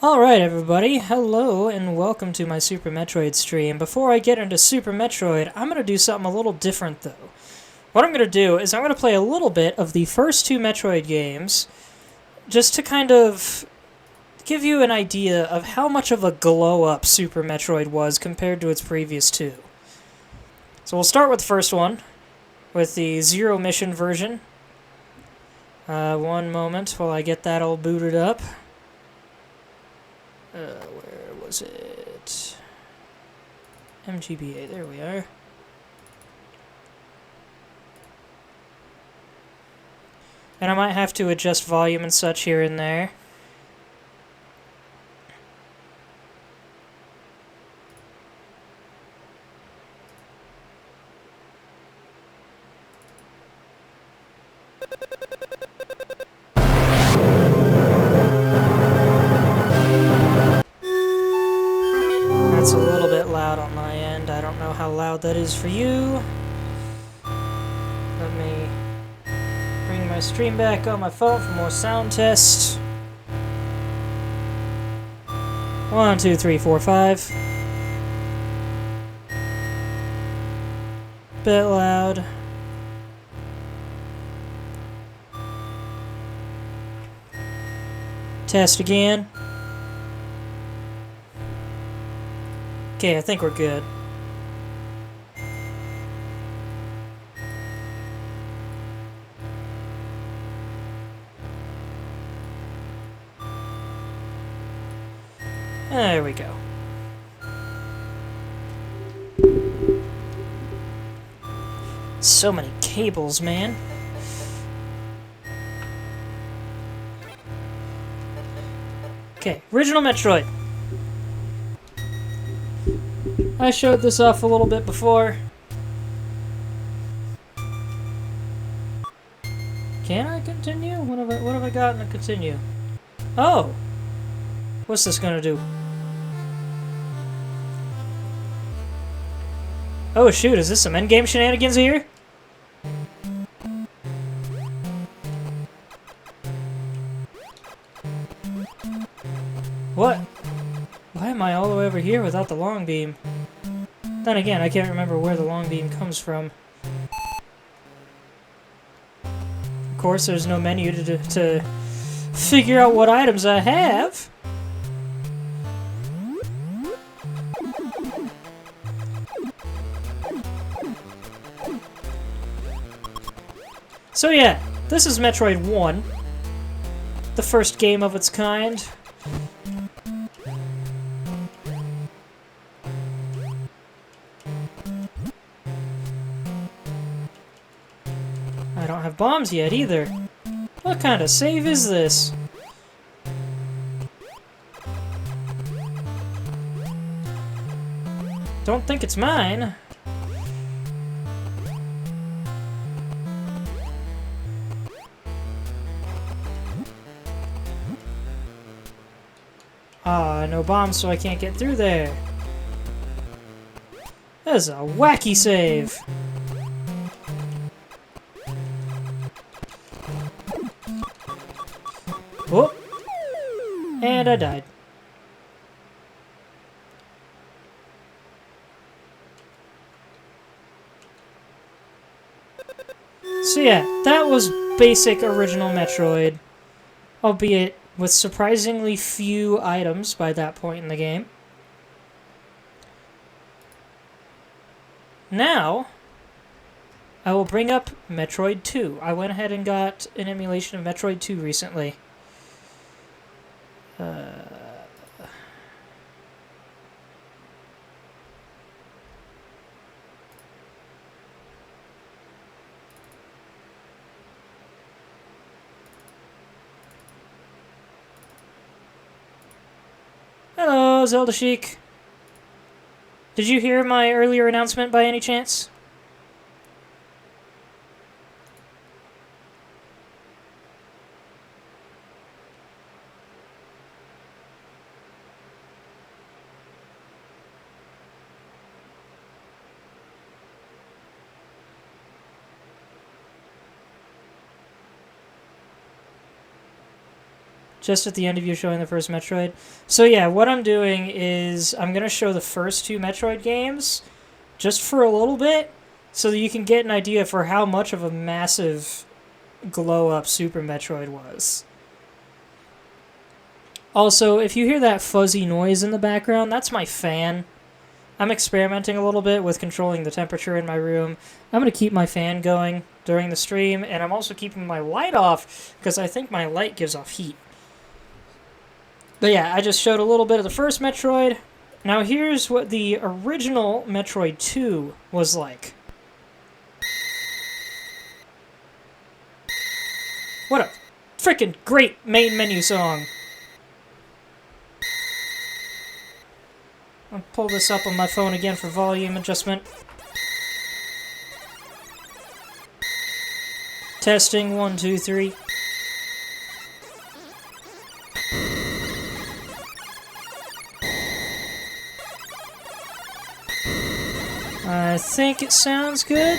Alright everybody, hello and welcome to my Super Metroid stream. Before I get into Super Metroid, I'm going to do something a little different though. What I'm going to do is I'm going to play a little bit of the first two Metroid games, just to kind of give you an idea of how much of a glow-up Super Metroid was compared to its previous two. So we'll start with the first one, with the Zero Mission version. One moment while I get that all booted up. Where was it? MGBA, there we are. And I might have to adjust volume and such here and there. That's a little bit loud on my end. I don't know how loud that is for you. Let me bring my stream back on my phone for more sound tests. 1, 2, 3, 4, 5. Bit loud. Test again. Okay, I think we're good. There we go. So many cables, man. Okay, original Metroid. I showed this off a little bit before. Can I continue? What have I gotten to continue? Oh! What's this gonna do? Oh shoot, is this some endgame shenanigans here? What? Why am I all the way over here without the long beam? Then again, I can't remember where the long beam comes from. Of course, there's no menu to figure out what items I have. So yeah, this is Metroid 1. The first game of its kind. I don't have bombs yet either. What kind of save is this? Don't think it's mine. Ah, no bombs, so I can't get through there. That is a wacky save. Whoop. And I died. So yeah, that was basic original Metroid, albeit with surprisingly few items by that point in the game. Now, I will bring up Metroid 2. I went ahead and got an emulation of Metroid 2 recently. Hello, Zelda Chic. Did you hear my earlier announcement by any chance? just at the end of you showing the first Metroid. So yeah, what I'm doing is I'm going to show the first two Metroid games just for a little bit so that you can get an idea for how much of a massive glow-up Super Metroid was. Also, if you hear that fuzzy noise in the background, that's my fan. I'm experimenting a little bit with controlling the temperature in my room. I'm going to keep my fan going during the stream, and I'm also keeping my light off because I think my light gives off heat. But yeah, I just showed a little bit of the first Metroid. Now here's what the original Metroid 2 was like. What a freaking great main menu song. I'll pull this up on my phone again for volume adjustment. Testing, 1, 2, 3. I think it sounds good.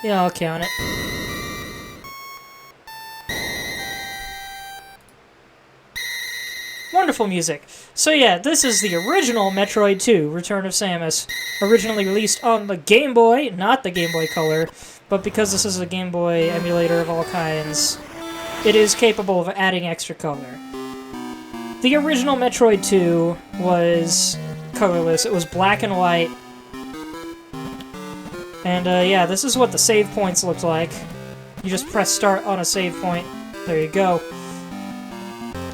Yeah, I'll count it. Wonderful music. So yeah, this is the original Metroid 2, Return of Samus. Originally released on the Game Boy, not the Game Boy Color, but because this is a Game Boy emulator of all kinds, it is capable of adding extra color. The original Metroid 2 was colorless. It was black and white. And yeah, this is what the save points looked like. You just press start on a save point. There you go.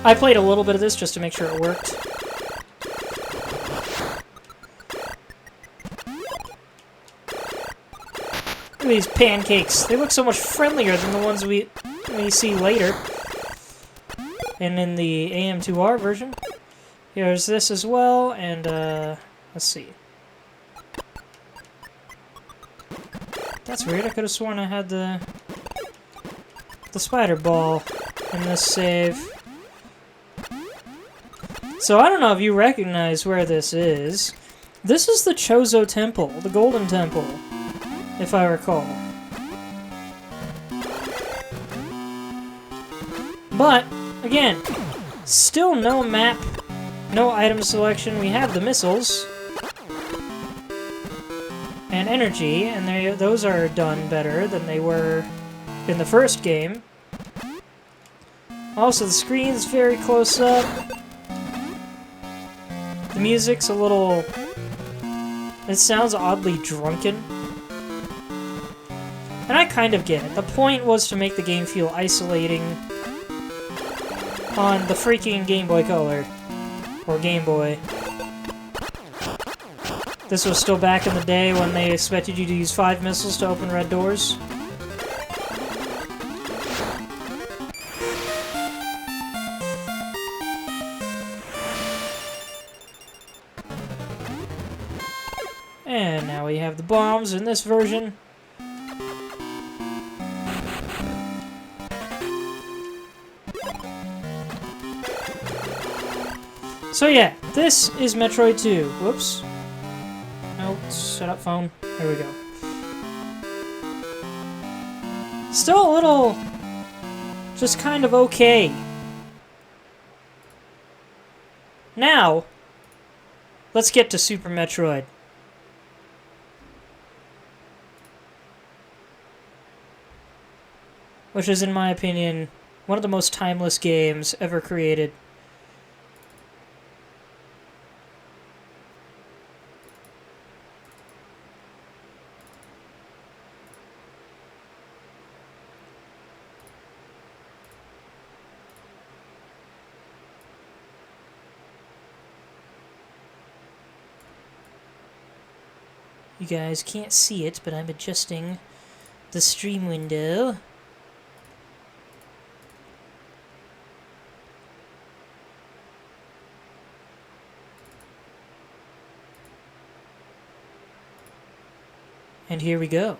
I played a little bit of this just to make sure it worked. Look at these pancakes. They look so much friendlier than the ones we see later. And in the AM2R version. Here's this as well, and let's see. That's weird. I could have sworn I had the spider ball in this save. So I don't know if you recognize where this is. This is the Chozo Temple, the Golden Temple, if I recall. But, again, still no map, no item selection. We have the missiles and energy, and those are done better than they were in the first game. Also, the screen's very close up. The music's a little... It sounds oddly drunken. And I kind of get it. The point was to make the game feel isolating on the freaking Game Boy Color. Or Game Boy. This was still back in the day when they expected you to use 5 missiles to open red doors. And now we have the bombs in this version. So yeah, this is Metroid 2. Whoops. Nope, shut up phone. There we go. Still a little... just kind of okay. Now, let's get to Super Metroid. Which is, in my opinion, one of the most timeless games ever created. You guys can't see it, but I'm adjusting the stream window. And here we go.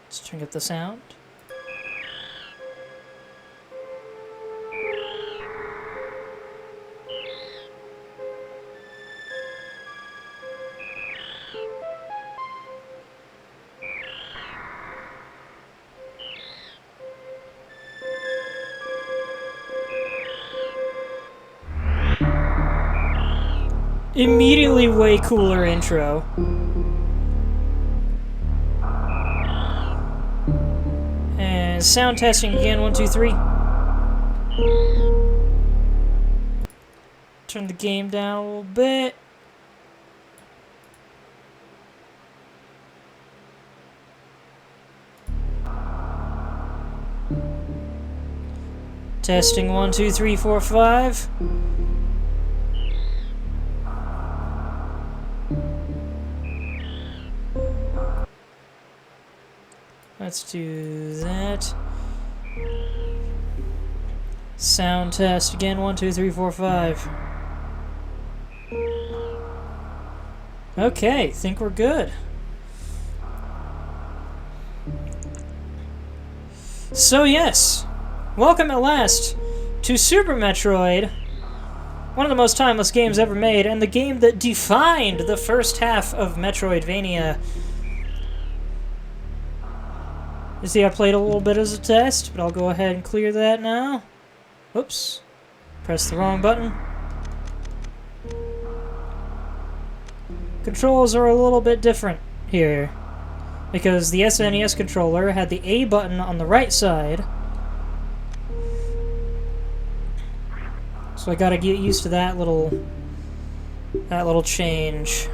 Let's turn up the sound. Immediately way cooler intro. And sound testing again, 1, 2, 3. Turn the game down a little bit. Testing 1, 2, 3, 4, 5. Let's do that. Sound test again, 1, 2, 3, 4, 5. Okay, think we're good. So yes, welcome at last to Super Metroid, one of the most timeless games ever made, and the game that defined the first half of Metroidvania. You see, I played a little bit as a test, but I'll go ahead and clear that now. Whoops. Press the wrong button. Controls are a little bit different here, because the SNES controller had the A button on the right side. So I gotta get used to that little change.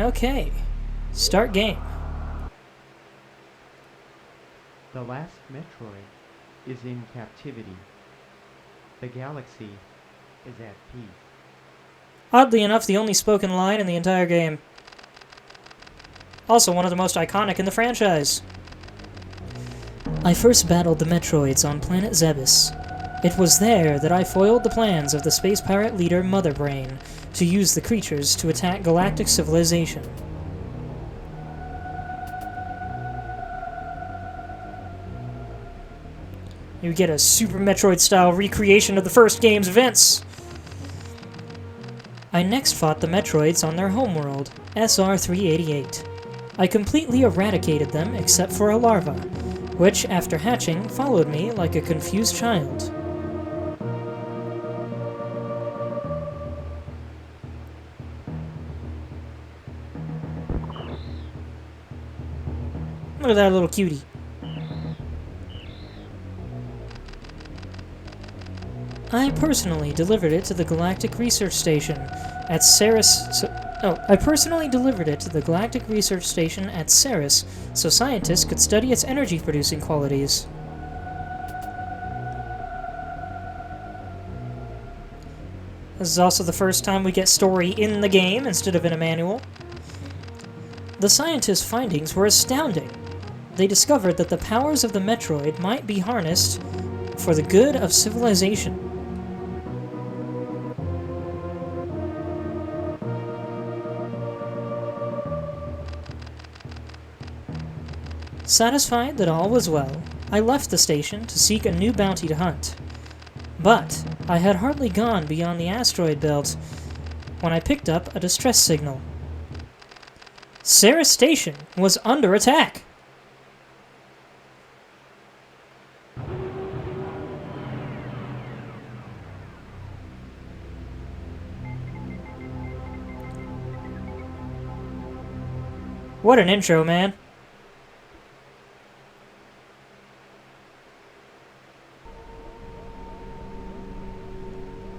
Okay. Start game. The last Metroid is in captivity. The galaxy is at peace. Oddly enough, the only spoken line in the entire game. Also one of the most iconic in the franchise. I first battled the Metroids on planet Zebes. It was there that I foiled the plans of the space pirate leader Mother Brain to use the creatures to attack galactic civilization. You get a Super Metroid-style recreation of the first game's events. I next fought the Metroids on their homeworld, SR-388. I completely eradicated them except for a larva, which, after hatching, followed me like a confused child. Look at that little cutie. I personally delivered it to the Galactic Research Station at Ceres. I personally delivered it to the Galactic Research Station at Ceres so scientists could study its energy-producing qualities. This is also the first time we get story in the game instead of in a manual. The scientists' findings were astounding. They discovered that the powers of the Metroid might be harnessed for the good of civilization. Satisfied that all was well, I left the station to seek a new bounty to hunt. But I had hardly gone beyond the asteroid belt when I picked up a distress signal. Ceres Station was under attack! What an intro, man.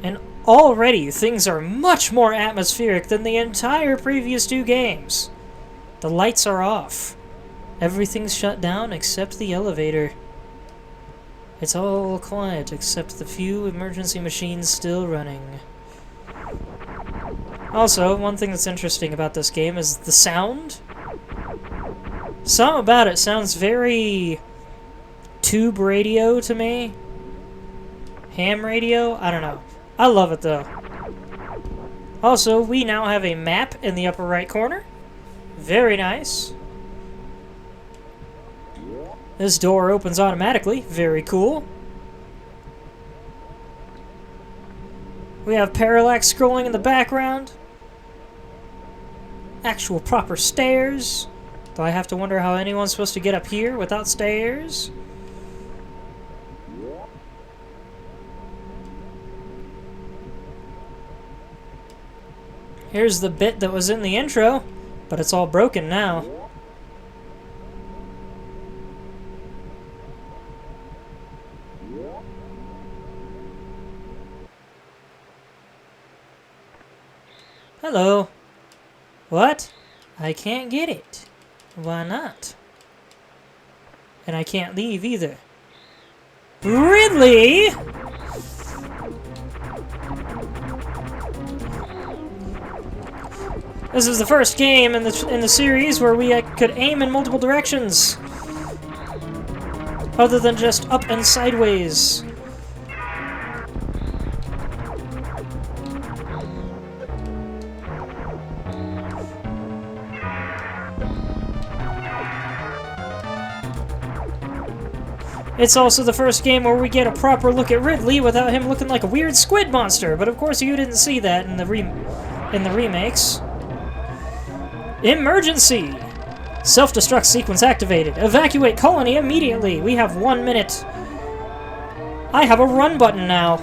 And already things are much more atmospheric than the entire previous two games. The lights are off. Everything's shut down except the elevator. It's all quiet except the few emergency machines still running. Also, one thing that's interesting about this game is the sound. Something about it sounds very tube radio to me. Ham radio? I don't know. I love it though. Also, we now have a map in the upper right corner. Very nice. This door opens automatically. Very cool. We have parallax scrolling in the background. Actual proper stairs. Do I have to wonder how anyone's supposed to get up here without stairs? Here's the bit that was in the intro, but it's all broken now. Hello. What? I can't get it. Why not? And I can't leave either. Ridley! This is the first game in the series where we could aim in multiple directions, other than just up and sideways. It's also the first game where we get a proper look at Ridley without him looking like a weird squid monster, but of course you didn't see that in the remakes. Emergency! Self-destruct sequence activated. Evacuate colony immediately. We have 1 minute. I have a run button now.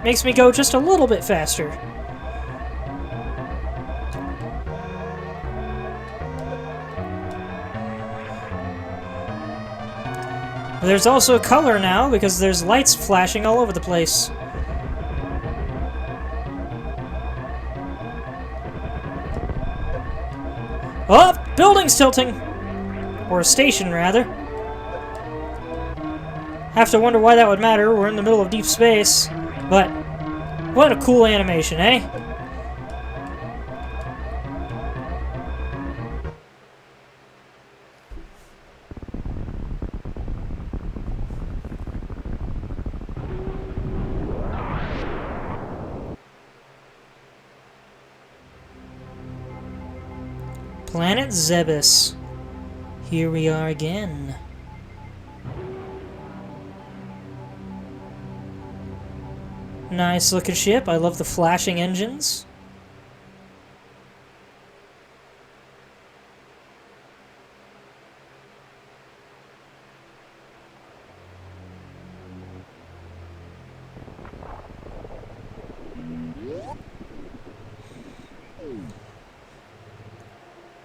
Makes me go just a little bit faster. There's also color now, because there's lights flashing all over the place. Oh! Building's tilting! Or a station, rather. Have to wonder why that would matter. We're in the middle of deep space. But, what a cool animation, eh? Planet Zebes. Here we are again. Nice looking ship. I love the flashing engines.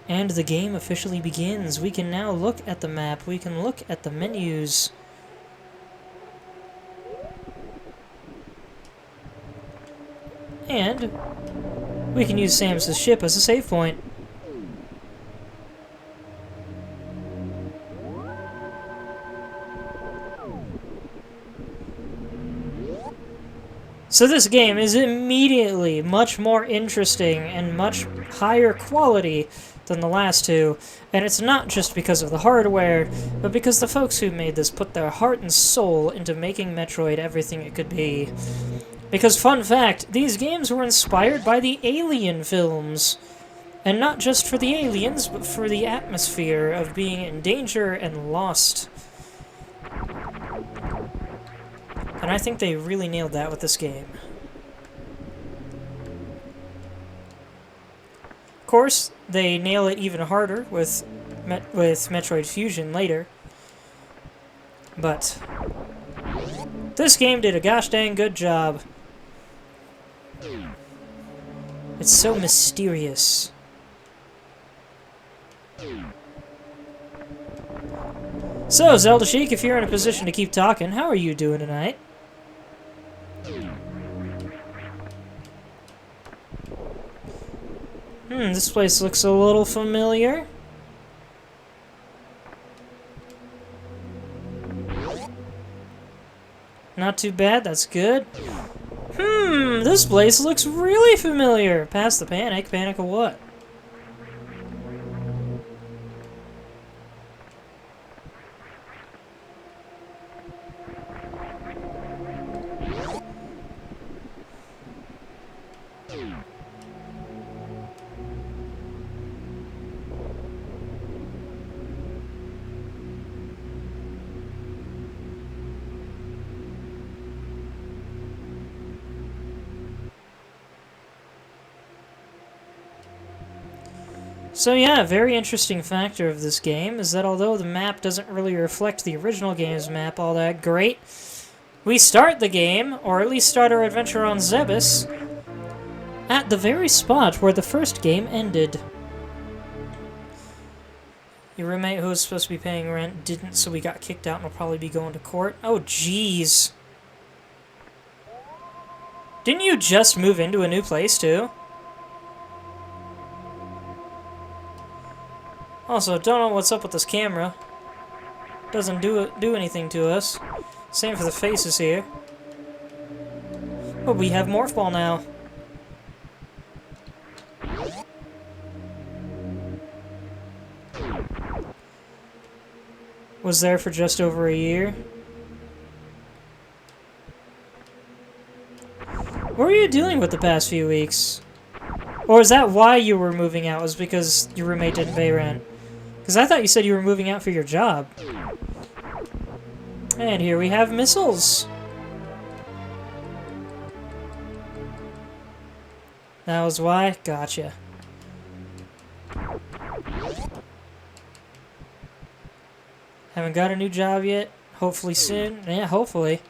And the game officially begins. We can now look at the map. We can look at the menus. And we can use Samus's ship as a save point. So this game is immediately much more interesting and much higher quality than the last two, and it's not just because of the hardware, but because the folks who made this put their heart and soul into making Metroid everything it could be. Because, fun fact, these games were inspired by the Alien films, and not just for the aliens, but for the atmosphere of being in danger and lost. And I think they really nailed that with this game. Of course, they nail it even harder with Metroid Fusion later. But this game did a gosh dang good job. It's so mysterious. So, Zelda Sheik, if you're in a position to keep talking, how are you doing tonight? This place looks a little familiar. Not too bad, that's good. This place looks really familiar. Past the panic. Panic of what? So yeah, a very interesting factor of this game is that although the map doesn't really reflect the original game's map all that great, we start the game, or at least start our adventure on Zebes, at the very spot where the first game ended. Your roommate who was supposed to be paying rent didn't, so we got kicked out and will probably be going to court. Oh, jeez. Didn't you just move into a new place, too? Also, don't know what's up with this camera. Doesn't do anything to us. Same for the faces here. But we have Morph Ball now. Was there for just over a year. What were you doing with the past few weeks? Or is that why you were moving out? Was because your roommate didn't pay rent? Because I thought you said you were moving out for your job. And here we have missiles. That was why? Gotcha. Haven't got a new job yet. Hopefully soon. Yeah, hopefully.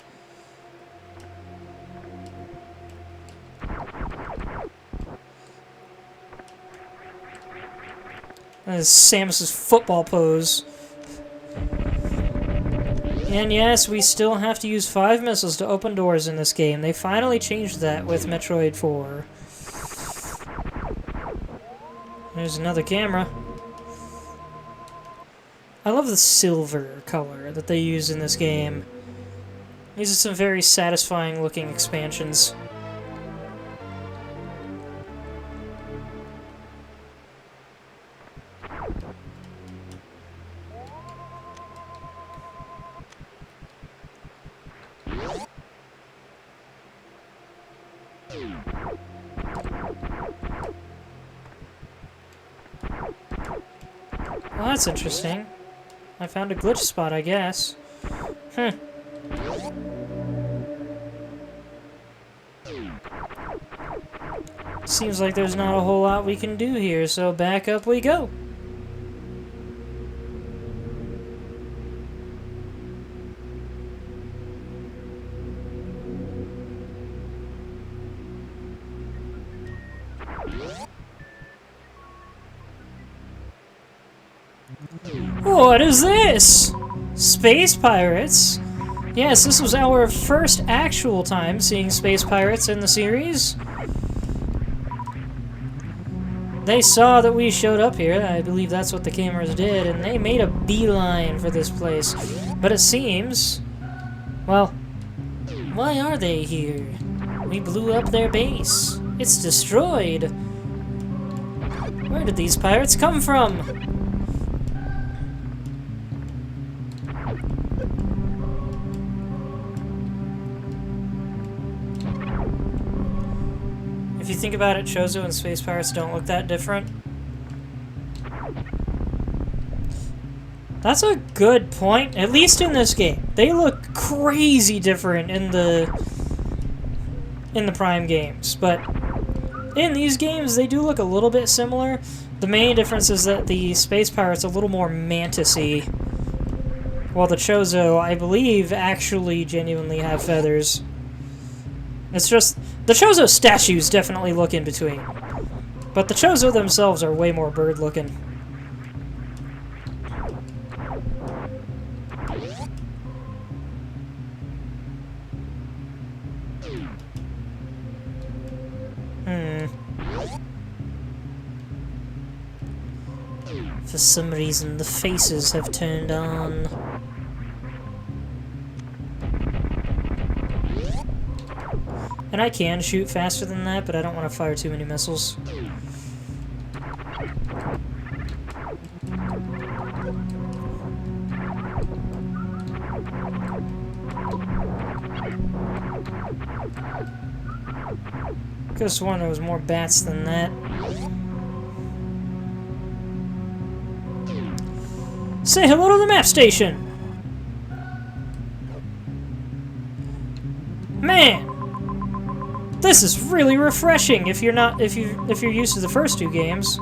That is Samus's football pose. And yes, we still have to use 5 missiles to open doors in this game. They finally changed that with Metroid 4. There's another camera. I love the silver color that they use in this game. These are some very satisfying looking expansions. Well, that's interesting. I found a glitch spot, I guess. Seems like there's not a whole lot we can do here, so back up we go. What is this? Space pirates? Yes, this was our first actual time seeing space pirates in the series. They saw that we showed up here, I believe that's what the cameras did, and they made a beeline for this place. But it seems... well, why are they here? We blew up their base. It's destroyed. Where did these pirates come from? If you think about it, Chozo and Space Pirates don't look that different. That's a good point, at least in this game. They look crazy different in the Prime games, but in these games they do look a little bit similar. The main difference is that the Space Pirate's a little more mantis-y, while the Chozo, I believe, actually genuinely have feathers. It's just, the Chozo statues definitely look in between, but the Chozo themselves are way more bird-looking. For some reason, the faces have turned on. And I can shoot faster than that, but I don't want to fire too many missiles. Could have sworn there was more bats than that. Say hello to the map station! Man! This is really refreshing if you're used to the first two games.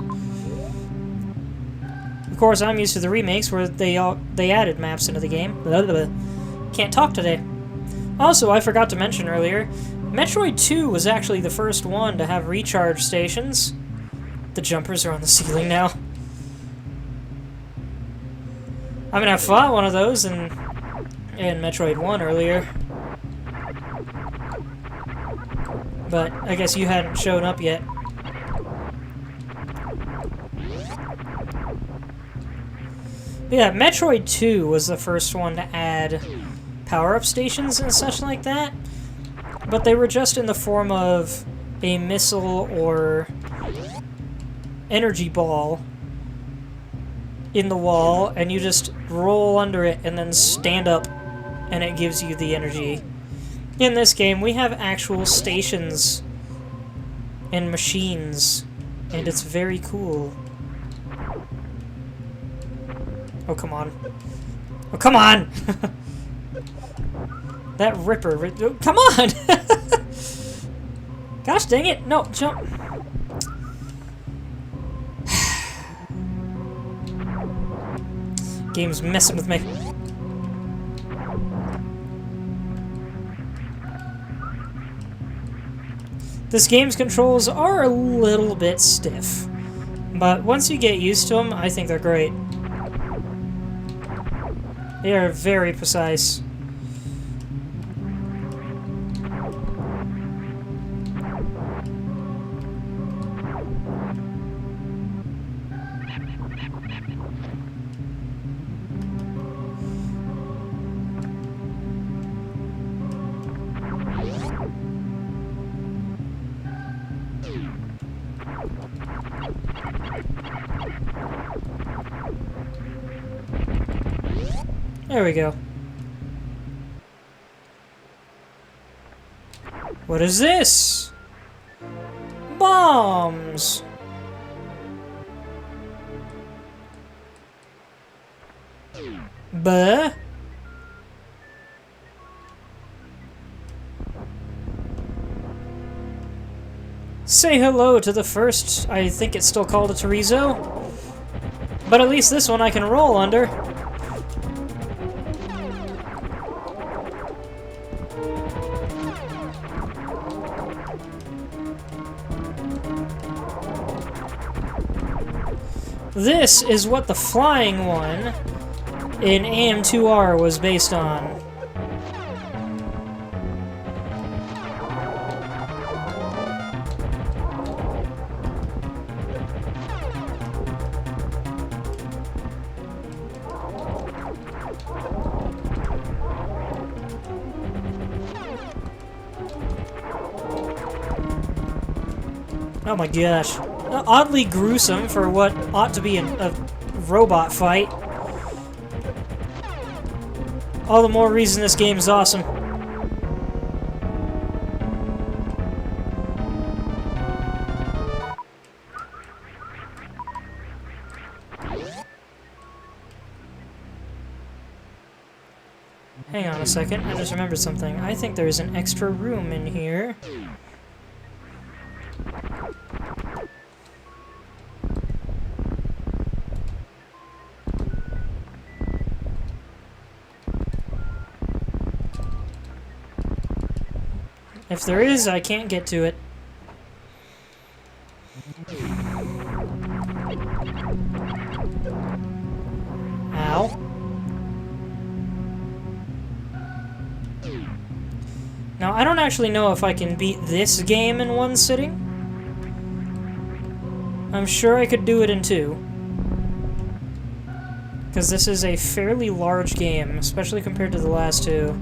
Of course, I'm used to the remakes where they added maps into the game. Blah, blah, blah. Can't talk today. Also, I forgot to mention earlier, Metroid 2 was actually the first one to have recharge stations. The jumpers are on the ceiling now. I mean, I fought one of those in Metroid 1 earlier. But I guess you hadn't shown up yet. But yeah, Metroid 2 was the first one to add power-up stations and such like that. But they were just in the form of a missile or energy ball in the wall, and you just roll under it and then stand up, and it gives you the energy. In this game, we have actual stations and machines, and it's very cool. Oh, come on. Oh, come on! That Ripper... oh, come on! Gosh dang it! No, jump! Game's messing with me. This game's controls are a little bit stiff, but once you get used to them, I think they're great. They are very precise. There we go. What is this? Bombs! Buh? Say hello to the first, I think it's still called a Chorizo. But at least this one I can roll under. This is what the flying one in AM2R was based on. Oh my gosh. Oddly gruesome for what ought to be a robot fight. All the more reason this game is awesome. Hang on a second, I just remembered something. I think there's an extra room in here. If there is, I can't get to it. Ow. Now, I don't actually know if I can beat this game in one sitting. I'm sure I could do it in two. Because this is a fairly large game, especially compared to the last two.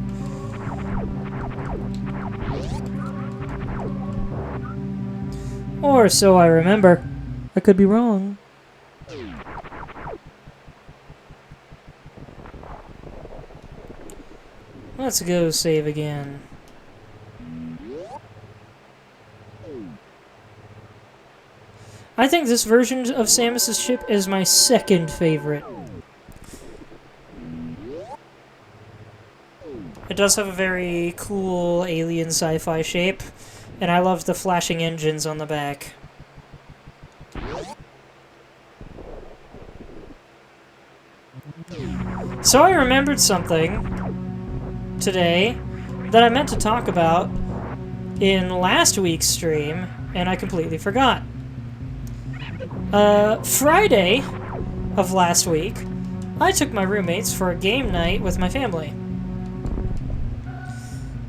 Or so I remember. I could be wrong. Let's go save again. I think this version of Samus's ship is my second favorite. It does have a very cool alien sci-fi shape. And I love the flashing engines on the back. So I remembered something today that I meant to talk about in last week's stream, and I completely forgot. Friday of last week, I took my roommates for a game night with my family.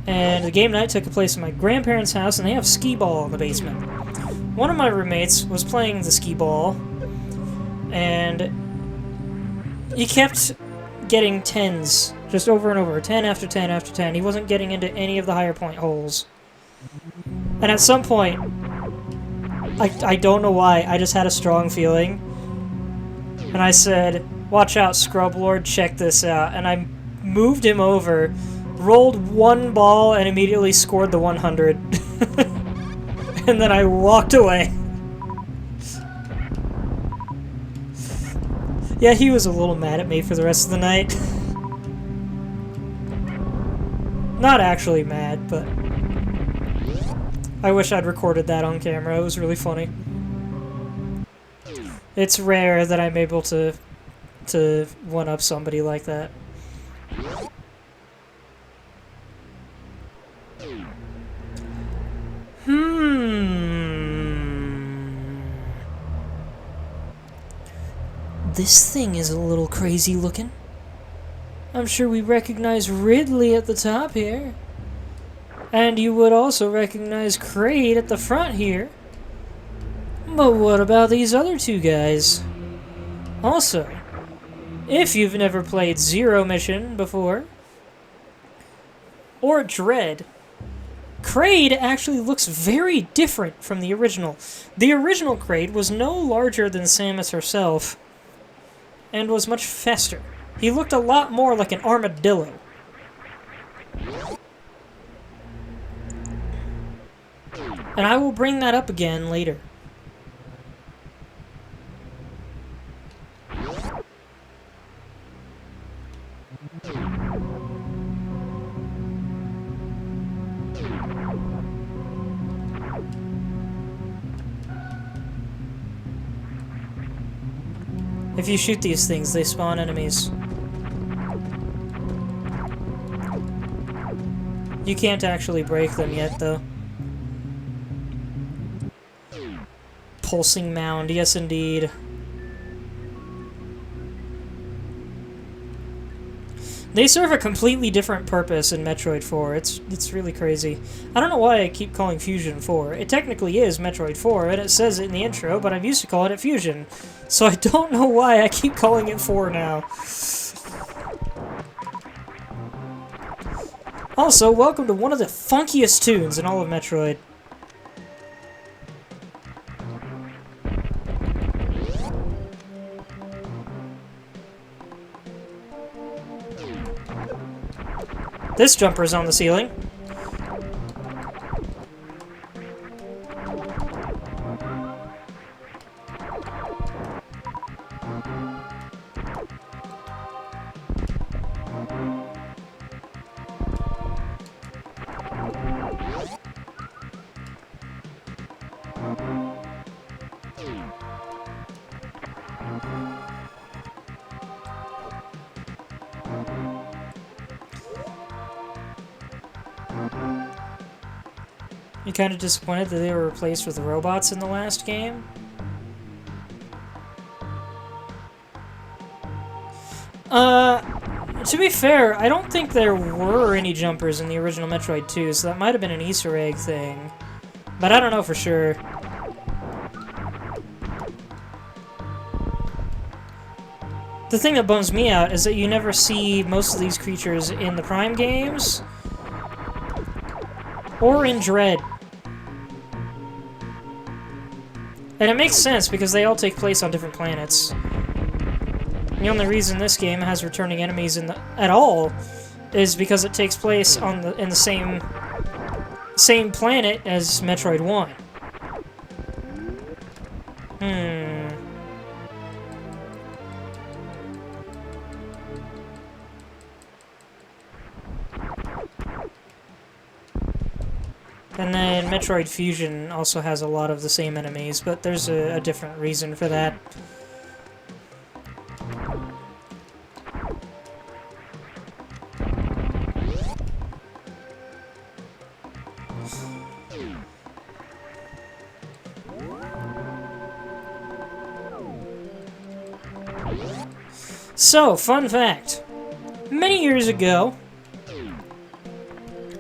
And the game night took place in my grandparents' house, and they have skee ball in the basement. One of my roommates was playing the skee ball, and he kept getting 10s just over and over, 10 after 10 after 10. He wasn't getting into any of the higher point holes. And at some point, I don't know why, I just had a strong feeling. And I said, "Watch out, Scrub Lord, check this out." And I moved him over, rolled one ball, and immediately scored the 100. And then I walked away. Yeah, he was a little mad at me for the rest of the night. Not actually mad, but I wish I'd recorded that on camera. It was really funny. It's rare that I'm able to one-up somebody like that. This thing is a little crazy looking. I'm sure we recognize Ridley at the top here. And you would also recognize Kraid at the front here. But what about these other two guys? Also, if you've never played Zero Mission before, or Dread, Kraid actually looks very different from the original. The original Kraid was no larger than Samus herself, and was much faster. He looked a lot more like an armadillo. And I will bring that up again later. If you shoot these things, they spawn enemies. You can't actually break them yet, though. Pulsing mound, yes indeed. They serve a completely different purpose in Metroid 4. It's really crazy. I don't know why I keep calling Fusion 4. It technically is Metroid 4, and it says it in the intro, but I'm used to calling it Fusion. So I don't know why I keep calling it 4 now. Also, welcome to one of the funkiest tunes in all of Metroid. This jumper is on the ceiling. You kind of disappointed that they were replaced with robots in the last game? To be fair, I don't think there were any jumpers in the original Metroid 2, so that might have been an Easter egg thing. But I don't know for sure. The thing that bums me out is that you never see most of these creatures in the Prime games or in Dread. And it makes sense because they all take place on different planets. The only reason this game has returning enemies at all is because it takes place on in the same planet as Metroid 1. And then Metroid Fusion also has a lot of the same enemies, but there's a different reason for that. So, fun fact. Many years ago,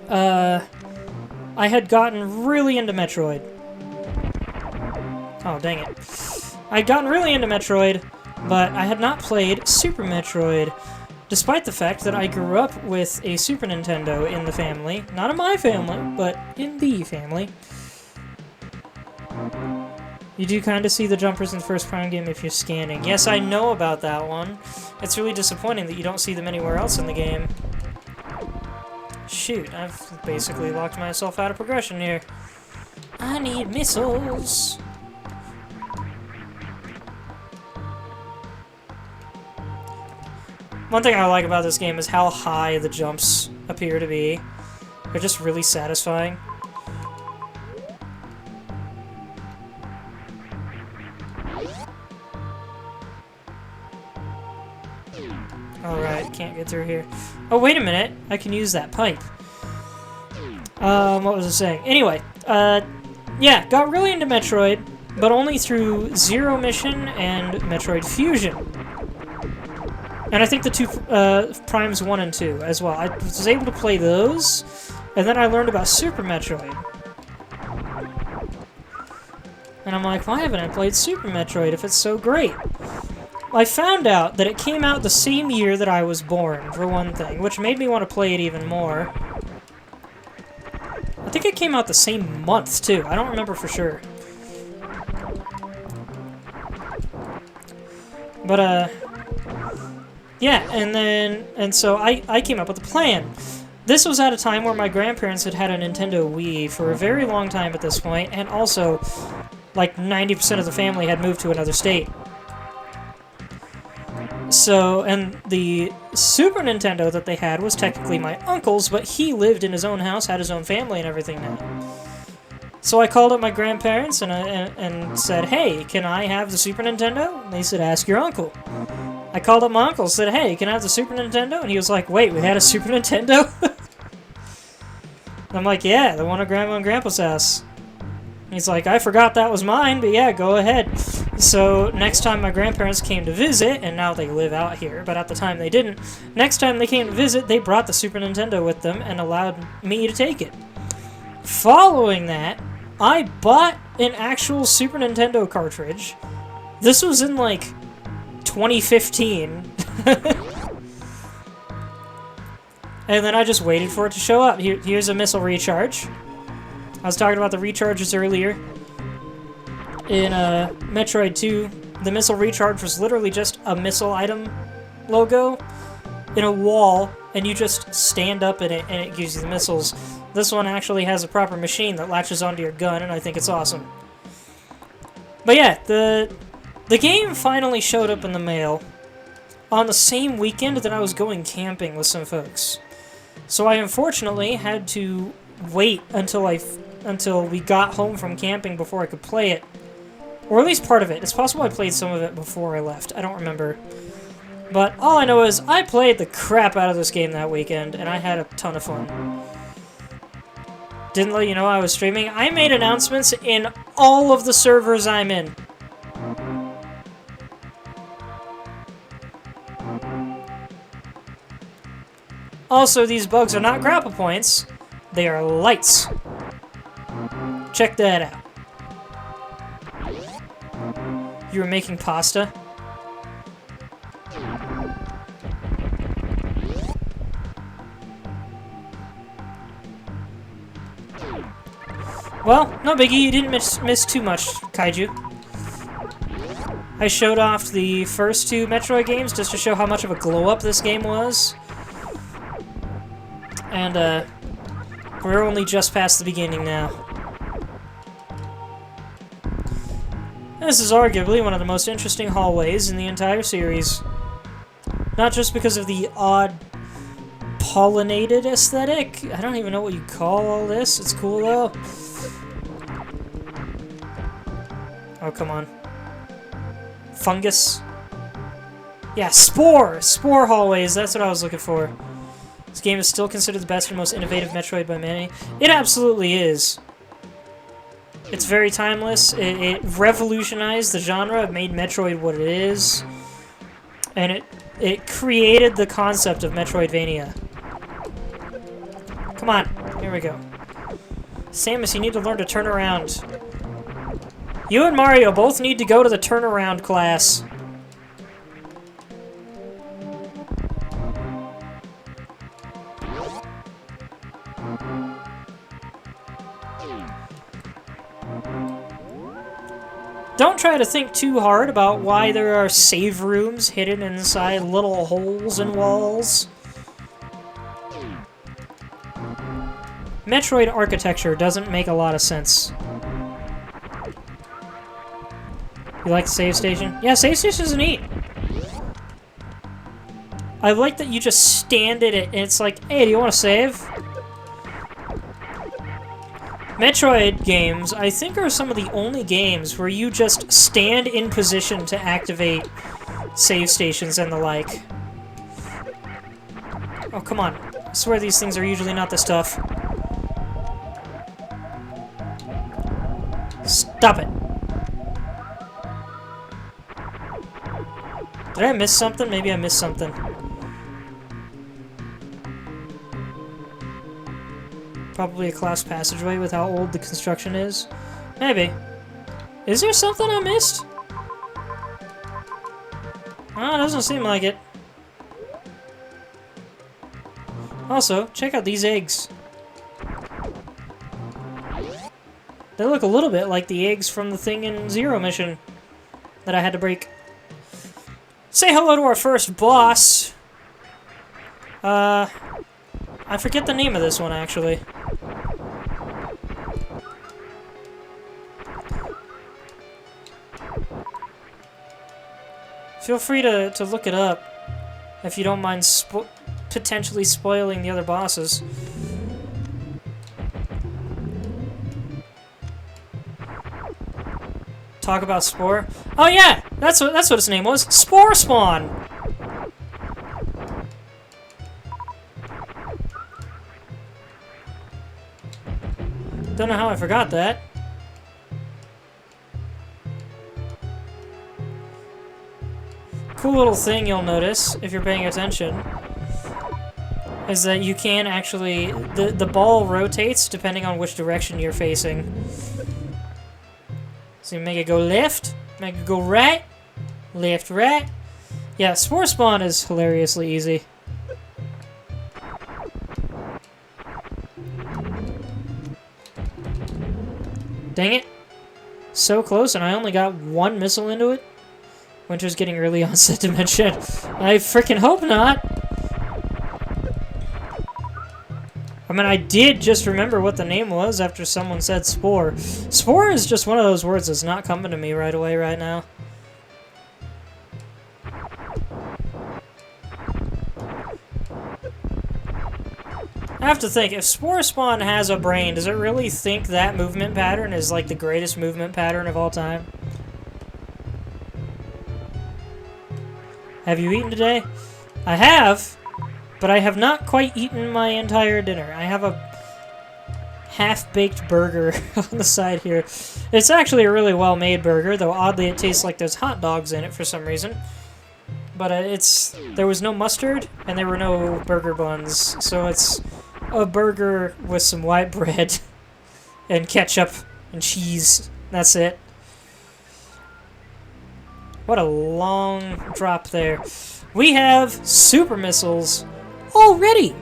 I had gotten really into Metroid. Oh, dang it. I'd gotten really into Metroid, but I had not played Super Metroid, despite the fact that I grew up with a Super Nintendo in the family. Not in my family, but in the family. You do kind of see the jumpers in the first Prime game if you're scanning. Yes, I know about that one. It's really disappointing that you don't see them anywhere else in the game. Shoot, I've basically locked myself out of progression here. I need missiles. One thing I like about this game is how high the jumps appear to be. They're just really satisfying. Alright, can't get through here. Oh, wait a minute. I can use that pipe. What was I saying? Anyway, yeah, got really into Metroid, but only through Zero Mission and Metroid Fusion. And I think the two, Primes 1 and 2 as well. I was able to play those, and then I learned about Super Metroid. And I'm like, why haven't I played Super Metroid if it's so great? I found out that it came out the same year that I was born, for one thing, which made me want to play it even more. I think it came out the same month, too. I don't remember for sure. But, yeah, and so I came up with a plan. This was at a time where my grandparents had had a Nintendo Wii for a very long time at this point, and also, like, 90% of the family had moved to another state. So, and the Super Nintendo that they had was technically my uncle's, but he lived in his own house, had his own family and everything now. So I called up my grandparents and said, hey, can I have the Super Nintendo? And they said, ask your uncle. I called up my uncle and said, hey, can I have the Super Nintendo? And he was like, wait, we had a Super Nintendo? I'm like, yeah, the one at Grandma and Grandpa's house. He's like, I forgot that was mine, but yeah, go ahead. So, next time my grandparents came to visit, and now they live out here, but at the time they didn't, next time they came to visit, they brought the Super Nintendo with them and allowed me to take it. Following that, I bought an actual Super Nintendo cartridge. This was in, like, 2015. And then I just waited for it to show up. Here's a missile recharge. I was talking about the recharges earlier. In Metroid 2, the missile recharge was literally just a missile item logo in a wall, and you just stand up in it, and it gives you the missiles. This one actually has a proper machine that latches onto your gun, and I think it's awesome. But yeah, the game finally showed up in the mail on the same weekend that I was going camping with some folks. So I unfortunately had to wait until we got home from camping before I could play it. Or at least part of it. It's possible I played some of it before I left. I don't remember. But all I know is I played the crap out of this game that weekend, and I had a ton of fun. Didn't let you know I was streaming. I made announcements in all of the servers I'm in. Also, these bugs are not grapple points. They are lights. Check that out. You were making pasta? Well, no biggie, you didn't miss too much, Kaiju. I showed off the first two Metroid games just to show how much of a glow-up this game was. And, we're only just past the beginning now. This is arguably one of the most interesting hallways in the entire series. Not just because of the odd pollinated aesthetic. I don't even know what you call all this. It's cool though. Oh, come on. Fungus? Yeah, spore! Spore hallways, that's what I was looking for. This game is still considered the best and most innovative Metroid by many. It absolutely is. It's very timeless. It revolutionized the genre. It made Metroid what it is. And It created the concept of Metroidvania. Come on. Here we go. Samus, you need to learn to turn around. You and Mario both need to go to the turnaround class. Don't try to think too hard about why there are save rooms hidden inside little holes in walls. Metroid architecture doesn't make a lot of sense. You like the save station? Yeah, save stations are neat. I like that you just stand at it and it's like, hey, do you want to save? Metroid games, I think, are some of the only games where you just stand in position to activate save stations and the like. Oh, come on. I swear these things are usually not this tough. Stop it. Did I miss something? Maybe I missed something. Probably a class passageway with how old the construction is. Maybe. Is there something I missed? Oh, it doesn't seem like it. Also, check out these eggs. They look a little bit like the eggs from the thing in Zero Mission that I had to break. Say hello to our first boss. I forget the name of this one, actually. Feel free to look it up if you don't mind potentially spoiling the other bosses. Talk about Spore? Oh yeah, that's what its name was. Spore Spawn. Don't know how I forgot that. Cool little thing you'll notice if you're paying attention is that you can actually the ball rotates depending on which direction you're facing. So you make it go left, make it go right, left, right. Yeah, Spore Spawn is hilariously easy. Dang it. So close, and I only got one missile into it. Winter's getting early onset dementia. I freaking hope not. I mean, I did just remember what the name was after someone said Spore. Spore is just one of those words that's not coming to me right away right now. I have to think, if Spore Spawn has a brain, does it really think that movement pattern is like the greatest movement pattern of all time? Have you eaten today? I have, but I have not quite eaten my entire dinner. I have a half-baked burger on the side here. It's actually a really well-made burger, though oddly it tastes like there's hot dogs in it for some reason. But there was no mustard, and there were no burger buns, so it's a burger with some white bread and ketchup and cheese. That's it. What a long drop there. We have super missiles already.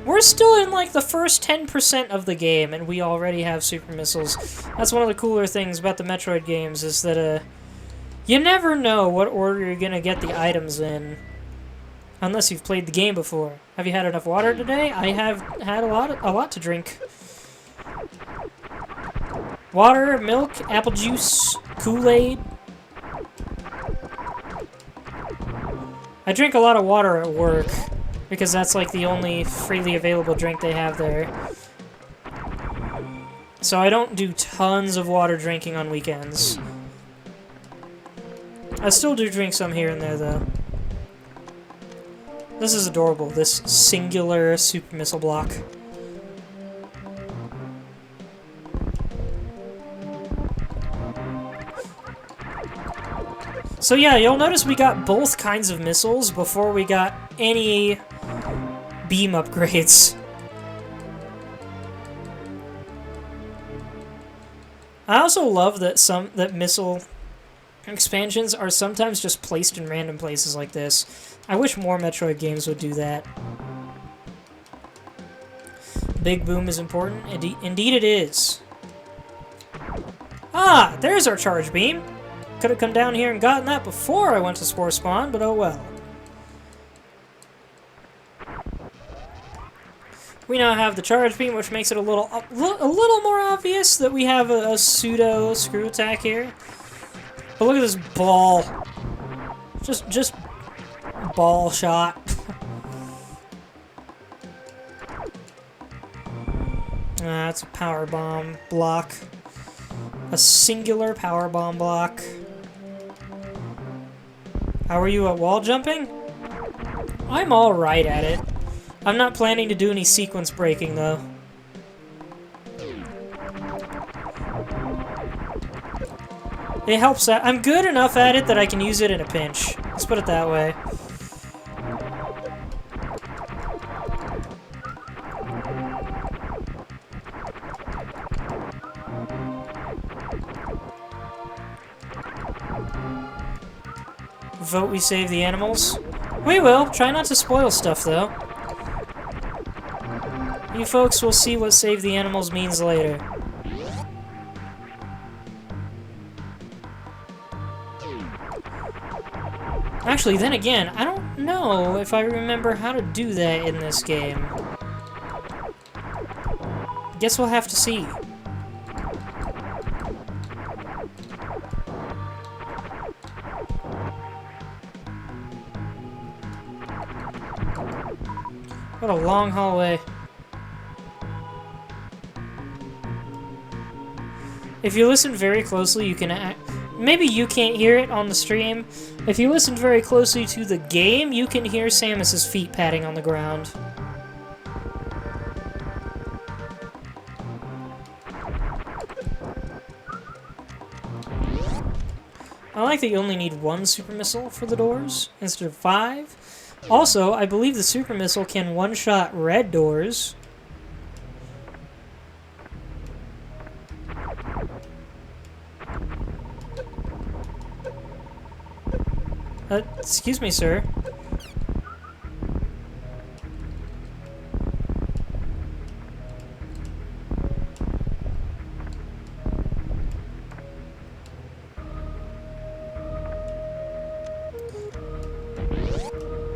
We're still in like the first 10% of the game, and we already have super missiles. That's one of the cooler things about the Metroid games is that you never know what order you're gonna get the items in, unless you've played the game before. Have you had enough water today? I have had a lot to drink. Water, milk, apple juice, Kool-Aid. I drink a lot of water at work, because that's like the only freely available drink they have there. So I don't do tons of water drinking on weekends. I still do drink some here and there, though. This is adorable, this singular super missile block. So yeah, you'll notice we got both kinds of missiles before we got any beam upgrades. I also love that missile expansions are sometimes just placed in random places like this. I wish more Metroid games would do that. Big boom is important. Indeed it is. Ah, there's our charge beam. Could have come down here and gotten that before I went to Spore Spawn, but oh well. We now have the charge beam, which makes it a little more obvious that we have a pseudo screw attack here. But look at this ball. Just ball shot. That's a power bomb block. A singular power bomb block. How are you at wall jumping? I'm alright at it. I'm not planning to do any sequence breaking, though. It helps that I'm good enough at it that I can use it in a pinch. Let's put it that way. Vote we save the animals. We will. Try not to spoil stuff, though. You folks will see what save the animals means later. Actually, then again, I don't know if I remember how to do that in this game. Guess we'll have to see. What a long hallway. If you listen very closely, you can... Maybe you can't hear it on the stream. If you listen very closely to the game, you can hear Samus's feet patting on the ground. I like that you only need one super missile for the doors instead of 5. Also, I believe the super missile can one-shot red doors. Excuse me, sir.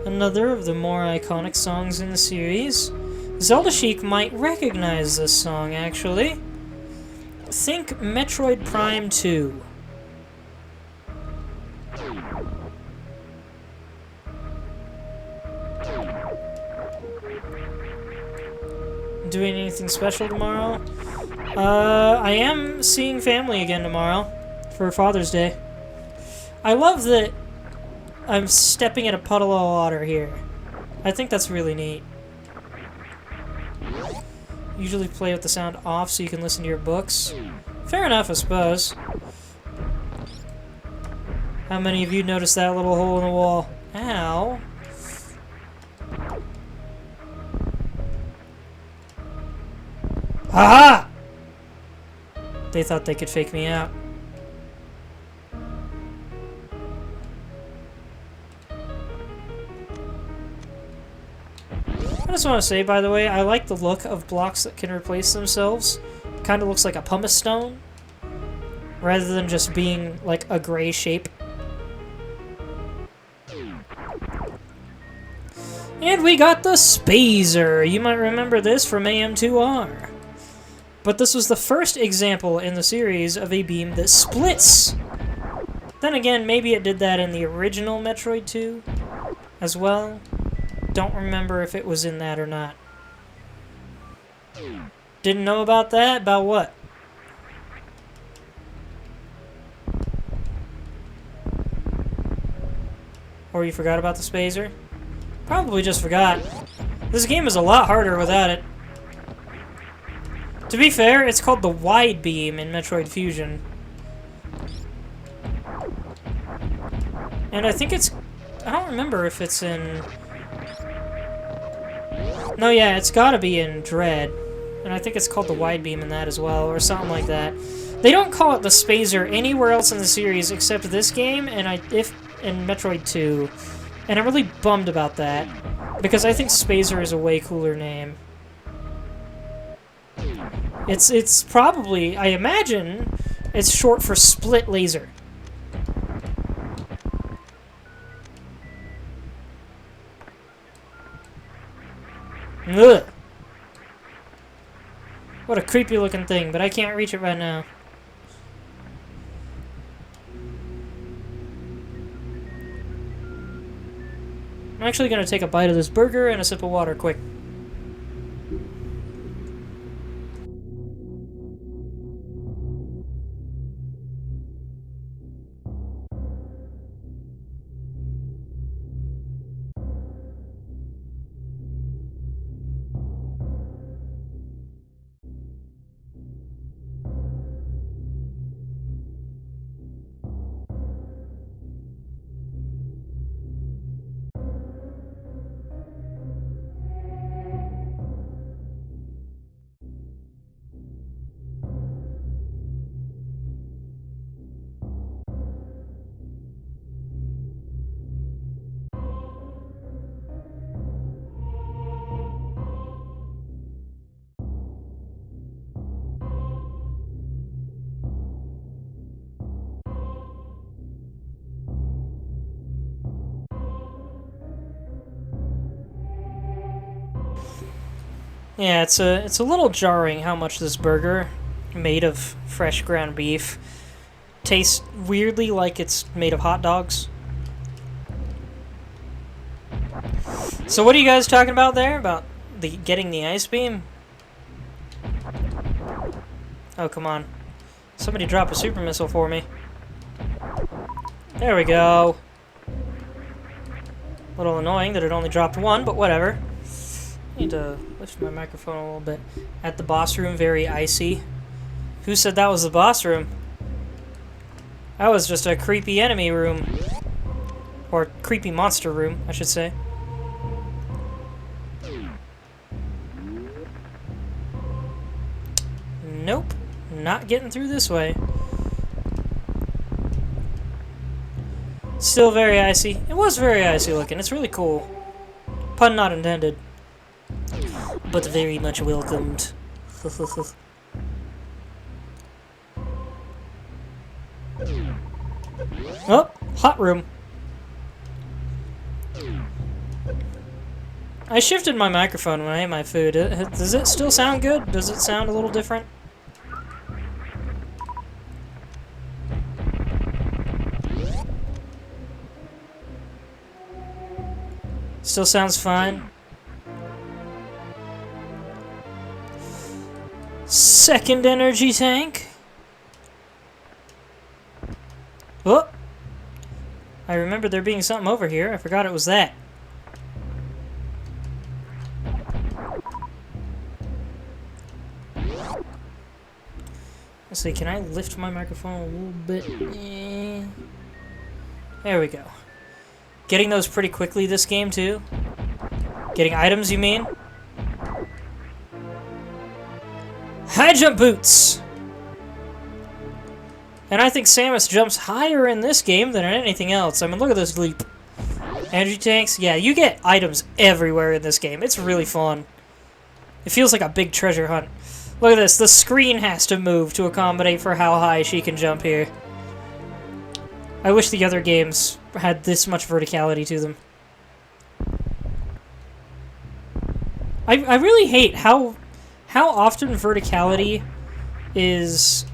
Another of the more iconic songs in the series. Zelda Sheik might recognize this song, actually. Think Metroid Prime 2. Doing anything special tomorrow? I am seeing family again tomorrow for Father's Day. I love that I'm stepping in a puddle of water here. I think that's really neat. Usually play with the sound off so you can listen to your books. Fair enough, I suppose. How many of you noticed that little hole in the wall? Ow. Aha! They thought they could fake me out. I just want to say, by the way, I like the look of blocks that can replace themselves. It kind of looks like a pumice stone, rather than just being like a gray shape. And we got the Spazer! You might remember this from AM2R. But this was the first example in the series of a beam that splits! Then again, maybe it did that in the original Metroid 2 as well. Don't remember if it was in that or not. Didn't know about that? About what? Or you forgot about the Spazer? Probably just forgot. This game is a lot harder without it. To be fair, it's called the Wide Beam in Metroid Fusion. And I think it's... I don't remember if it's in... No, yeah, it's gotta be in Dread. And I think it's called the Wide Beam in that as well, or something like that. They don't call it the Spazer anywhere else in the series except this game and in Metroid 2. And I'm really bummed about that, because I think Spazer is a way cooler name. It's probably, I imagine, it's short for split laser. Ugh. What a creepy looking thing, but I can't reach it right now. I'm actually gonna take a bite of this burger and a sip of water quick. Yeah, it's a little jarring how much this burger, made of fresh ground beef, tastes weirdly like it's made of hot dogs. So what are you guys talking about there? About getting the ice beam? Oh, come on. Somebody drop a super missile for me. There we go. A little annoying that it only dropped one, but whatever. Need to lift my microphone a little bit. At the boss room, very icy. Who said that was the boss room? That was just a creepy enemy room. Or creepy monster room, I should say. Nope. Not getting through this way. Still very icy. It was very icy looking. It's really cool. Pun not intended. But very much welcomed. Oh, hot room. I shifted my microphone when I ate my food. Does it still sound good? Does it sound a little different? Still sounds fine. Second energy tank. Oh! I remember there being something over here. I forgot it was that. Let's see, can I lift my microphone a little bit? There we go. Getting those pretty quickly this game, too. Getting items, you mean? High jump boots! And I think Samus jumps higher in this game than in anything else. I mean, look at this leap. Energy tanks? Yeah, you get items everywhere in this game. It's really fun. It feels like a big treasure hunt. Look at this. The screen has to move to accommodate for how high she can jump here. I wish the other games had this much verticality to them. I really hate how often verticality is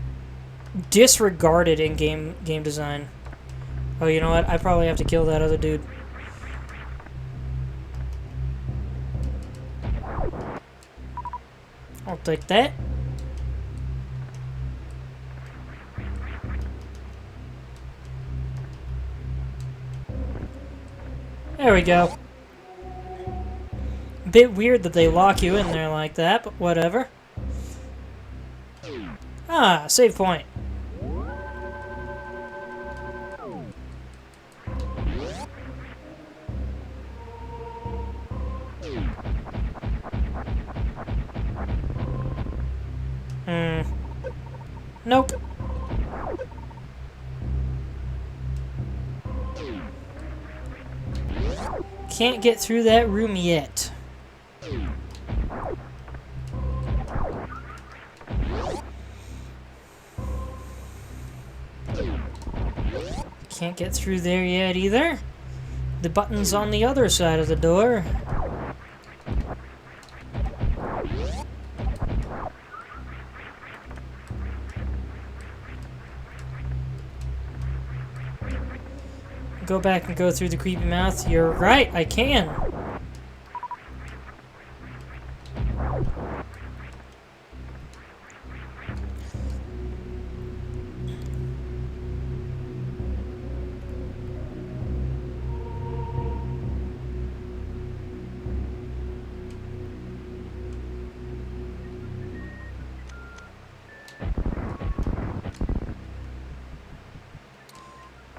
disregarded in game design. Oh, you know what? I probably have to kill that other dude. I'll take that. There we go. Bit weird that they lock you in there like that, but whatever. Ah, save point. Nope. Can't get through that room yet. Can't get through there yet either. The button's on the other side of the door. Go back and go through the creepy mouth. You're right, I can.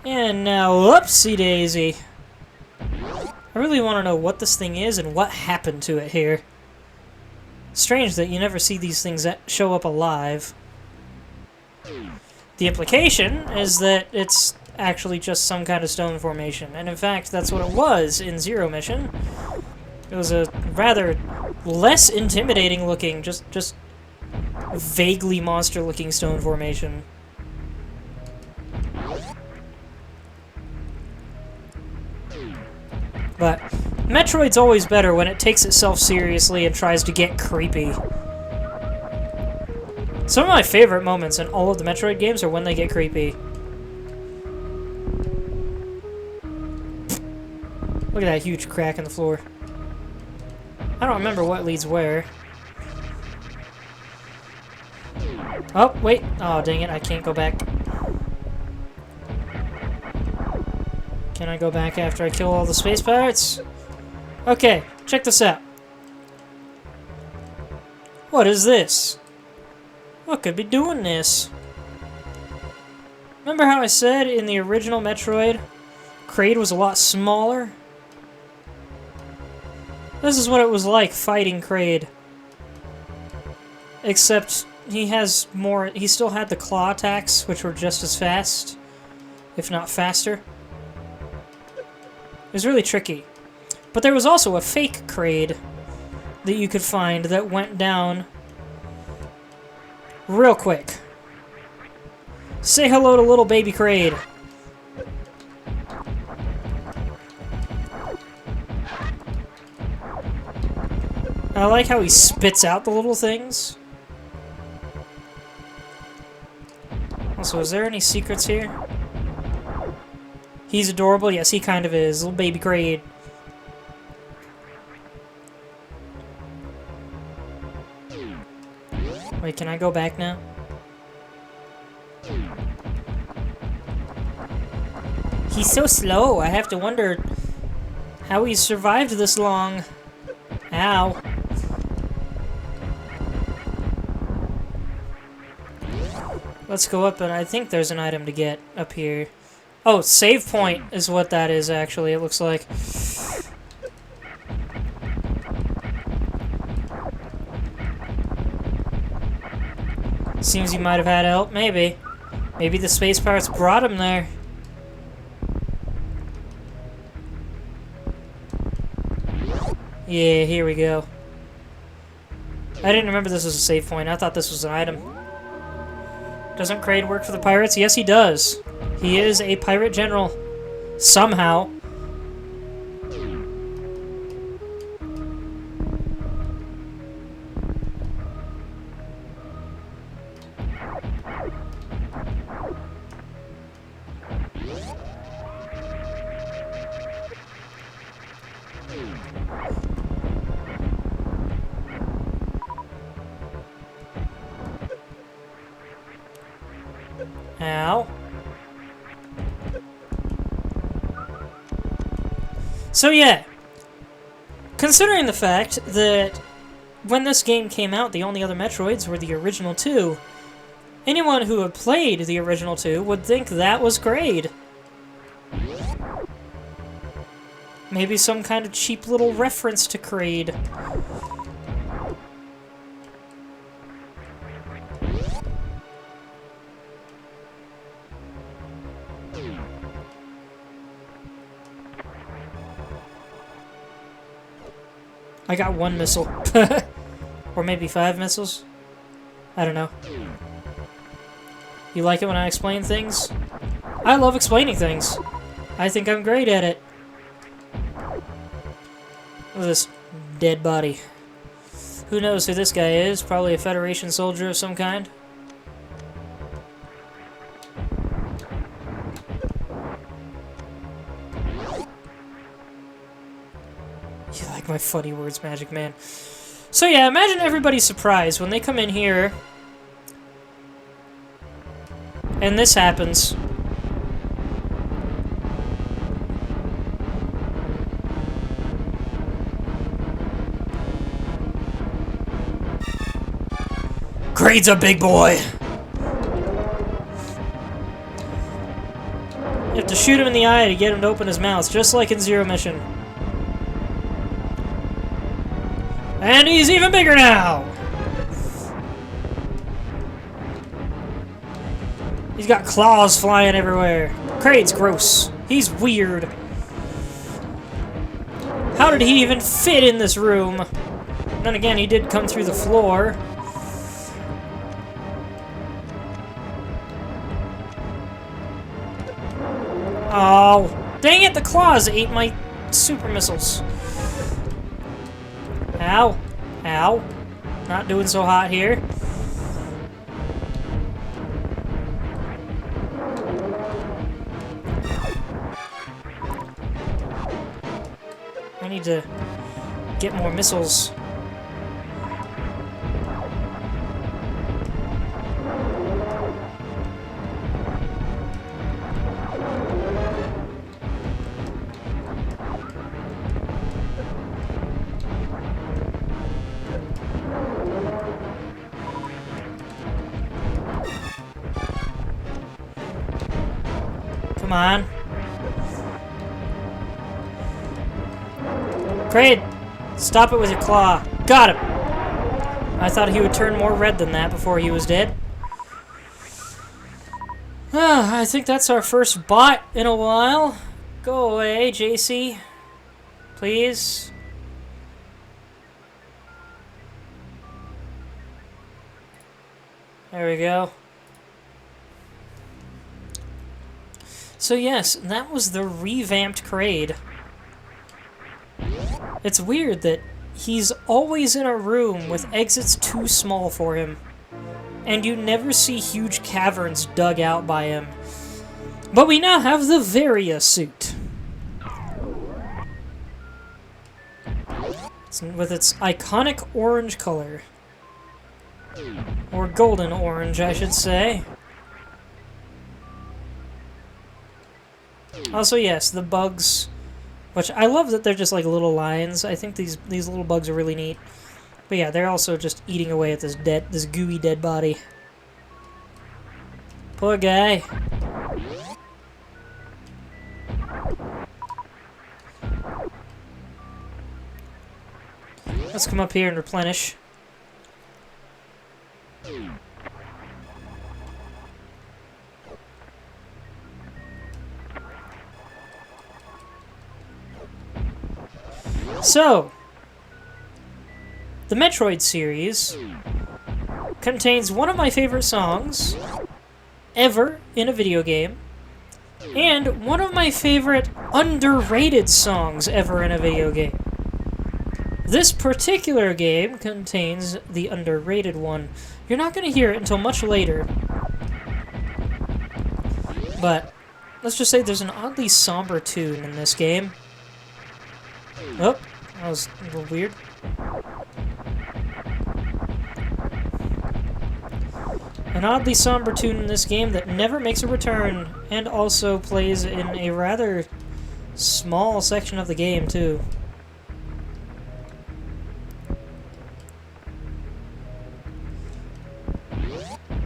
And now, whoopsie daisy. I really want to know what this thing is and what happened to it here. Strange that you never see these things that show up alive. The implication is that it's actually just some kind of stone formation, and in fact, that's what it was in Zero Mission. It was a rather less intimidating looking, just vaguely monster-looking stone formation. But Metroid's always better when it takes itself seriously and tries to get creepy. Some of my favorite moments in all of the Metroid games are when they get creepy. Look at that huge crack in the floor. I don't remember what leads where. Oh, wait. Oh, dang it. I can't go back. Can I go back after I kill all the space pirates? Okay, check this out. What is this? What could be doing this? Remember how I said in the original Metroid, Kraid was a lot smaller? This is what it was like fighting Kraid. Except he has more. He still had the claw attacks, which were just as fast, if not faster. It was really tricky. But there was also a fake Kraid that you could find that went down real quick. Say hello to little baby Kraid. I like how he spits out the little things. Also, is there any secrets here? He's adorable? Yes, he kind of is. Little baby Kraid. Wait, can I go back now? He's so slow. I have to wonder how he's survived this long. Ow. Let's go up, and I think there's an item to get up here. Oh, save point is what that is, actually, it looks like. Seems he might have had help, maybe. Maybe the space pirates brought him there. Yeah, here we go. I didn't remember this was a save point. I thought this was an item. Doesn't Kraid work for the pirates? Yes, he does. He is a pirate general. Somehow. Ow. So yeah, considering the fact that when this game came out, the only other Metroids were the original two, anyone who had played the original two would think that was Kraid. Maybe some kind of cheap little reference to Kraid. I got 1 missile. Or maybe 5 missiles? I don't know. You like it when I explain things? I love explaining things. I think I'm great at it. Look at this dead body. Who knows who this guy is? Probably a Federation soldier of some kind. You like my funny words, Magic Man. So yeah, imagine everybody's surprised when they come in here and this happens. Kraid's a big boy! You have to shoot him in the eye to get him to open his mouth, just like in Zero Mission. And he's even bigger now! He's got claws flying everywhere. Kraid's gross. He's weird. How did he even fit in this room? Then again, he did come through the floor. Oh, dang it, the claws ate my super missiles. Ow. Ow. Not doing so hot here. I need to get more missiles. Come on. Kraid! Stop it with your claw. Got him! I thought he would turn more red than that before he was dead. I think that's our first bot in a while. Go away, JC. Please. There we go. So yes, that was the revamped Kraid. It's weird that he's always in a room with exits too small for him, and you never see huge caverns dug out by him. But we now have the Varia suit. With its iconic orange color. Or golden orange, I should say. Also, yes, the bugs, which I love that they're just like little lines. I think these little bugs are really neat. But yeah, they're also just eating away at this gooey dead body. Poor guy. Let's come up here and replenish. So, the Metroid series contains one of my favorite songs ever in a video game, and one of my favorite underrated songs ever in a video game. This particular game contains the underrated one. You're not going to hear it until much later, but let's just say there's an oddly somber tune in this game. Oh, that was a little weird. An oddly somber tune in this game that never makes a return, and also plays in a rather small section of the game, too.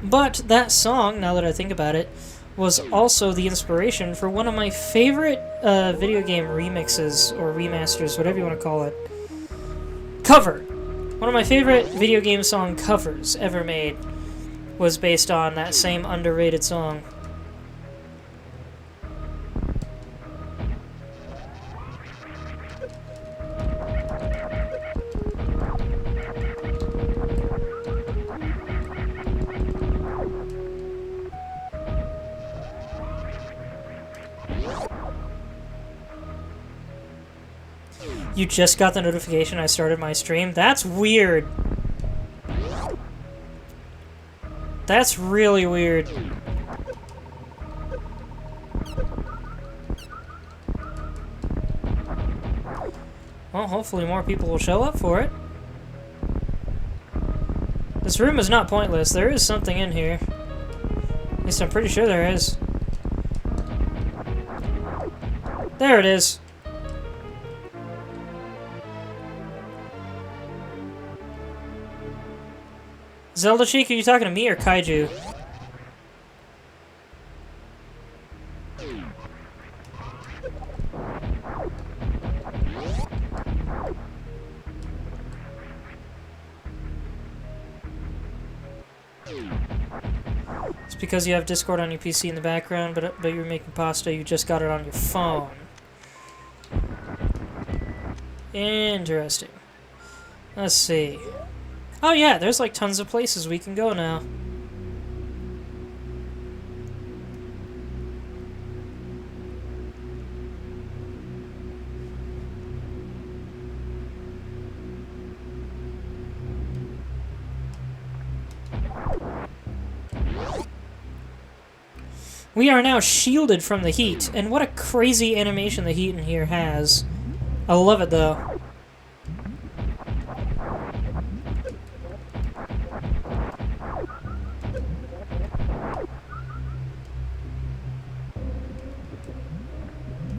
But that song, now that I think about it, was also the inspiration for one of my favorite video game remixes, or remasters, whatever you want to call it. Cover! One of my favorite video game song covers ever made was based on that same underrated song. You just got the notification I started my stream? That's weird. That's really weird. Well, hopefully more people will show up for it. This room is not pointless. There is something in here. At least I'm pretty sure there is. There it is. Zelda Cheek, are you talking to me or Kaiju? It's because you have Discord on your PC in the background, but you're making pasta, you just got it on your phone. Interesting. Let's see. Oh yeah, there's like tons of places we can go now. We are now shielded from the heat, and what a crazy animation the heat in here has. I love it though.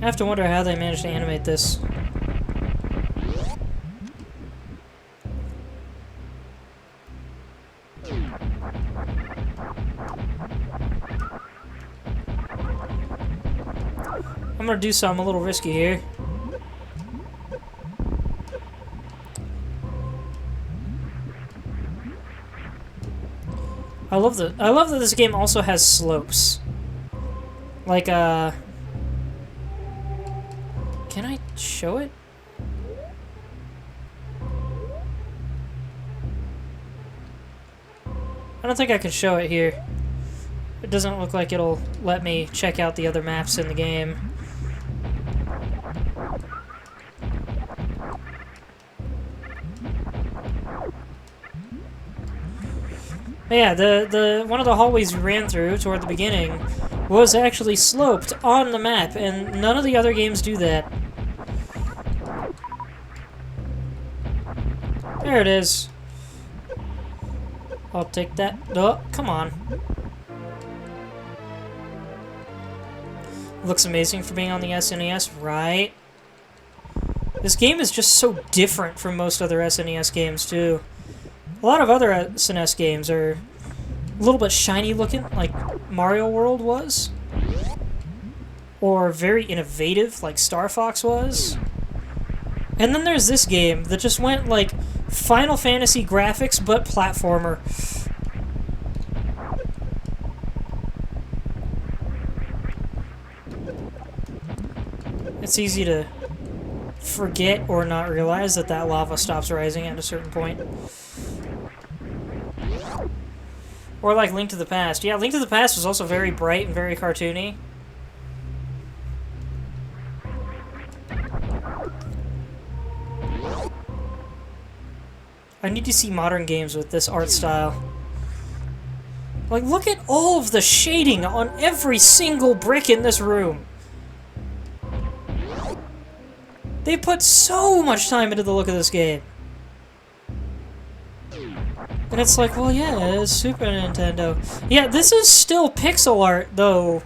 I have to wonder how they managed to animate this. I'm gonna do something a little risky here. I love that this game also has slopes. Like can I show it? I don't think I can show it here. It doesn't look like it'll let me check out the other maps in the game. But yeah, the one of the hallways we ran through toward the beginning was actually sloped on the map, and none of the other games do that. There it is. I'll take that. Oh, come on. Looks amazing for being on the SNES, right? This game is just so different from most other SNES games, too. A lot of other SNES games are a little bit shiny looking, like Mario World was. Or very innovative, like Star Fox was. And then there's this game that just went like Final Fantasy graphics, but platformer. It's easy to forget or not realize that that lava stops rising at a certain point. Or like Link to the Past. Yeah, Link to the Past was also very bright and very cartoony. I need to see modern games with this art style. Like, look at all of the shading on every single brick in this room. They put so much time into the look of this game. And it's like, well, yeah, it's Super Nintendo. Yeah, this is still pixel art, though.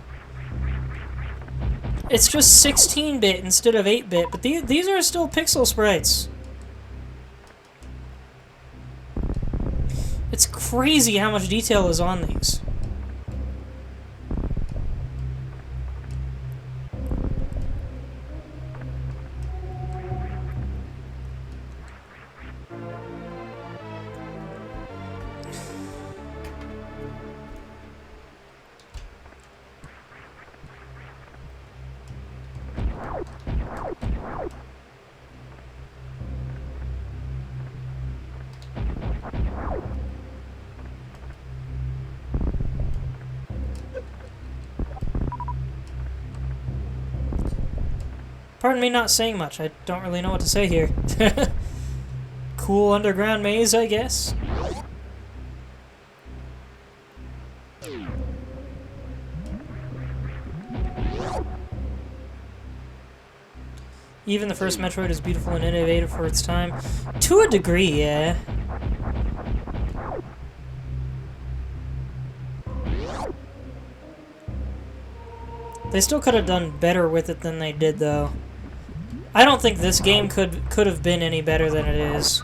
It's just 16-bit instead of 8-bit, but these are still pixel sprites. It's crazy how much detail is on these. Pardon me not saying much. I don't really know what to say here. Cool underground maze, I guess. Even the first Metroid is beautiful and innovative for its time. To a degree, yeah. They still could have done better with it than they did, though. I don't think this game could have been any better than it is.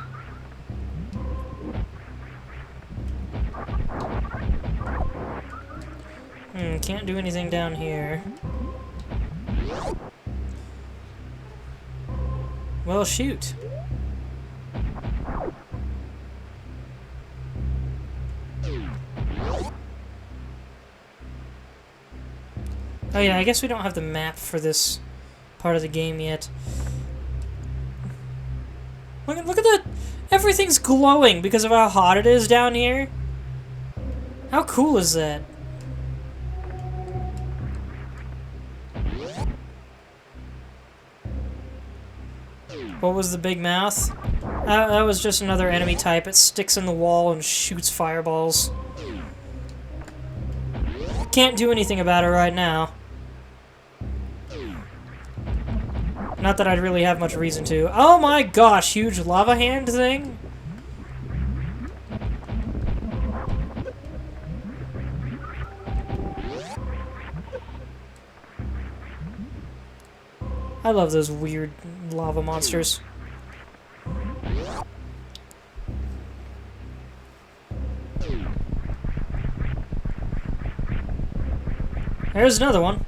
Can't do anything down here. Well, shoot. Oh yeah, I guess we don't have the map for this part of the game yet. Look at that! Everything's glowing because of how hot it is down here. How cool is that? What was the big mouth? That was just another enemy type. It sticks in the wall and shoots fireballs. Can't do anything about it right now. Not that I'd really have much reason to. Oh my gosh, huge lava hand thing? I love those weird lava monsters. There's another one.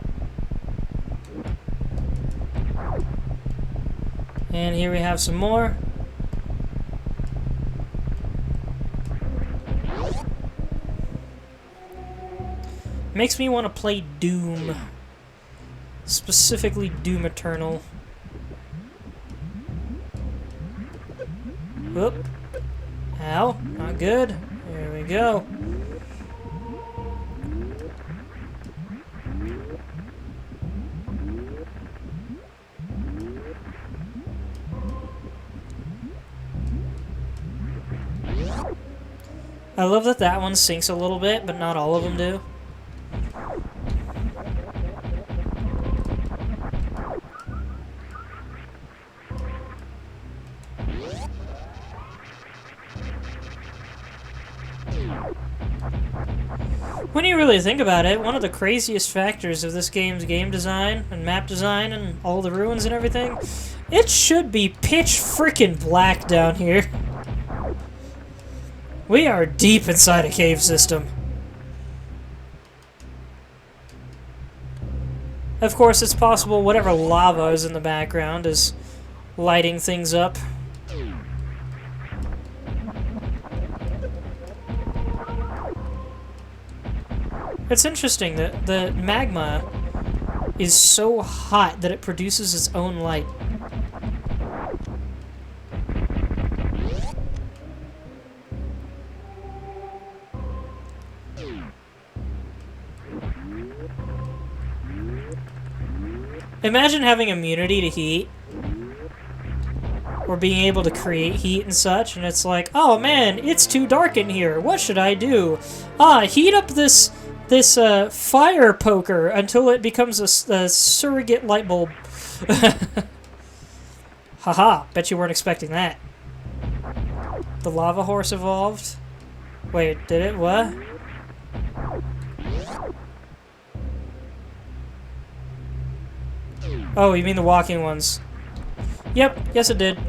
And here we have some more. Makes me want to play Doom. Specifically Doom Eternal. Whoop. Ow. Not good. There we go. I love that that one sinks a little bit, but not all of them do. When you really think about it, one of the craziest factors of this game's game design and map design and all the ruins and everything, it should be pitch frickin' black down here. We are deep inside a cave system. Of course, it's possible whatever lava is in the background is lighting things up. It's interesting that the magma is so hot that it produces its own light. Imagine having immunity to heat, or being able to create heat and such, and it's like, oh man, it's too dark in here, what should I do? Heat up this fire poker until it becomes a surrogate light bulb. Haha, bet you weren't expecting that. The lava horse evolved? Wait, did it? What? Oh, you mean the walking ones? Yep, yes it did.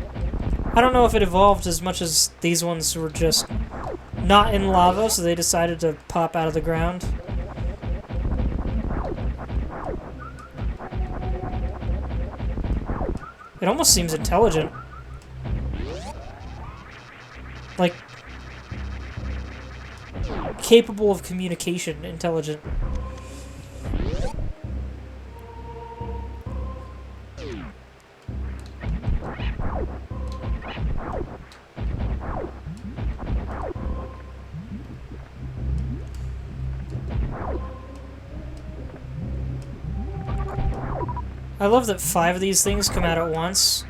I don't know if it evolved as much as these ones were just not in lava, so they decided to pop out of the ground. It almost seems intelligent. Like, capable of communication, intelligent. I love that 5 of these things come out at once.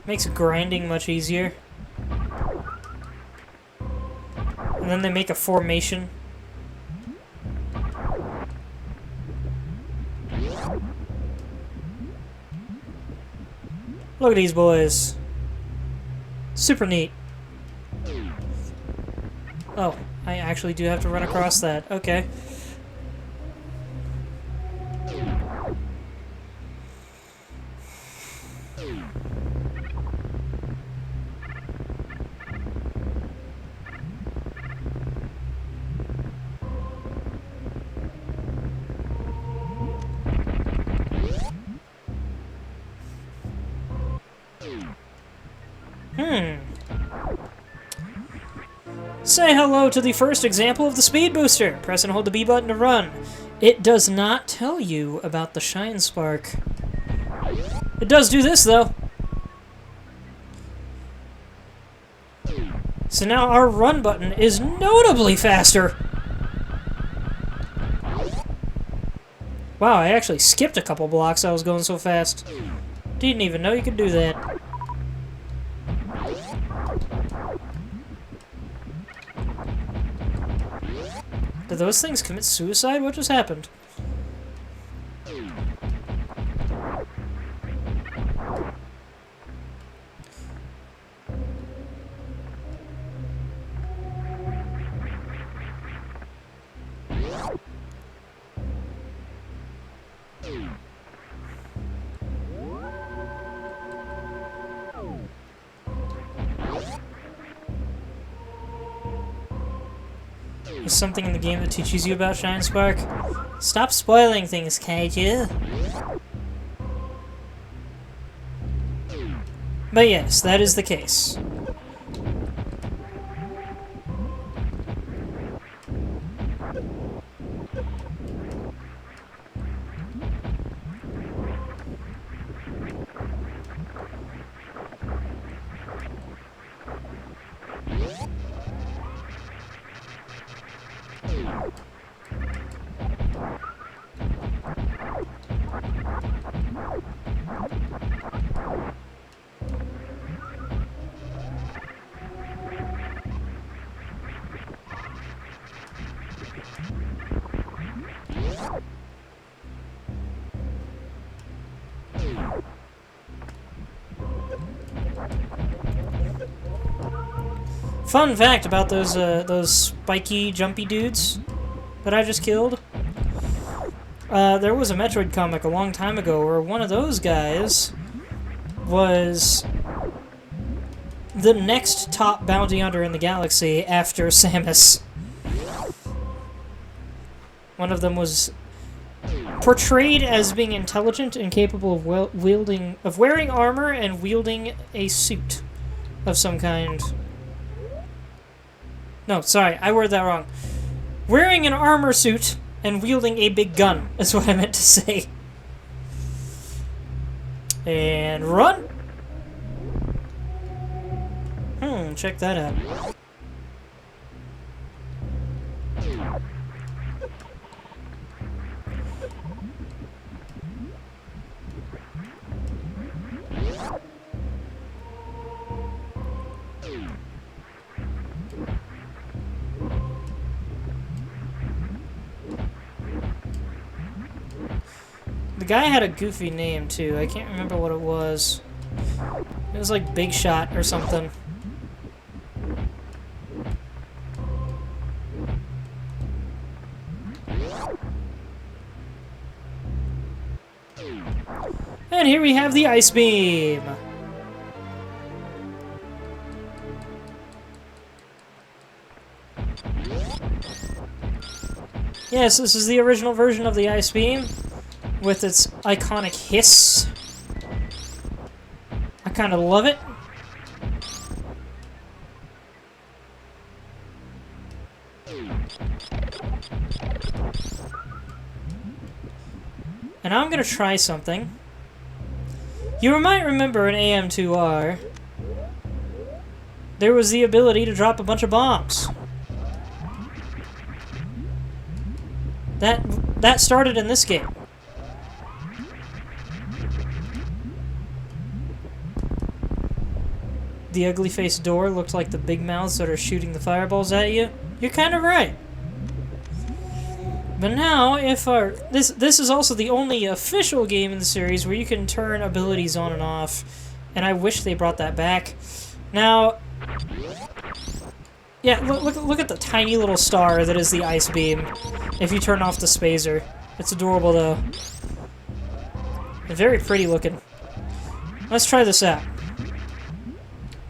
Makes grinding much easier. And then they make a formation. Look at these boys. Super neat. Oh, I actually do have to run across that. Okay. Say hello to the first example of the speed booster. Press and hold the B button to run. It does not tell you about the Shine Spark. It does do this, though. So now our run button is notably faster. Wow, I actually skipped a couple blocks. I was going so fast. Didn't even know you could do that. Did those things commit suicide? What just happened? There's something in the game that teaches you about Shine Spark. Stop spoiling things, Kaiju. But yes, that is the case. Fun fact about those spiky, jumpy dudes that I just killed. There was a Metroid comic a long time ago where one of those guys was the next top bounty hunter in the galaxy after Samus. One of them was portrayed as being intelligent and capable of wearing armor and wielding a suit of some kind. No, sorry, I worded that wrong. Wearing an armor suit and wielding a big gun is what I meant to say. And run! Check that out. The guy had a goofy name, too. I can't remember what it was. It was like Big Shot or something. And here we have the Ice Beam! Yes, this is the original version of the Ice Beam, with its iconic hiss. I kind of love it. And I'm gonna try something. You might remember in AM2R, there was the ability to drop a bunch of bombs. That started in this game. the ugly face door looked like the big mouths that are shooting the fireballs at you, you're kind of right. But now, if this is also the only official game in the series where you can turn abilities on and off, and I wish they brought that back. Now, yeah, look at the tiny little star that is the ice beam. If you turn off the spazer, it's adorable though. Very pretty looking. Let's try this out.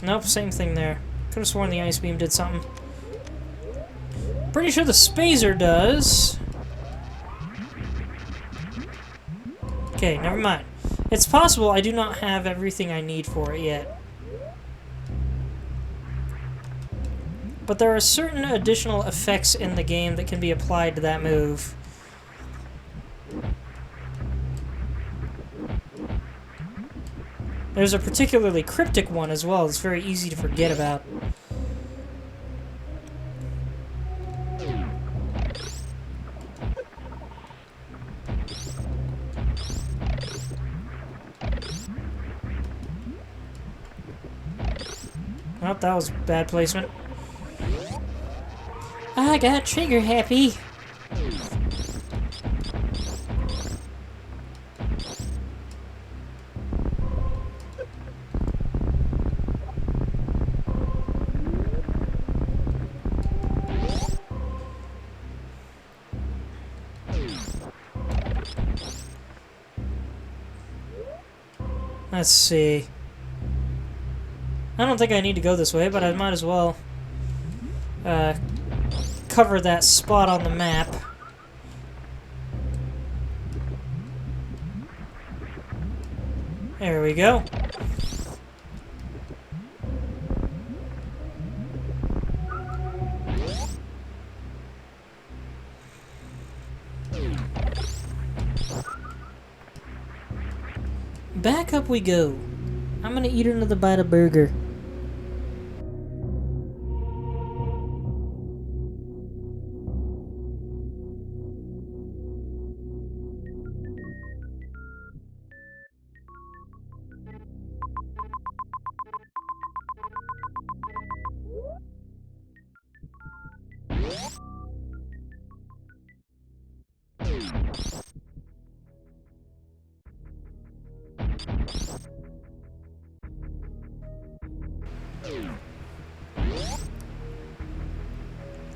Nope, same thing there. Could have sworn the ice beam did something. Pretty sure the spazer does. Okay, never mind. It's possible I do not have everything I need for it yet. But there are certain additional effects in the game that can be applied to that move. There's a particularly cryptic one as well. It's very easy to forget about. Oh, that was bad placement. I got trigger happy. Let's see. I don't think I need to go this way, but I might as well cover that spot on the map. There we go. Back up we go. I'm gonna eat another bite of burger.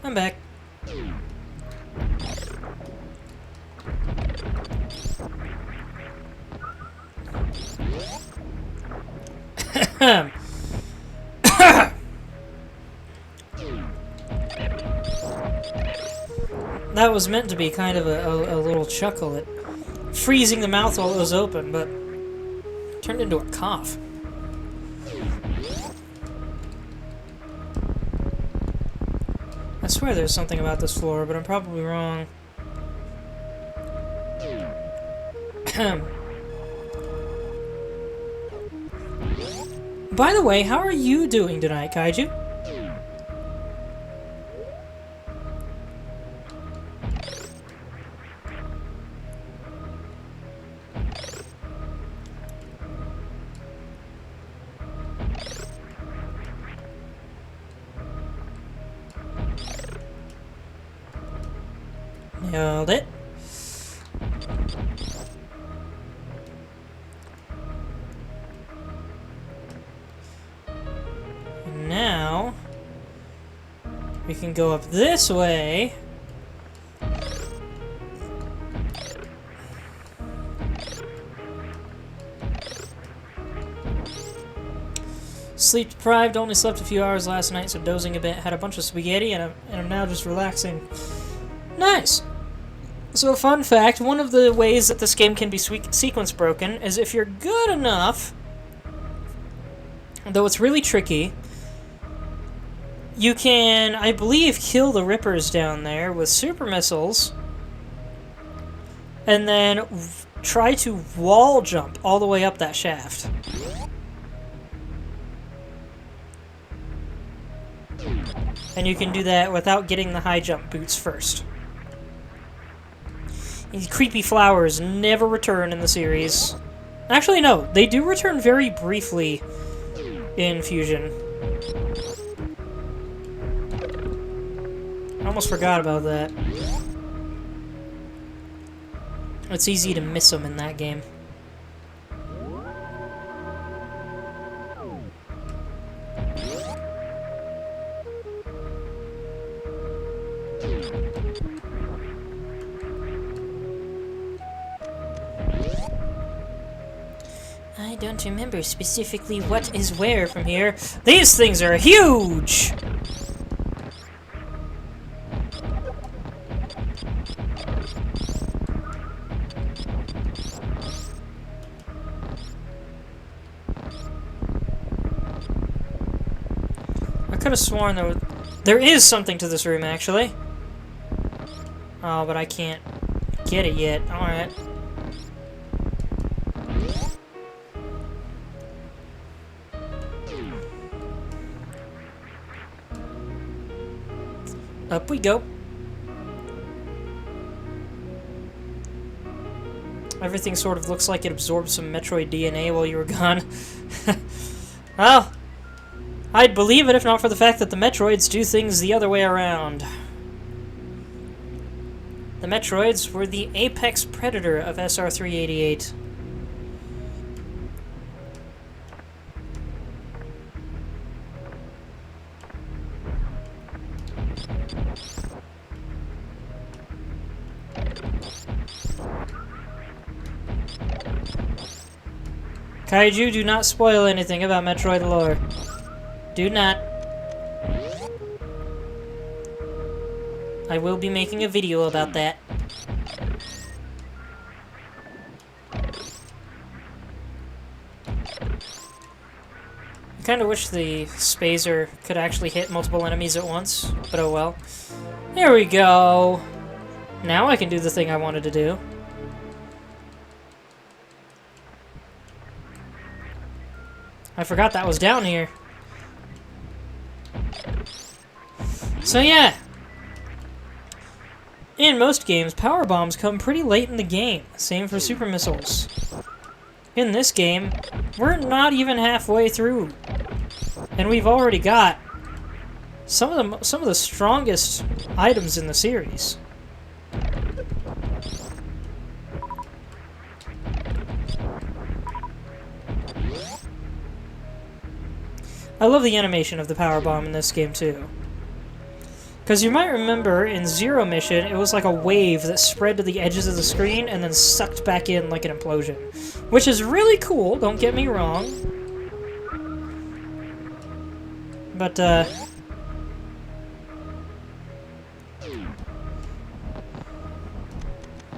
I'm back. That was meant to be kind of a little chuckle at freezing the mouth while it was open, but turned into a cough. I swear there's something about this floor, but I'm probably wrong. By the way, how are you doing tonight, Kaiju? Nailed it. And now we can go up this way. Sleep deprived, only slept a few hours last night, so dozing a bit. Had a bunch of spaghetti, and I'm now just relaxing. Nice! So, fun fact, one of the ways that this game can be sequence broken is if you're good enough, though it's really tricky, you can, I believe, kill the Rippers down there with super missiles, and then try to wall jump all the way up that shaft. And you can do that without getting the high jump boots first. These creepy flowers never return in the series. Actually, no. They do return very briefly in Fusion. I almost forgot about that. It's easy to miss them in that game. I don't remember specifically what is where from here. These things are huge! I could have sworn there is something to this room, actually. Oh, but I can't get it yet. Alright. Up we go. Everything sort of looks like it absorbed some Metroid DNA while you were gone. Well, I'd believe it if not for the fact that the Metroids do things the other way around. The Metroids were the apex predator of SR388. Kaiju, do not spoil anything about Metroid lore. Do not. I will be making a video about that. I kinda wish the Spazer could actually hit multiple enemies at once, but oh well. There we go! Now I can do the thing I wanted to do. I forgot that was down here. So yeah. In most games, power bombs come pretty late in the game. Same for super missiles. In this game, we're not even halfway through. And we've already got some of the strongest items in the series. I love the animation of the power bomb in this game too. Because you might remember in Zero Mission, it was like a wave that spread to the edges of the screen and then sucked back in like an implosion. Which is really cool, don't get me wrong. But,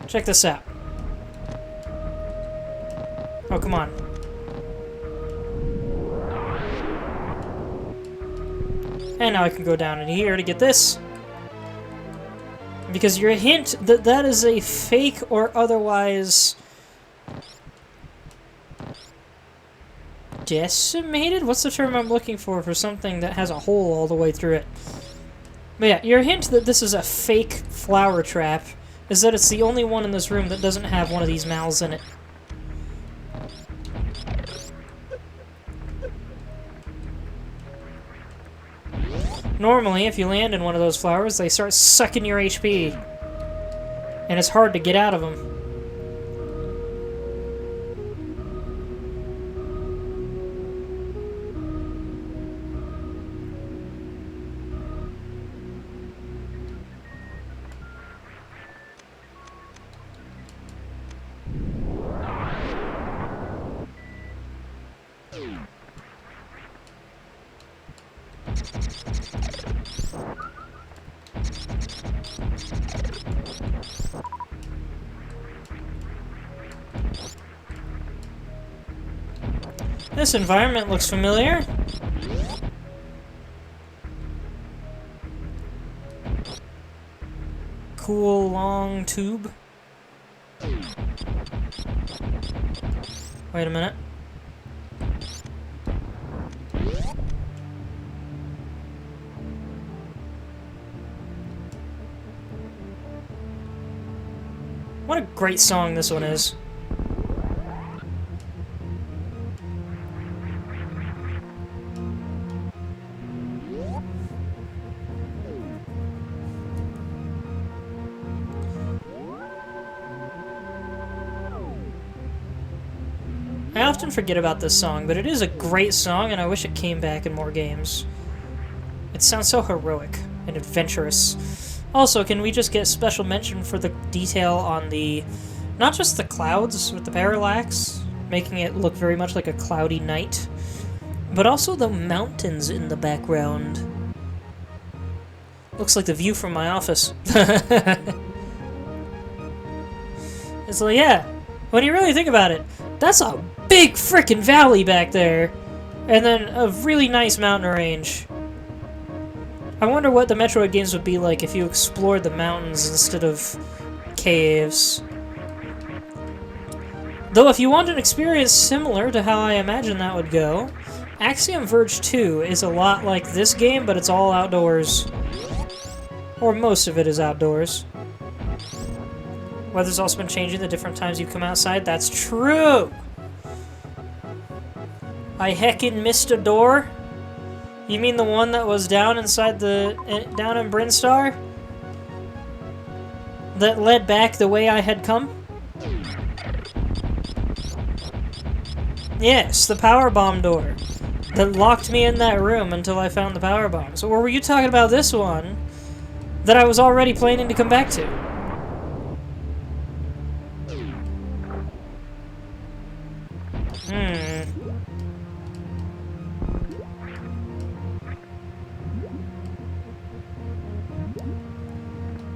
check this out. Oh, come on. And now I can go down in here to get this. Because your hint that that is a fake or otherwise decimated? What's the term I'm looking for something that has a hole all the way through it? But yeah, your hint that this is a fake flower trap is that it's the only one in this room that doesn't have one of these mouths in it. Normally, if you land in one of those flowers, they start sucking your HP. And it's hard to get out of them. This environment looks familiar. Cool long tube. Wait a minute. What a great song this one is. I often forget about this song, but it is a great song, and I wish it came back in more games. It sounds so heroic and adventurous. Also, can we just get special mention for the detail on the... not just the clouds with the parallax, making it look very much like a cloudy night, but also the mountains in the background. Looks like the view from my office. It's like, yeah, when you really think about it, that's a big frickin' valley back there, and then a really nice mountain range. I wonder what the Metroid games would be like if you explored the mountains instead of caves. Though if you want an experience similar to how I imagine that would go, Axiom Verge 2 is a lot like this game, but it's all outdoors. Or most of it is outdoors. Weather's also been changing the different times you come outside. That's true! I heckin' missed a door? You mean the one that was down inside the... down in Brinstar? That led back the way I had come? Yes, the power bomb door. That locked me in that room until I found the power bombs. Or were you talking about this one that I was already planning to come back to?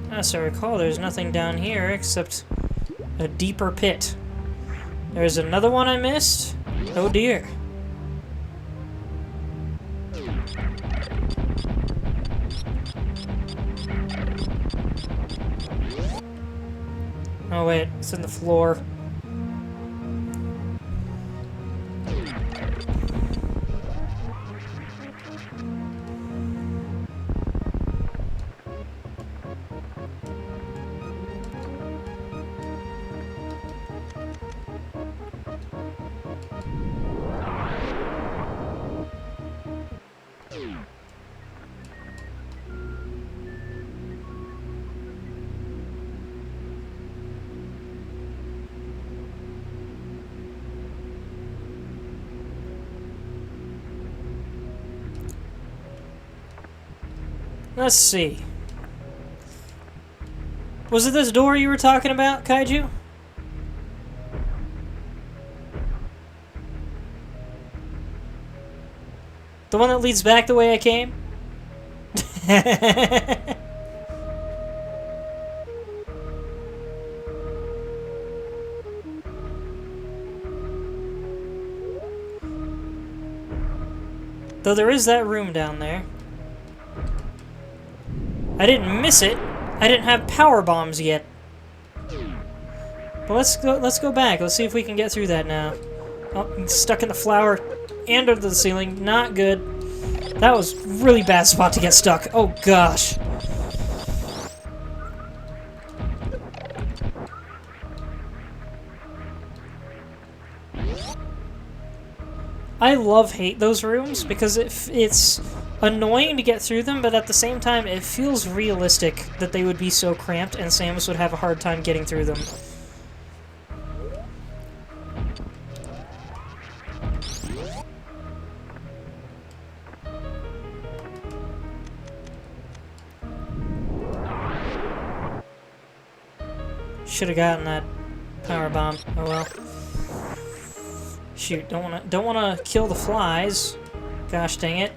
As I recall, there's nothing down here except a deeper pit. There's another one I missed? Oh dear. Oh wait, it's in the floor. Let's see. Was it this door you were talking about, Kaiju? The one that leads back the way I came? Though there is that room down there. I didn't miss it. I didn't have power bombs yet. But let's go back. Let's see if we can get through that now. Oh, I'm stuck in the flower and under the ceiling. Not good. That was a really bad spot to get stuck. Oh gosh. I love-hate those rooms because it's annoying to get through them, but at the same time, it feels realistic that they would be so cramped and Samus would have a hard time getting through them. Should have gotten that power bomb. Oh well. Shoot, don't wanna kill the flies. Gosh dang it.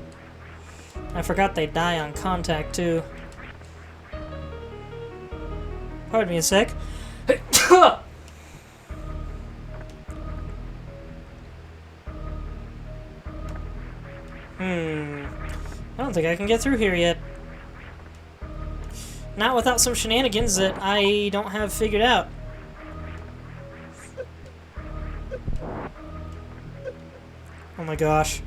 I forgot they die on contact, too. Pardon me a sec. I don't think I can get through here yet. Not without some shenanigans that I don't have figured out. Oh my gosh.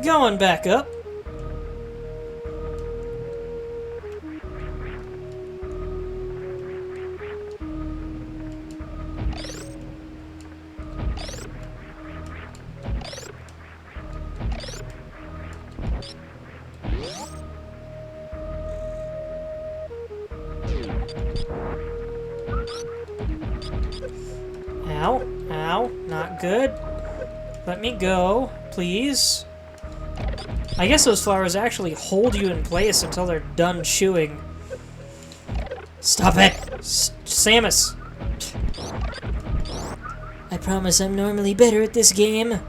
Going back up. Ow. Ow. Not good. Let me go, please. I guess those flowers actually hold you in place until they're done chewing. Stop it! Samus! I promise I'm normally better at this game.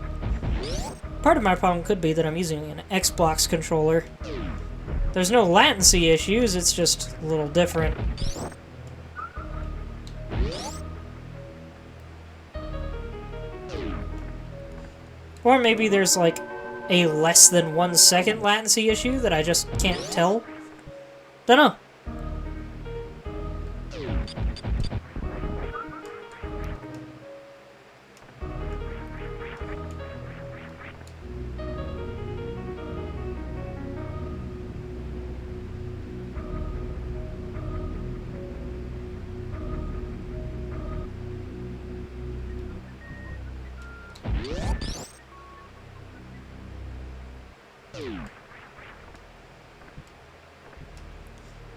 Part of my problem could be that I'm using an Xbox controller. There's no latency issues, it's just a little different. Or maybe there's like a less than 1 second latency issue that I just can't tell. Dunno.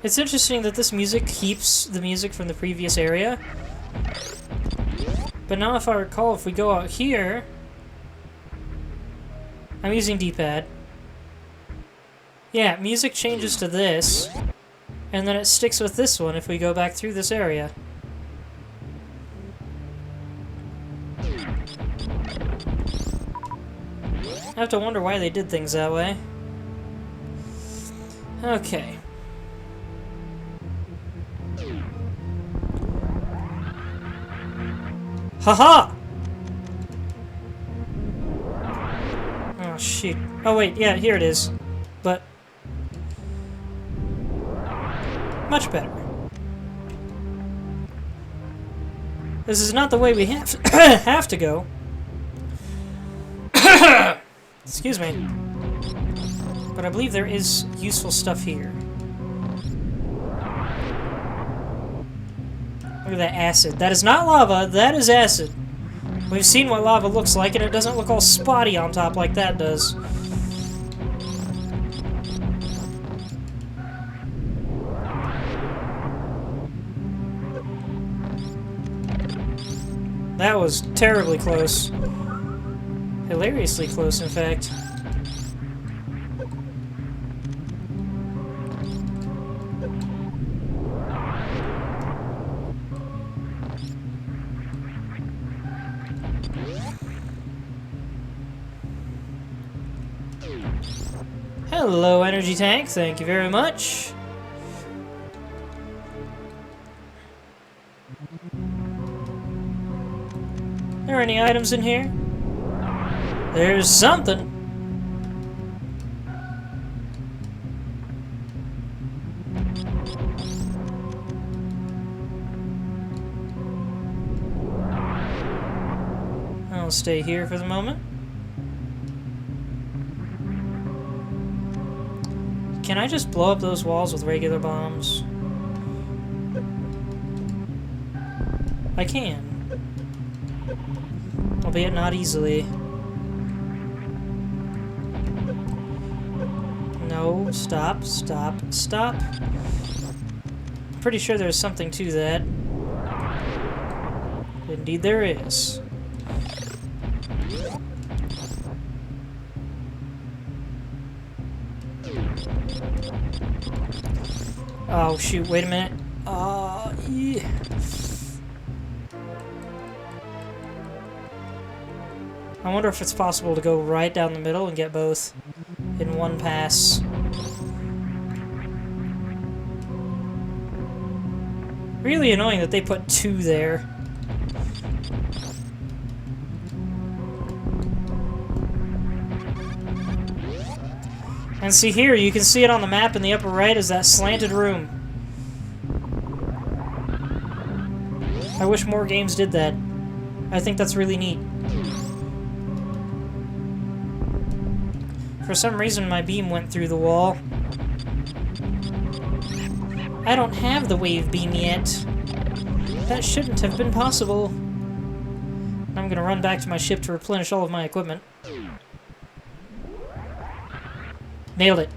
It's interesting that this music keeps the music from the previous area. But now if I recall, if we go out here... I'm using D-pad. Yeah, music changes to this. And then it sticks with this one if we go back through this area. I have to wonder why they did things that way. Okay. Haha! Oh, shoot. Oh, wait, yeah, here it is. But... much better. This is not the way we have to go. Excuse me. But I believe there is useful stuff here. Look at that acid. That is not lava, that is acid. We've seen what lava looks like, and it doesn't look all spotty on top like that does. That was terribly close. Hilariously close, in fact. Hello, energy tank. Thank you very much. Are there any items in here? There's something. I'll stay here for the moment. Can I just blow up those walls with regular bombs? I can. Albeit not easily. No, stop, stop, stop. Pretty sure there's something to that. Indeed there is. Oh shoot, wait a minute. Yeah. I wonder if it's possible to go right down the middle and get both in one pass. Really annoying that they put 2 there. And see here, you can see it on the map in the upper right as that slanted room. I wish more games did that. I think that's really neat. For some reason, my beam went through the wall. I don't have the wave beam yet. That shouldn't have been possible. I'm gonna run back to my ship to replenish all of my equipment. Nailed it.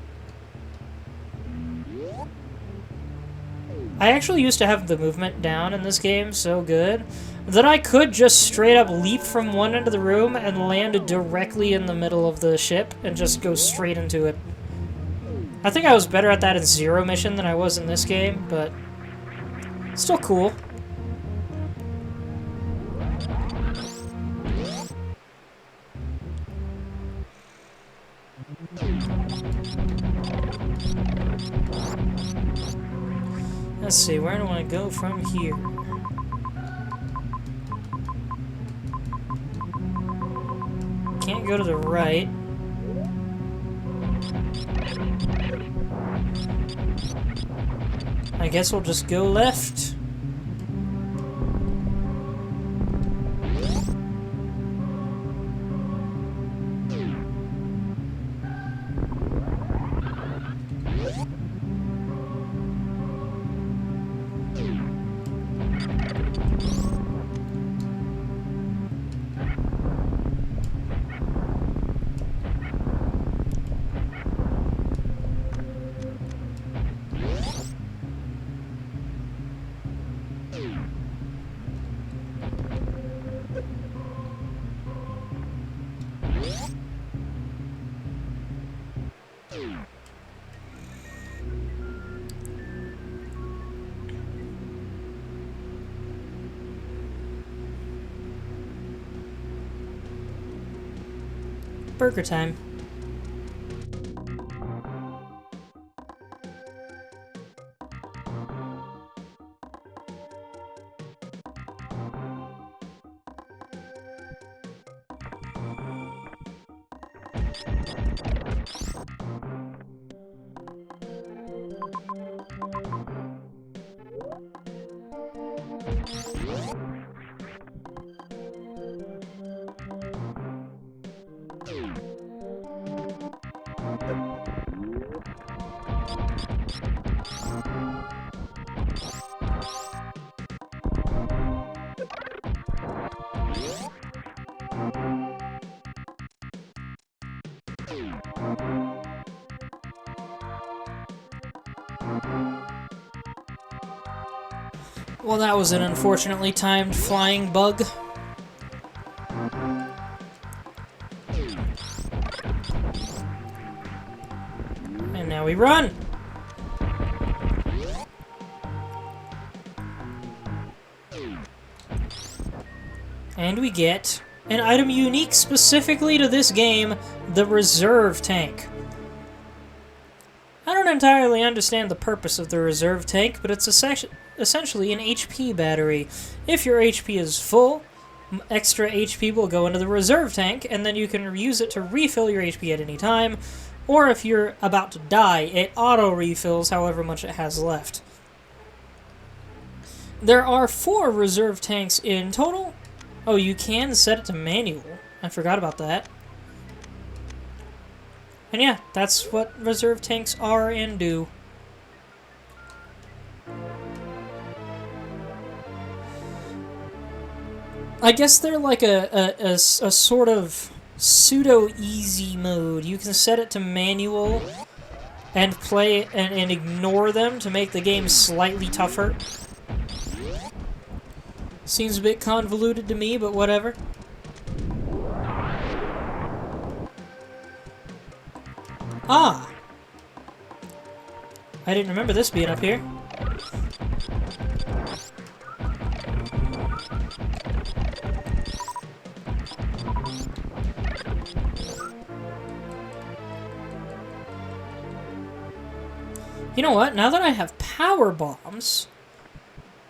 I actually used to have the movement down in this game so good that I could just straight up leap from one end of the room and land directly in the middle of the ship and just go straight into it. I think I was better at that in Zero Mission than I was in this game, but still cool. Let's see, where do I want to go from here? Can't go to the right. I guess we'll just go left. Burger time. Well, that was an unfortunately timed flying bug. And now we run! And we get an item unique specifically to this game, the reserve tank. I don't entirely understand the purpose of the reserve tank, but it's essentially an HP battery. If your HP is full, extra HP will go into the reserve tank, and then you can use it to refill your HP at any time, or if you're about to die, it auto-refills however much it has left. There are 4 reserve tanks in total. Oh, you can set it to manual. I forgot about that. And yeah, that's what reserve tanks are and do. I guess they're like a sort of pseudo-easy mode. You can set it to manual and play and ignore them to make the game slightly tougher. Seems a bit convoluted to me, but whatever. Ah! I didn't remember this being up here. You know what? Now that I have power bombs,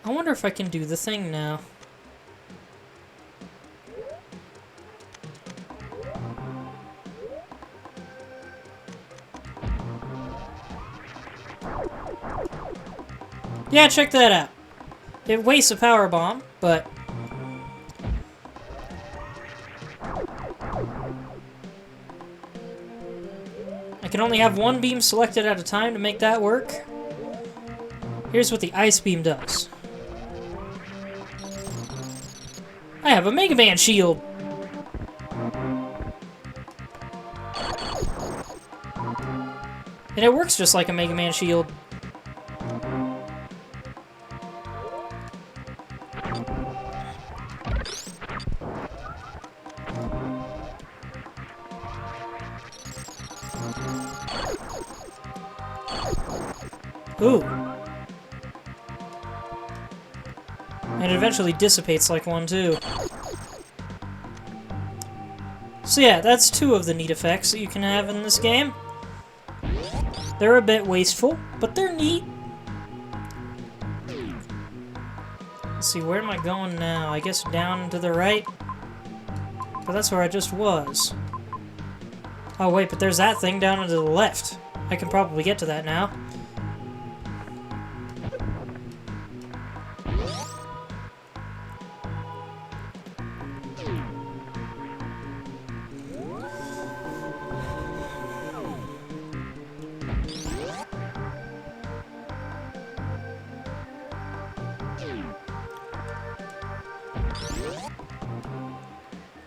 I wonder if I can do the thing now. Yeah, check that out. It wastes a power bomb, but I can only have one beam selected at a time to make that work. Here's what the ice beam does. I have a Mega Man shield. And it works just like a Mega Man shield. Ooh. And it eventually dissipates like one, too. So yeah, that's two of the neat effects that you can have in this game. They're a bit wasteful, but they're neat. Let's see, where am I going now? I guess down to the right? But that's where I just was. Oh wait, but there's that thing down to the left. I can probably get to that now.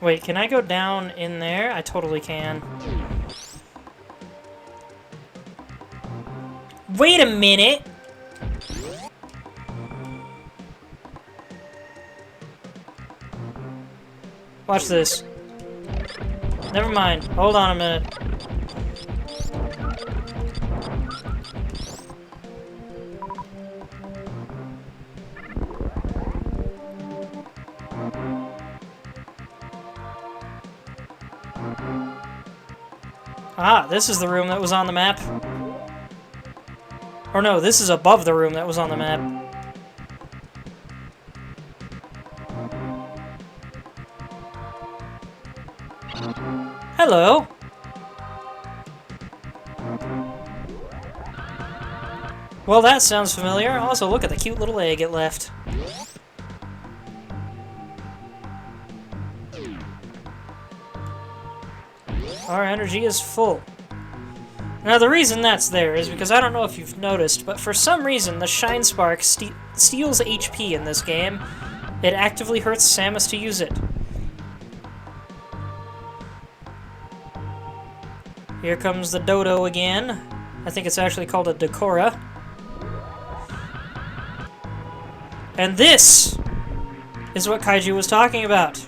Wait, can I go down in there? I totally can. Wait a minute! Watch this. Never mind. Hold on a minute. Ah, this is the room that was on the map. Or no, this is above the room that was on the map. Hello! Well, that sounds familiar. Also, look at the cute little egg it left. Our energy is full. Now, the reason that's there is because I don't know if you've noticed, but for some reason, the Shine Spark steals HP in this game. It actively hurts Samus to use it. Here comes the Dodo again. I think it's actually called a Decora. And this is what Kaiju was talking about.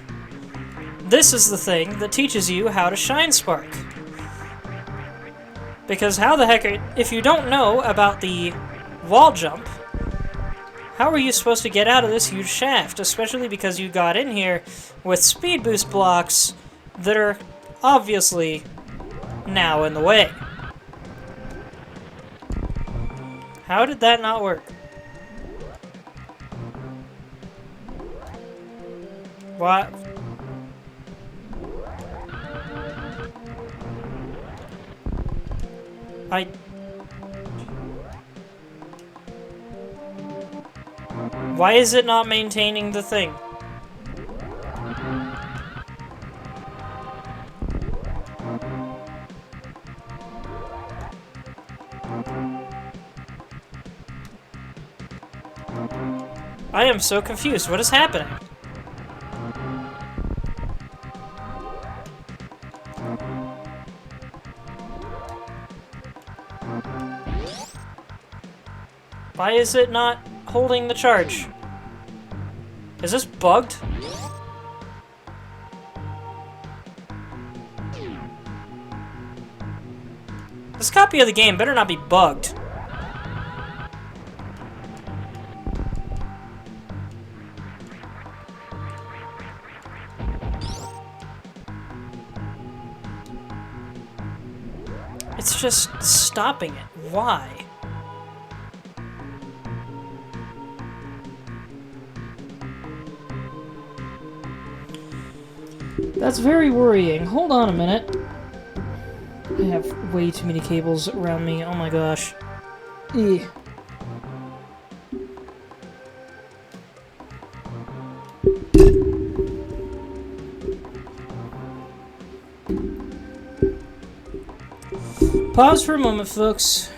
This is the thing that teaches you how to Shine Spark. Because how the heck if you don't know about the wall jump, how are you supposed to get out of this huge shaft? Especially because you got in here with speed boost blocks that are obviously now in the way. How did that not work? What? Why is it not maintaining the thing? I am so confused. What is happening? Why is it not holding the charge? Is this bugged? This copy of the game better not be bugged. It's just stopping it. Why? That's very worrying. Hold on a minute. I have way too many cables around me. Oh my gosh. Eeh. Pause for a moment, folks.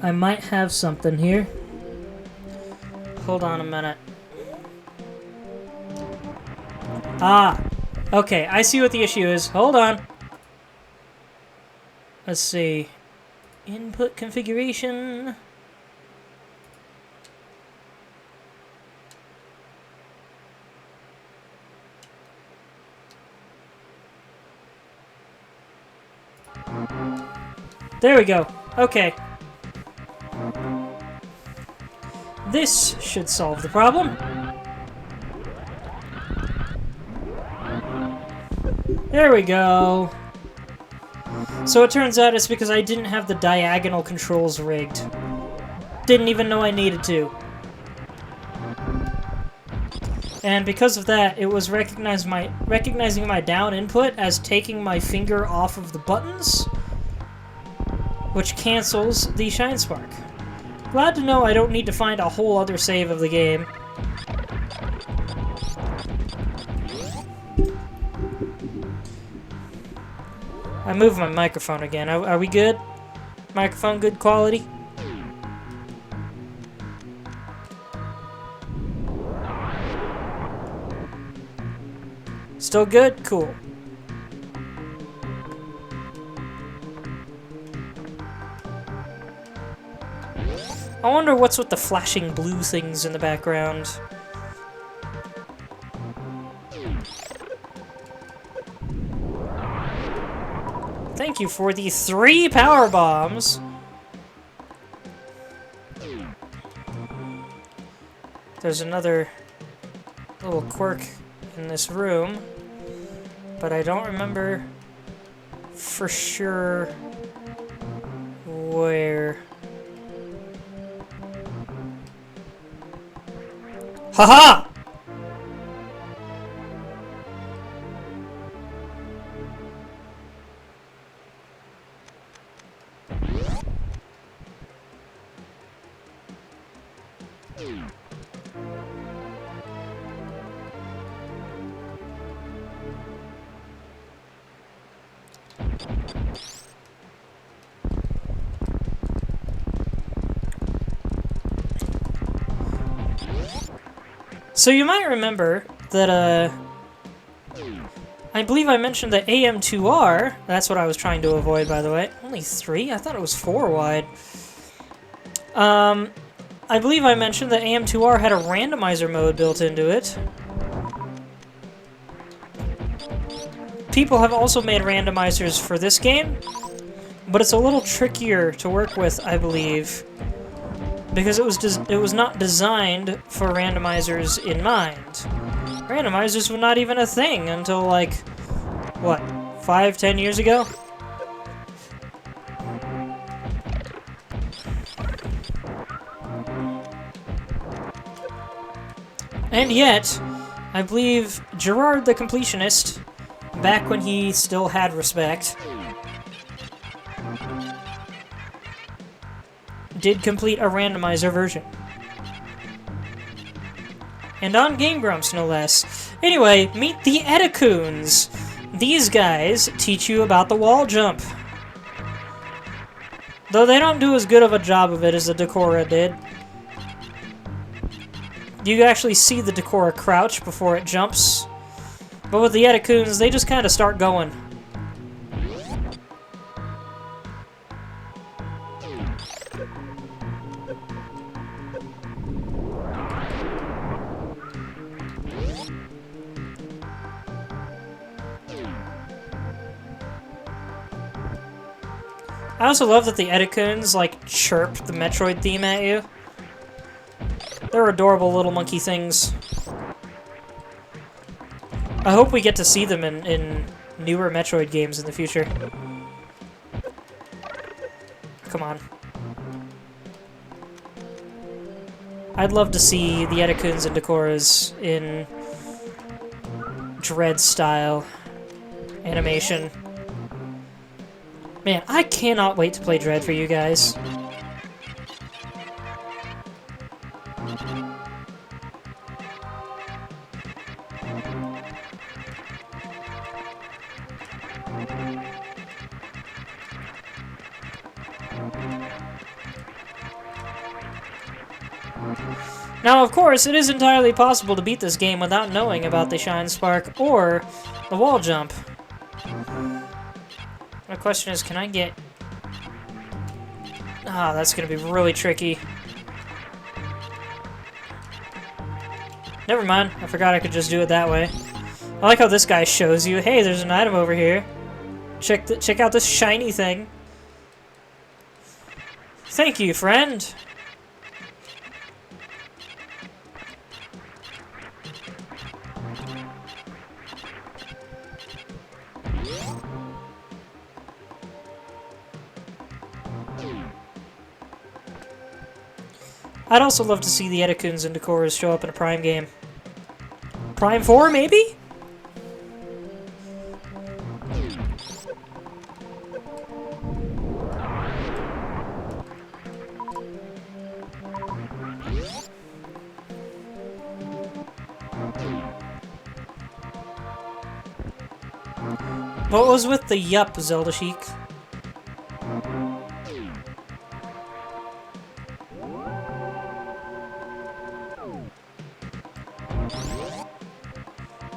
I might have something here. Hold on a minute. Ah! Okay, I see what the issue is. Hold on. Let's see. Input configuration. There we go. Okay. This should solve the problem. There we go. So it turns out it's because I didn't have the diagonal controls rigged. Didn't even know I needed to. And because of that, it was recognizing my down input as taking my finger off of the buttons, which cancels the Shine Spark. Glad to know I don't need to find a whole other save of the game. I moved my microphone again. Are we good? Microphone good quality? Still good? Cool. I wonder what's with the flashing blue things in the background. Thank you for the 3 power bombs. There's another little quirk in this room, but I don't remember for sure where. Haha! So you might remember that, I believe I mentioned the AM2R. That's what I was trying to avoid, by the way. Only 3? I thought it was 4 wide. I believe I mentioned that AM2R had a randomizer mode built into it. People have also made randomizers for this game, but it's a little trickier to work with, I believe, because it was not designed for randomizers in mind. Randomizers were not even a thing until, like, what, 5-10 years ago? And yet, I believe Gerard the Completionist, back when he still had respect, did complete a randomizer version. And on Game Grumps, no less. Anyway, meet the Edicoons. These guys teach you about the wall jump. Though they don't do as good of a job of it as the Decora did. You actually see the Decora crouch before it jumps. But with the Edicoons, they just kind of start going. I also love that the Edicoons, like, chirp the Metroid theme at you. They're adorable little monkey things. I hope we get to see them in newer Metroid games in the future. Come on. I'd love to see the Edicoons and Decoras in Dread-style animation. Man, I cannot wait to play Dread for you guys. Now, of course, it is entirely possible to beat this game without knowing about the Shine Spark or the wall jump. My question is, can I get... Ah, that's going to be really tricky. Never mind, I forgot I could just do it that way. I like how this guy shows you, hey, there's an item over here. Check out this shiny thing. Thank you, friend. I'd also love to see the Edakuns and Decoras show up in a Prime game. Prime 4, maybe? What was with the yup, Zelda Sheik?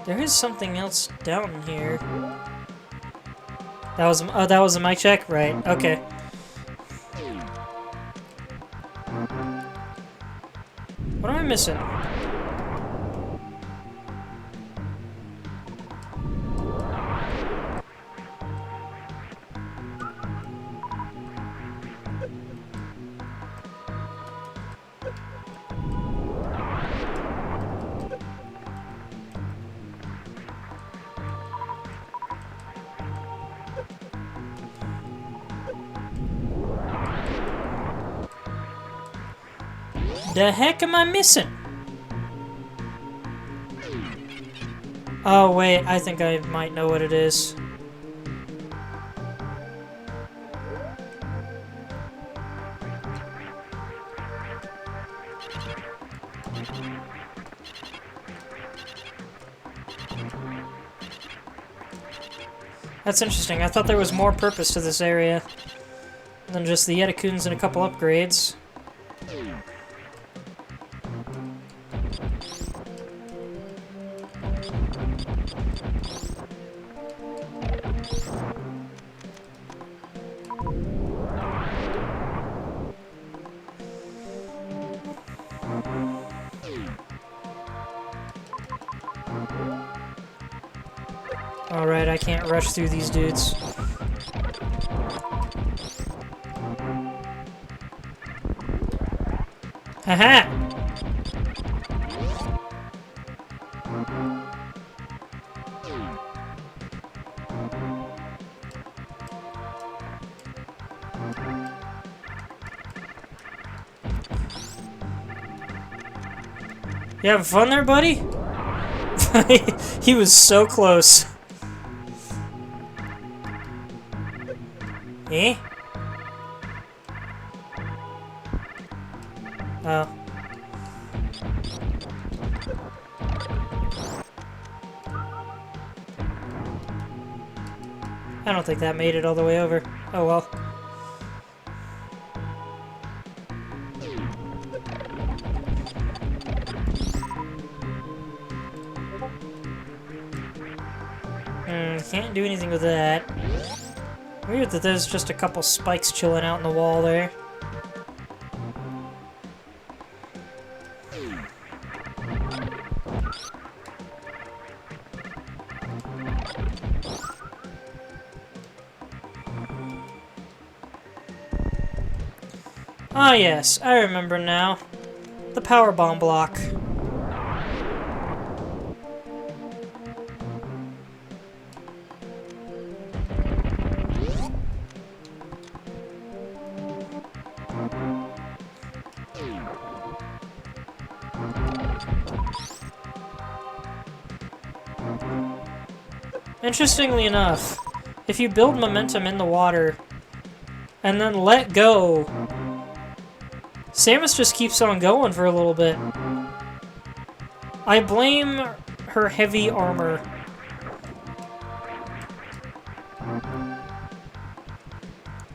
There is something else down here. That was a mic check? Right, okay. What am I missing? The heck am I missing? Oh wait, I think I might know what it is. That's interesting. I thought there was more purpose to this area than just the Edakuns and a couple upgrades. Alright, I can't rush through these dudes. Haha! You having fun there, buddy? He was so close. Eh? Oh. I don't think that made it all the way over. Oh well. Can't do anything with that. Weird that there's just a couple spikes chilling out in the wall there. Ah yes, I remember now. The power bomb block. Interestingly enough, if you build momentum in the water and then let go, Samus just keeps on going for a little bit. I blame her heavy armor.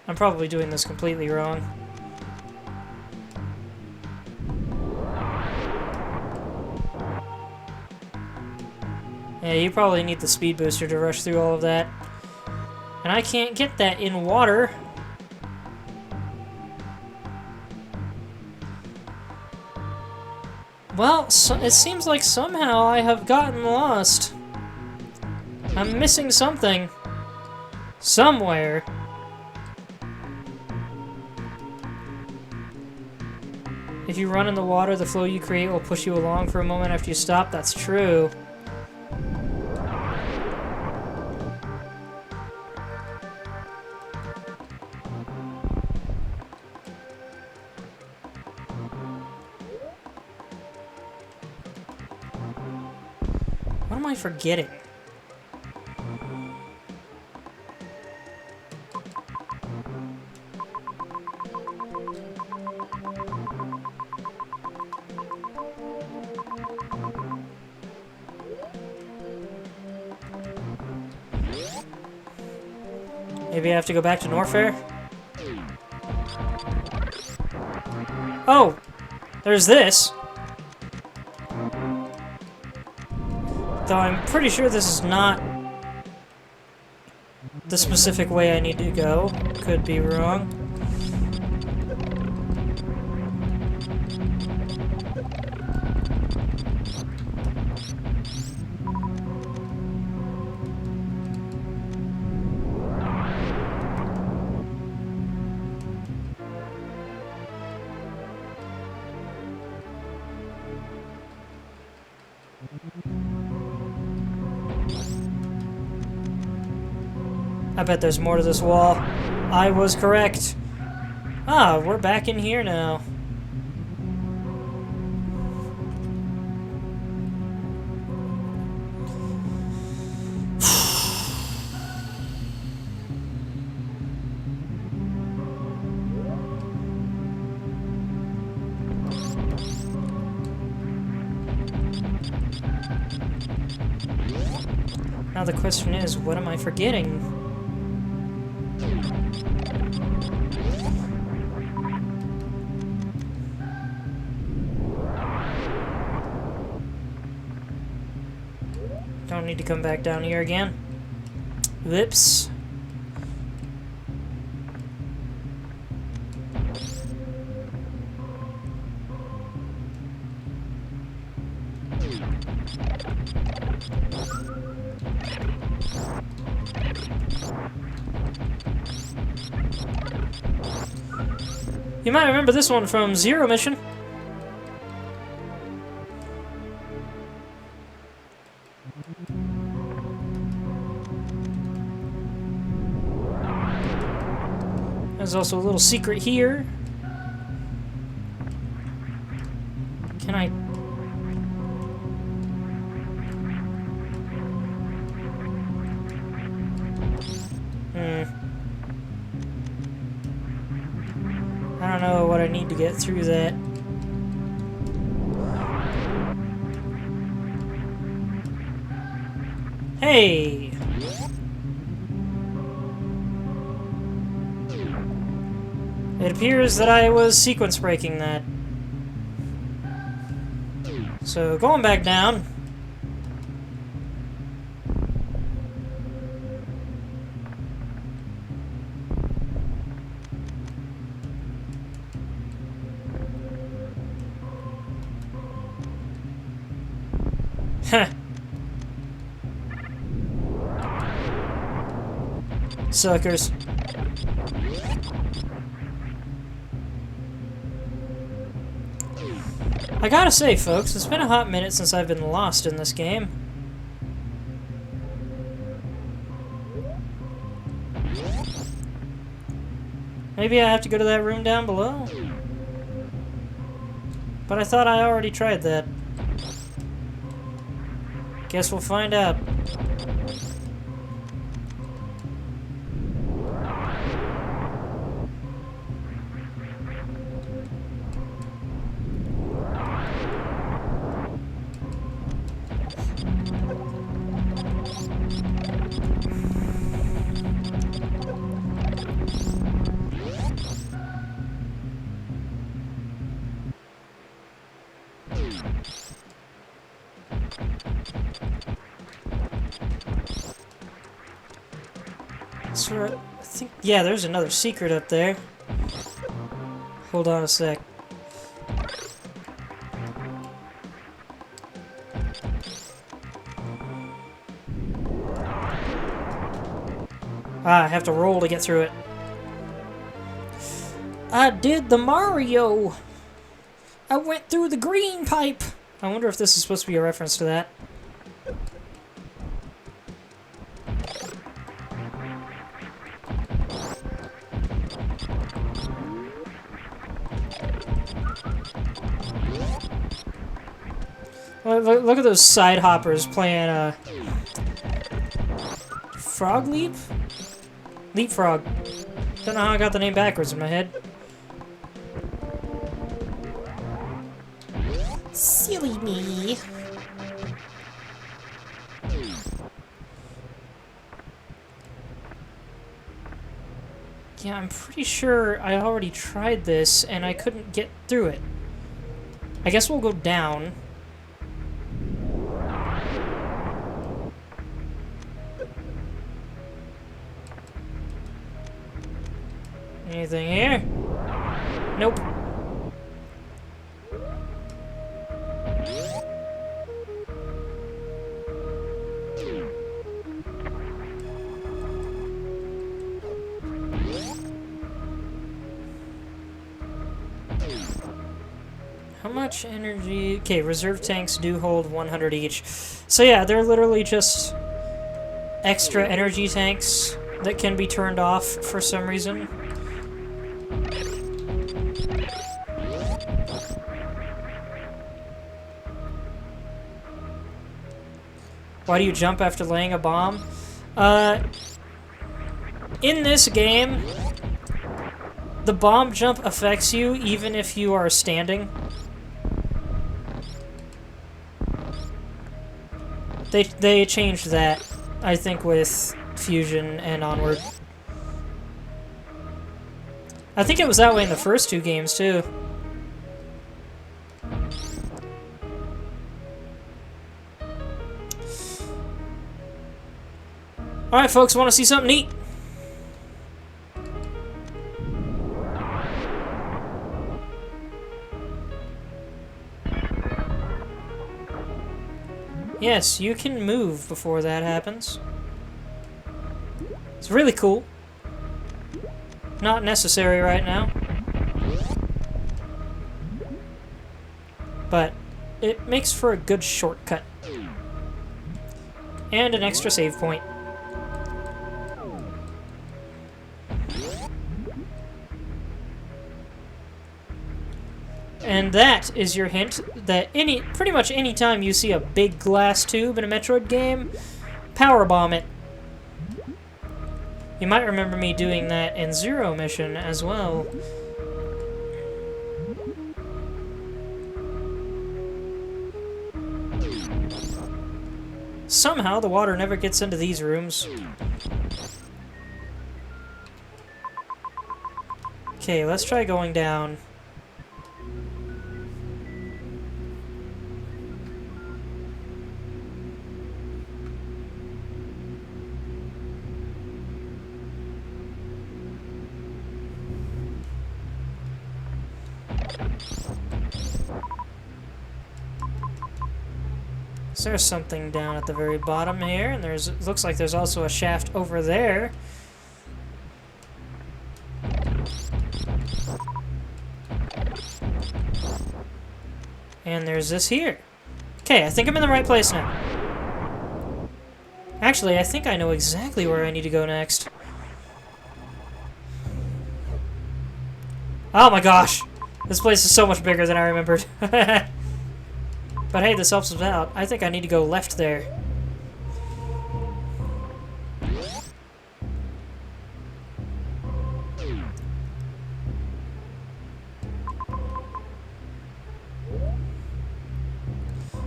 I'm probably doing this completely wrong. Yeah, you probably need the speed booster to rush through all of that. And I can't get that in water. Well, so it seems like somehow I have gotten lost. I'm missing something. Somewhere. If you run in the water, the flow you create will push you along for a moment after you stop. That's true. What am I forgetting? Maybe I have to go back to Norfair? Oh! There's this! Though I'm pretty sure this is not the specific way I need to go. Could be wrong. I bet there's more to this wall. I was correct. Ah, we're back in here now. Now the question is, what am I forgetting? Don't need to come back down here again. Whoops. You might remember this one from Zero Mission. There's also a little secret here. Can I... I don't know what I need to get through that. Hey! It appears that I was sequence breaking that. So, going back down. Heh. Suckers. I gotta say, folks, it's been a hot minute since I've been lost in this game. Maybe I have to go to that room down below? But I thought I already tried that. Guess we'll find out. that's where... I think... Yeah, there's another secret up there. Hold on a sec. Ah, I have to roll to get through it. I did the Mario! I went through the green pipe! I wonder if this is supposed to be a reference to that. Look at those side hoppers playing, Frog Leap? Leapfrog. Don't know how I got the name backwards in my head. Silly me. Yeah, I'm pretty sure I already tried this and I couldn't get through it. I guess we'll go down. Anything here? Nope. How much energy? Okay, reserve tanks do hold 100 each. So yeah, they're literally just extra energy tanks that can be turned off for some reason. Why do you jump after laying a bomb? In this game, the bomb jump affects you even if you are standing. They changed that, I think, with Fusion and onward. I think it was that way in the first two games, too. Alright, folks, want to see something neat? Yes, you can move before that happens. It's really cool. Not necessary right now. But it makes for a good shortcut. And an extra save point. And that is your hint that pretty much any time you see a big glass tube in a Metroid game, powerbomb it. You might remember me doing that in Zero Mission as well. Somehow the water never gets into these rooms. Okay, let's try going down. So there's something down at the very bottom here, and looks like there's also a shaft over there. And there's this here. Okay, I think I'm in the right place now. Actually, I think I know exactly where I need to go next. Oh my gosh! This place is so much bigger than I remembered. But hey, this helps us out. I think I need to go left there.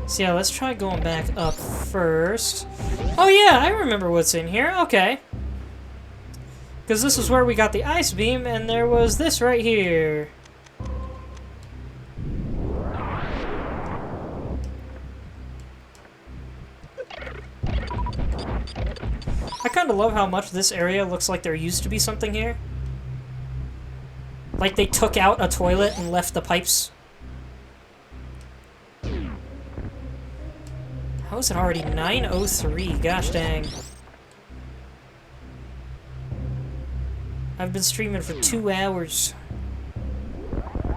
So yeah, let's try going back up first. Oh yeah, I remember what's in here. Okay. Because this is where we got the ice beam, and there was this right here. I kind of love how much this area looks like there used to be something here. Like they took out a toilet and left the pipes. How is it already 9:03? Gosh dang. I've been streaming for 2 hours.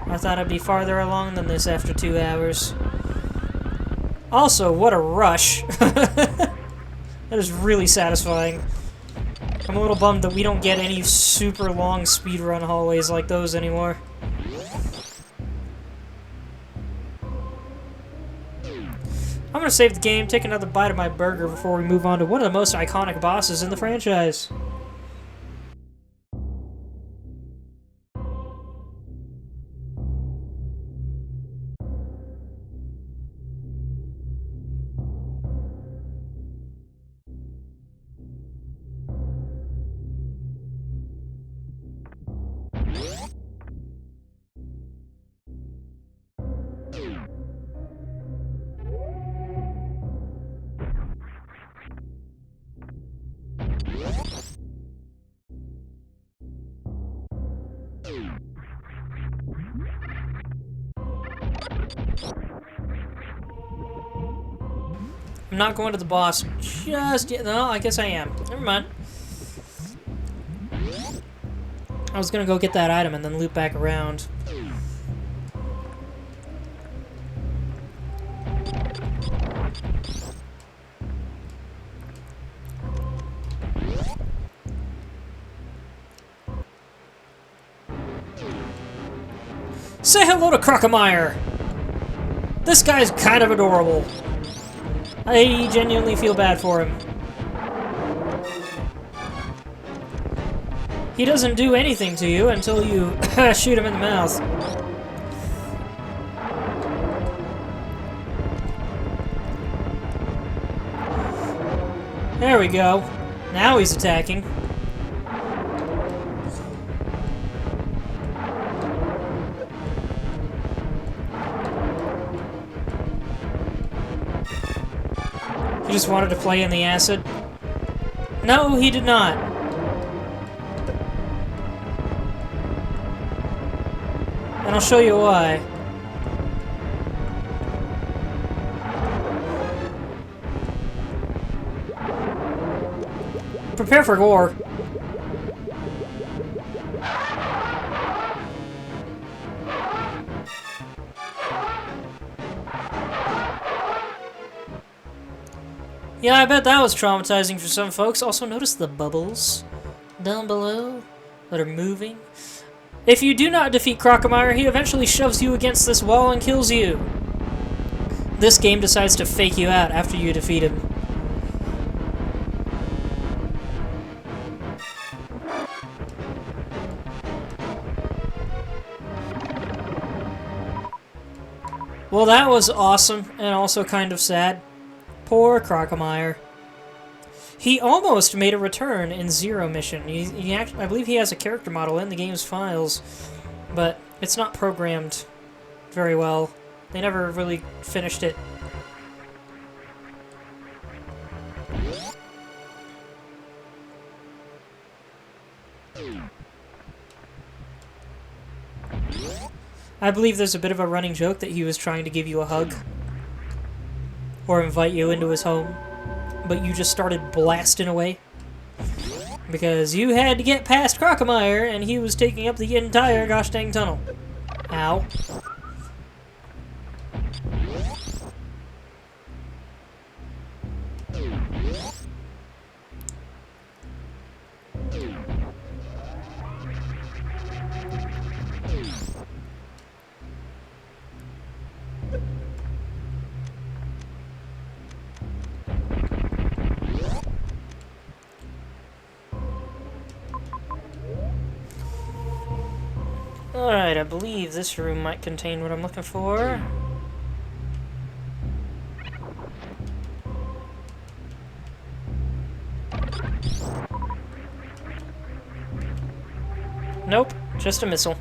I thought I'd be farther along than this after 2 hours. Also, what a rush. That is really satisfying. I'm a little bummed that we don't get any super long speedrun hallways like those anymore. I'm gonna save the game, take another bite of my burger before we move on to one of the most iconic bosses in the franchise. I'm not going to the boss just yet. No, I guess I am. Never mind. I was gonna go get that item and then loop back around. Say hello to Crocomire! This guy's kind of adorable. I genuinely feel bad for him. He doesn't do anything to you until you shoot him in the mouth. There we go. Now he's attacking. He just wanted to play in the acid. No, he did not. And I'll show you why. Prepare for gore. Yeah, I bet that was traumatizing for some folks. Also, notice the bubbles down below that are moving. If you do not defeat Crocomire, he eventually shoves you against this wall and kills you. This game decides to fake you out after you defeat him. Well, that was awesome and also kind of sad. Poor Crocomire. He almost made a return in Zero Mission. I believe he has a character model in the game's files, but it's not programmed very well. They never really finished it. I believe there's a bit of a running joke that he was trying to give you a hug or invite you into his home, but you just started blasting away because you had to get past Crocomire and he was taking up the entire gosh dang tunnel. Ow. Alright, I believe this room might contain what I'm looking for. Nope, just a missile.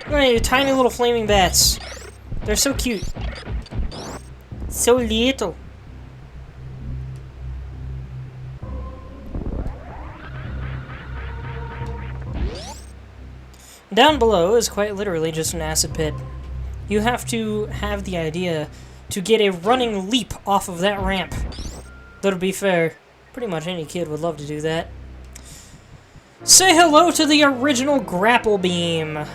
Look at you tiny little flaming bats. They're so cute. So little. Down below is quite literally just an acid pit. You have to have the idea to get a running leap off of that ramp. Though to be fair, pretty much any kid would love to do that. Say hello to the original grapple beam!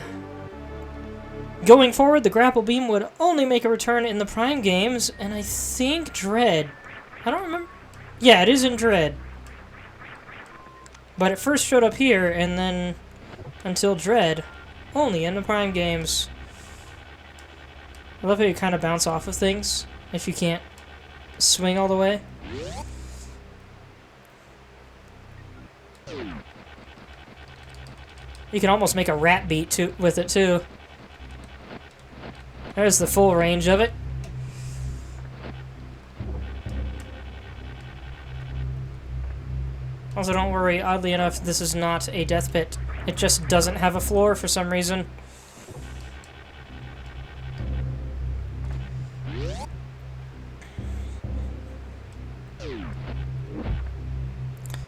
Going forward, the grapple beam would only make a return in the Prime games, and I think Dread. I don't remember. Yeah, it is in Dread. But it first showed up here, and then until Dread, only in the Prime games. I love how you kind of bounce off of things if you can't swing all the way. You can almost make a rap beat with it too. There's the full range of it. Also, don't worry, oddly enough, this is not a death pit. It just doesn't have a floor for some reason.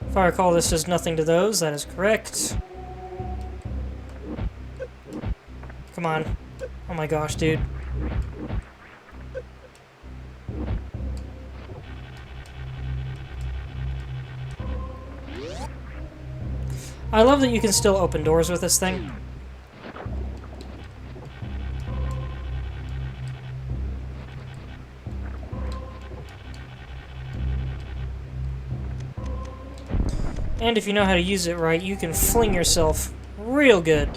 If I recall, this does nothing to those. That is correct. Come on. Oh my gosh, dude. I love that you can still open doors with this thing. And if you know how to use it right, you can fling yourself real good.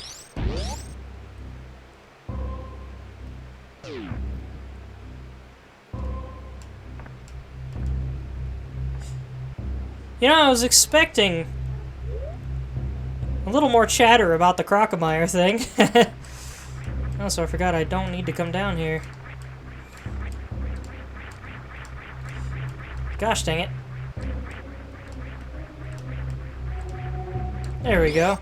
You know, I was expecting a little more chatter about the Crocomire thing. Also, I forgot I don't need to come down here. Gosh dang it. There we go.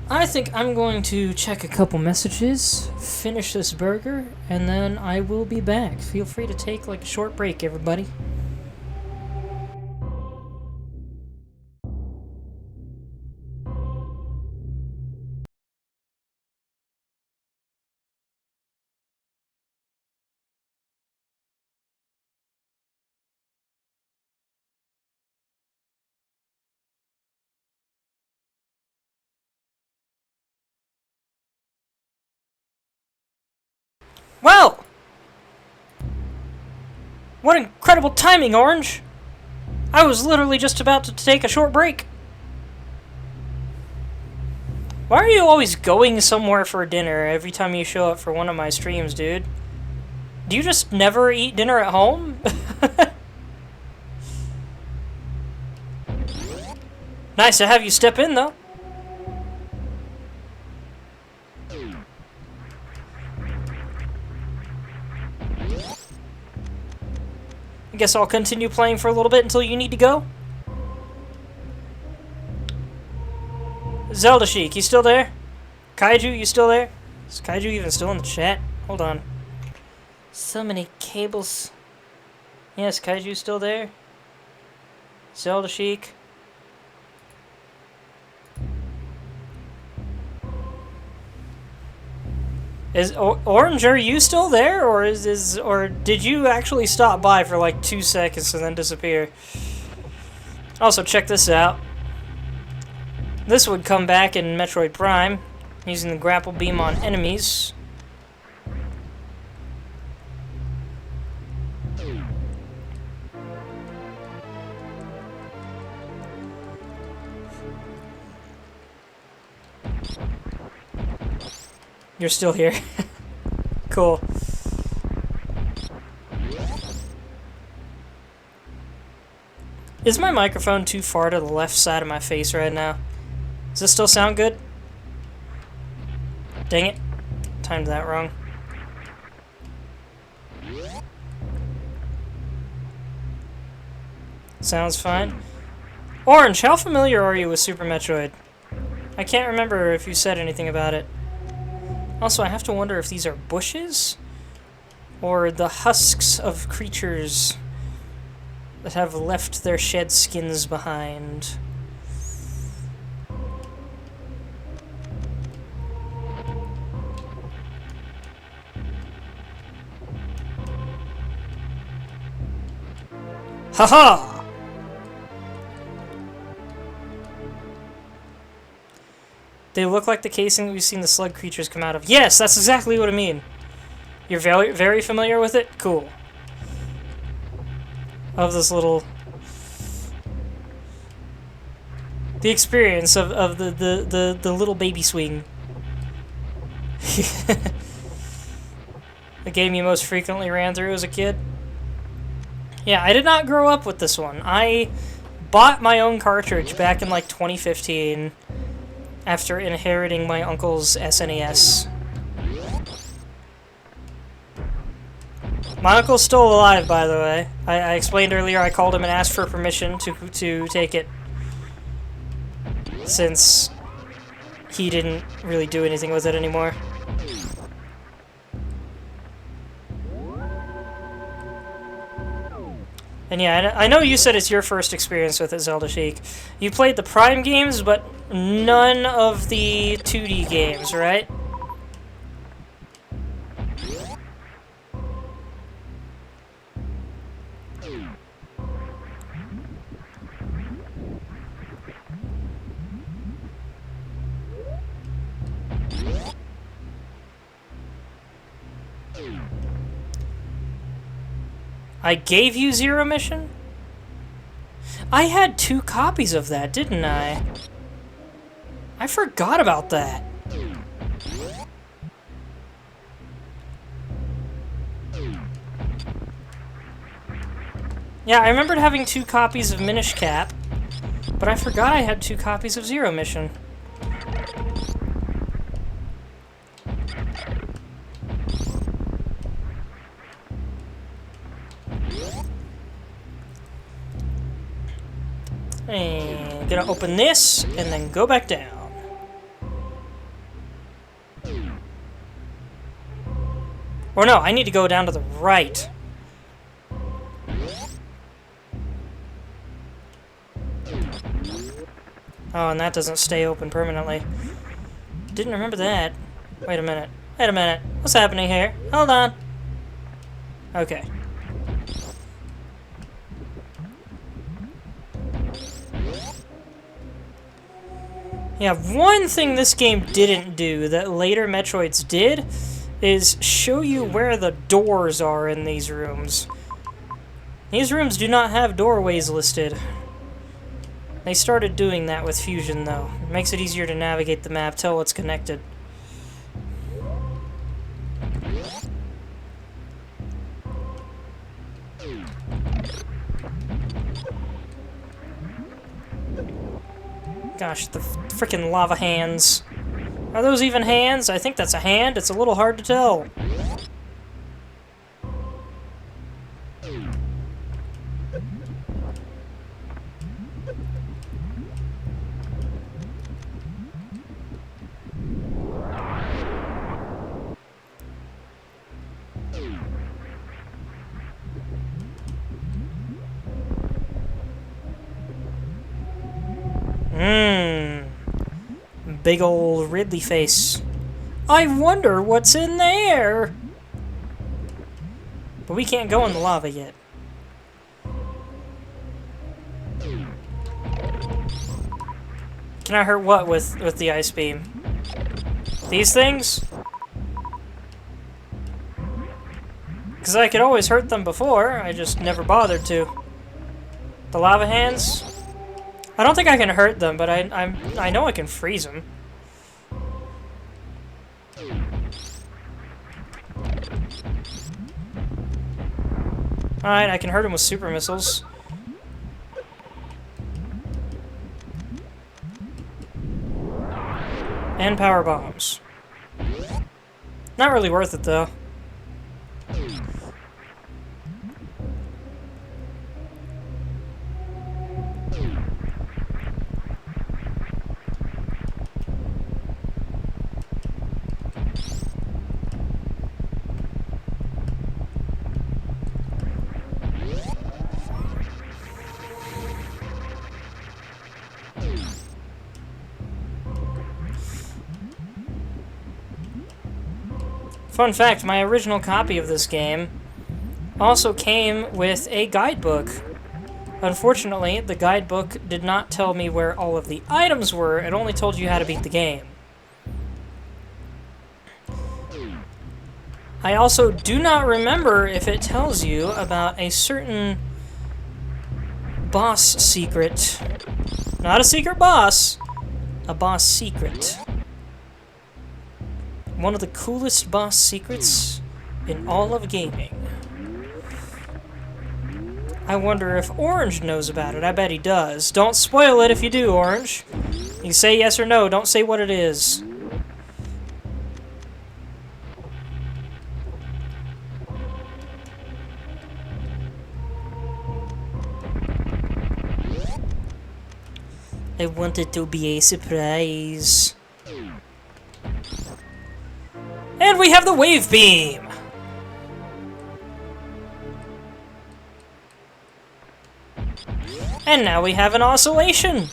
I think I'm going to check a couple messages, finish this burger, and then I will be back. Feel free to take like a short break, everybody. Well! What incredible timing, Orange! I was literally just about to take a short break. Why are you always going somewhere for dinner every time you show up for one of my streams, dude? Do you just never eat dinner at home? Nice to have you step in, though. I guess I'll continue playing for a little bit until you need to go. Zelda Sheik, you still there? Kaiju, you still there? Is Kaiju even still in the chat? Hold on. So many cables. Yes, Kaiju still there? Zelda Sheik. Is Orange, are you still there, or or did you actually stop by for like 2 seconds and then disappear? Also, check this out. This would come back in Metroid Prime, using the grapple beam on enemies. You're still here. Cool. Is my microphone too far to the left side of my face right now? Does this still sound good? Dang it. Timed that wrong. Sounds fine. Orange, how familiar are you with Super Metroid? I can't remember if you said anything about it. Also, I have to wonder if these are bushes? Or the husks of creatures that have left their shed skins behind. Haha! They look like the casing we've seen the slug creatures come out of. Yes, that's exactly what I mean. You're very familiar with it? Cool. Of this little... The experience of the little baby swing. The game you most frequently ran through as a kid? Yeah, I did not grow up with this one. I bought my own cartridge back in like 2015 after inheriting my uncle's SNES. My uncle's still alive, by the way. I explained earlier I called him and asked for permission to take it, since he didn't really do anything with it anymore. And yeah, I know you said it's your first experience with it, Zelda Sheik. You played the Prime games, but none of the 2D games, right? I gave you Zero Mission? I had 2 copies of that, didn't I? I forgot about that. Yeah, I remembered having 2 copies of Minish Cap, but I forgot I had 2 copies of Zero Mission. And gonna open this, and then go back down. Or no, I need to go down to the right. Oh, and that doesn't stay open permanently. Didn't remember that. Wait a minute. Wait a minute. What's happening here? Hold on. Okay. Yeah, one thing this game didn't do that later Metroids did is show you where the doors are in these rooms. These rooms do not have doorways listed. They started doing that with Fusion, though. It makes it easier to navigate the map, tell what's connected. Gosh, the frickin' lava hands. Are those even hands? I think that's a hand. It's a little hard to tell. Big old Ridley face. I wonder what's in there! But we can't go in the lava yet. Can I hurt what with the ice beam? These things? Because I could always hurt them before, I just never bothered to. The lava hands? I don't think I can hurt them, but I know I can freeze them. Alright, I can hurt him with super missiles. And power bombs. Not really worth it, though. Fun fact, my original copy of this game also came with a guidebook. Unfortunately, the guidebook did not tell me where all of the items were, it only told you how to beat the game. I also do not remember if it tells you about a certain boss secret. Not a secret boss, a boss secret. One of the coolest boss secrets in all of gaming. I wonder if Orange knows about it. I bet he does. Don't spoil it if you do, Orange. You can say yes or no. Don't say what it is. I want it to be a surprise. And we have the wave beam! And now we have an oscillation!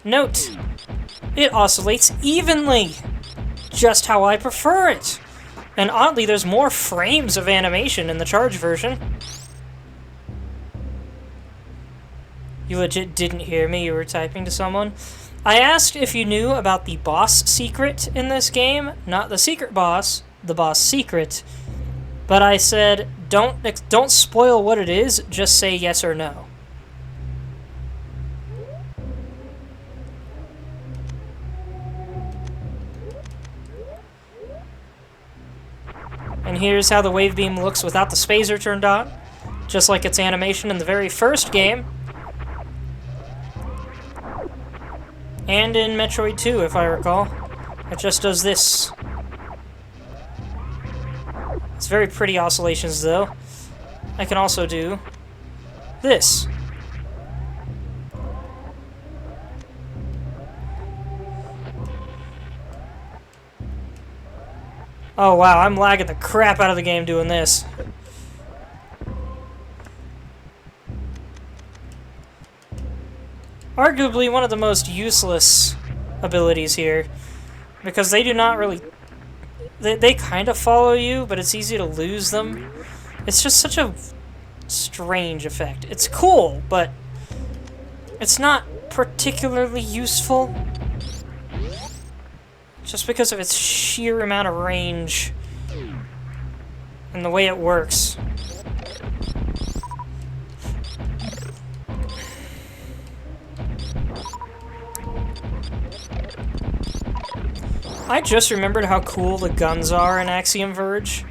Note, it oscillates evenly! Just how I prefer it! And oddly, there's more frames of animation in the charge version. You legit didn't hear me, you were typing to someone? I asked if you knew about the boss secret in this game, not the secret boss, the boss secret. But I said, don't spoil what it is, just say yes or no. And here's how the wave beam looks without the spacer turned on, just like its animation in the very first game. And in Metroid 2, if I recall. It just does this. It's very pretty oscillations, though. I can also do this. Oh wow, I'm lagging the crap out of the game doing this. Arguably one of the most useless abilities here, because they do not really... They kind of follow you, but it's easy to lose them. It's just such a strange effect. It's cool, but it's not particularly useful, just because of its sheer amount of range and the way it works. I just remembered how cool the guns are in Axiom Verge.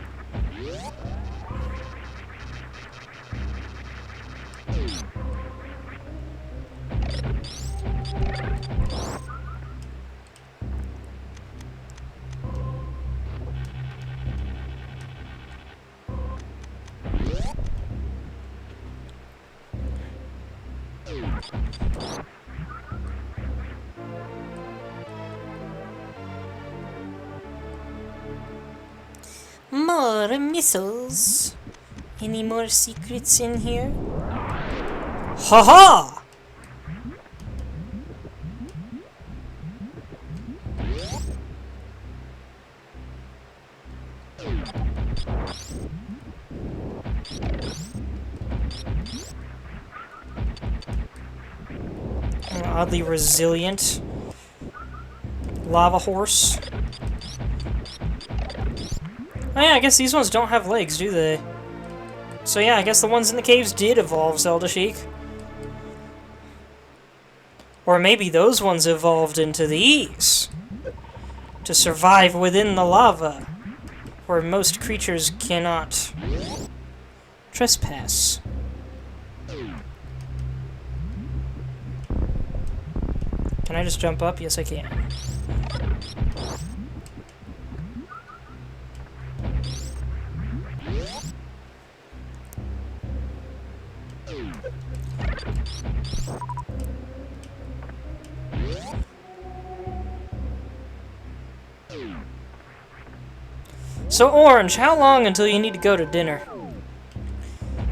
More missiles. Any more secrets in here? Haha! An oddly resilient lava horse. Oh yeah, I guess these ones don't have legs, do they? So yeah, I guess the ones in the caves did evolve, Zelda Sheik. Or maybe those ones evolved into these to survive within the lava. where most creatures cannot trespass. Can I just jump up? Yes, I can. So, Orange, how long until you need to go to dinner?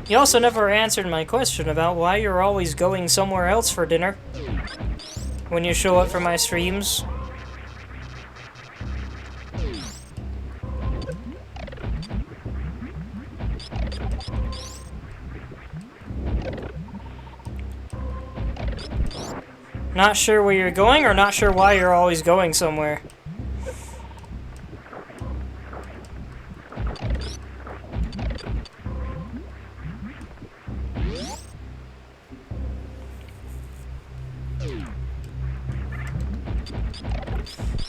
You also never answered my question about why you're always going somewhere else for dinner when you show up for my streams. Not sure where you're going, or not sure why you're always going somewhere?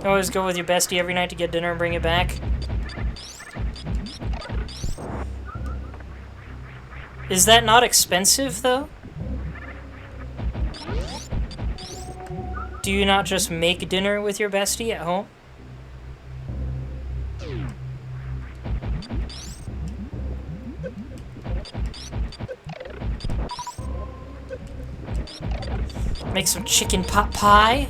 You always go with your bestie every night to get dinner and bring it back? Is that not expensive, though? Do you not just make dinner with your bestie at home? Make some chicken pot pie?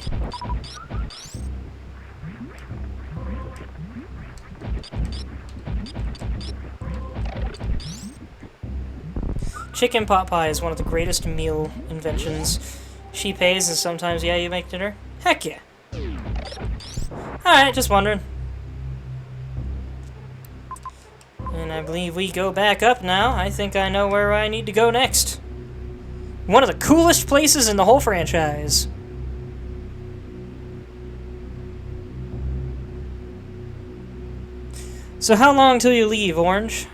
Chicken pot pie is one of the greatest meal inventions. She pays, and sometimes, yeah, you make dinner? Heck yeah. Alright, just wondering. And I believe we go back up now. I think I know where I need to go next. One of the coolest places in the whole franchise. So how long till you leave, Orange?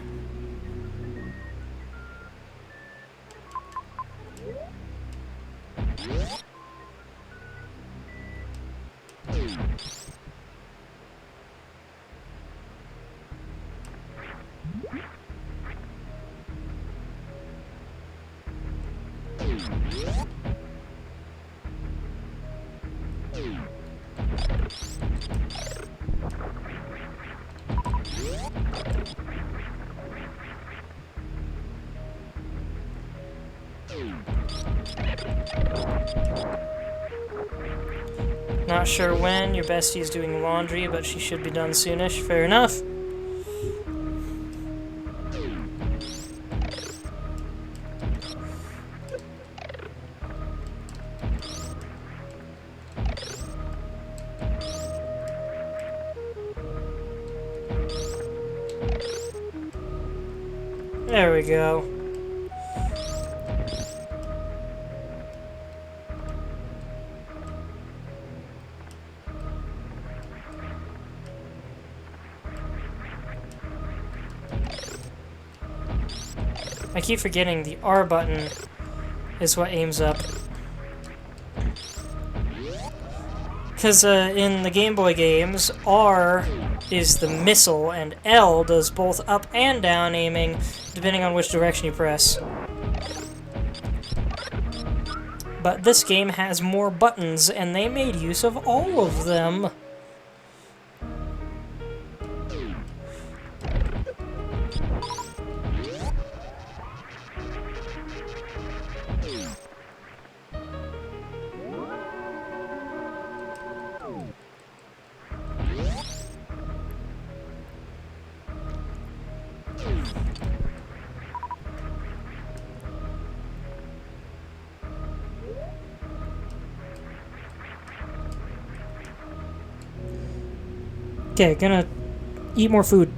Not sure when. Your bestie is doing laundry, but she should be done soonish. Fair enough. There we go. I keep forgetting the R button is what aims up. Because in the Game Boy games, R is the missile, and L does both up and down aiming, depending on which direction you press. But this game has more buttons, and they made use of all of them. Okay, gonna eat more food.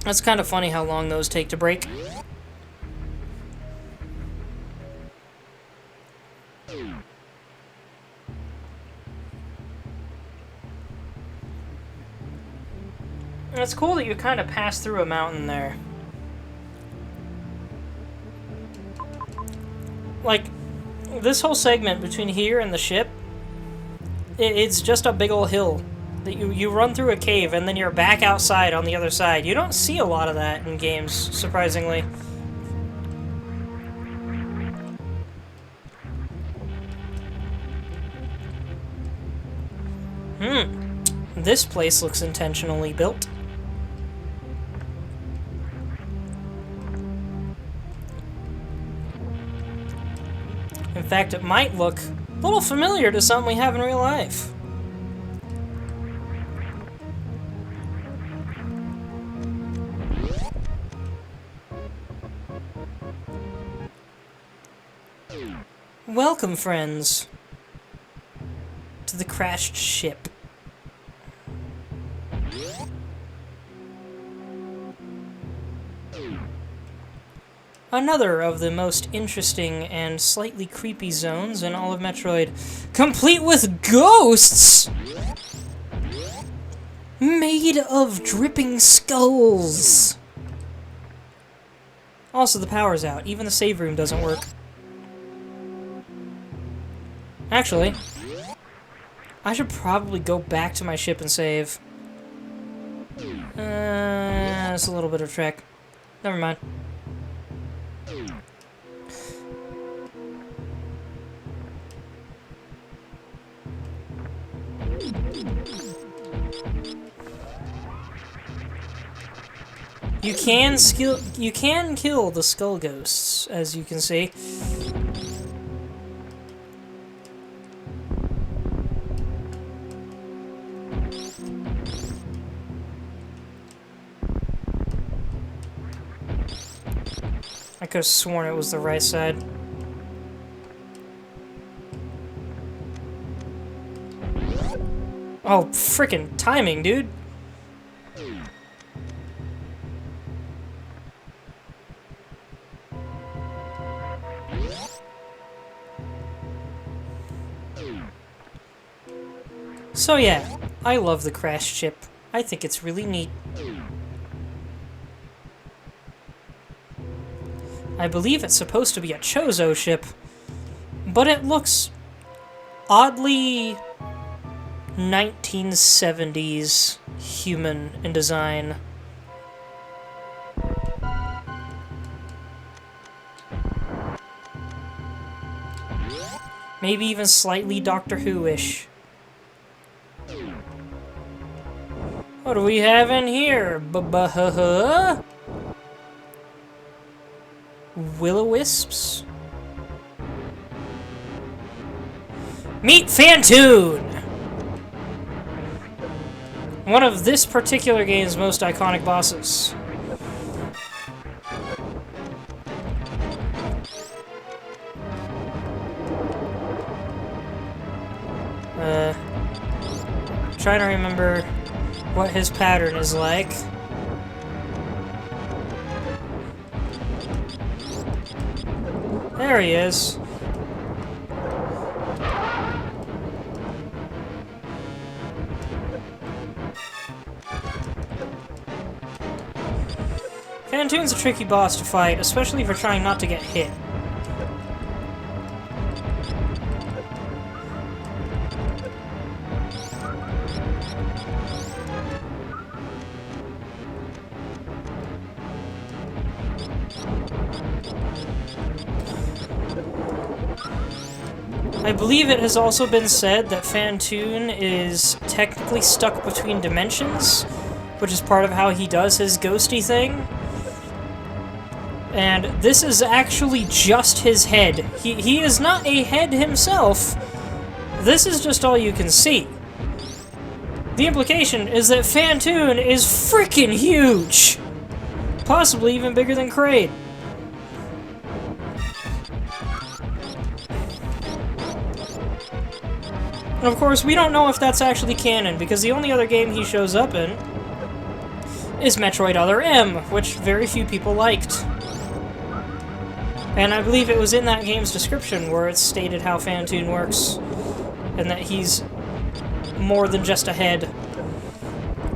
That's kind of funny how long those take to break. And it's cool that you kind of pass through a mountain there. Like, this whole segment between here and the ship, it's just a big old hill. That you run through a cave and then you're back outside on the other side. You don't see a lot of that in games, surprisingly. This place looks intentionally built. In fact, it might look a little familiar to something we have in real life. Welcome, friends, to the crashed ship. Another of the most interesting and slightly creepy zones in all of Metroid, complete with ghosts! Made of dripping skulls! Also, the power's out. Even the save room doesn't work. Actually, I should probably go back to my ship and save. That's a little bit of a trek. Never mind. You can kill the skull ghosts, as you can see. I could have sworn it was the right side. Oh, frickin' timing, dude. So yeah, I love the crashed ship. I think it's really neat. I believe it's supposed to be a Chozo ship, but it looks oddly 1970s human in design. Maybe even slightly Doctor Who-ish. What do we have in here? B-b-huh-huh? Will-o-wisps? Meet Phantoon! One of this particular game's most iconic bosses. Trying to remember what his pattern is like. There he is. Phantoon's a tricky boss to fight, especially for trying not to get hit. I believe it has also been said that Phantoon is technically stuck between dimensions, which is part of how he does his ghosty thing. And this is actually just his head. He is not a head himself. This is just all you can see. The implication is that Phantoon is freaking huge! Possibly even bigger than Kraid. And of course, we don't know if that's actually canon, because the only other game he shows up in is Metroid Other M, which very few people liked. And I believe it was in that game's description where it stated how Phantoon works, and that he's more than just a head.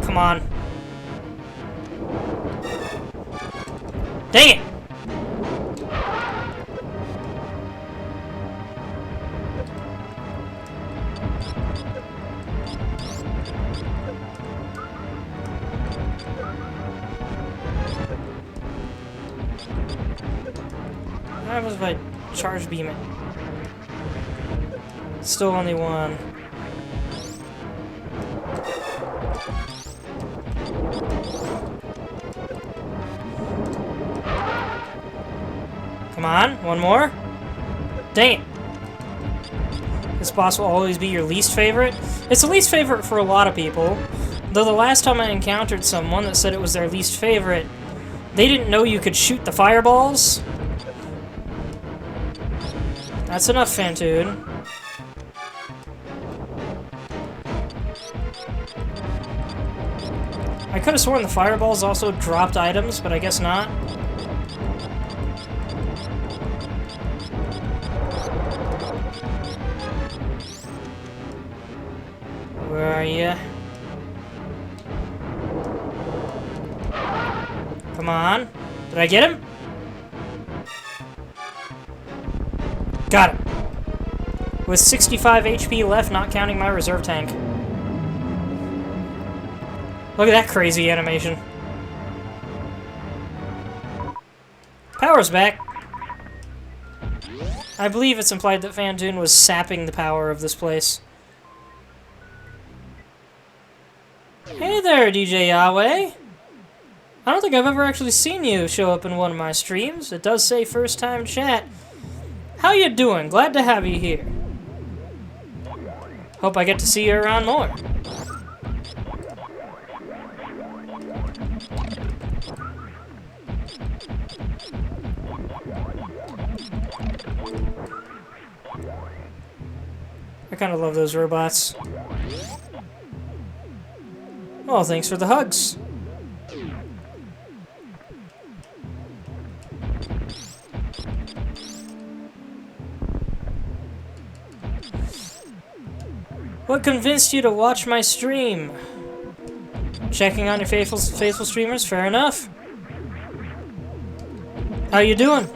Come on. Dang it! What happens if I charge beam it? Still only one. Come on, one more. Dang it. This boss will always be your least favorite. It's the least favorite for a lot of people. Though the last time I encountered someone that said it was their least favorite, they didn't know you could shoot the fireballs. That's enough, Phantoon. I could have sworn the fireballs also dropped items, but I guess not. Where are you? Come on. Did I get him? Got it. With 65 HP left, not counting my reserve tank. Look at that crazy animation. Power's back. I believe it's implied that Phantoon was sapping the power of this place. Hey there, DJ Yahweh. I don't think I've ever actually seen you show up in one of my streams. It does say first time chat. How you doing? Glad to have you here. Hope I get to see you around more. I kind of love those robots. Oh, thanks for the hugs. What convinced you to watch my stream? Checking on your faithful streamers? Fair enough. How you doing?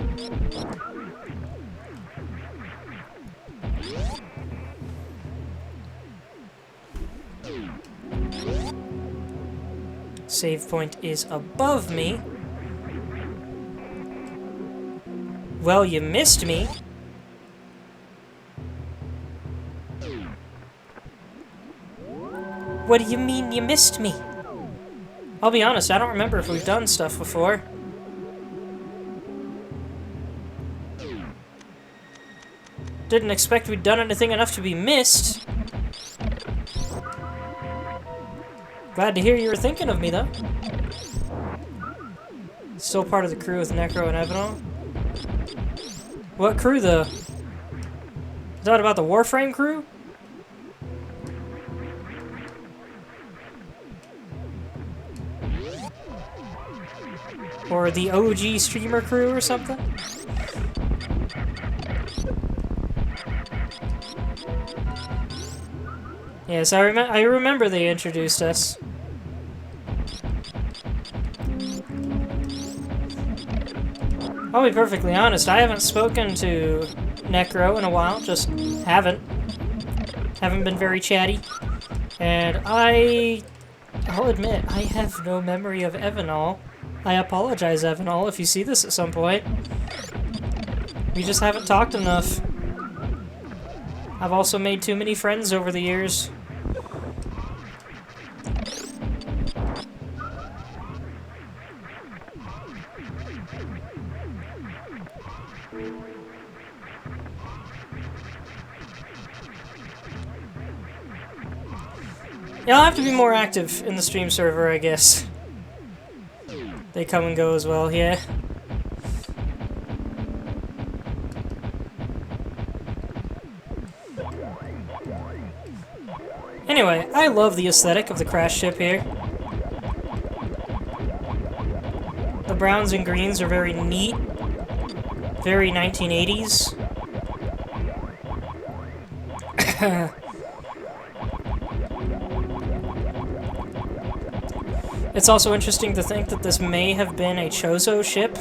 Save point is above me. Well, you missed me. What do you mean you missed me? I'll be honest, I don't remember if we've done stuff before. Didn't expect we'd done anything enough to be missed. Glad to hear you were thinking of me, though. Still part of the crew with Necro and Evanol. What crew, though? Is that about the Warframe crew? Or the OG streamer crew or something? Yes, I remember they introduced us. I'll be perfectly honest, I haven't spoken to Necro in a while, just haven't. Haven't been very chatty. And I'll admit, I have no memory of Evanol. I apologize, Evanol, if you see this at some point. We just haven't talked enough. I've also made too many friends over the years. Yeah, I'll have to be more active in the stream server, I guess. They come and go as well, yeah. Anyway, I love the aesthetic of the crash ship here. browns and greens are very neat, very 1980s. It's also interesting to think that this may have been a Chozo ship,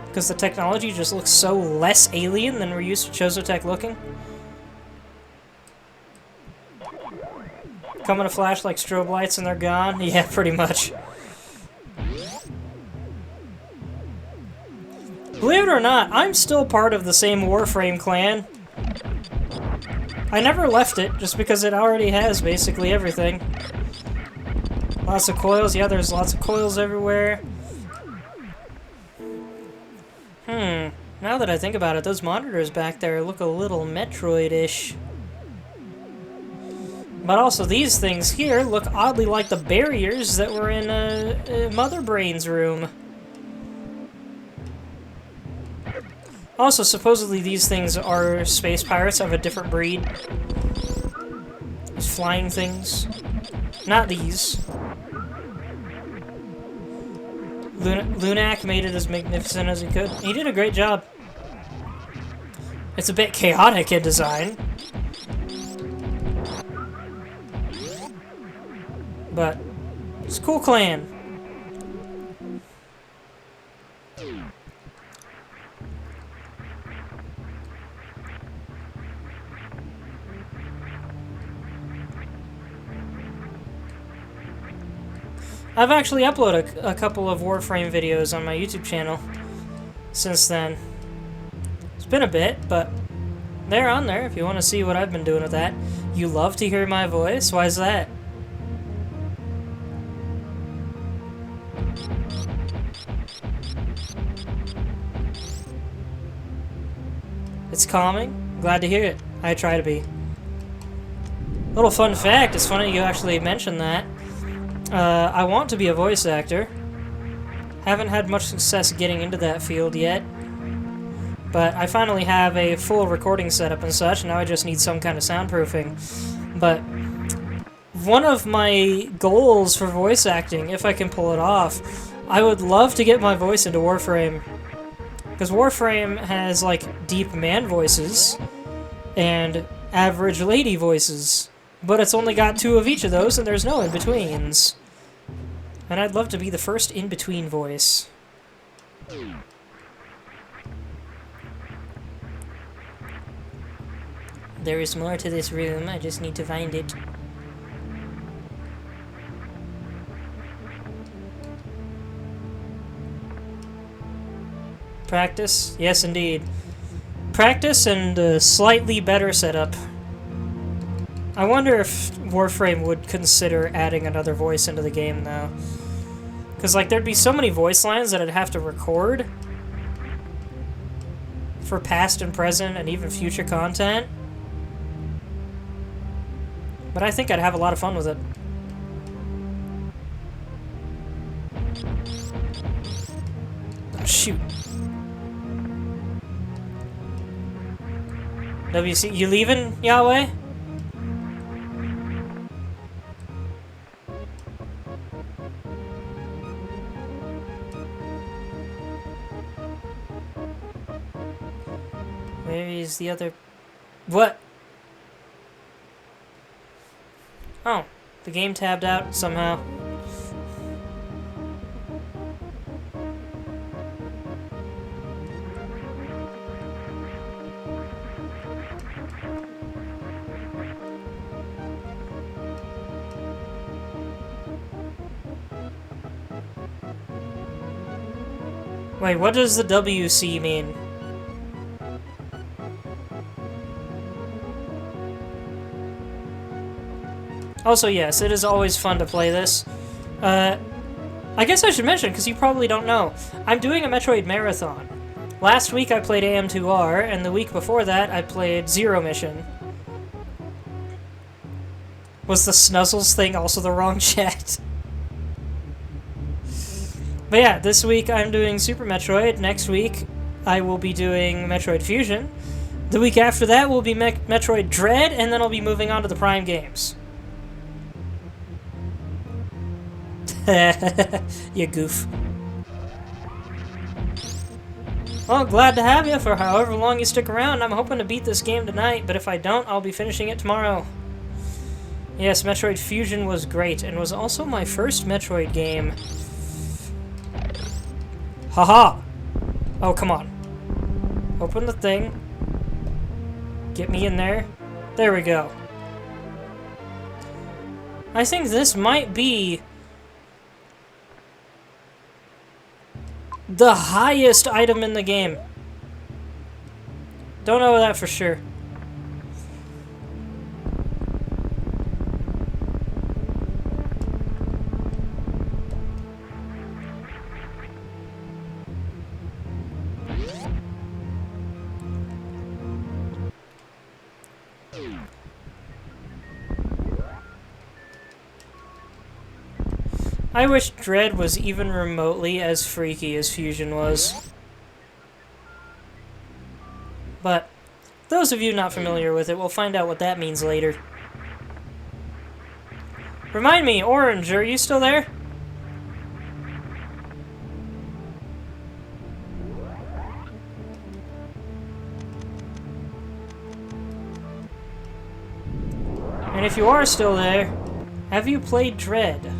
because the technology just looks so less alien than we're used to Chozo tech looking. Come in a flash like strobe lights and they're gone? Yeah, pretty much. Believe it or not, I'm still part of the same Warframe clan. I never left it, just because it already has basically everything. Lots of coils. Yeah, there's lots of coils everywhere. Now that I think about it, those monitors back there look a little Metroid-ish. But also, these things here look oddly like the barriers that were in Mother Brain's room. Also, supposedly these things are space pirates of a different breed. These flying things. Not these. Lunak made it as magnificent as he could. He did a great job. It's a bit chaotic in design. But it's a cool clan. I've actually uploaded a couple of Warframe videos on my YouTube channel since then. It's been a bit, but they're on there if you want to see what I've been doing with that. You love to hear my voice? Why is that? It's calming. Glad to hear it. I try to be. Little fun fact, it's funny you actually mentioned that. I want to be a voice actor. Haven't had much success getting into that field yet. But I finally have a full recording setup and such, now I just need some kind of soundproofing. But one of my goals for voice acting, if I can pull it off, I would love to get my voice into Warframe. Because Warframe has, like, deep man voices and average lady voices. But it's only got 2 of each of those, and there's no in-betweens. And I'd love to be the first in-between voice. There is more to this room, I just need to find it. Practice? Yes, indeed. Practice and a slightly better setup. I wonder if Warframe would consider adding another voice into the game, though. Because, like, there'd be so many voice lines that I'd have to record for past and present and even future content. But I think I'd have a lot of fun with it. Oh, shoot. WC, you leaving, Yahweh? Maybe it's the other... What? Oh, the game tabbed out somehow. Wait, what does the WC mean? Also, yes, it is always fun to play this. I guess I should mention, because you probably don't know, I'm doing a Metroid marathon. Last week I played AM2R, and the week before that I played Zero Mission. Was the Snuzzles thing also the wrong chat? But yeah, this week I'm doing Super Metroid. Next week I will be doing Metroid Fusion. The week after that will be Metroid Dread, and then I'll be moving on to the Prime games. You goof. Well, glad to have you for however long you stick around. I'm hoping to beat this game tonight, but if I don't, I'll be finishing it tomorrow. Yes, Metroid Fusion was great, and was also my first Metroid game. Haha! Oh, come on. Open the thing. Get me in there. There we go. I think this might be the highest item in the game. Don't know that for sure. I wish Dread was even remotely as freaky as Fusion was. But those of you not familiar with it will find out what that means later. Remind me, Orange, are you still there? And if you are still there, have you played Dread?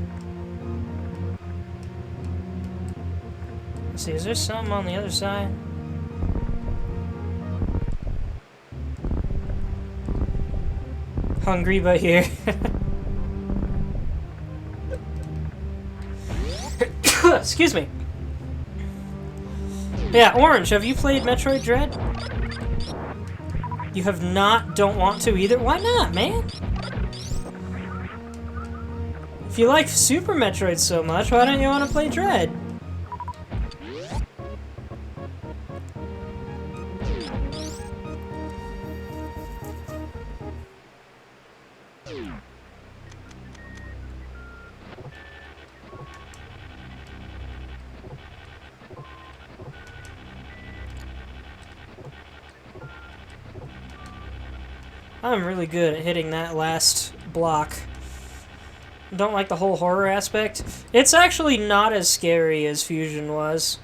Let's see, is there something on the other side? Hungry but here. Excuse me. Yeah, Orange, have you played Metroid Dread? You have not? Don't want to either? Why not, man? If you like Super Metroid so much, why don't you want to play Dread? I'm really good at hitting that last block. Don't like the whole horror aspect. It's actually not as scary as Fusion was.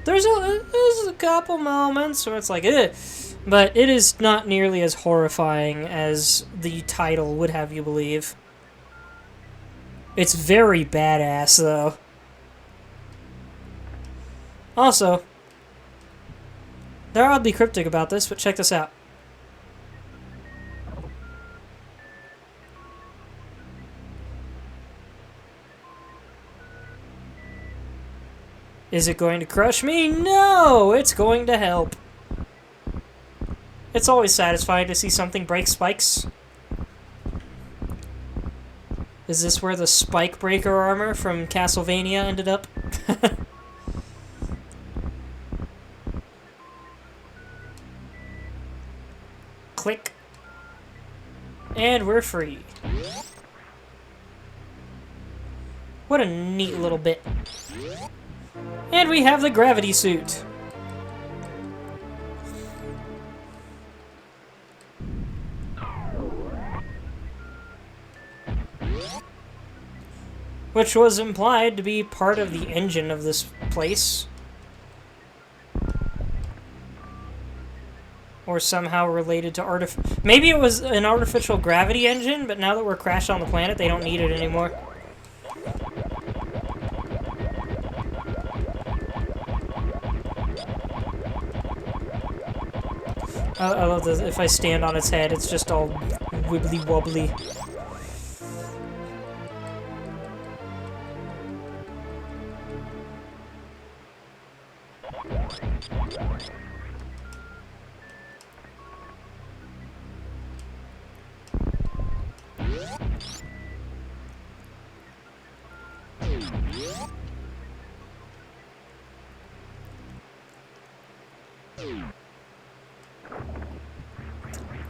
There's a couple moments where it's like, ugh, but it is not nearly as horrifying as the title would have you believe. It's very badass, though. Also, they're oddly cryptic about this, but check this out. Is it going to crush me? No! It's going to help. It's always satisfying to see something break spikes. Is this where the spike breaker armor from Castlevania ended up? Click. And we're free. What a neat little bit. And we have the gravity suit. Which was implied to be part of the engine of this place. Or somehow related to maybe it was an artificial gravity engine, but now that we're crashed on the planet, they don't need it anymore. I love this. If I stand on its head, it's just all wibbly wobbly.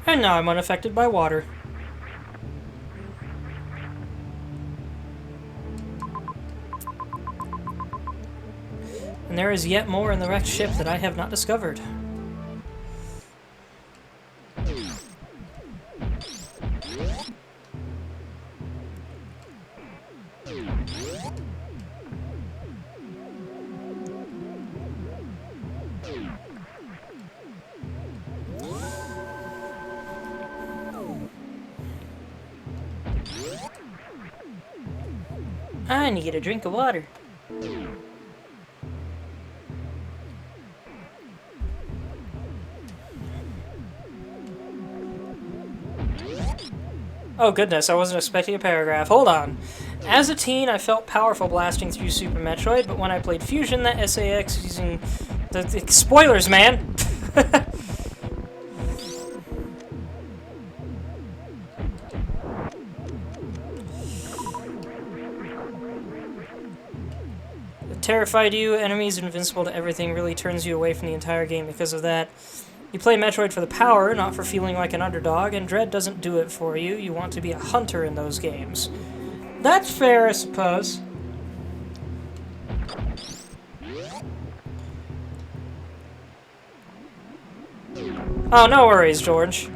And now I'm unaffected by water. And there is yet more in the wrecked ship that I have not discovered. I need a drink of water. Oh goodness, I wasn't expecting a paragraph. Hold on. As a teen, I felt powerful blasting through Super Metroid, but when I played Fusion, that SAX using... the spoilers, man! Terrified you, enemies invincible to everything, really turns you away from the entire game because of that. You play Metroid for the power, not for feeling like an underdog, and Dread doesn't do it for you. You want to be a hunter in those games. That's fair, I suppose. Oh, no worries, George.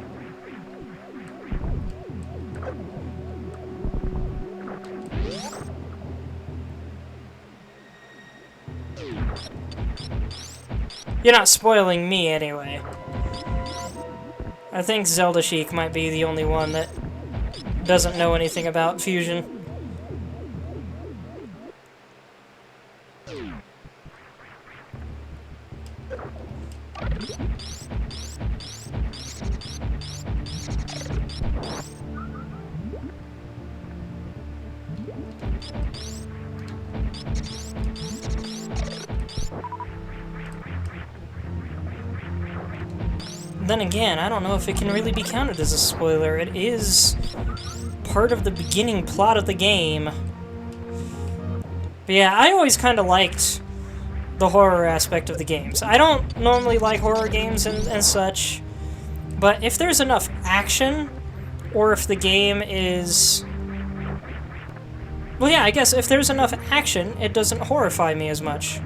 You're not spoiling me, anyway. I think Zelda Sheik might be the only one that doesn't know anything about Fusion. Then again, I don't know if it can really be counted as a spoiler. It is part of the beginning plot of the game. But yeah, I always kind of liked the horror aspect of the games. I don't normally like horror games and such, but if there's enough action, or if the game is... well, yeah, I guess if there's enough action, it doesn't horrify me as much.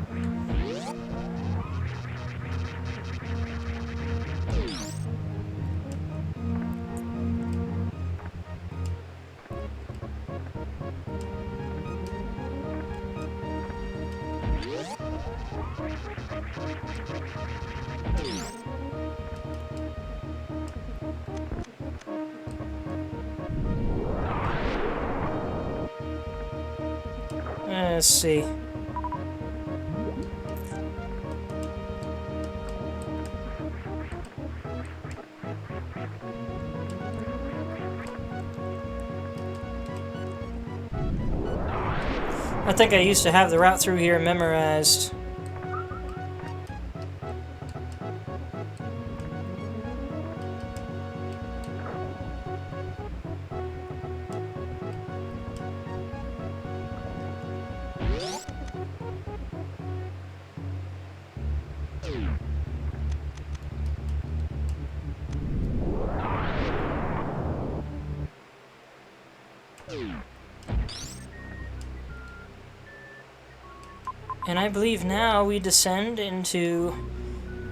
Let's see. I think I used to have the route through here memorized. And I believe now we descend into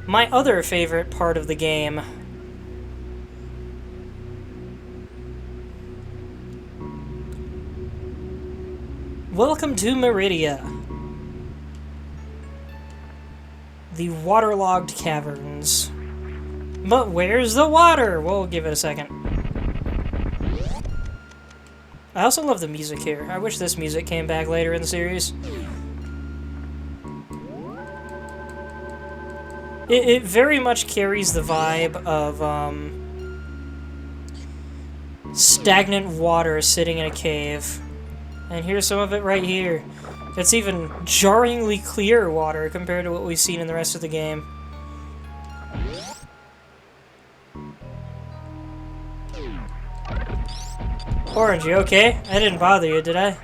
my other favorite part of the game. Welcome to Meridia. The waterlogged caverns. But where's the water? We'll give it a second. I also love the music here. I wish this music came back later in the series. It very much carries the vibe of stagnant water sitting in a cave. And here's some of it right here. It's even jarringly clear water compared to what we've seen in the rest of the game. Orange, you okay? I didn't bother you, did I?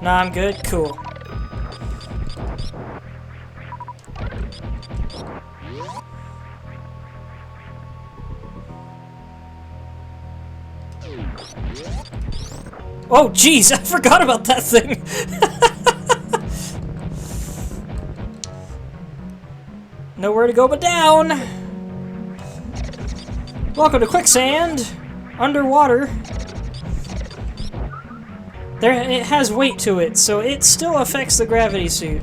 Nah, I'm good? Cool. Oh, jeez, I forgot about that thing! Nowhere to go but down! Welcome to quicksand! Underwater. It has weight to it, so it still affects the gravity suit.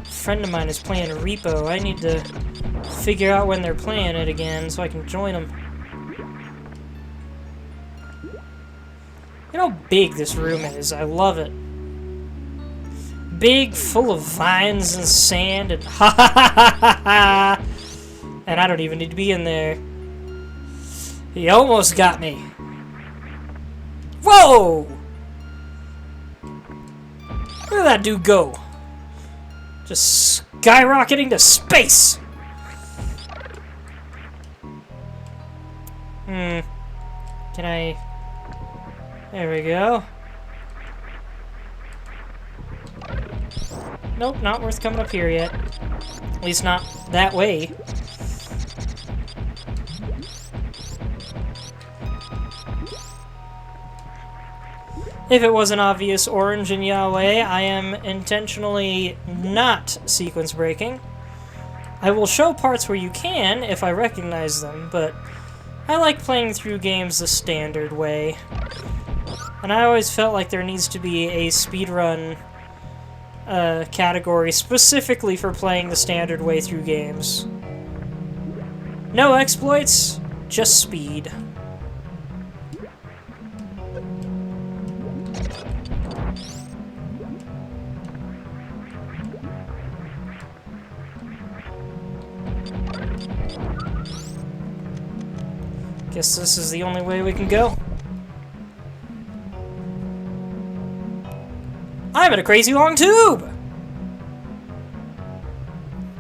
A friend of mine is playing Repo. I need to figure out when they're playing it again so I can join them. You know how big this room is. I love it. Big, full of vines and sand and ha ha ha ha ha ha. And I don't even need to be in there. He almost got me. Whoa! Where did that dude go? Just skyrocketing to space! Can I... There we go. Nope, not worth coming up here yet. At least not that way. If it wasn't obvious, Orange and Yahweh, I am intentionally not sequence breaking. I will show parts where you can if I recognize them, but I like playing through games the standard way. And I always felt like there needs to be a speedrun category specifically for playing the standard way through games. No exploits, just speed. Guess this is the only way we can go. I'm in a crazy long tube!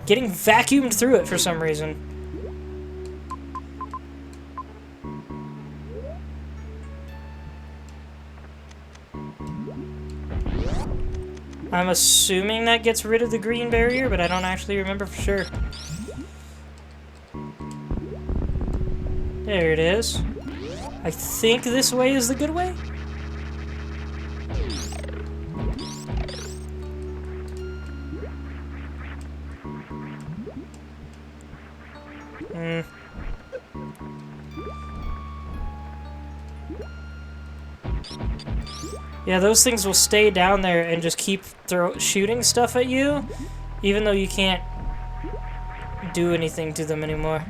Getting vacuumed through it for some reason. I'm assuming that gets rid of the green barrier, but I don't actually remember for sure. There it is. I think this way is the good way? Yeah, those things will stay down there and just keep shooting stuff at you, even though you can't do anything to them anymore.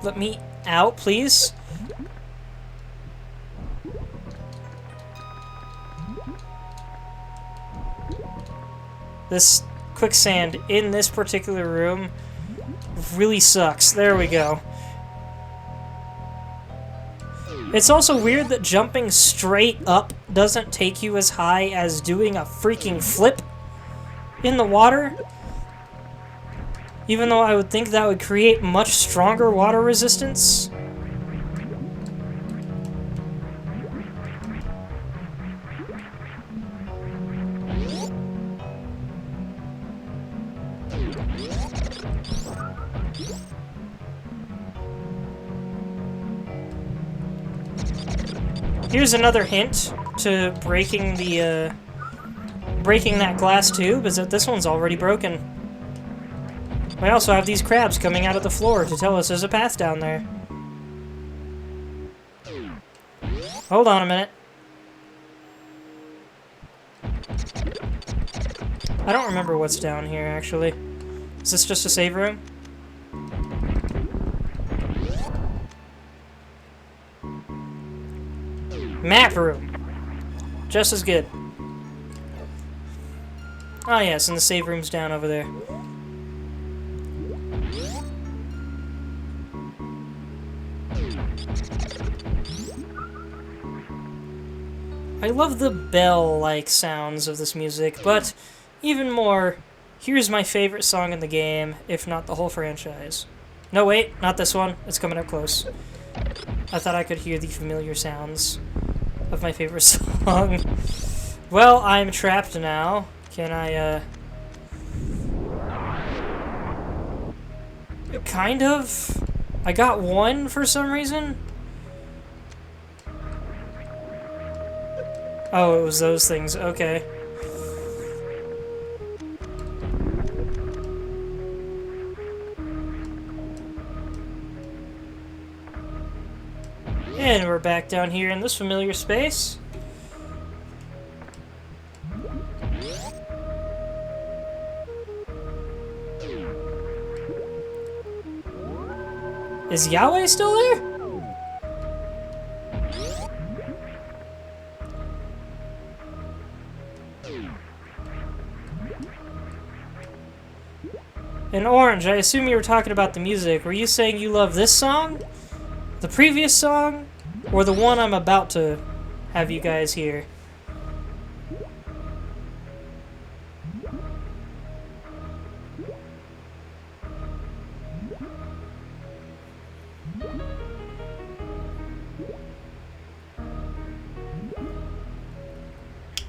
Let me out, please. This quicksand in this particular room really sucks. There we go. It's also weird that jumping straight up doesn't take you as high as doing a freaking flip in the water. Even though I would think that would create much stronger water resistance. Here's another hint to breaking the breaking that glass tube, is that this one's already broken. We also have these crabs coming out of the floor to tell us there's a path down there. Hold on a minute. I don't remember what's down here, actually. Is this just a save room? Map room. Just as good. Oh yes, and the save room's down over there. I love the bell-like sounds of this music, but even more, here's my favorite song in the game, if not the whole franchise. No, wait, not this one. It's coming up close. I thought I could hear the familiar sounds of my favorite song. Well, I'm trapped now. Can I, kind of? I got one for some reason. Oh, it was those things. Okay. And we're back down here in this familiar space. Is Yahweh still there? And Orange, I assume you were talking about the music. Were you saying you love this song? The previous song? Or the one I'm about to have you guys hear?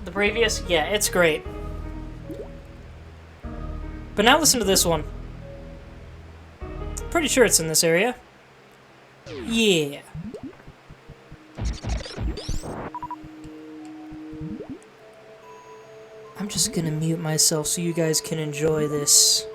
The previous? Yeah, it's great. But now listen to this one. Pretty sure it's in this area. Yeah. I'm just gonna mute myself so you guys can enjoy this.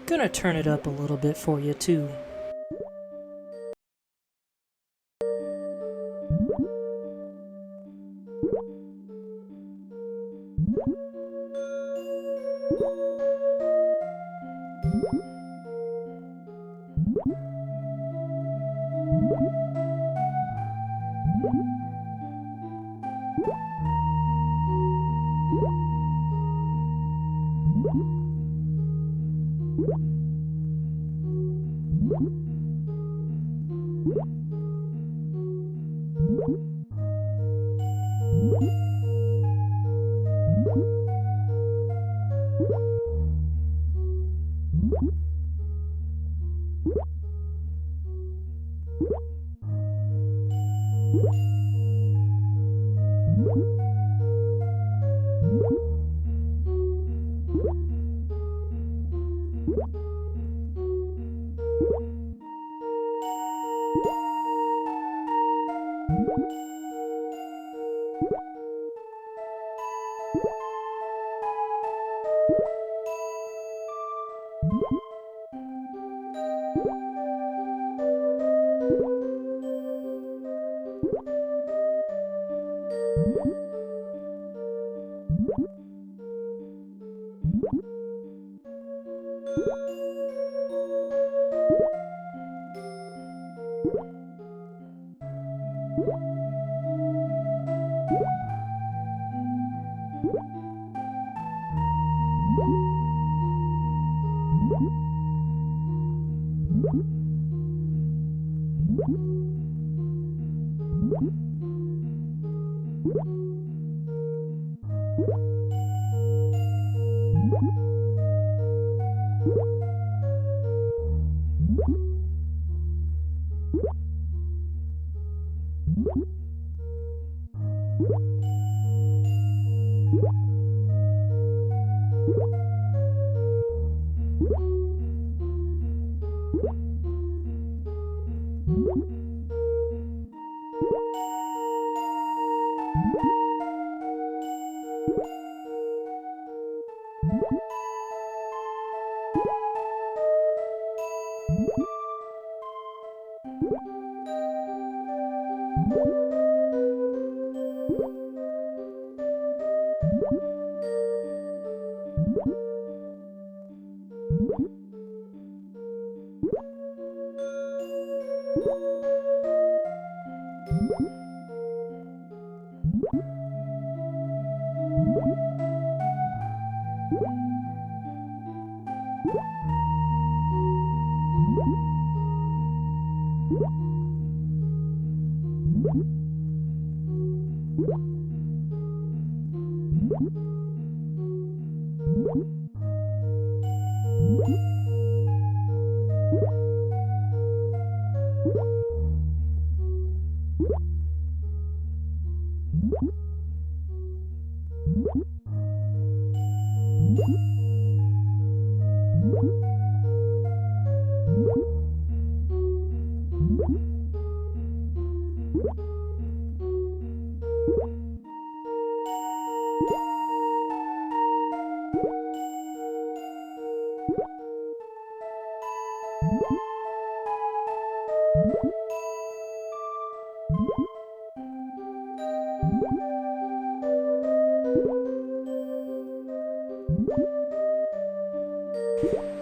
Gonna turn it up a little bit for you too.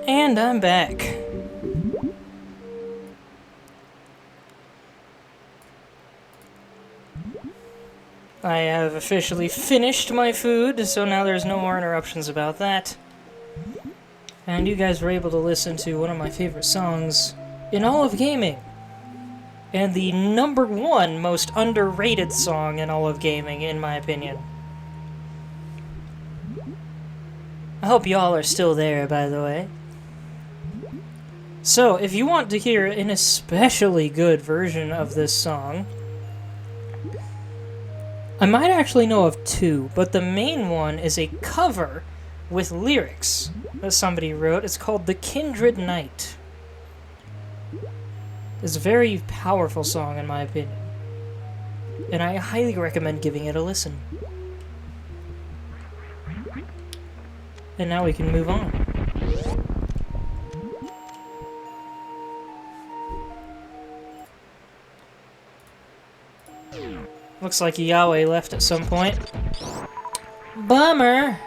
And I'm back. I have officially finished my food, so now there's no more interruptions about that. And you guys were able to listen to one of my favorite songs in all of gaming. And the #1 most underrated song in all of gaming, in my opinion. I hope y'all are still there, by the way. So, if you want to hear an especially good version of this song, I might actually know of two, but the main one is a cover with lyrics that somebody wrote. It's called The Kindred Night. It's a very powerful song, in my opinion. And I highly recommend giving it a listen. And now we can move on. Looks like Yahweh left at some point. Bummer!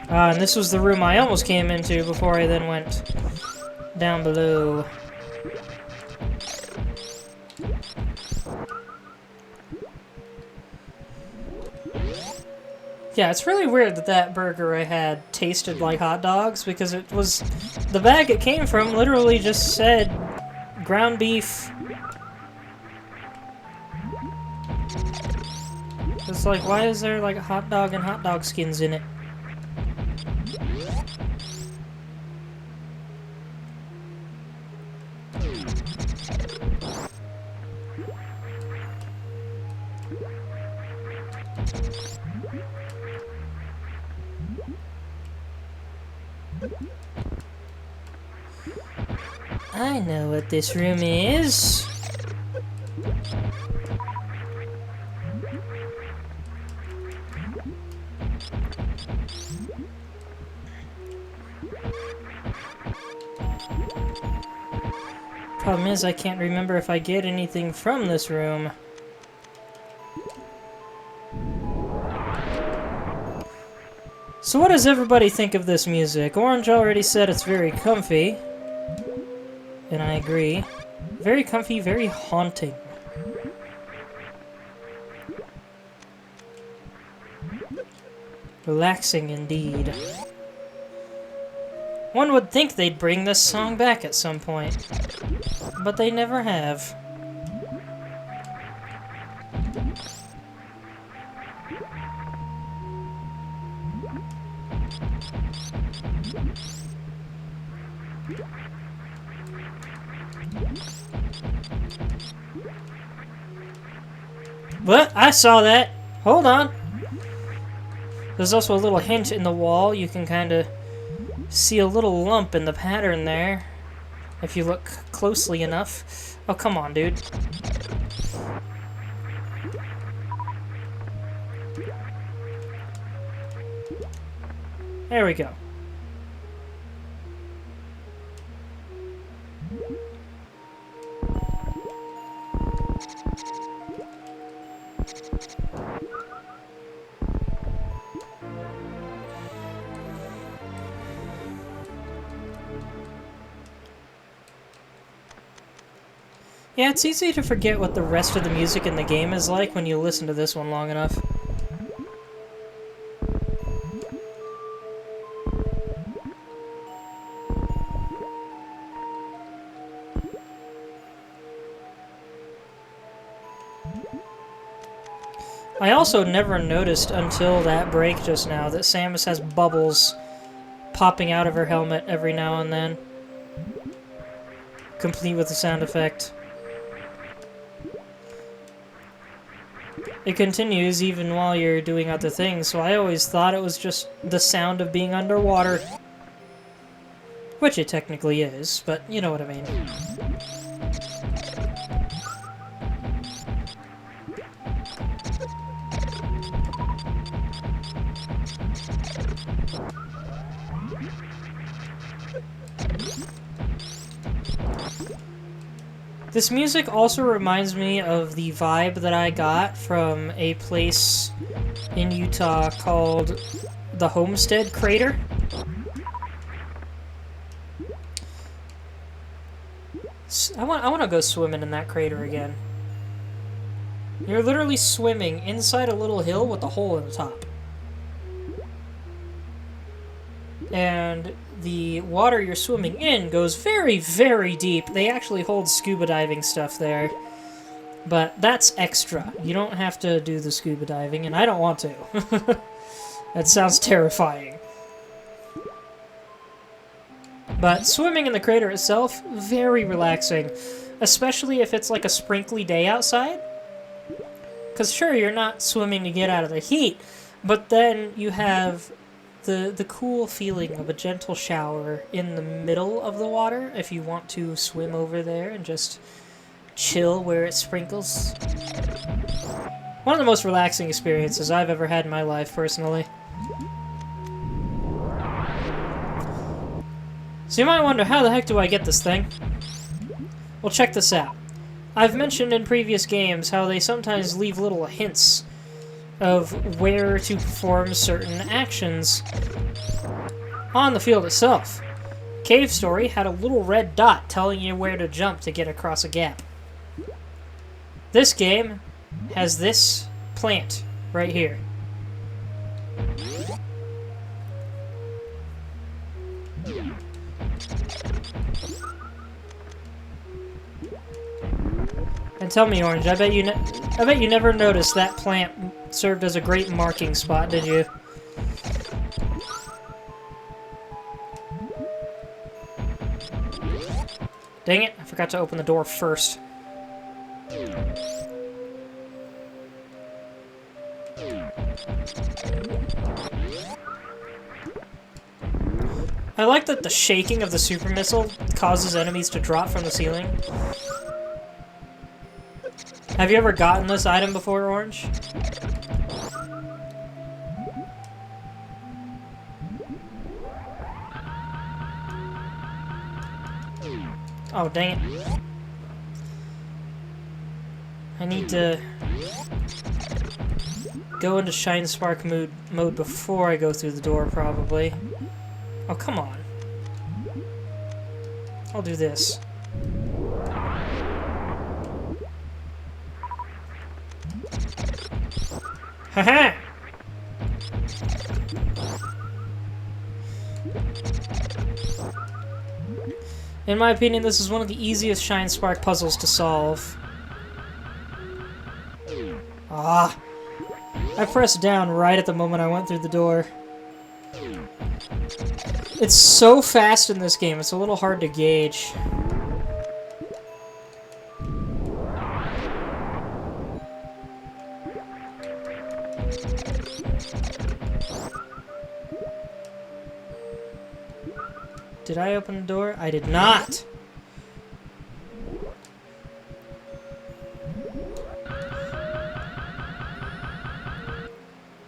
And this was the room I almost came into before I then went down below. Yeah, it's really weird that that burger I had tasted like hot dogs, because it was... the bag it came from literally just said ground beef. It's like, why is there like a hot dog and hot dog skins in it? I know what this room is. Problem is, I can't remember if I get anything from this room. So what does everybody think of this music? Orange already said it's very comfy. And I agree. Very comfy, very haunting. Relaxing indeed. One would think they'd bring this song back at some point, but they never have. What? I saw that! Hold on! There's also a little hint in the wall. You can kind of see a little lump in the pattern there, if you look closely enough. Oh, come on, dude. There we go. Yeah, it's easy to forget what the rest of the music in the game is like when you listen to this one long enough. I also never noticed until that break just now that Samus has bubbles popping out of her helmet every now and then, complete with the sound effect. It continues even while you're doing other things, so I always thought it was just the sound of being underwater. Which it technically is, but you know what I mean. This music also reminds me of the vibe that I got from a place in Utah called the Homestead Crater. I want to go swimming in that crater again. You're literally swimming inside a little hill with a hole in the top. And the water you're swimming in goes very, very deep. They actually hold scuba diving stuff there. But that's extra. You don't have to do the scuba diving, and I don't want to. That sounds terrifying. But swimming in the crater itself, very relaxing. Especially if it's like a sprinkly day outside. Because sure, you're not swimming to get out of the heat, but then you have the cool feeling of a gentle shower in the middle of the water if you want to swim over there and just chill where it sprinkles. One of the most relaxing experiences I've ever had in my life, personally. So you might wonder, how the heck do I get this thing? Well, check this out. I've mentioned in previous games how they sometimes leave little hints of where to perform certain actions on the field itself. Cave Story had a little red dot telling you where to jump to get across a gap. This game has this plant right here. And tell me, Orange, I bet you never noticed that plant served as a great marking spot, did you? Dang it, I forgot to open the door first. I like that the shaking of the super missile causes enemies to drop from the ceiling. Have you ever gotten this item before, Orange? Oh, dang it. I need to go into Shine Spark mode before I go through the door, probably. Oh, come on. I'll do this. Haha! In my opinion, this is one of the easiest Shine Spark puzzles to solve. Ah! I pressed down right at the moment I went through the door. It's so fast in this game, it's a little hard to gauge. Did I open the door? I did not!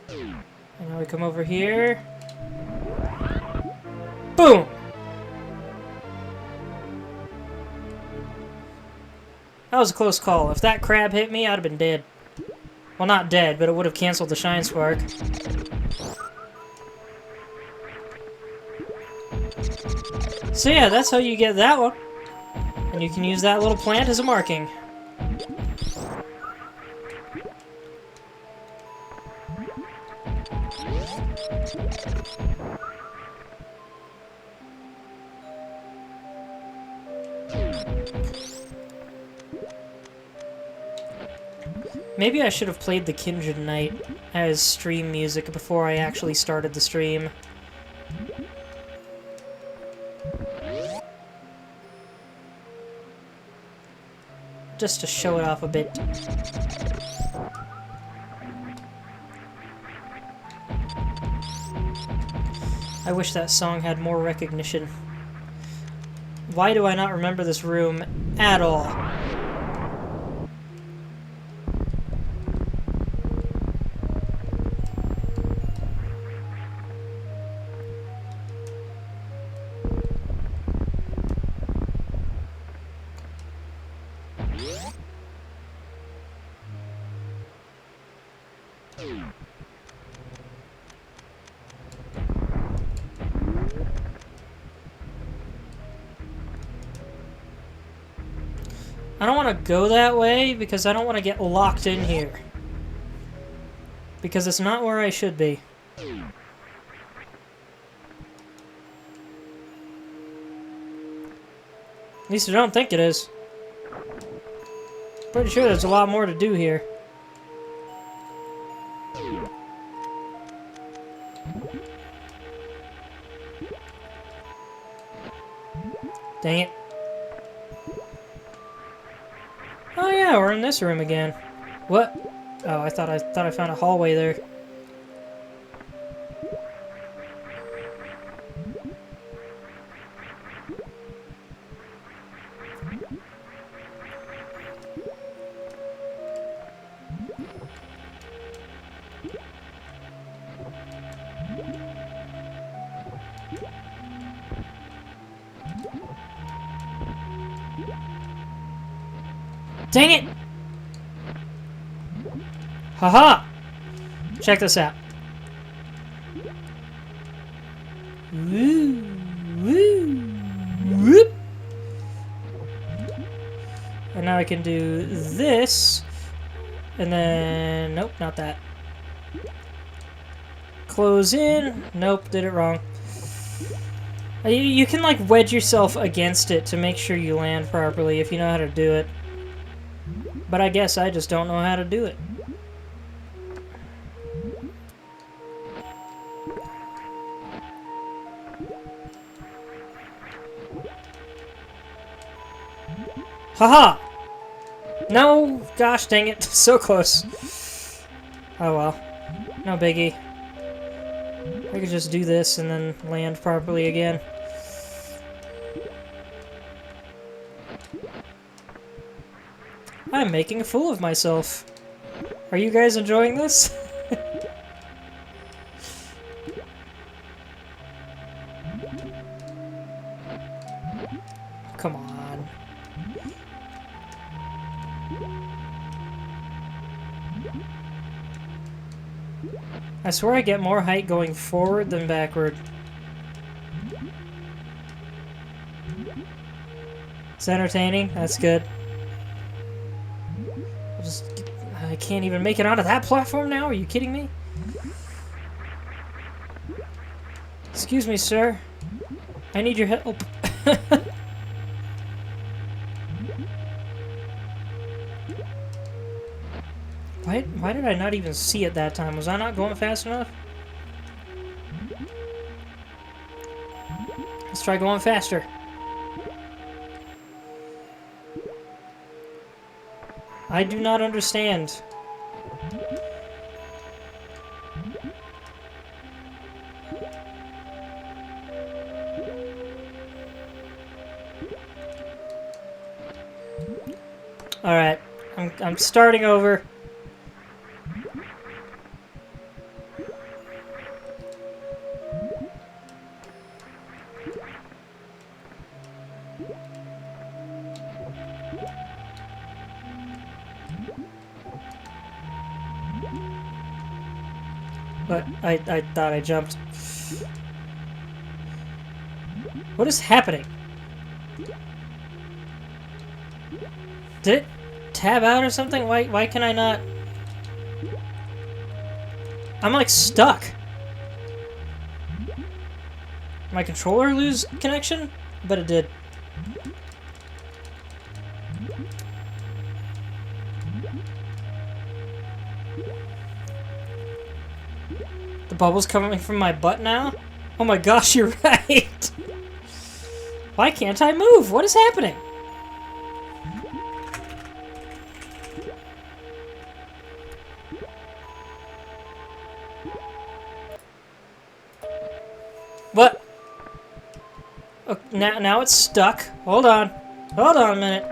And now we come over here. Boom! That was a close call. If that crab hit me, I'd have been dead. Well, not dead, but it would have canceled the Shine Spark. So yeah, that's how you get that one. And you can use that little plant as a marking. Maybe I should have played the Kindred Night as stream music before I actually started the stream. Just to show it off a bit. I wish that song had more recognition. Why do I not remember this room at all? I don't want to go that way because I don't want to get locked in here. Because it's not where I should be. At least I don't think it is. Pretty sure there's a lot more to do here. Dang it. Oh yeah, we're in this room again. What? Oh, I thought I found a hallway there. Dang it! Haha! Check this out. Woo! Woo! Whoop! And now I can do this. And then... Nope, not that. Close in. Nope, did it wrong. You can, like, wedge yourself against it to make sure you land properly if you know how to do it. But I guess I just don't know how to do it. Haha! No! Gosh dang it. So close. Oh well. No biggie. I could just do this and then land properly again. I'm making a fool of myself. Are you guys enjoying this? Come on. I swear I get more height going forward than backward. It's entertaining. That's good. I can't even make it onto that platform now? Are you kidding me? Excuse me, sir. I need your help. Why did I not even see it that time? Was I not going fast enough? Let's try going faster. I do not understand. All right, I'm starting over. But I thought I jumped. What is happening? Did it tab out or something? Why can I not? I'm like stuck. My controller lose connection? But it did. The bubble's coming from my butt now? Oh my gosh, you're right! Why can't I move? What is happening? What? Oh, now it's stuck. Hold on. Hold on a minute.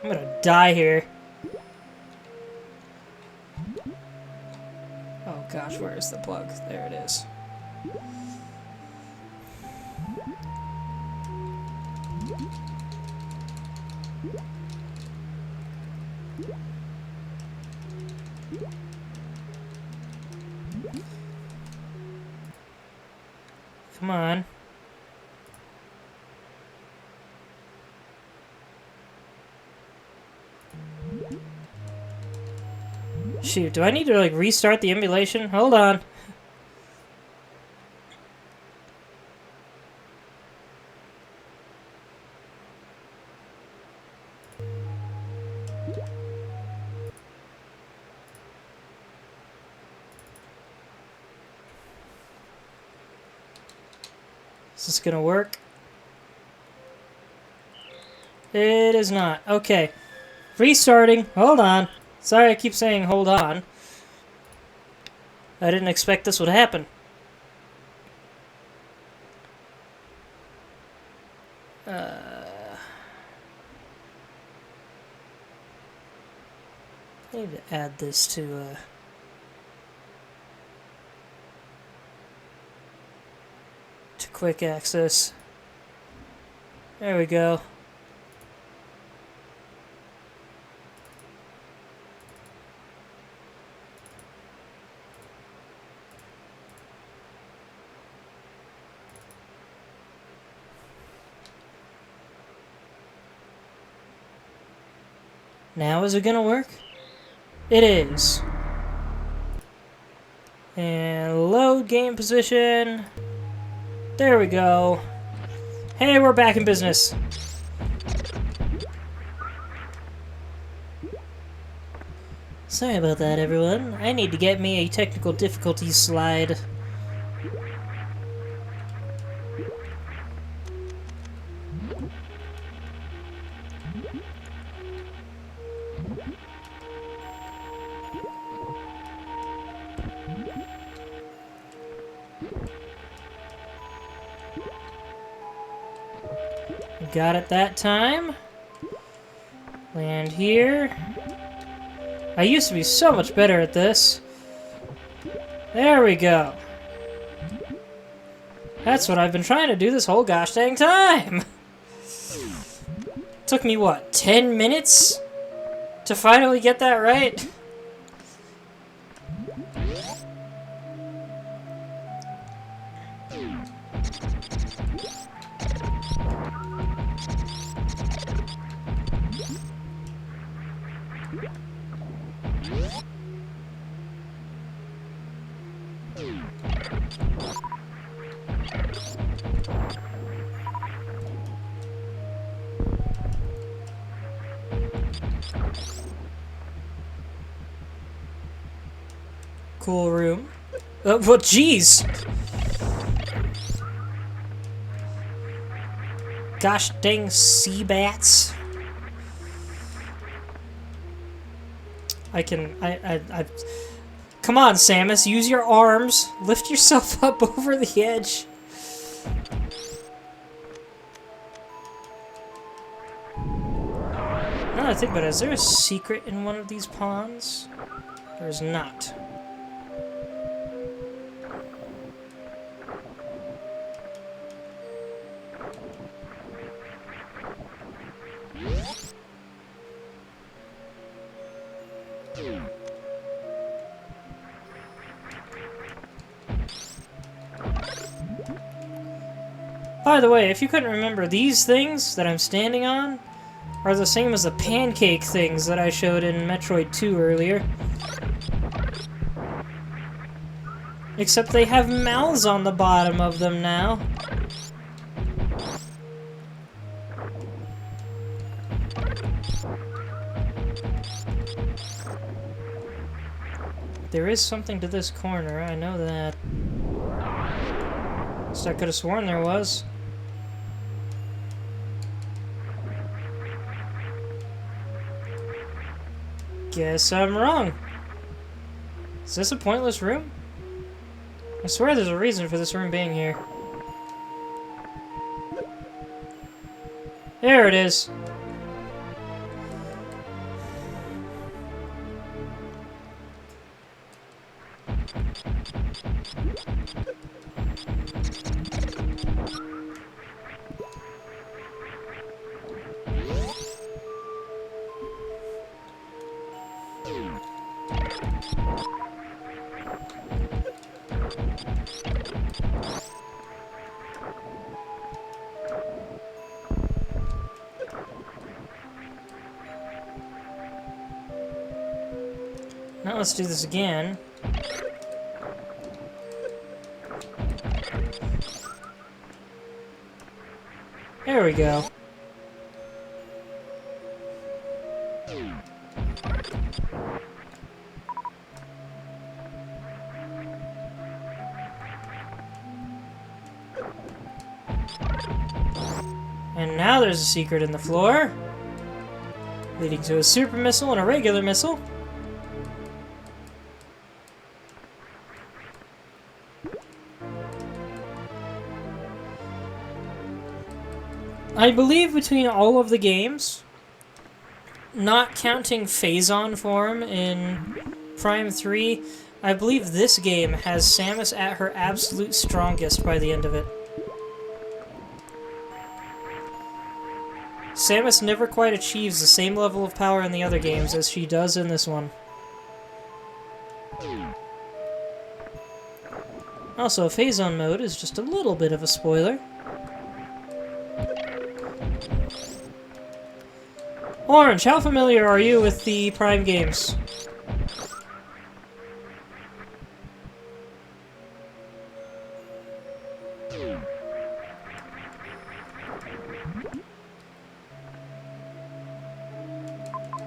I'm gonna die here. Oh gosh, where is the plug? There it is. Come on. Shoot, do I need to, like, restart the emulation? Hold on. Is this gonna work? It is not. Okay. Restarting. Hold on. Sorry I keep saying hold on. I didn't expect this would happen. I need to add this to quick access. There we go. Now is it gonna work? It is. And load game position. There we go. Hey, we're back in business. Sorry about that, everyone. I need to get me a technical difficulties slide. Got it that time. Land here. I used to be so much better at this. There we go. That's what I've been trying to do this whole gosh dang time. Took me, what, 10 minutes to finally get that right? Cool room. Well, jeez! Gosh dang sea bats. Come on, Samus, use your arms. Lift yourself up over the edge. Now that I think about it, is there a secret in one of these ponds? There is not. By the way, if you couldn't remember, these things that I'm standing on are the same as the pancake things that I showed in Metroid 2 earlier. Except they have mouths on the bottom of them now. There is something to this corner, I know that. So I could have sworn there was. Guess I'm wrong. Is this a pointless room? I swear there's a reason for this room being here. There it is. let's do this again. There we go. And now there's a secret in the floor, leading to a super missile and a regular missile. I believe between all of the games, not counting Phazon form in Prime 3, I believe this game has Samus at her absolute strongest by the end of it. Samus never quite achieves the same level of power in the other games as she does in this one. Also, Phazon mode is just a little bit of a spoiler. Orange, how familiar are you with the Prime games?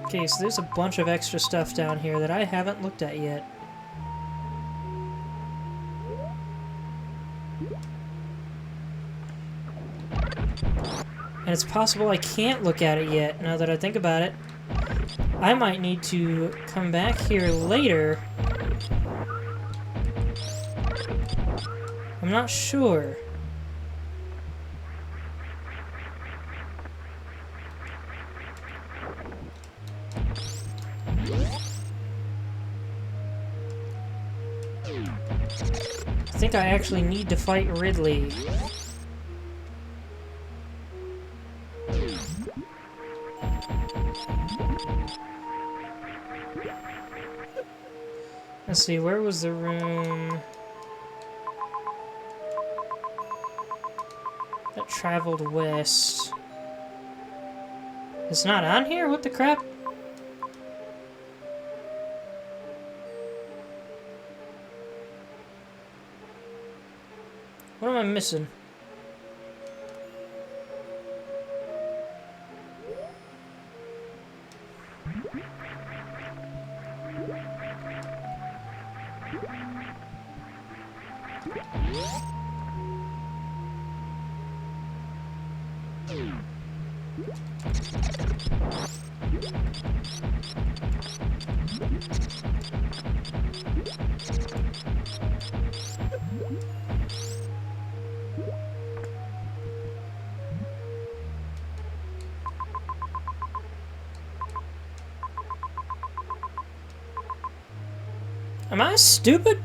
Okay, so there's a bunch of extra stuff down here that I haven't looked at yet. And it's possible I can't look at it yet, now that I think about it. I might need to come back here later. I'm not sure. I think I actually need to fight Ridley. Let's see, where was the room that traveled west? It's not on here? What the crap? What am I missing? Am I stupid?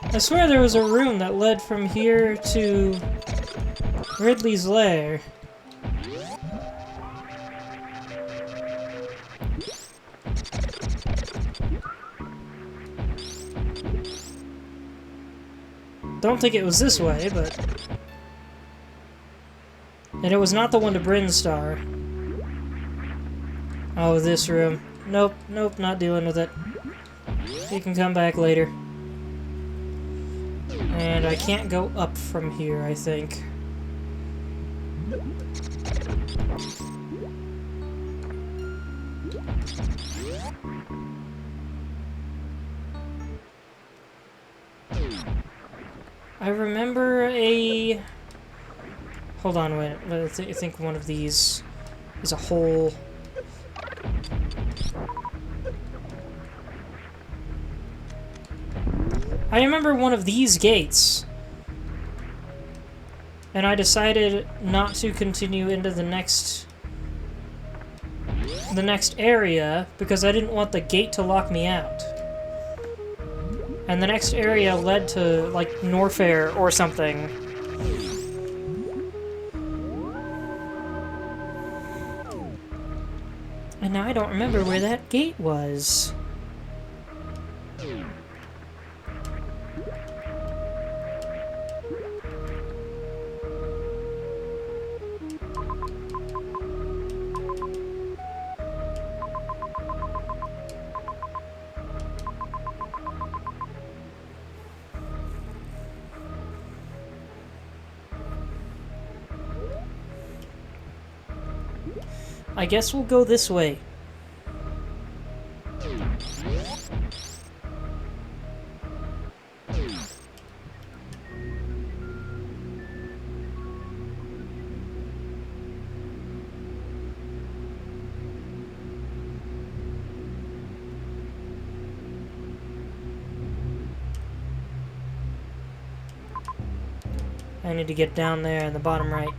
I swear there was a room that led from here to Ridley's lair. Don't think it was this way, but... And it was not the one to Brinstar. Oh, this room. Nope, nope, not dealing with it. You can come back later. And I can't go up from here, I think. I remember a... Hold on, wait. I think one of these is a hole. I remember one of these gates. And I decided not to continue into the next area because I didn't want the gate to lock me out. And the next area led to, like, Norfair or something. And now I I don't remember where that gate was. I guess we'll go this way. I need to get down there in the bottom right.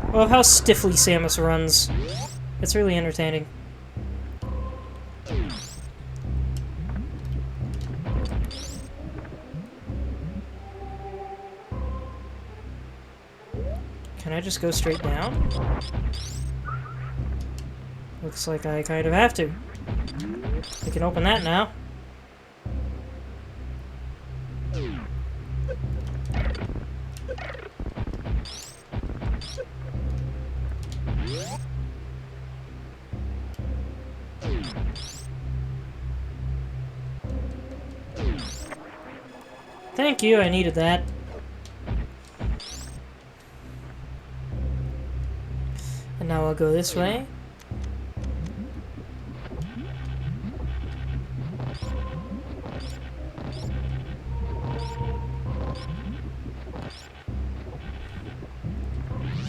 I love how stiffly Samus runs. It's really entertaining. Can I just go straight down? Looks like I kind of have to. I can open that now. Thank you, I needed that. And now I'll go this way.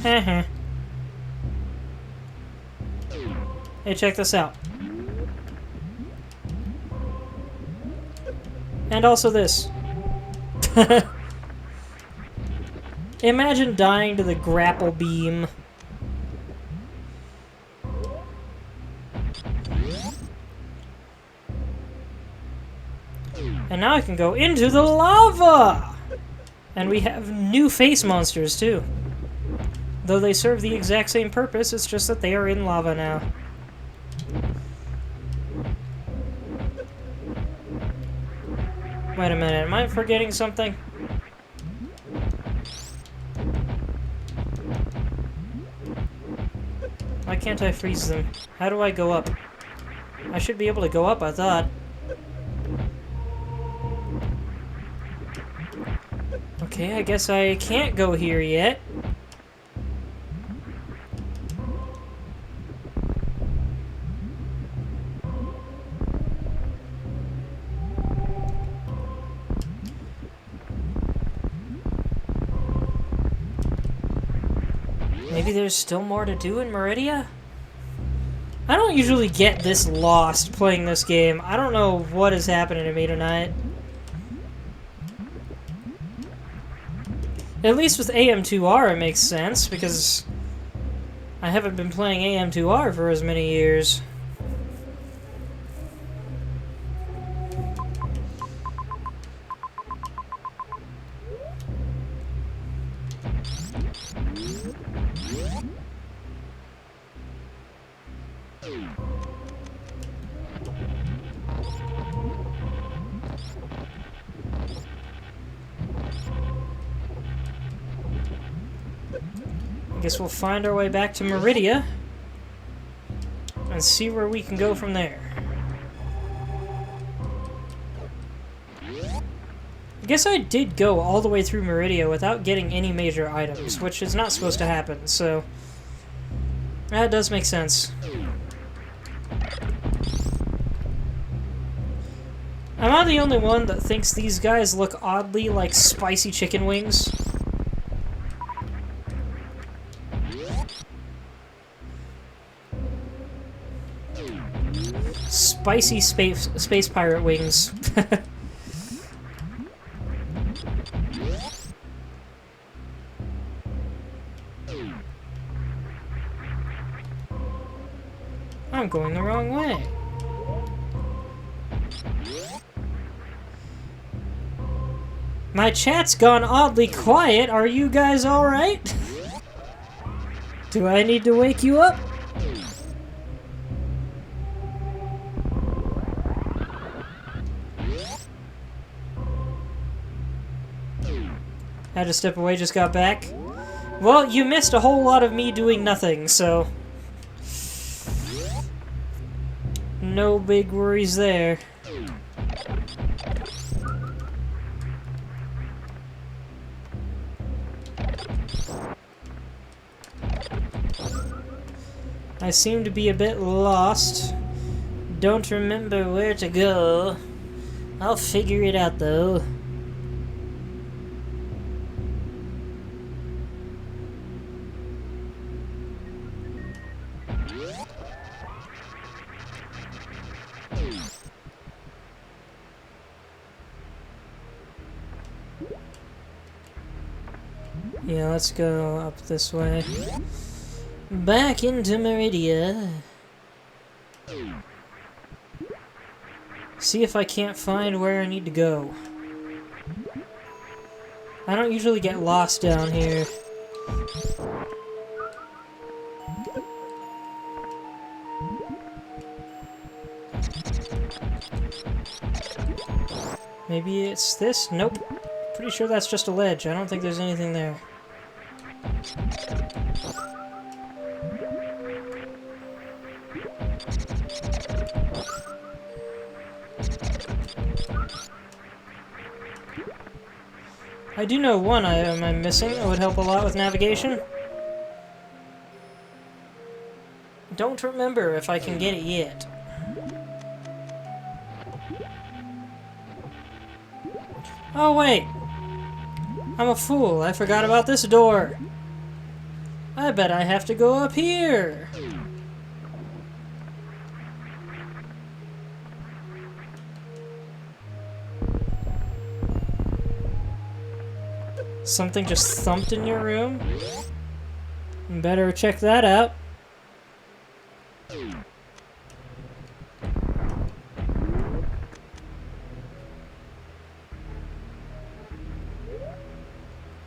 Heh. Hey, check this out. And also this. Imagine dying to the grapple beam. And now I can go into the lava! And we have new face monsters, too. Though they serve the exact same purpose, it's just that they are in lava now. Wait a minute, am I forgetting something? Why can't I freeze them? How do I go up? I should be able to go up, I thought. Okay, I guess I can't go here yet. Maybe there's still more to do in Meridia? I don't usually get this lost playing this game. I don't know what is happening to me tonight. At least with AM2R it makes sense, because I haven't been playing AM2R for as many years. I guess we'll find our way back to Meridia and see where we can go from there. I guess I did go all the way through Meridia without getting any major items, which is not supposed to happen, so that does make sense. Am I the only one that thinks these guys look oddly like spicy chicken wings? Spicy space pirate wings. I'm going the wrong way. My chat's gone oddly quiet. Are you guys alright? Do I need to wake you up? Had to step away, just got back. Well, you missed a whole lot of me doing nothing, so... no big worries there. I seem to be a bit lost. Don't remember where to go. I'll figure it out, though. Yeah, let's go up this way. Back into Meridia. See if I can't find where I need to go. I don't usually get lost down here. Maybe it's this? Nope. Pretty sure that's just a ledge. I don't think there's anything there. I do know one item I'm missing. It would help a lot with navigation. Don't remember if I can get it yet. Oh wait! I'm a fool. I forgot about this door. I bet I have to go up here. Something just thumped in your room? Better check that out.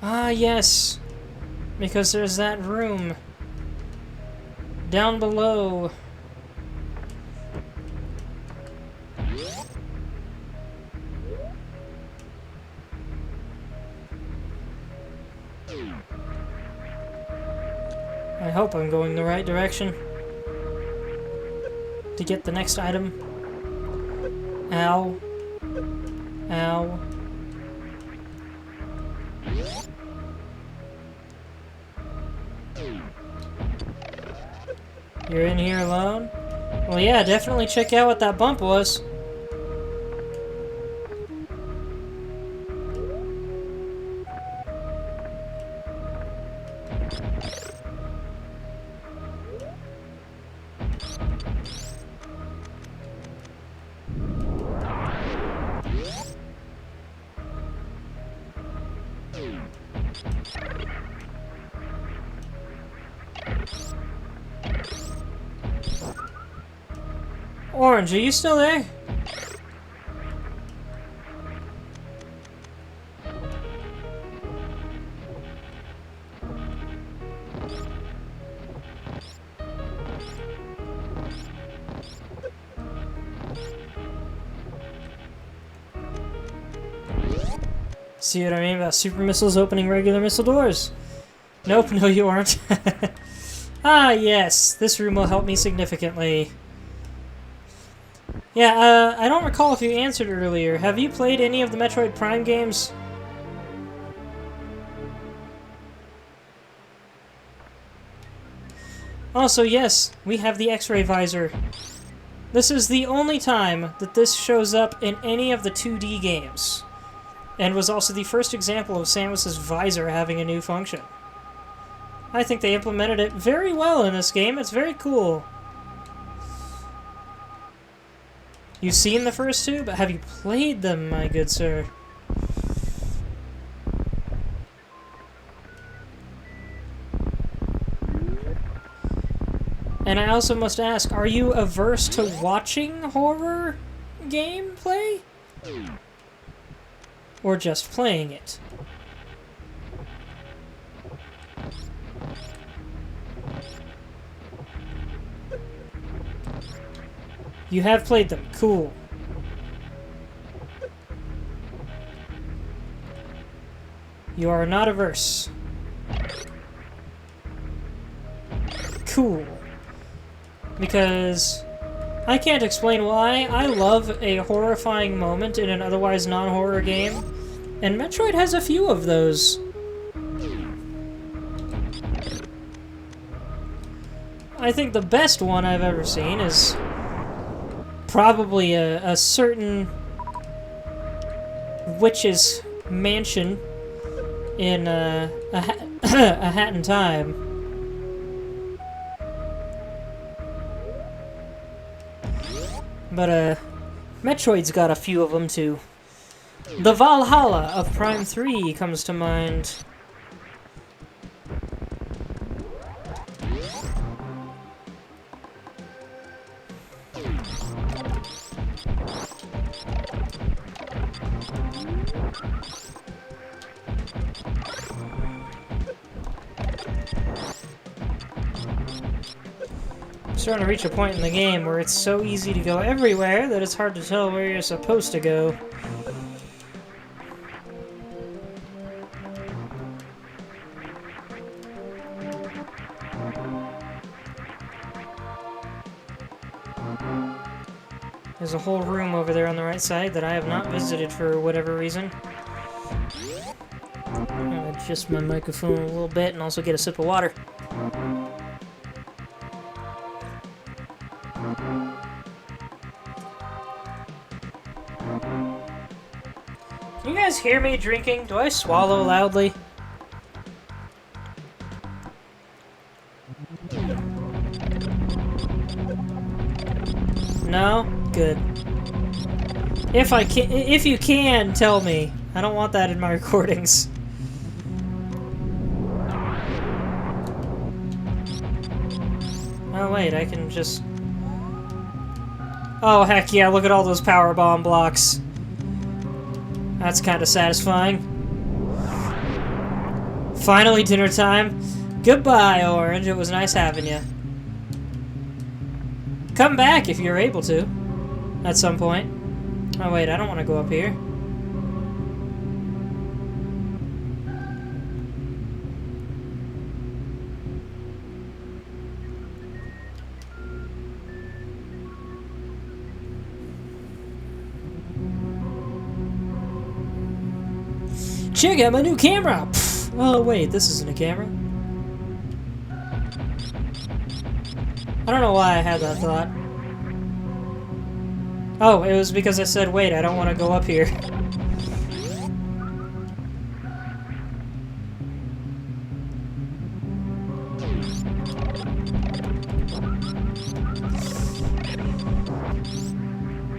Ah, yes. Because there's that room. Down below. I hope I'm going the right direction to get the next item. Ow. Ow. You're in here alone? Well, yeah, definitely check out what that bump was. Orange, are you still there? See what I mean about super missiles opening regular missile doors? Nope, no you aren't. Ah, yes, this room will help me significantly. Yeah, I don't recall if you answered earlier. Have you played any of the Metroid Prime games? Also, yes, we have the X-ray visor. This is the only time that this shows up in any of the 2D games, and was also the first example of Samus's visor having a new function. I think they implemented it very well in this game. It's very cool. You've seen the first two, but have you played them, my good sir? And I also must ask, are you averse to watching horror gameplay? Or just playing it? You have played them. Cool. You are not averse. Cool. Because I can't explain why. I love a horrifying moment in an otherwise non-horror game, and Metroid has a few of those. I think the best one I've ever seen is probably a certain witch's mansion in a Hat in Time. But Metroid's got a few of them too. The Valhalla of Prime 3 comes to mind. Starting to reach a point in the game where it's so easy to go everywhere that it's hard to tell where you're supposed to go. There's a whole room over there on the right side that I have not visited for whatever reason. I'll adjust my microphone a little bit and also get a sip of water. Can you guys hear me drinking? Do I swallow loudly? No? Good. If you can, tell me. I don't want that in my recordings. Oh wait, I can just... Oh heck yeah, look at all those power bomb blocks. That's kind of satisfying. Finally dinner time. Goodbye, Orange. It was nice having you. Come back if you're able to. At some point. Oh wait, I don't want to go up here. Check out my new camera! Pfft. Oh wait, this isn't a camera. I don't know why I had that thought. Oh, it was because I said, wait, I don't want to go up here.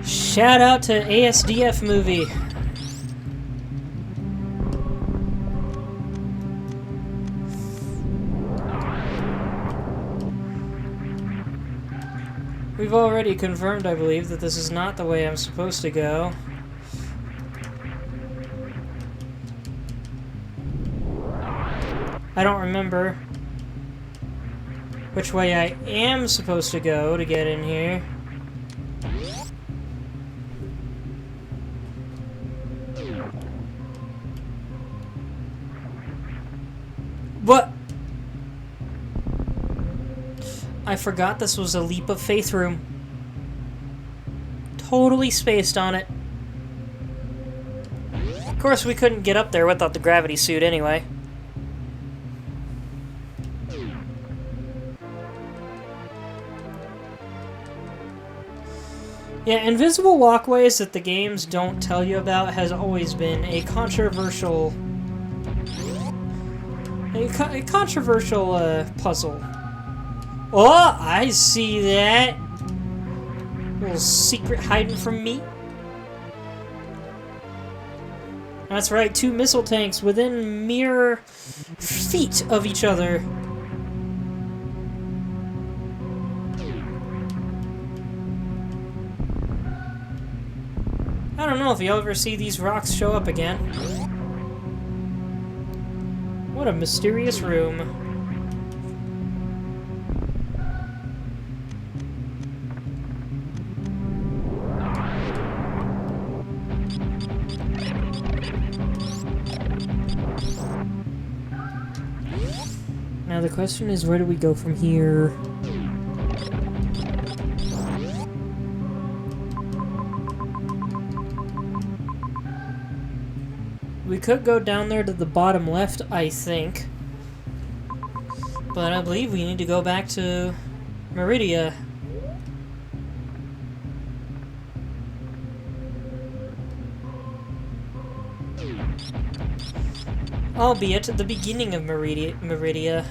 Shout out to ASDF movie. We've already confirmed, I believe, that this is not the way I'm supposed to go. I don't remember which way I am supposed to go to get in here. What? I forgot this was a leap of faith room. Totally spaced on it. Of course, we couldn't get up there without the gravity suit anyway. Yeah, invisible walkways that the games don't tell you about has always been a controversial a controversial puzzle. Oh, I see that. Little secret hiding from me. That's right, 2 missile tanks within mere feet of each other. I don't know if you'll ever see these rocks show up again. What a mysterious room. Now the question is, where do we go from here? We could go down there to the bottom left, I think. But I believe we need to go back to Meridia. Albeit at the beginning of Meridia.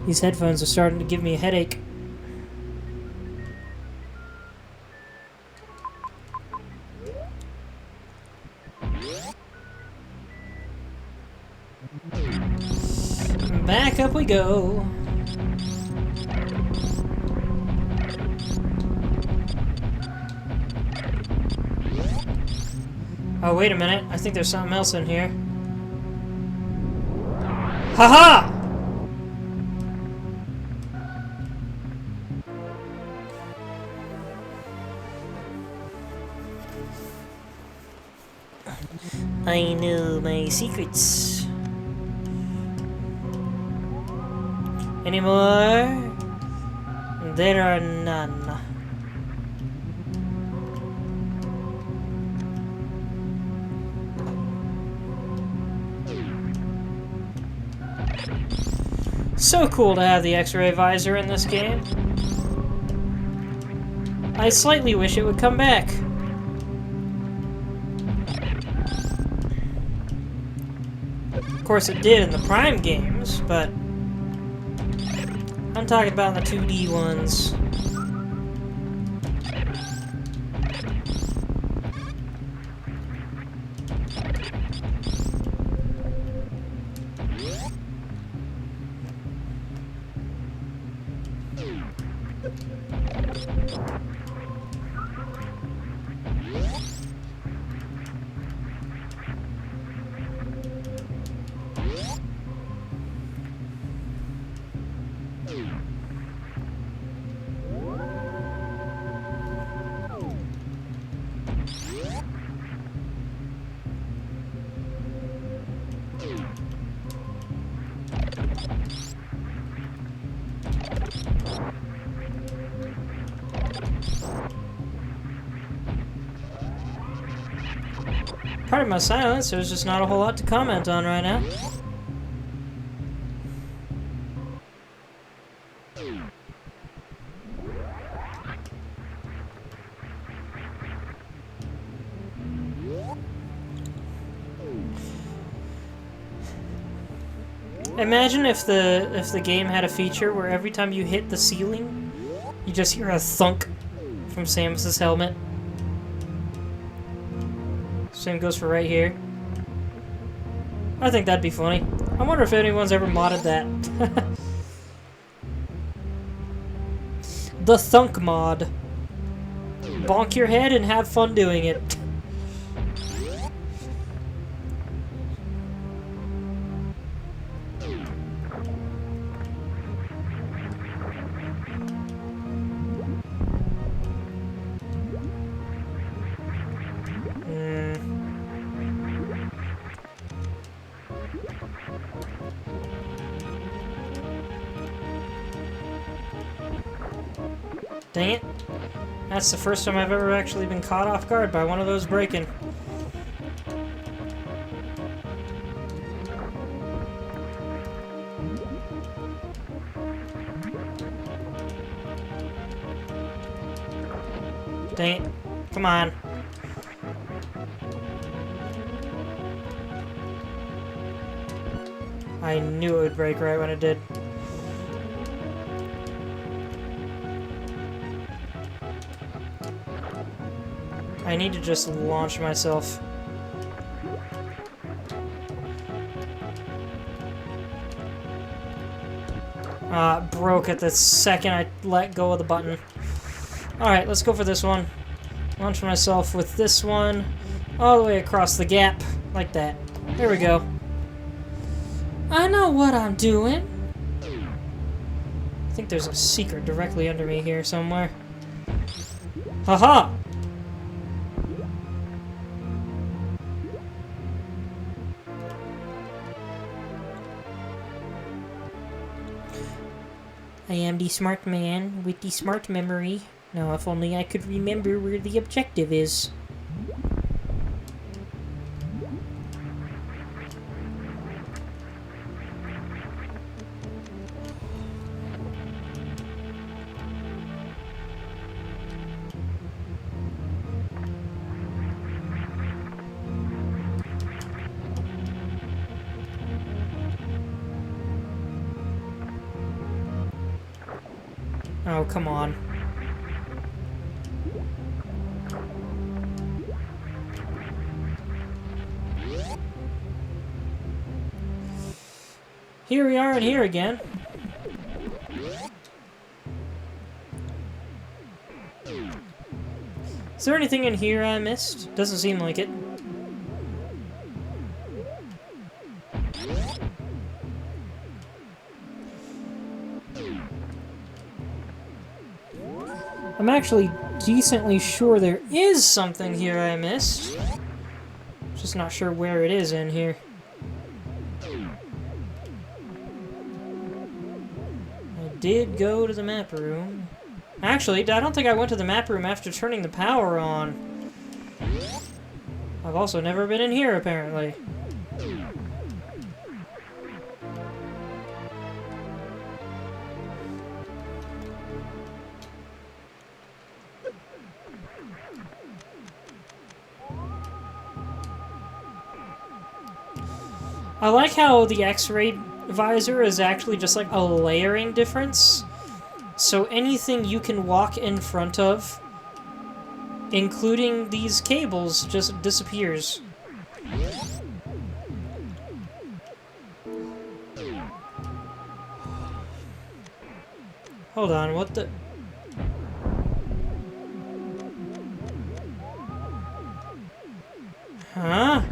These headphones are starting to give me a headache. Back up we go. Oh, wait a minute. I think there's something else in here. Haha! I know my secrets. Any more? There are none. So cool to have the X-ray visor in this game. I slightly wish it would come back. Of course it did in the Prime games, but I'm talking about the 2D ones. Pardon my silence, there's just not a whole lot to comment on right now. Imagine if the game had a feature where every time you hit the ceiling, you just hear a thunk from Samus's helmet. Same goes for right here. I think that'd be funny. I wonder if anyone's ever modded that. The thunk mod. Bonk your head and have fun doing it. Dang it. That's the first time I've ever actually been caught off guard by one of those breaking. Dang it. Come on. I knew it would break right when it did. I need to just launch myself. Broke at the second I let go of the button. Alright, let's go for this one. Launch myself with this one all the way across the gap, like that. There we go. I know what I'm doing. I think there's a secret directly under me here somewhere. Haha! I am the smart man with the smart memory. Now, if only I could remember where the objective is. Oh, come on. Here we are and here again. Is there anything in here I missed? Doesn't seem like it. I'm actually decently sure there is something here I missed. Just not sure where it is in here. I did go to the map room. Actually, I don't think I went to the map room after turning the power on. I've also never been in here, apparently. I like how the X-ray visor is actually just like a layering difference. So anything you can walk in front of, including these cables, just disappears. Hold on, what the... Huh?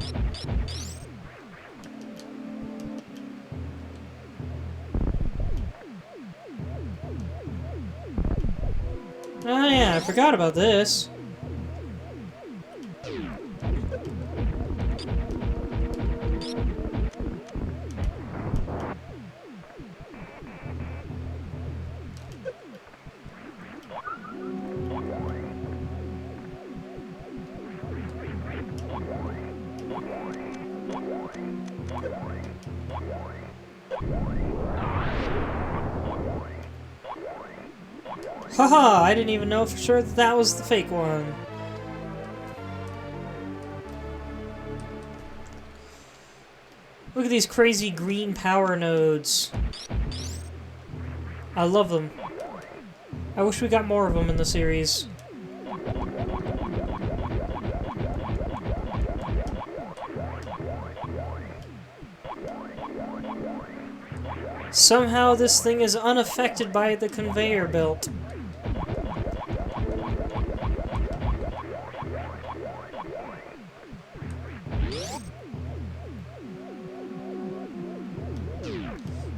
Oh yeah, I forgot about this. Haha, I didn't even know for sure that that was the fake one. Look at these crazy green power nodes. I love them. I wish we got more of them in the series. Somehow this thing is unaffected by the conveyor belt.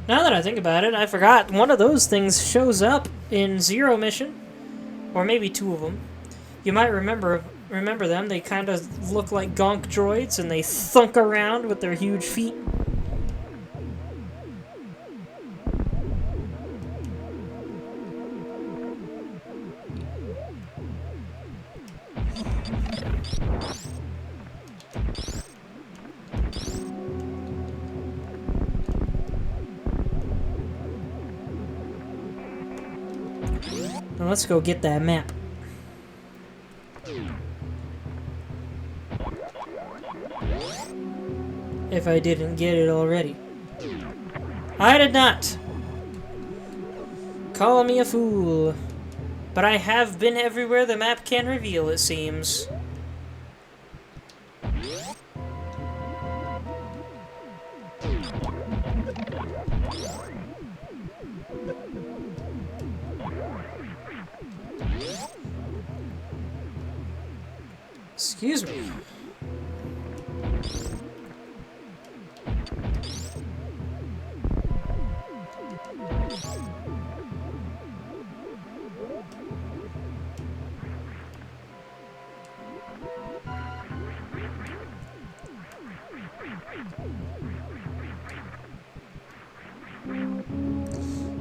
Now that I think about it, I forgot one of those things shows up in Zero Mission, or maybe two of them. You might remember them. They kind of look like gonk droids, and they thunk around with their huge feet. Now let's go get that map. if I didn't get it already. I did not! Call me a fool. But I have been everywhere the map can reveal, it seems. Excuse me.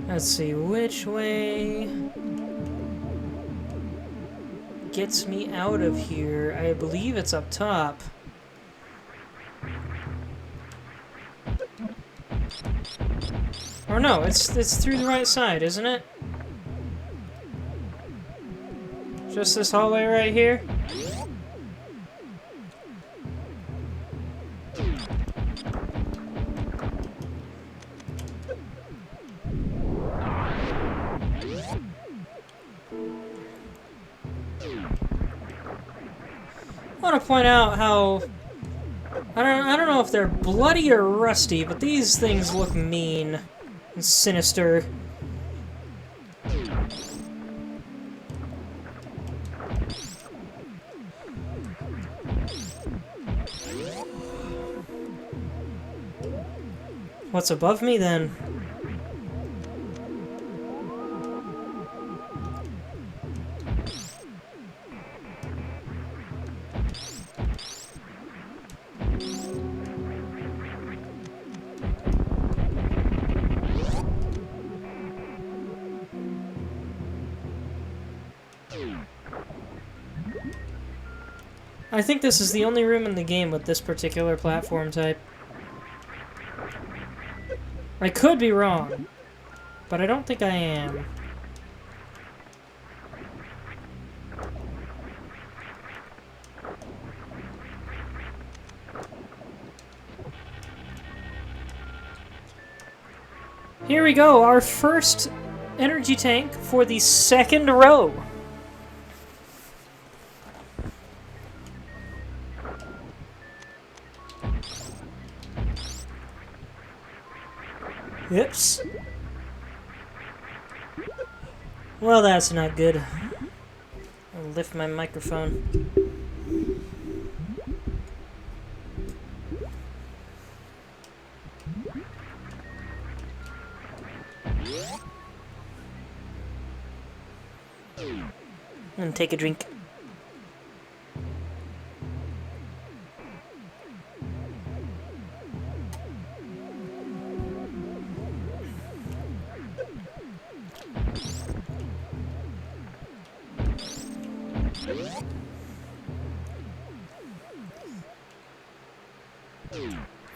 Let's see, which way gets me out of here? I believe it's up top. Or no, it's through the right side, isn't it? Just this hallway right here? I want to point out how I don't know if they're bloody or rusty, but these things look mean and sinister. What's above me then? I think this is the only room in the game with this particular platform type. I could be wrong, but I don't think I am. Here we go, our first energy tank for the second row. Oops. Well, that's not good. I'll lift my microphone. And take a drink.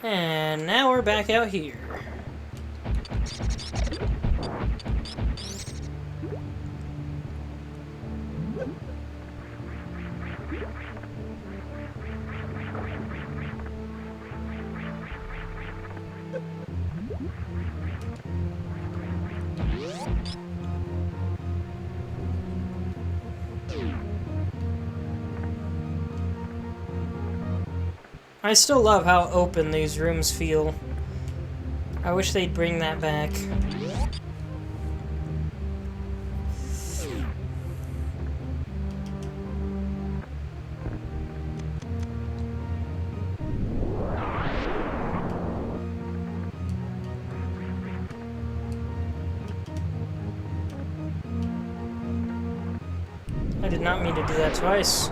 And now we're back out here. I still love how open these rooms feel. I wish they'd bring that back. I did not mean to do that twice.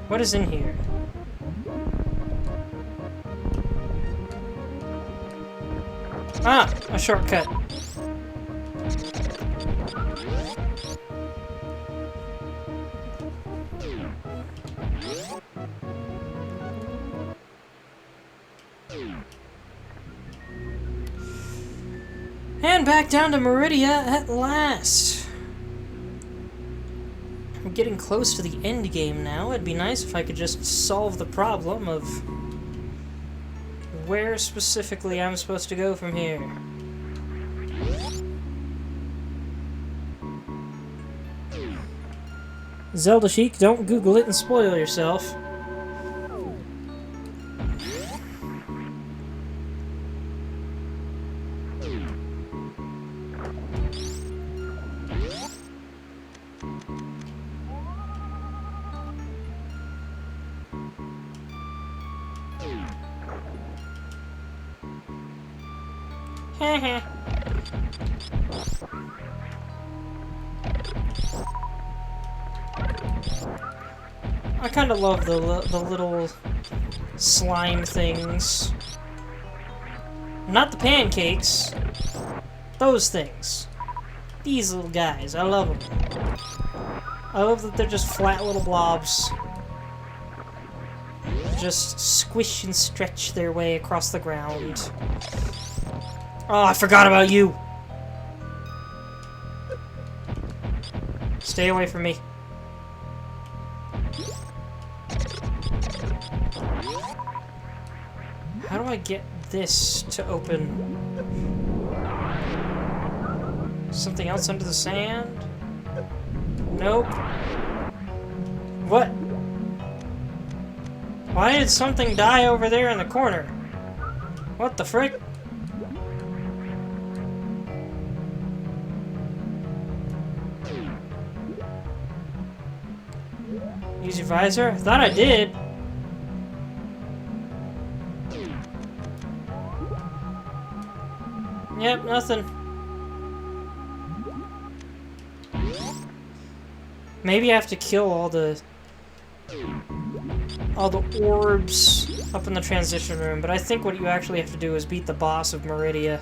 What is in here? Ah, a shortcut. And back down to Meridia at last. I'm getting close to the end game now. It'd be nice if I could just solve the problem of where specifically I'm supposed to go from here. Zelda Chic, don't Google it and spoil yourself. Heh. I kind of love the little slime things. Not the pancakes. Those things. These little guys. I love them. I love that they're just flat little blobs. Just squish and stretch their way across the ground. Oh, I forgot about you! Stay away from me. How do I get this to open? Something else under the sand? Nope. What? Why did something die over there in the corner? What the frick? Use your visor? I thought I did. Yep, nothing. Maybe I have to kill all the orbs up in the transition room, but I think what you actually have to do is beat the boss of Meridia.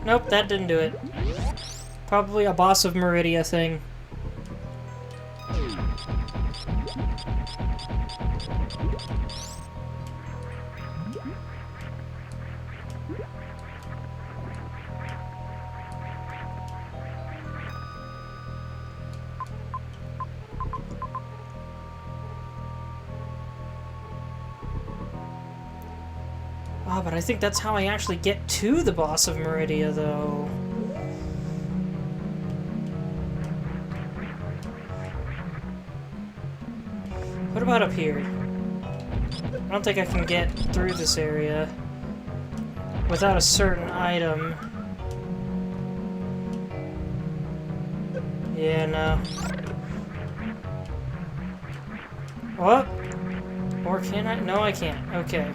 Nope, that didn't do it. Probably a boss of Meridia thing. Oh, but I think that's how I actually get to the boss of Meridia, though. What about up here? I don't think I can get through this area without a certain item. Yeah, no. What? Or can I? No, I can't. Okay.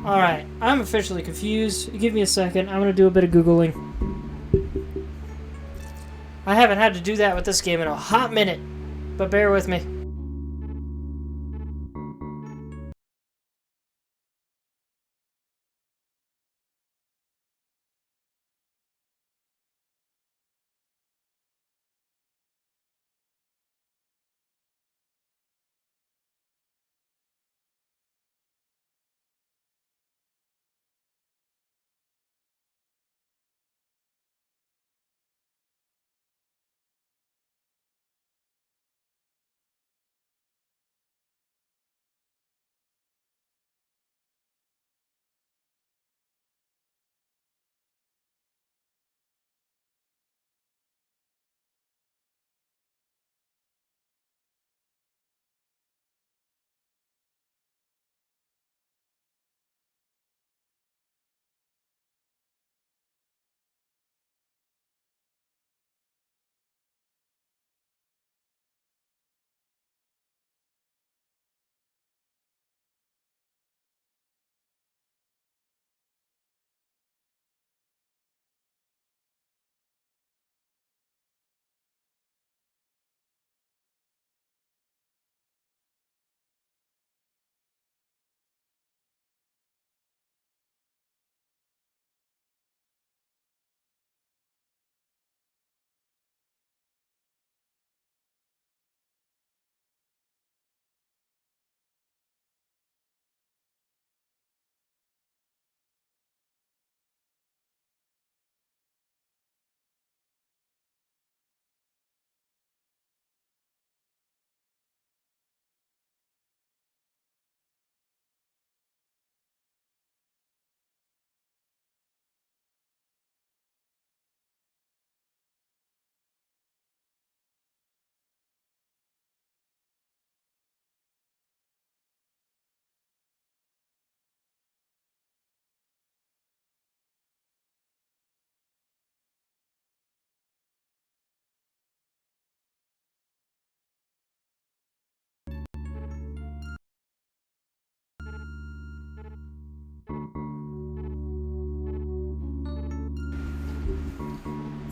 Alright, I'm officially confused. Give me a second. I'm gonna do a bit of Googling. I haven't had to do that with this game in a hot minute, but bear with me.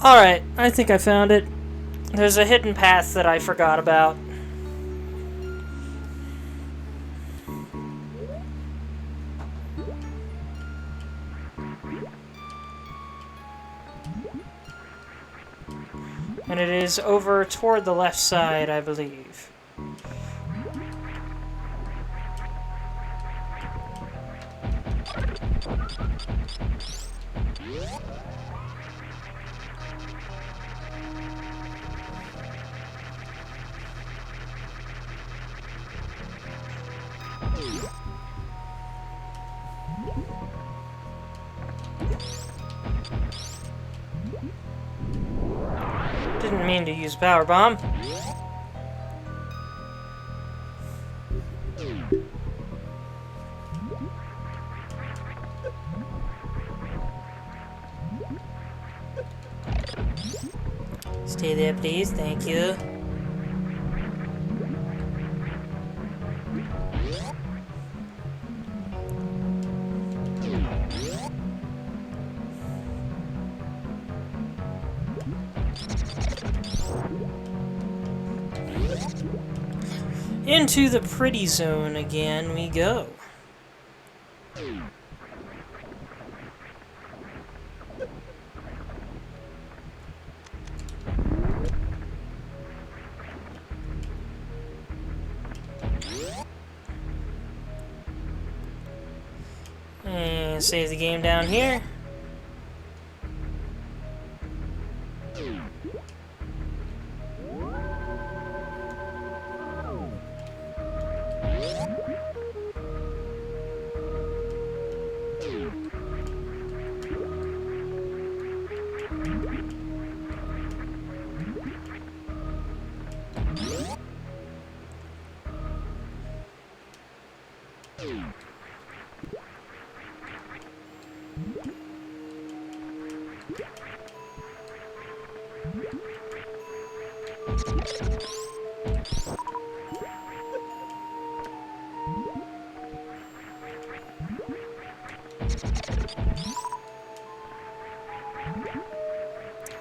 Alright, I think I found it. There's a hidden path that I forgot about. And it is over toward the left side, I believe. Didn't mean to use power bomb. Stay there, please. Thank you. Into the pretty zone again we go. And save the game down here.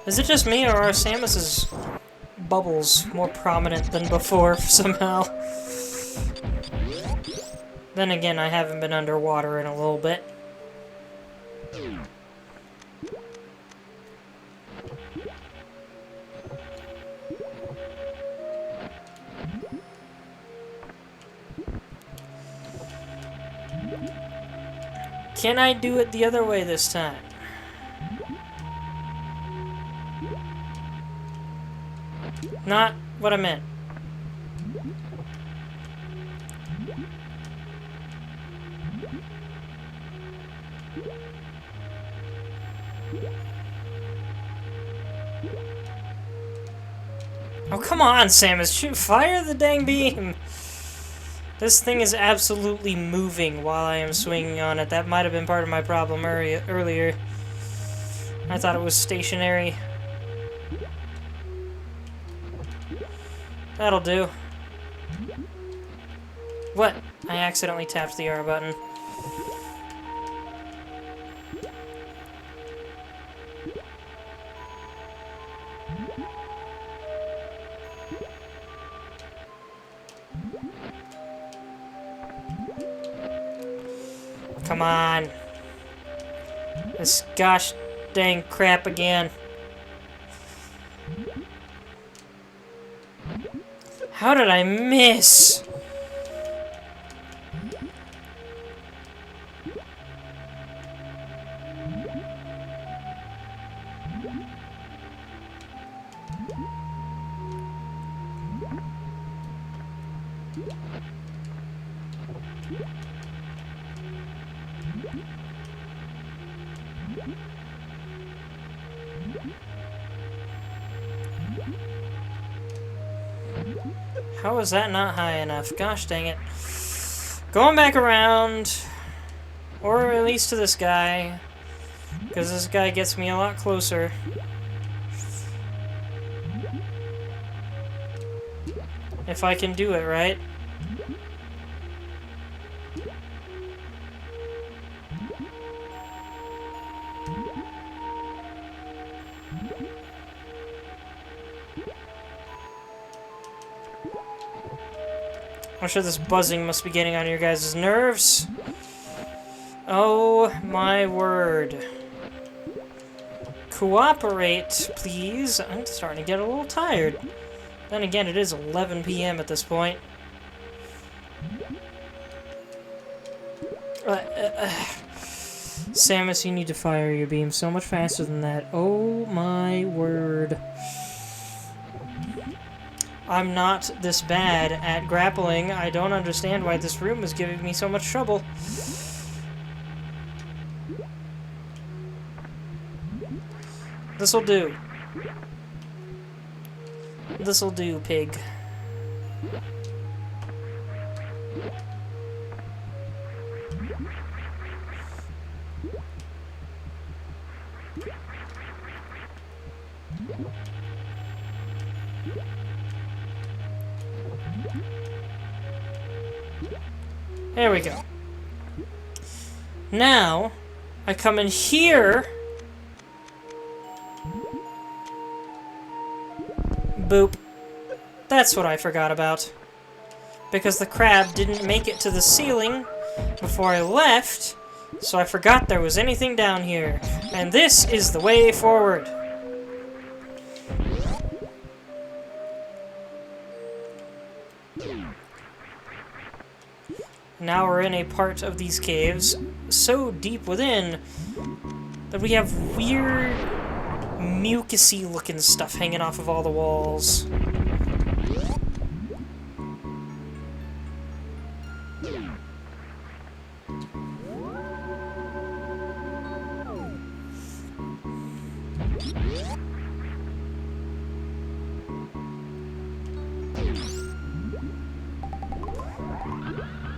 Is it just me, or are Samus's bubbles more prominent than before somehow? Then again, I haven't been underwater in a little bit. Can I do it the other way this time? Not what I meant. Oh, come on, Samus. Shoot, fire the dang beam. This thing is absolutely moving while I am swinging on it. That might have been part of my problem earlier. I thought it was stationary. That'll do. What? I accidentally tapped the R button. Come on. This gosh dang crap again. How did I miss? How is that not high enough? Gosh dang it. Going back around, or at least to this guy, because this guy gets me a lot closer. If I can do it right. I'm sure this buzzing must be getting on your guys' nerves. Oh my word. Cooperate, please. I'm starting to get a little tired. Then again, it is 11 p.m. at this point. Samus, you need to fire your beam so much faster than that. Oh my word. I'm not this bad at grappling. I don't understand why this room is giving me so much trouble. This'll do. This'll do, pig. There we go. Now, I come in here. Boop. That's what I forgot about. Because the crab didn't make it to the ceiling before I left, so I forgot there was anything down here. And this is the way forward. Now we're in a part of these caves so deep within that we have weird mucusy looking stuff hanging off of all the walls.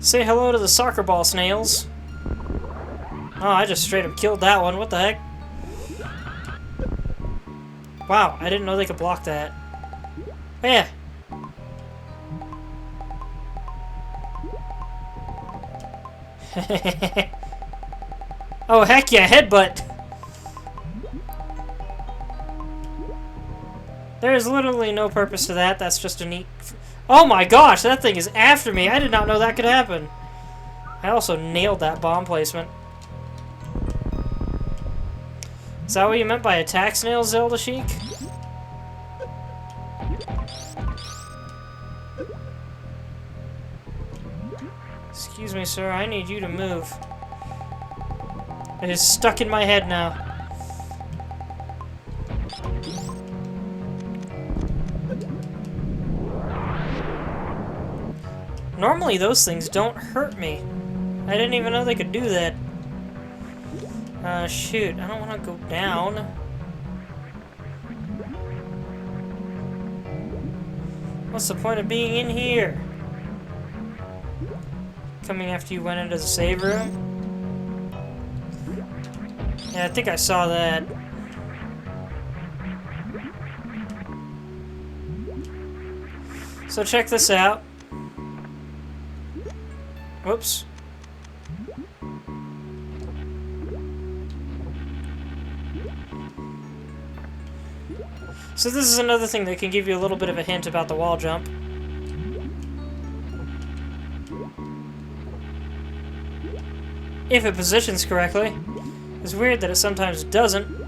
Say hello to the soccer ball snails. Oh, I just straight up killed that one. What the heck? Wow, I didn't know they could block that. Oh, yeah. Oh, heck yeah, headbutt! There's literally no purpose to that. That's just a neat... Oh my gosh, that thing is after me. I did not know that could happen. I also nailed that bomb placement. Is that what you meant by attack snail, Zelda Sheik? Excuse me, sir. I need you to move. It is stuck in my head now. Normally those things don't hurt me. I didn't even know they could do that. Shoot. I don't want to go down. What's the point of being in here? Coming after you went into the save room? Yeah, I think I saw that. So check this out. Whoops. So this is another thing that can give you a little bit of a hint about the wall jump. If it positions correctly. It's weird that it sometimes doesn't.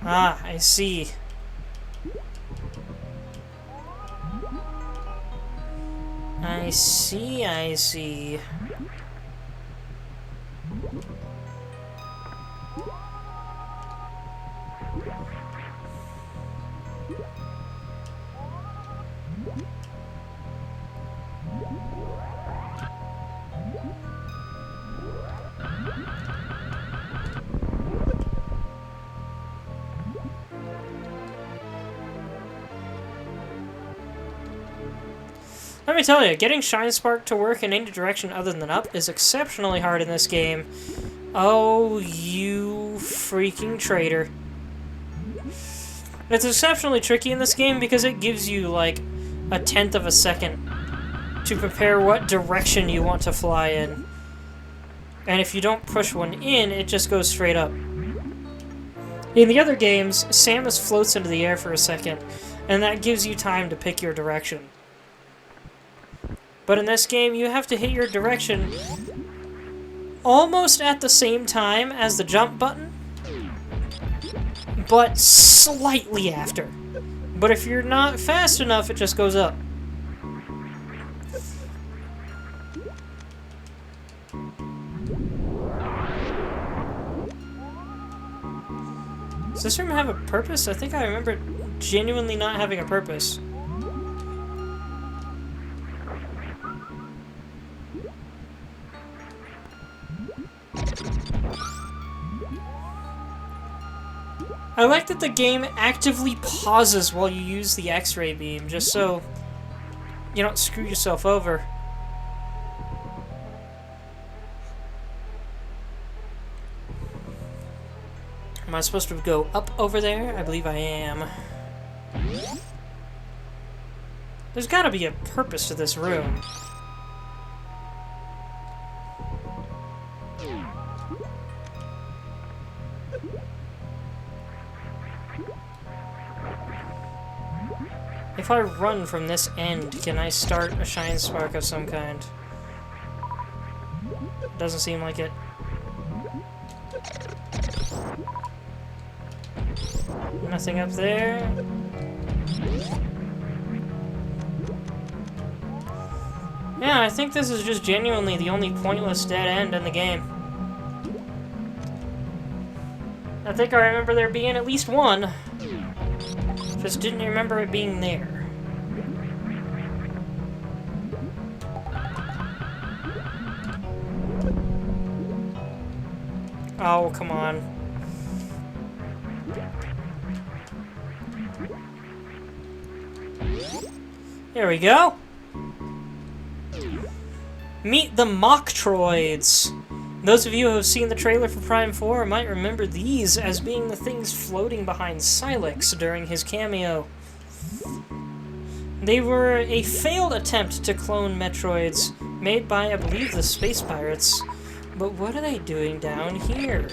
Ah, I see. I see, I see. Let me tell you, getting Shine Spark to work in any direction other than up is exceptionally hard in this game. Oh, you freaking traitor. It's exceptionally tricky in this game because it gives you, like, a tenth of a second to prepare what direction you want to fly in. And if you don't push one in, it just goes straight up. In the other games, Samus floats into the air for a second, and that gives you time to pick your direction. But in this game, you have to hit your direction almost at the same time as the jump button, but slightly after. But if you're not fast enough, it just goes up. Does this room have a purpose? I think I remember it genuinely not having a purpose. I like that the game actively pauses while you use the X-ray beam, just so you don't screw yourself over. Am I supposed to go up over there? I believe I am. There's gotta be a purpose to this room. If I run from this end, can I start a shine spark of some kind? Doesn't seem like it. Nothing up there. Yeah, I think this is just genuinely the only pointless dead end in the game. I think I remember there being at least one. Just didn't remember it being there. Oh, come on. Here we go. Meet the Metroids. Those of you who have seen the trailer for Prime 4 might remember these as being the things floating behind Silex during his cameo. They were a failed attempt to clone Metroids, made by, I believe, the Space Pirates. But what are they doing down here?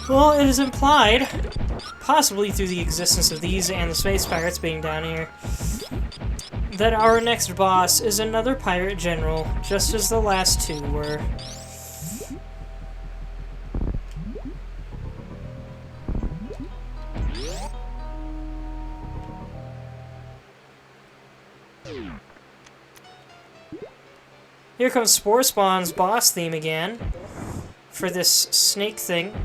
Well, it is implied, possibly through the existence of these and the Space Pirates being down here, that our next boss is another pirate general, just as the last two were. Here comes Spore Spawn's boss theme again, for this snake thing.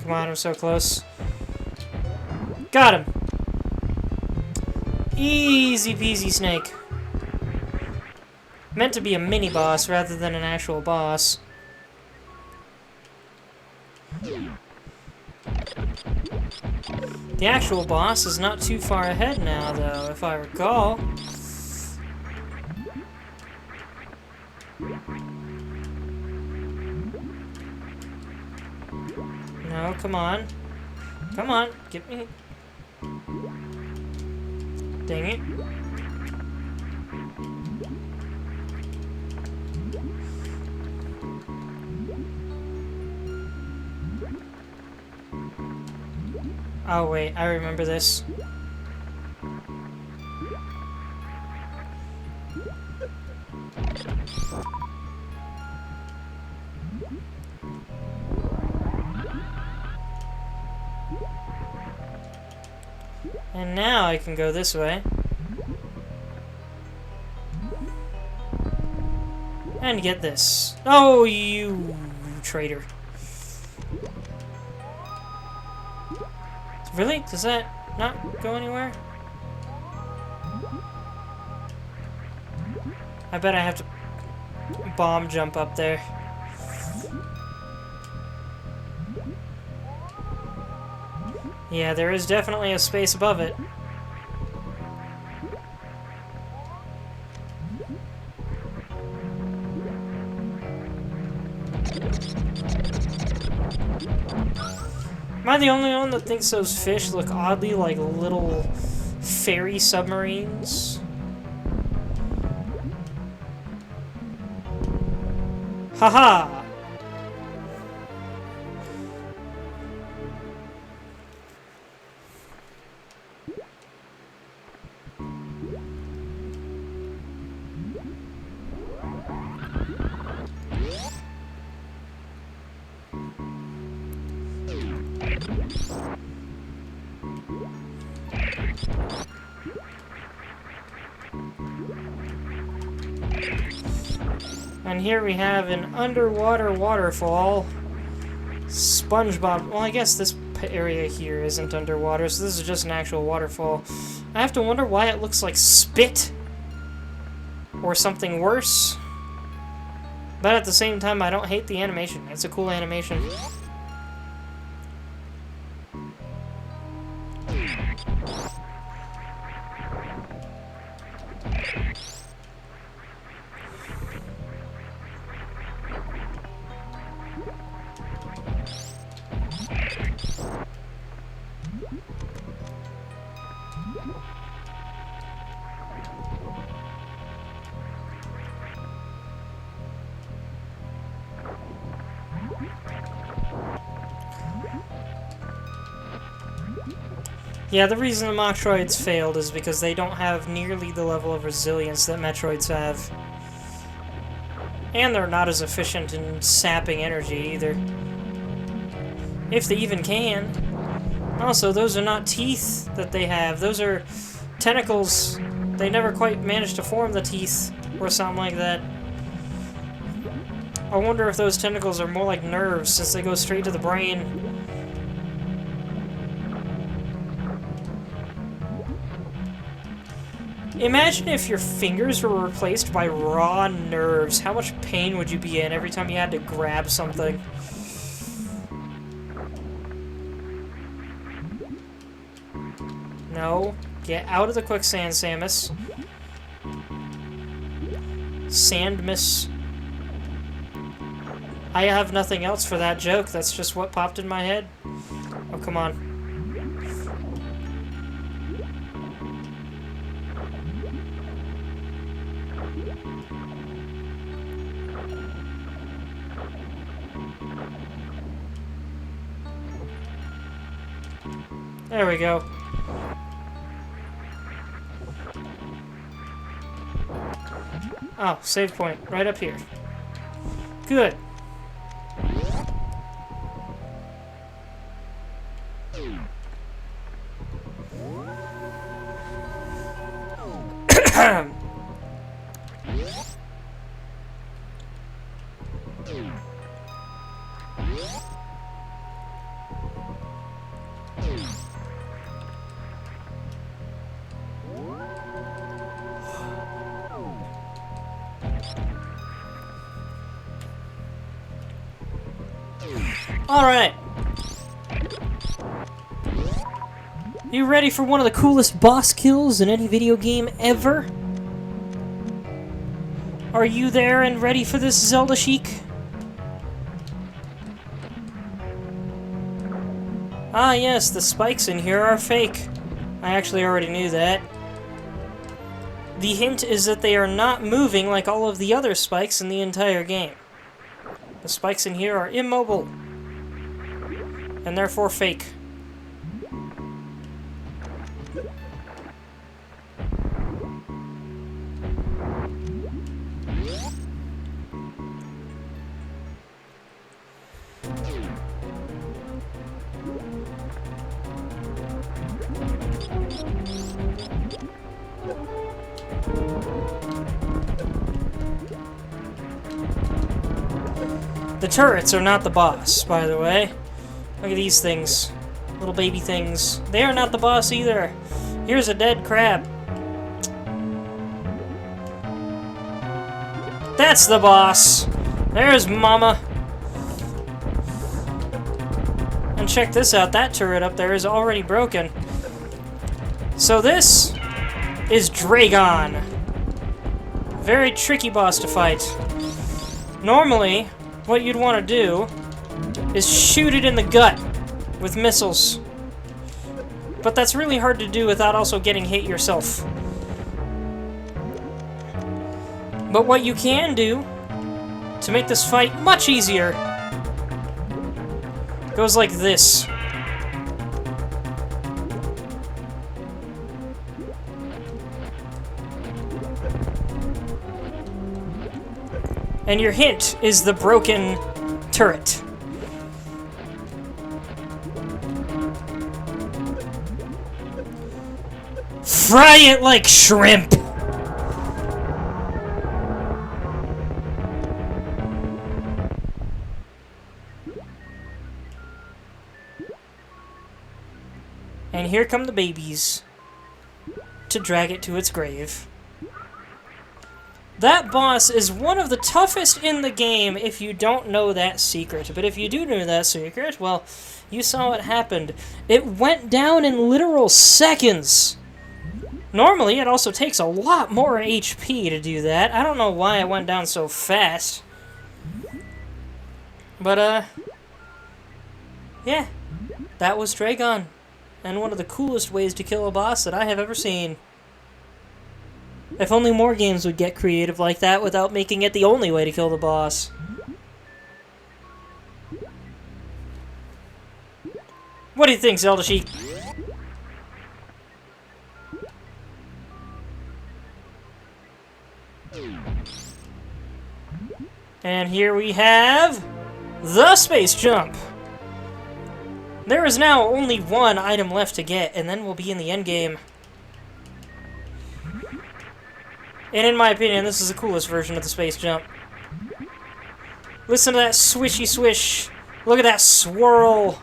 Come on, I'm so close. Got him! Easy peasy snake. Meant to be a mini-boss rather than an actual boss. The actual boss is not too far ahead now, though, if I recall. No, come on. Come on, get me. Dang it. Oh wait, I remember this. And now I can go this way. And get this. Oh, you traitor. Really? Does that not go anywhere? I bet I have to bomb jump up there. Yeah, there is definitely a space above it. Am I the only one that thinks those fish look oddly like little fairy submarines? Haha! And here we have an underwater waterfall. SpongeBob. Well, I guess this area here isn't underwater, so this is just an actual waterfall. I have to wonder why it looks like spit. Or something worse. But at the same time, I don't hate the animation. It's a cool animation. Yeah, the reason the Metroids failed is because they don't have nearly the level of resilience that Metroids have. And they're not as efficient in sapping energy either. If they even can. Also, those are not teeth that they have. Those are tentacles. They never quite managed to form the teeth or something like that. I wonder if those tentacles are more like nerves since they go straight to the brain. Imagine if your fingers were replaced by raw nerves. How much pain would you be in every time you had to grab something? No. Get out of the quicksand, Samus. Sandmus. I have nothing else for that joke. That's just what popped in my head. Oh, come on. There we go. Oh, save point. Right up here. Good. Alright. You ready for one of the coolest boss kills in any video game ever? Are you there and ready for this, Zelda Chic? Ah yes, the spikes in here are fake. I actually already knew that. The hint is that they are not moving like all of the other spikes in the entire game. The spikes in here are immobile. And therefore fake. The turrets are not the boss, by the way. Look at these things. Little baby things. They are not the boss either. Here's a dead crab. That's the boss. There's Mama. And check this out. That turret up there is already broken. So this is Dragon. Very tricky boss to fight. Normally, what you'd want to do is shoot it in the gut with missiles. But that's really hard to do without also getting hit yourself. But what you can do to make this fight much easier goes like this. And your hint is the broken turret. Fry it like shrimp! And here come the babies to drag it to its grave. That boss is one of the toughest in the game if you don't know that secret. But if you do know that secret, well, you saw what happened. It went down in literal seconds. Normally, it also takes a lot more HP to do that. I don't know why it went down so fast. But, yeah. That was Dragon. And one of the coolest ways to kill a boss that I have ever seen. If only more games would get creative like that without making it the only way to kill the boss. What do you think, Zelda Sheik? And here we have the space jump. There is now only one item left to get, and then we'll be in the endgame. And in my opinion, this is the coolest version of the space jump. Listen to that swishy swish. Look at that swirl.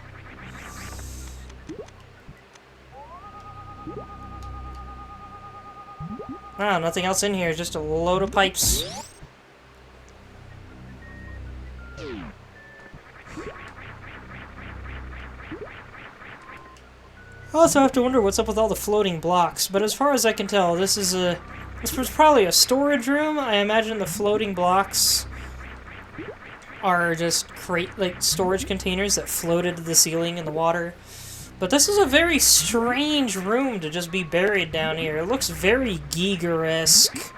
Ah, nothing else in here, just a load of pipes. I also have to wonder what's up with all the floating blocks, but as far as I can tell, this was probably a storage room. I imagine the floating blocks are just storage containers that floated to the ceiling in the water. But this is a very strange room to just be buried down here. It looks very Giger-esque.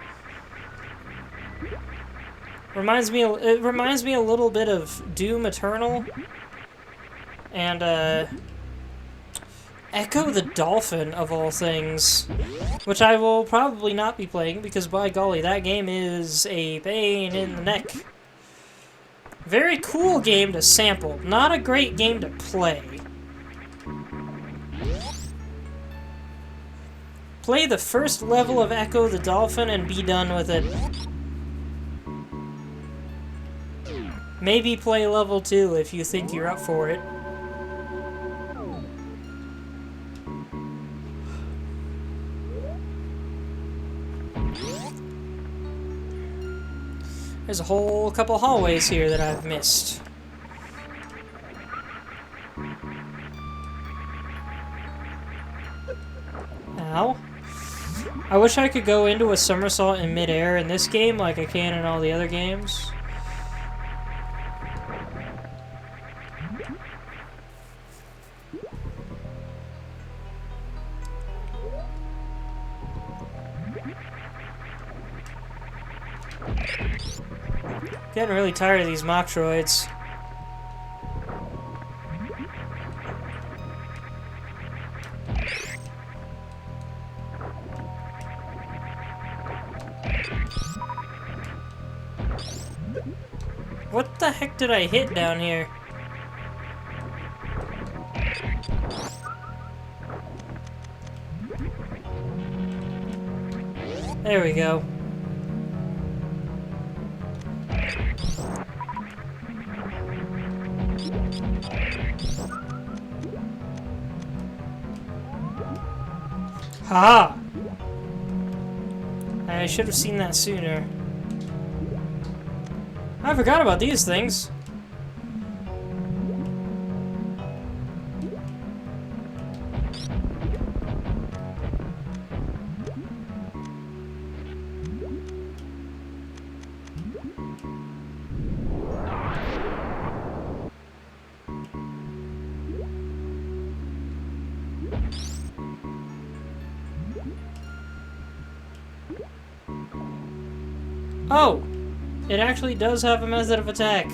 It reminds me a little bit of Doom Eternal and Echo the Dolphin, of all things, which I will probably not be playing because, by golly, that game is a pain in the neck. Very cool game to sample, not a great game to play. Play the first level of Echo the Dolphin and be done with it. Maybe play level 2 if you think you're up for it. There's a whole couple hallways here that I've missed. Ow. I wish I could go into a somersault in midair in this game like I can in all the other games. Getting really tired of these Metroids. What the heck did I hit down here? There we go. Haha! I should have seen that sooner. I forgot about these things. Oh! It actually does have a method of attack.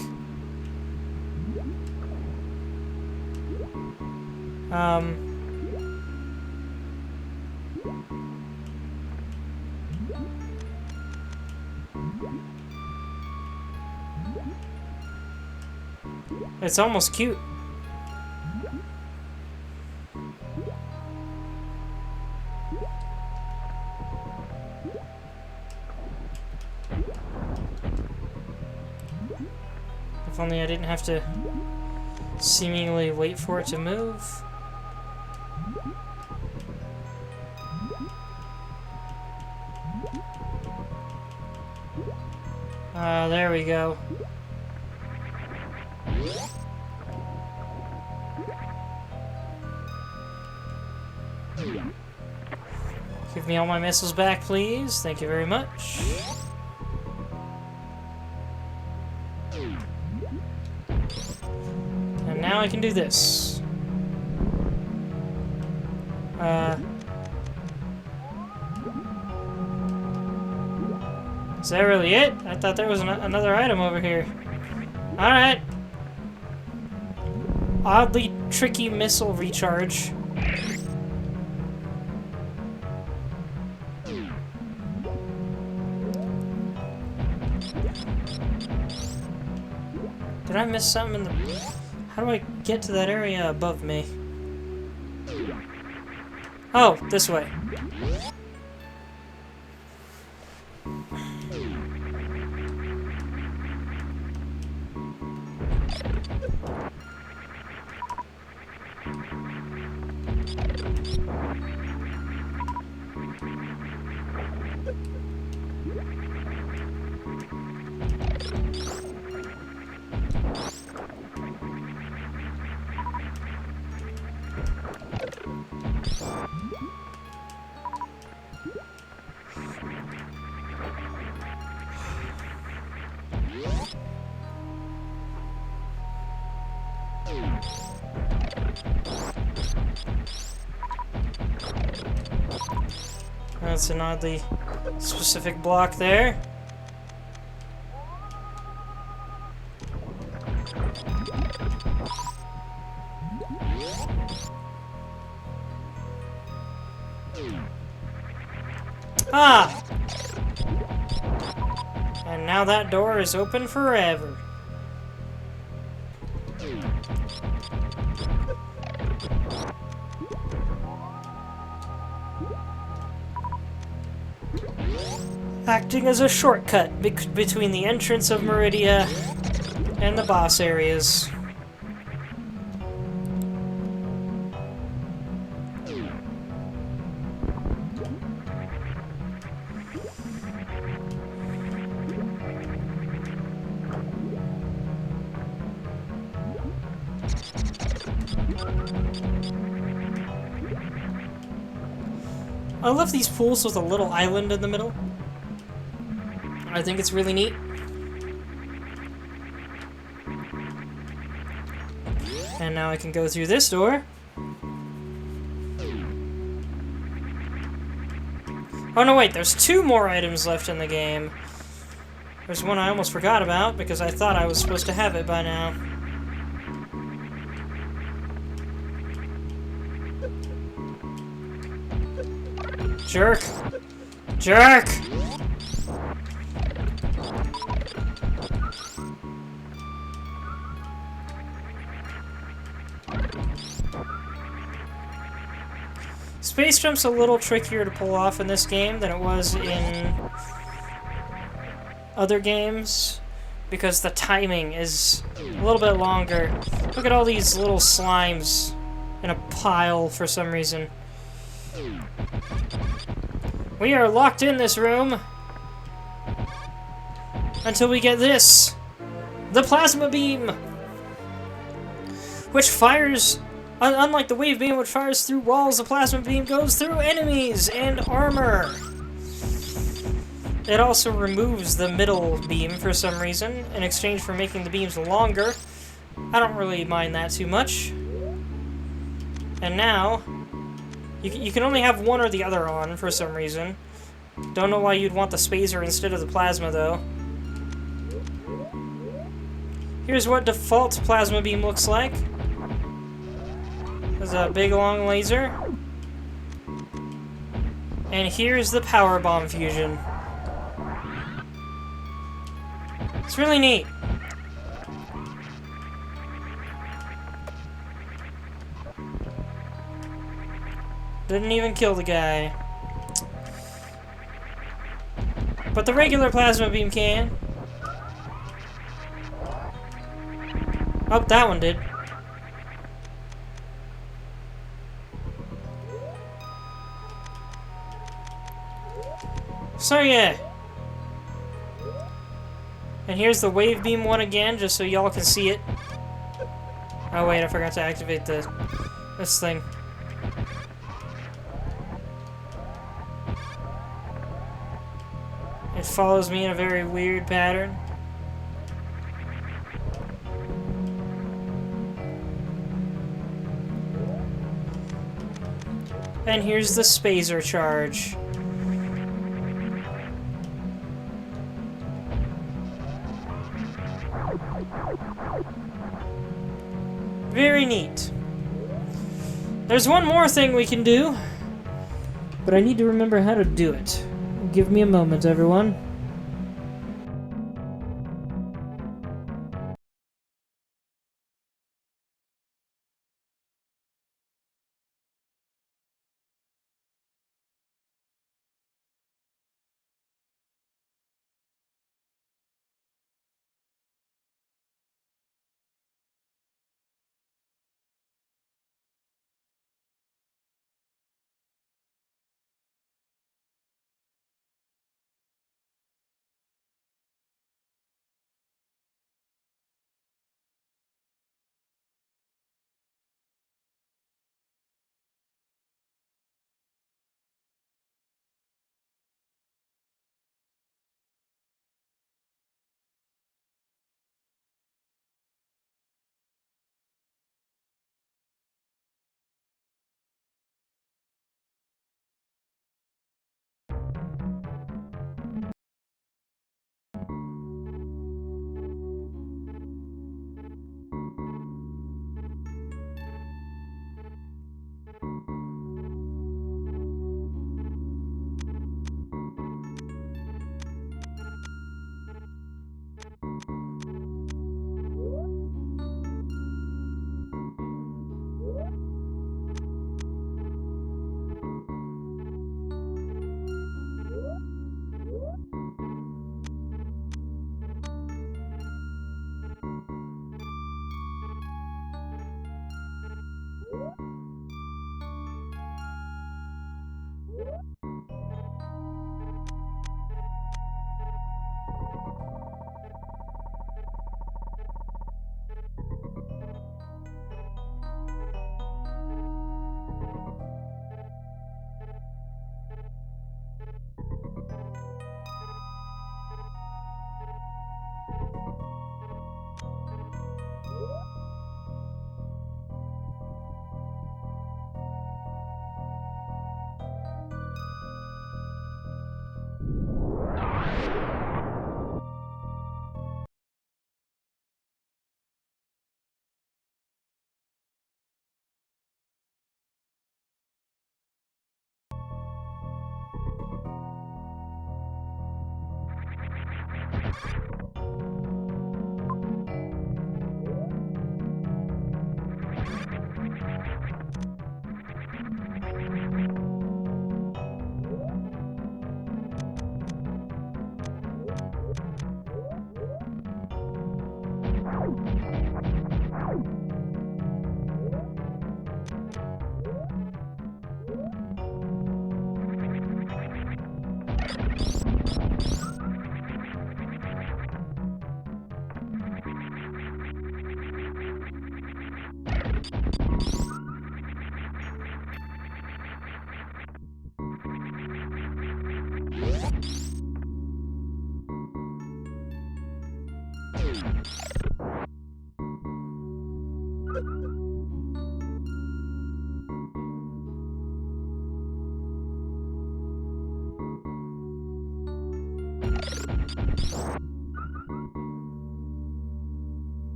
It's almost cute. If only I didn't have to seemingly wait for it to move. There we go. Give me all my missiles back, please. Thank you very much. And now I can do this. Is that really it? I thought there was another item over here. Alright. Oddly tricky missile recharge. Did I miss something in the... How do I get to that area above me? Oh, this way. That's an oddly specific block there. Ah! And now that door is open forever. Acting as a shortcut between the entrance of Meridia and the boss areas. I love these pools with a little island in the middle. I think it's really neat. And now I can go through this door. Oh no, wait, there's 2 more items left in the game. There's one I almost forgot about because I thought I was supposed to have it by now. Jerk! Jerk! Space jump's a little trickier to pull off in this game than it was in other games, because the timing is a little bit longer. Look at all these little slimes in a pile for some reason. We are locked in this room until we get this. The plasma beam, which fires, unlike the wave beam which fires through walls, the plasma beam goes through enemies and armor. It also removes the middle beam for some reason, in exchange for making the beams longer. I don't really mind that too much. And now, you can only have one or the other on for some reason. Don't know why you'd want the spacer instead of the plasma, though. Here's what default plasma beam looks like. There's a big long laser. And here's the power bomb fusion. It's really neat. Didn't even kill the guy. But the regular plasma beam can. Oh, that one did. So yeah. And here's the wave beam one again, just so y'all can see it. Oh wait, I forgot to activate this thing. It follows me in a very weird pattern. And here's the spacer charge. Very neat. There's one more thing we can do, but I need to remember how to do it. Give me a moment, everyone.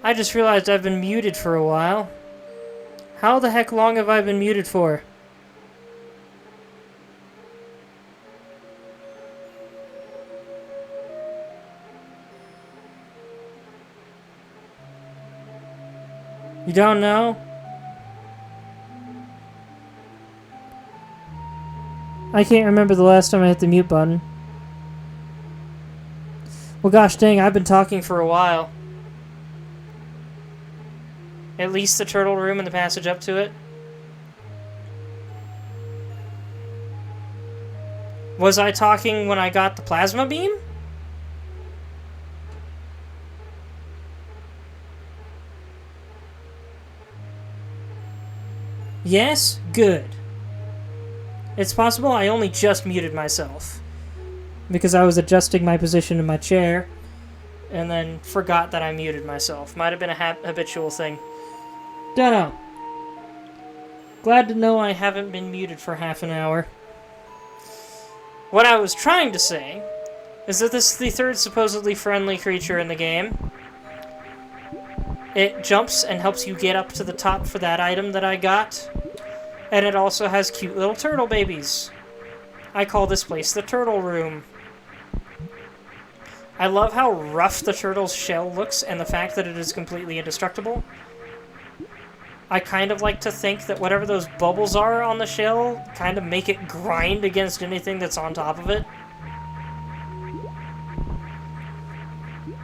I just realized I've been muted for a while. How the heck long have I been muted for? You don't know? I can't remember the last time I hit the mute button. Well, gosh dang, I've been talking for a while. At least the turtle room and the passage up to it. Was I talking when I got the plasma beam? Yes? Good. It's possible I only just muted myself. Because I was adjusting my position in my chair, and then forgot that I muted myself. Might have been a habitual thing. Dunno. Glad to know I haven't been muted for half an hour. What I was trying to say is that this is the third supposedly friendly creature in the game. It jumps and helps you get up to the top for that item that I got. And it also has cute little turtle babies. I call this place the turtle room. I love how rough the turtle's shell looks and the fact that it is completely indestructible. I kind of like to think that whatever those bubbles are on the shell kind of make it grind against anything that's on top of it.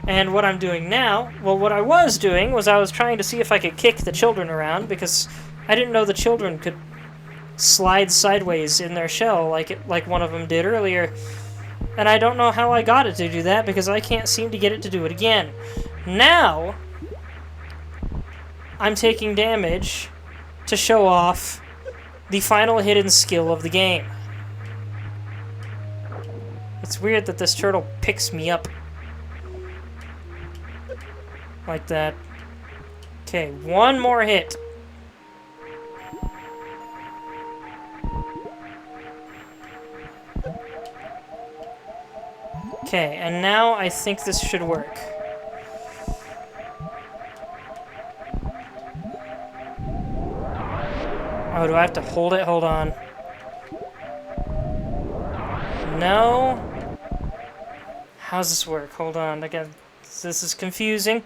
And what I'm doing now, well, what I was doing was I was trying to see if I could kick the children around, because I didn't know the children could slide sideways in their shell like one of them did earlier. And I don't know how I got it to do that, because I can't seem to get it to do it again. Now, I'm taking damage to show off the final hidden skill of the game. It's weird that this turtle picks me up. Like that. Okay, one more hit. Okay, and now I think this should work. Oh, do I have to hold it? Hold on. No. How's this work? Hold on. Again, this is confusing.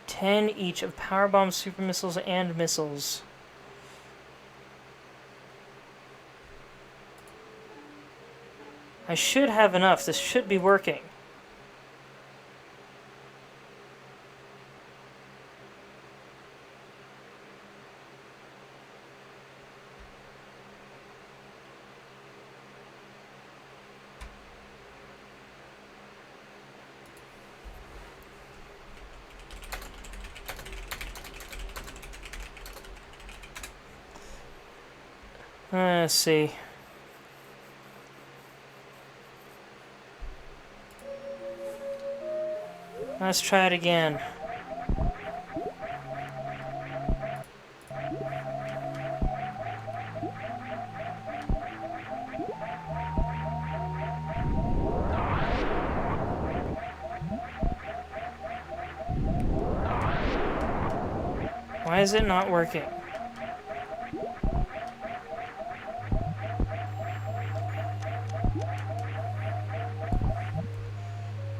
Ten each of power bombs, super missiles, and missiles. I should have enough. This should be working. Let's see. Let's try it again. Why is it not working?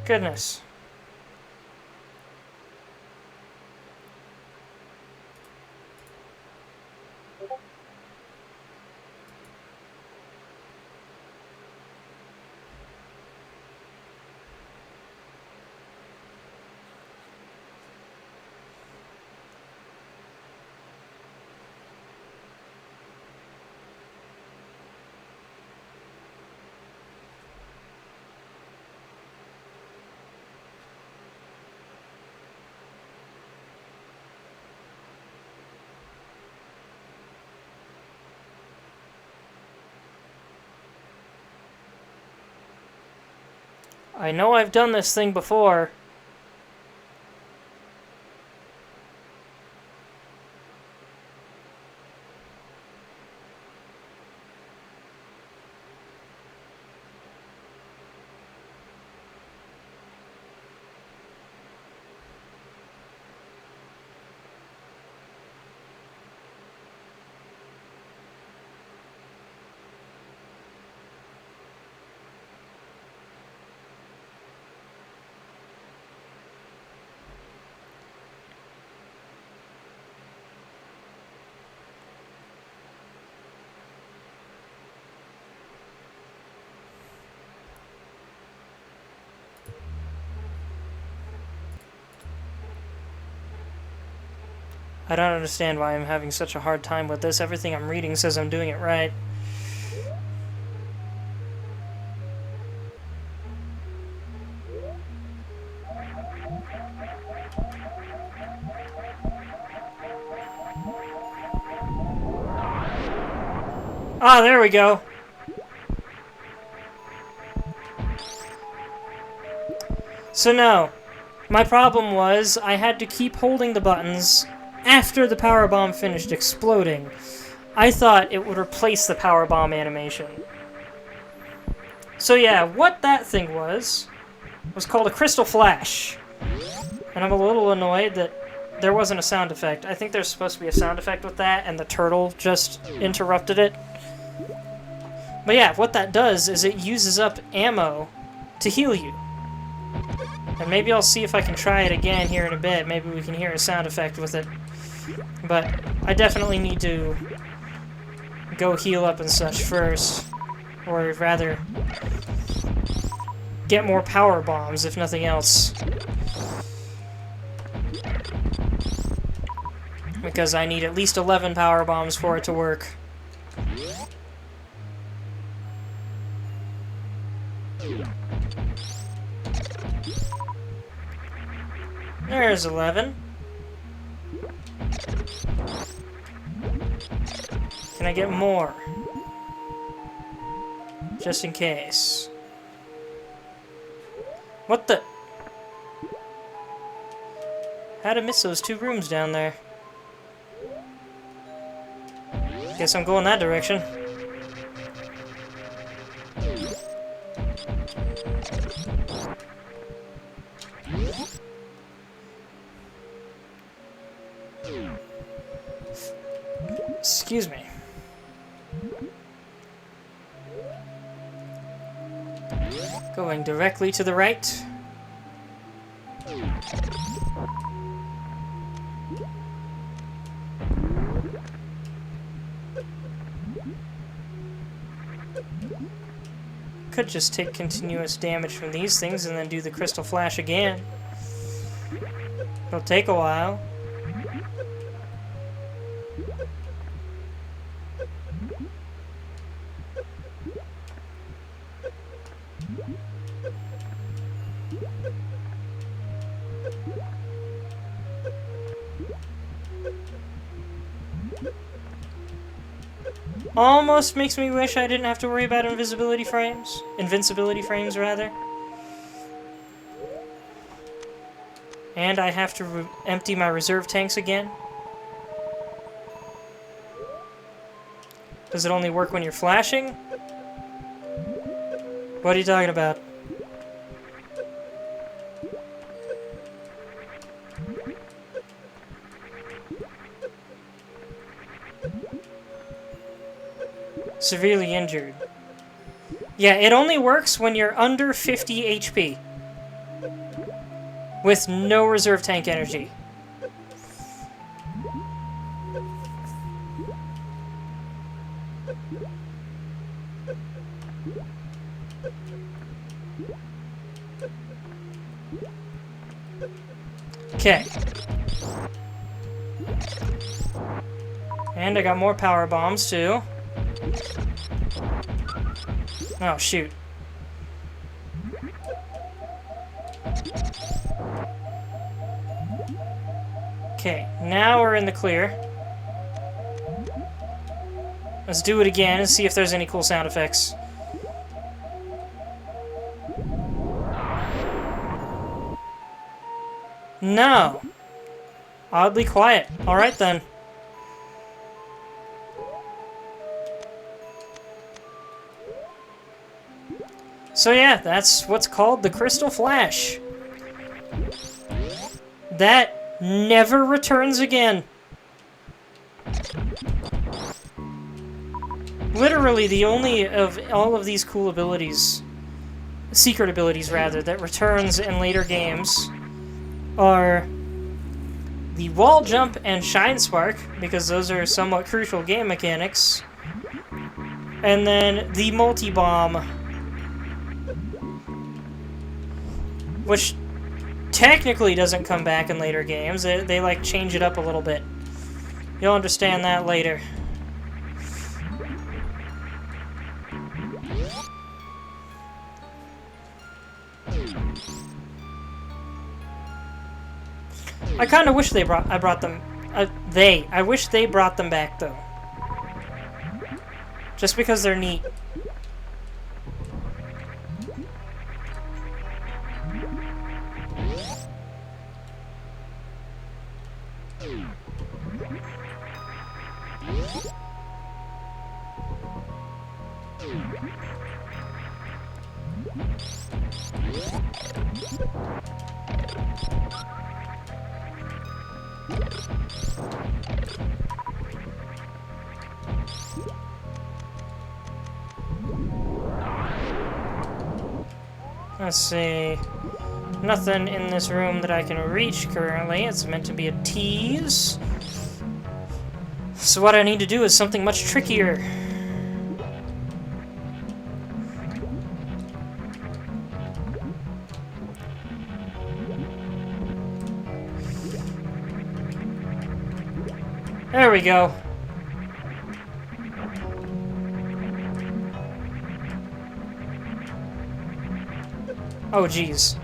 Goodness. I know I've done this thing before. I don't understand why I'm having such a hard time with this. Everything I'm reading says I'm doing it right. Ah, there we go. So no, my problem was I had to keep holding the buttons after the power bomb finished exploding. I thought it would replace the power bomb animation. So yeah, what that thing was called a crystal flash. And I'm a little annoyed that there wasn't a sound effect. I think there's supposed to be a sound effect with that, and the turtle just interrupted it. But yeah, what that does is it uses up ammo to heal you. And maybe I'll see if I can try it again here in a bit. Maybe we can hear a sound effect with it. But I definitely need to go heal up and such first. Or rather, get more power bombs, if nothing else. Because I need at least 11 power bombs for it to work. There's 11. Can I get more? Just in case. What the? How'd I miss those 2 rooms down there? Guess I'm going that direction. Excuse me. Going directly to the right. Could just take continuous damage from these things and then do the crystal flash again. It'll take a while. Almost makes me wish I didn't have to worry about invincibility frames, rather. And I have to empty my reserve tanks again. Does it only work when you're flashing? What are you talking about? Severely injured. Yeah, it only works when you're under 50 HP. With no reserve tank energy. Okay. And I got more power bombs, too. Oh, shoot. Okay, now we're in the clear. Let's do it again and see if there's any cool sound effects. No. Oddly quiet. Alright then. So yeah, that's what's called the Crystal Flash. That never returns again. Literally the only of all of these cool abilities, secret abilities rather, that returns in later games are the wall jump and shine spark, because those are somewhat crucial game mechanics, and then the multi-bomb, which technically doesn't come back in later games. They like change it up a little bit. You'll understand that later. I kind of wish I brought them. I wish they brought them back though. Just because they're neat. Let's see. Nothing in this room that I can reach currently. It's meant to be a tease. So what I need to do is something much trickier. There we go. Oh, jeez.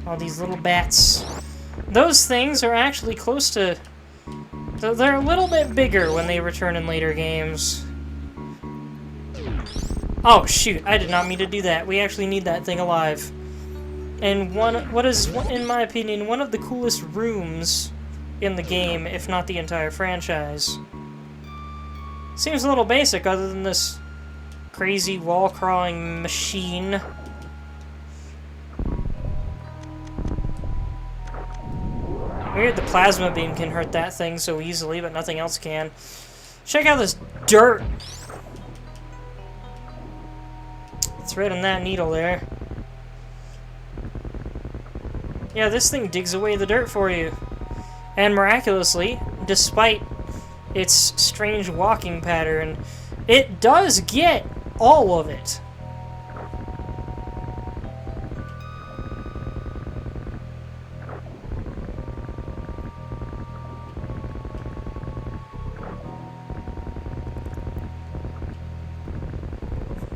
All these little bats. Those things are actually close to... They're a little bit bigger when they return in later games. Oh, shoot. I did not mean to do that. We actually need that thing alive. And what is, in my opinion, one of the coolest rooms in the game, if not the entire franchise. Seems a little basic other than this crazy wall-crawling machine. Weird the plasma beam can hurt that thing so easily, but nothing else can. Check out this dirt! It's right on that needle there. Yeah, this thing digs away the dirt for you. And miraculously, despite its strange walking pattern, it does get all of it.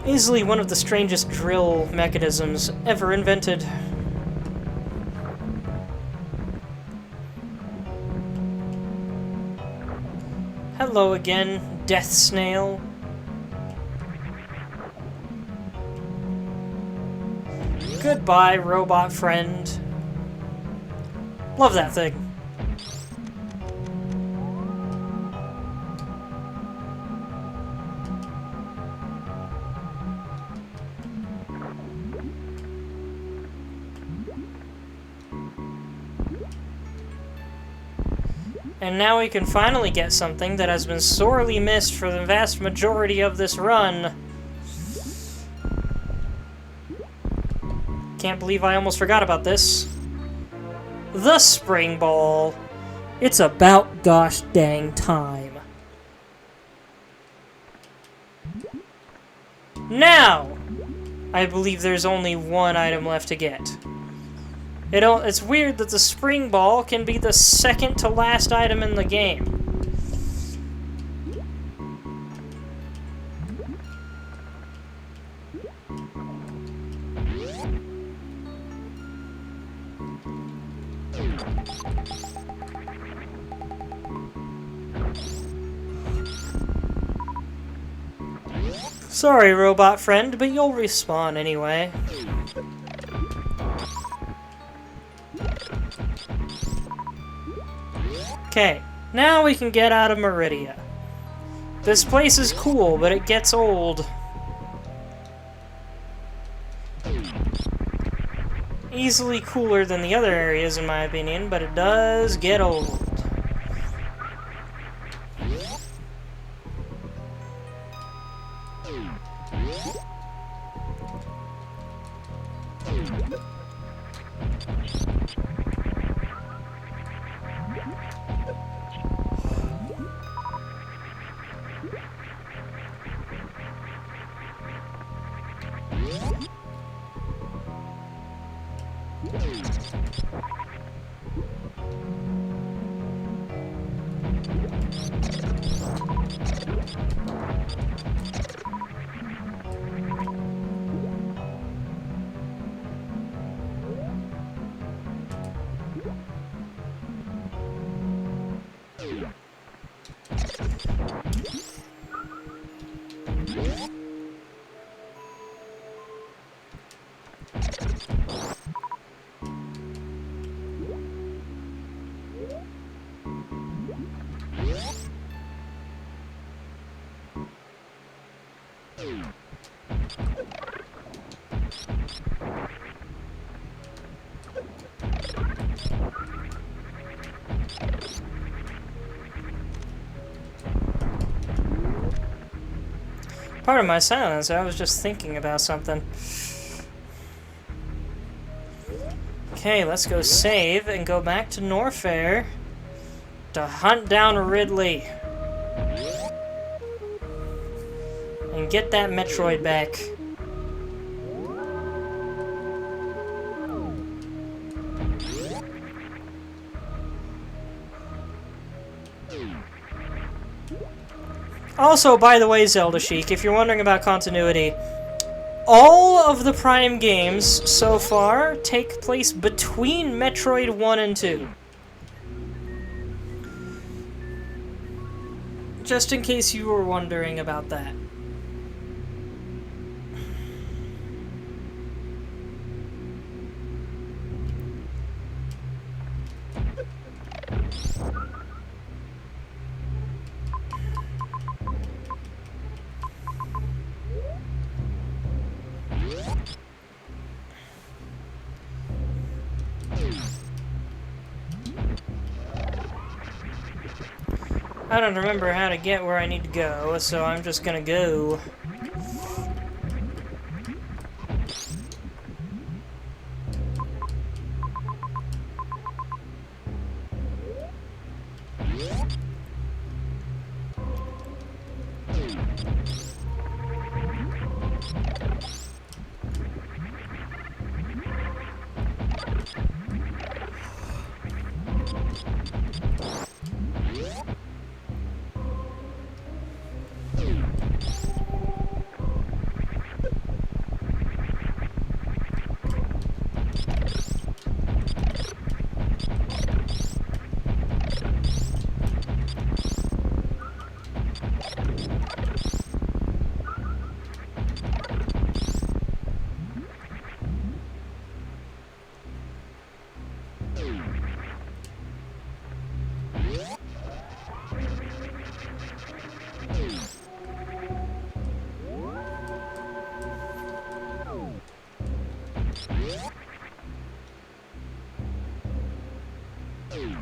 Easily one of the strangest drill mechanisms ever invented. Hello again, Death Snail. Goodbye, robot friend. Love that thing. And now we can finally get something that has been sorely missed for the vast majority of this run. Can't believe I almost forgot about this. The Spring Ball. It's about gosh dang time. Now, I believe there's only one item left to get. It's weird that the Spring Ball can be the second to last item in the game. Sorry, robot friend, but you'll respawn anyway. Okay, now we can get out of Meridia. This place is cool, but it gets old. Easily cooler than the other areas, in my opinion, but it does get old. Part of my silence, I was just thinking about something. Okay, let's go save and go back to Norfair to hunt down Ridley. And get that Metroid back. Also, by the way, Zelda Chic, if you're wondering about continuity, all of the Prime games so far take place between Metroid 1 and 2. Just in case you were wondering about that. I don't remember how to get where I need to go, so I'm just gonna go.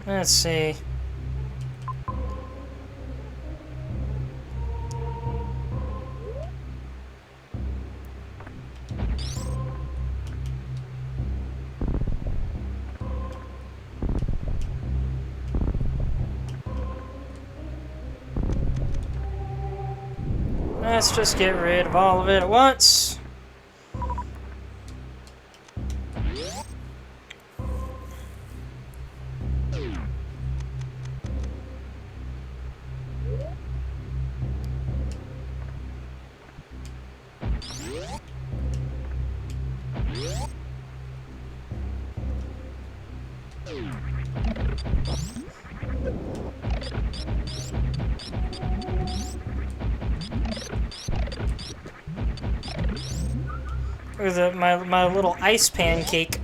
Let's see. Let's just get rid of all of it at once. Or my little ice pancake.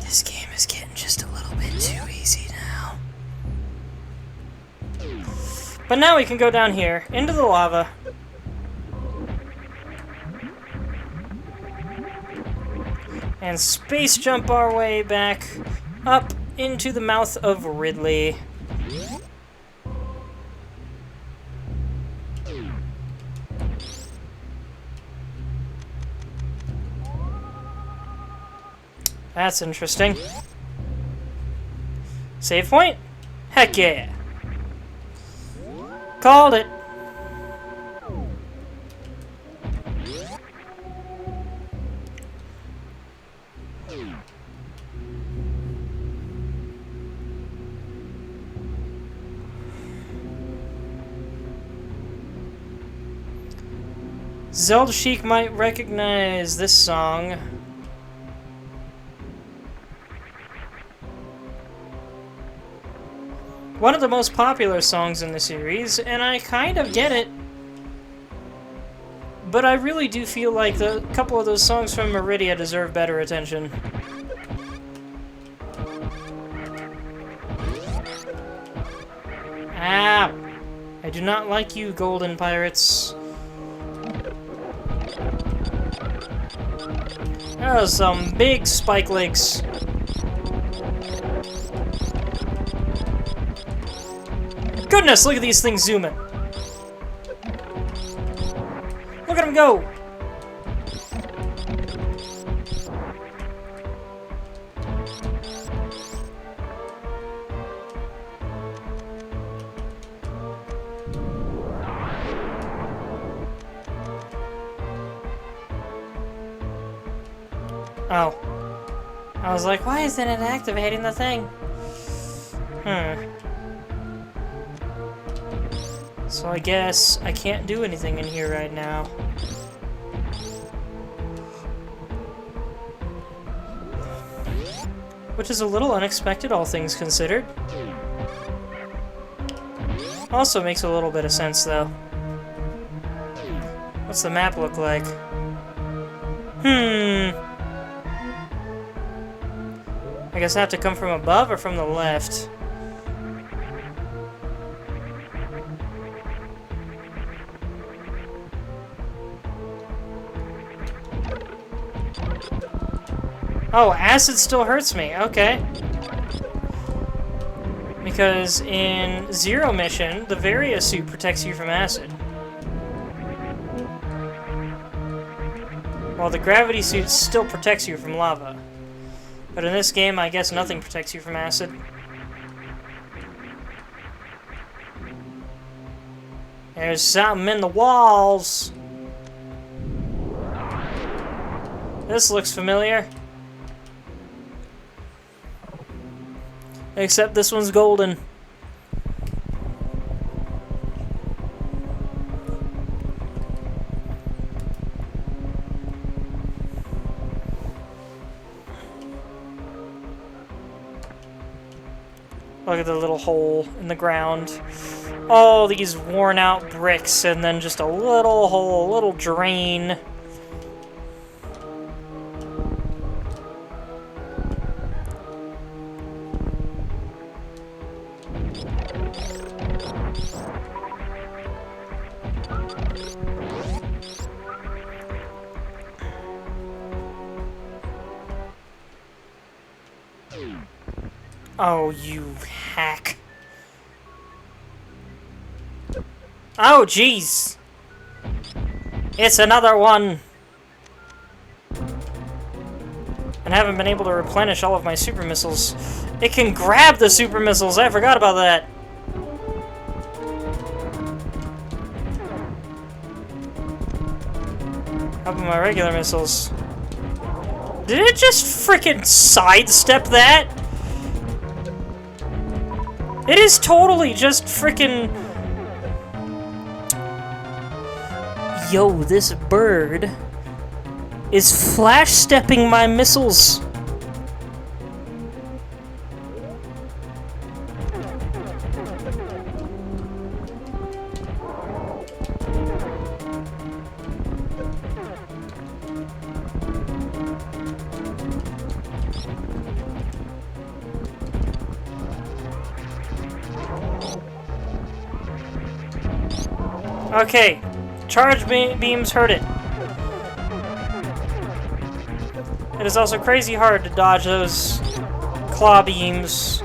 This game is getting just a little bit too easy now. But now we can go down here, into the lava. And space jump our way back up into the mouth of Ridley. That's interesting. Save point? Heck yeah. Called it. Zelda Sheik might recognize this song. One of the most popular songs in the series, and I kind of get it. But I really do feel like the couple of those songs from Meridia deserve better attention. Ow! I do not like you, golden pirates. Oh, some big spike legs. Goodness, look at these things zooming. Look at them go. Oh. I was like, why isn't it activating the thing? So I guess I can't do anything in here right now. Which is a little unexpected, all things considered. Also makes a little bit of sense, though. What's the map look like? I guess I have to come from above or from the left. Oh, acid still hurts me. Okay. Because in Zero Mission, the Varia suit protects you from acid. While the gravity suit still protects you from lava. But in this game, I guess nothing protects you from acid. There's something in the walls. This looks familiar. Except this one's golden. Look at the little hole in the ground. All these worn out bricks and then just a little hole, a little drain. Oh, you hack. Oh, jeez. It's another one. And I haven't been able to replenish all of my super missiles. It can grab the super missiles. I forgot about that. How about my regular missiles? Did it just frickin' sidestep that? It is totally just frickin'... Yo, this bird is flash-stepping my missiles. Okay, charge beams hurt it. It is also crazy hard to dodge those claw beams.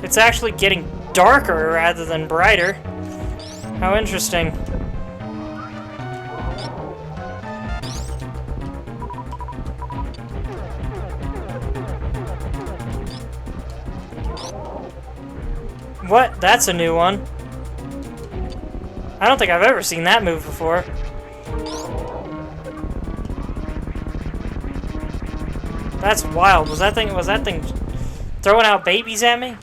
It's actually getting darker rather than brighter. How interesting. What? That's a new one. I don't think I've ever seen that move before. That's wild. Was that thing throwing out babies at me?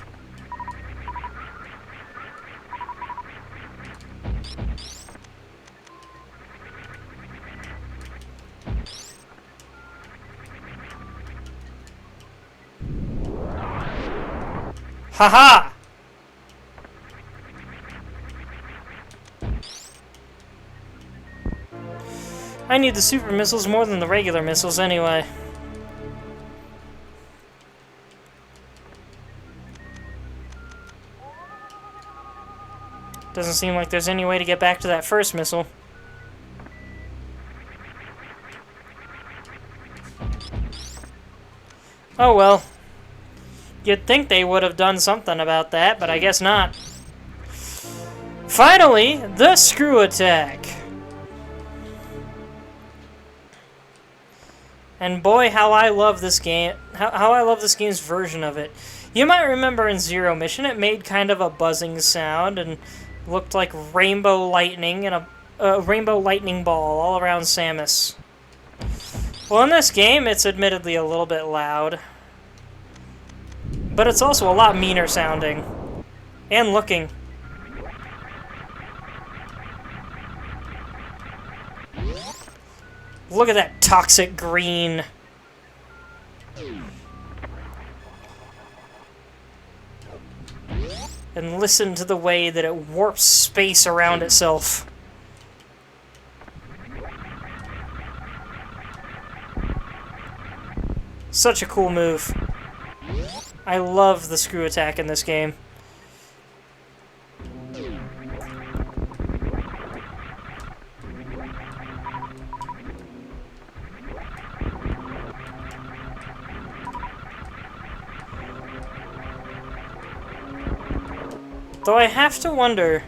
Haha! I need the super missiles more than the regular missiles anyway. Doesn't seem like there's any way to get back to that first missile. Oh well. You'd think they would have done something about that, but I guess not. Finally, the screw attack. And boy, how I love this game. How I love this game's version of it. You might remember in Zero Mission, it made kind of a buzzing sound and looked like rainbow lightning and a rainbow lightning ball all around Samus. Well, in this game, it's admittedly a little bit loud. But it's also a lot meaner sounding. And looking. Look at that toxic green. And listen to the way that it warps space around itself. Such a cool move. I love the screw attack in this game. Though I have to wonder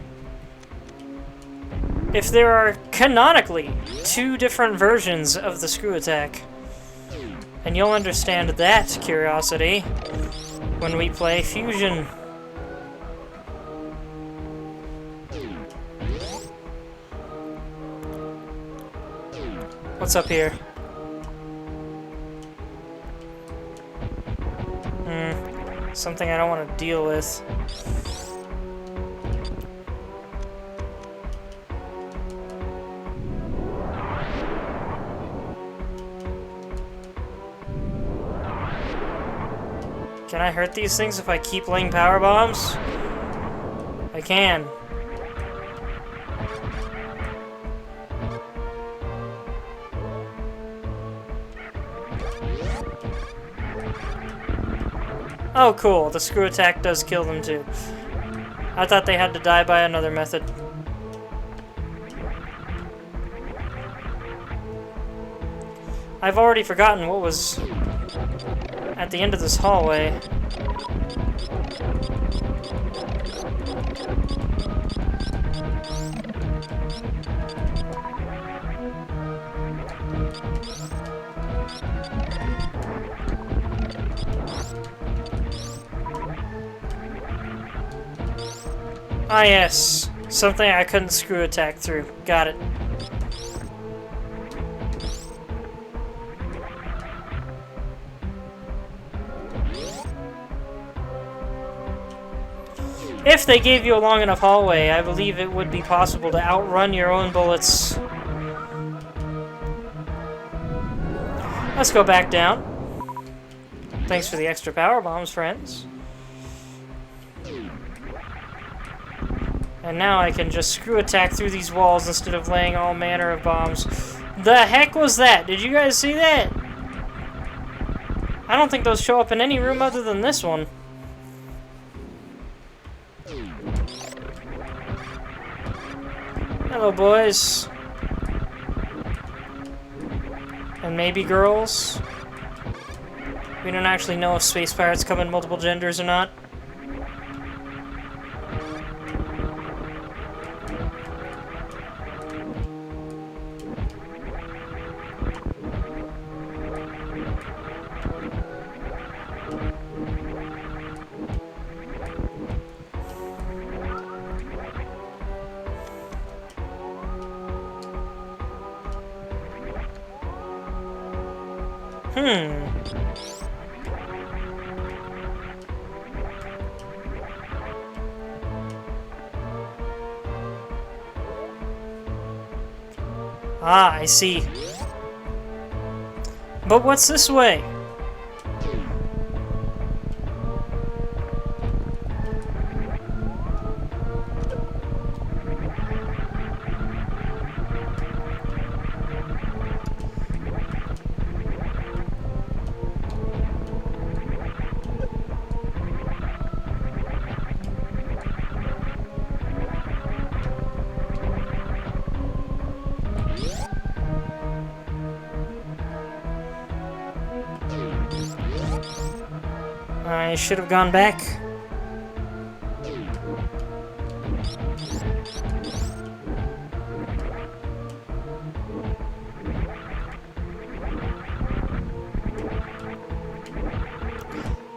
if there are canonically 2 different versions of the screw attack. And you'll understand that curiosity when we play Fusion. What's up here? Something I don't want to deal with. Can I hurt these things if I keep laying power bombs? I can. Oh, cool. The screw attack does kill them too. I thought they had to die by another method. I've already forgotten what was at the end of this hallway. Ah yes, something I couldn't screw attack through. Got it. If they gave you a long enough hallway, I believe it would be possible to outrun your own bullets. Let's go back down. Thanks for the extra power bombs, friends. And now I can just screw attack through these walls instead of laying all manner of bombs. The heck was that? Did you guys see that? I don't think those show up in any room other than this one. Hello, boys. And maybe girls. We don't actually know if space pirates come in multiple genders or not. Ah, I see. But what's this way? I should have gone back.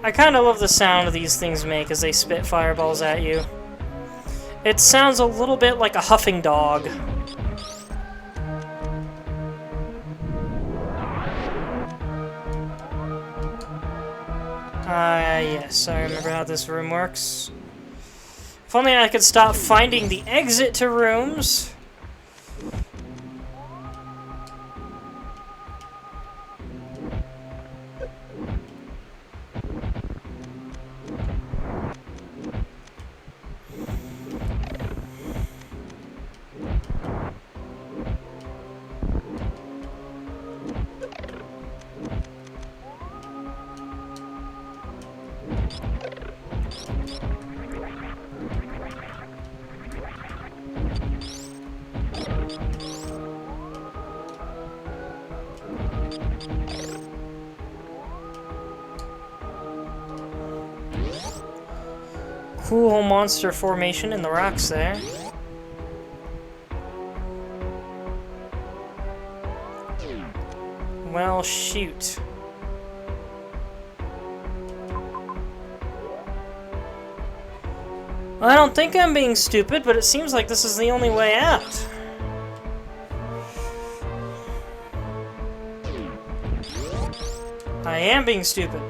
I kind of love the sound these things make as they spit fireballs at you. It sounds a little bit like a huffing dog. Yes, I remember how this room works. If only I could stop finding the exit to rooms. Cool monster formation in the rocks there. Well, shoot. I don't think I'm being stupid, but it seems like this is the only way out. I am being stupid.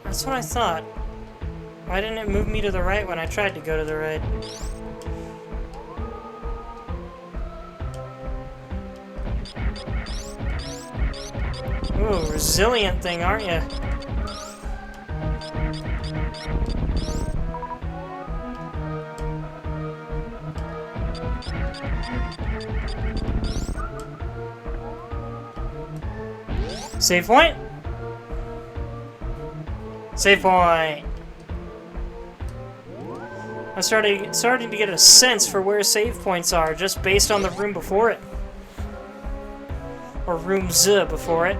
That's what I thought. Why didn't it move me to the right when I tried to go to the right? Ooh, resilient thing, aren't you? Save point? Save point! I'm starting to get a sense for where save points are, just based on the room before it. Or rooms before it.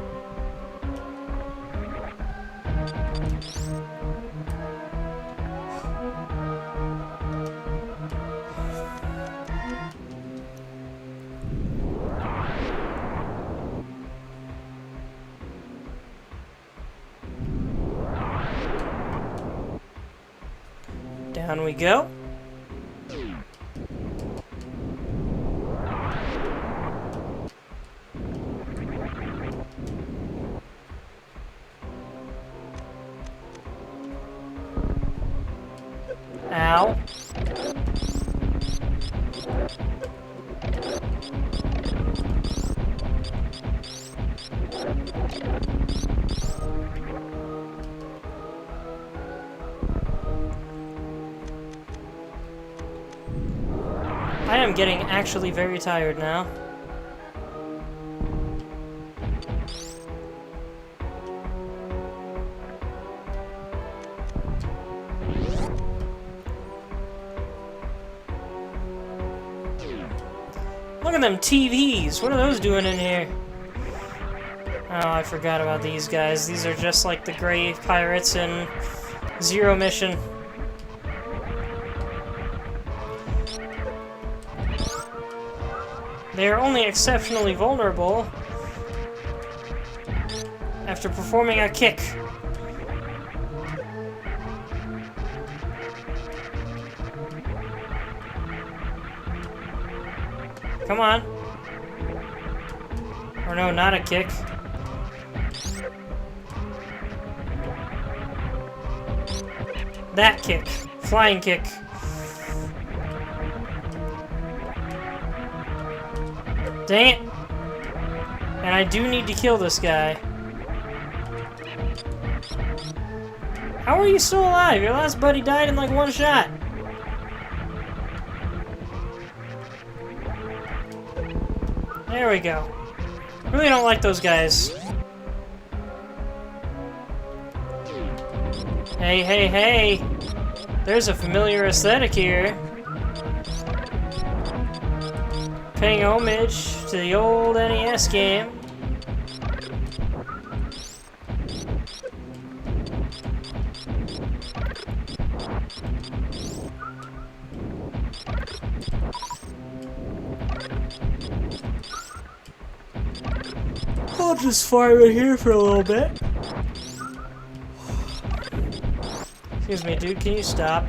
Down we go. Ow. am getting actually very tired now. Look at them TVs! What are those doing in here? Oh, I forgot about these guys. These are just like the gray pirates in Zero Mission. They are only exceptionally vulnerable after performing a kick. Come on. Or no, not a kick. That kick. Flying kick. Dang it. And I do need to kill this guy. How are you still alive? Your last buddy died in like one shot. There we go. Really don't like those guys. Hey, hey, hey! There's a familiar aesthetic here. Paying homage to the old NES game. I'll just fire it here for a little bit. Excuse me, dude, can you stop?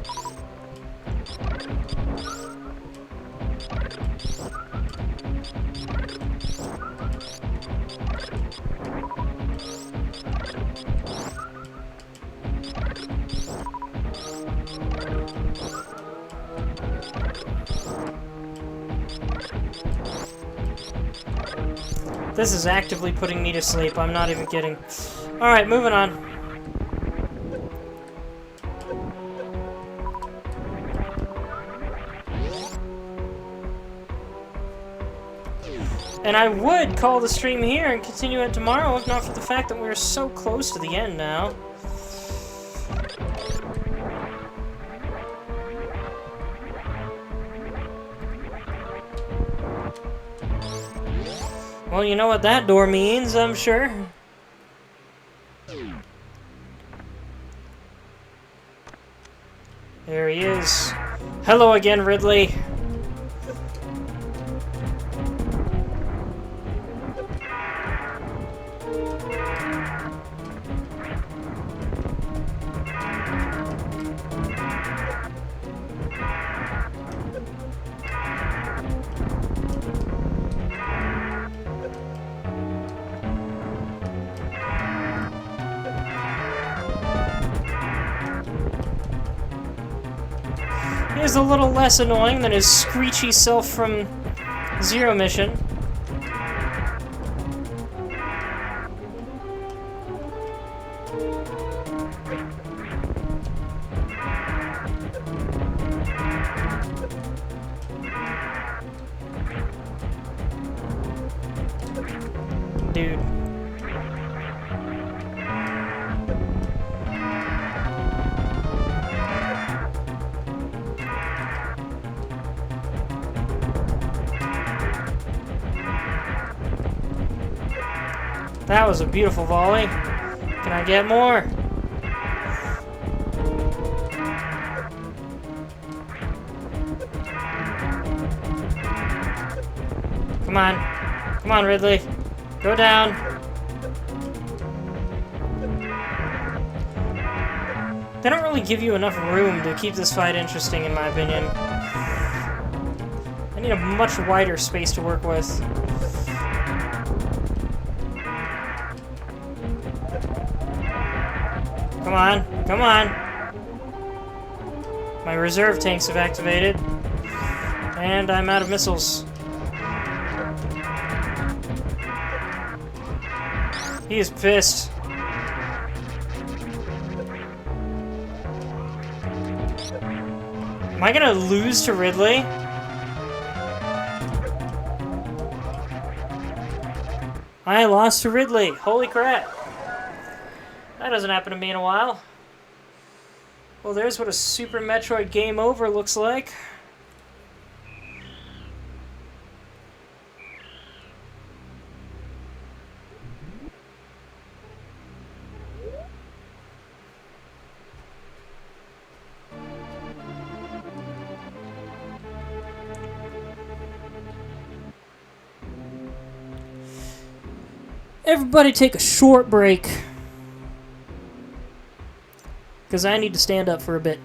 This is actively putting me to sleep. I'm not even kidding. Alright, moving on. And I would call the stream here and continue it tomorrow if not for the fact that we're so close to the end now. Well, you know what that door means, I'm sure. There he is. Hello again, Ridley. He is a little less annoying than his screechy self from Zero Mission. Dude. That was a beautiful volley. Can I get more? Come on. Come on, Ridley. Go down. They don't really give you enough room to keep this fight interesting, in my opinion. I need a much wider space to work with. Come on, come on. My reserve tanks have activated. And I'm out of missiles. He is pissed. Am I gonna lose to Ridley? I lost to Ridley. Holy crap. That doesn't happen to me in a while. Well, there's what a Super Metroid game over looks like. Everybody take a short break. Because I need to stand up for a bit.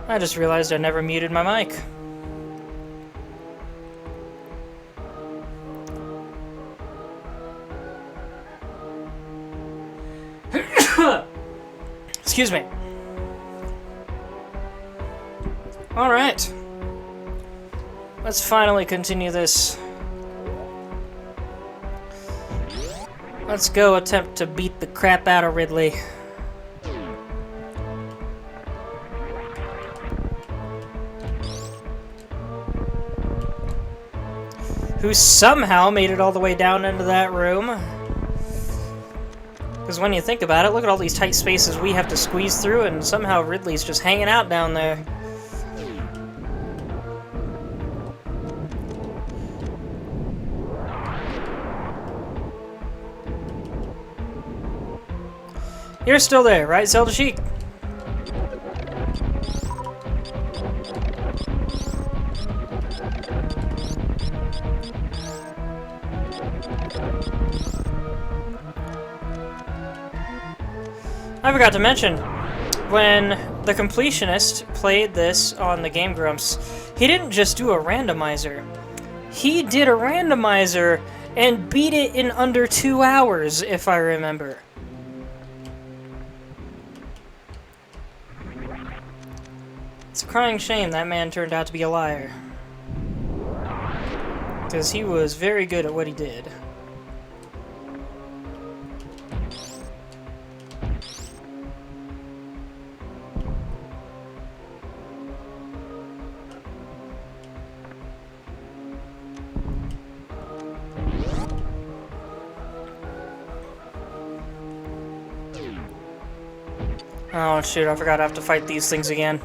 I just realized I never muted my mic. Excuse me. Alright. Let's finally continue this. Let's go attempt to beat the crap out of Ridley. Who somehow made it all the way down into that room. Because when you think about it, look at all these tight spaces we have to squeeze through, and somehow Ridley's just hanging out down there. You're still there, right, Zelda Sheik? I forgot to mention, when the completionist played this on the Game Grumps, he didn't just do a randomizer. He did a randomizer and beat it in under 2 hours, if I remember. It's a crying shame that man turned out to be a liar. Because he was very good at what he did. Oh shoot, I forgot I have to fight these things again.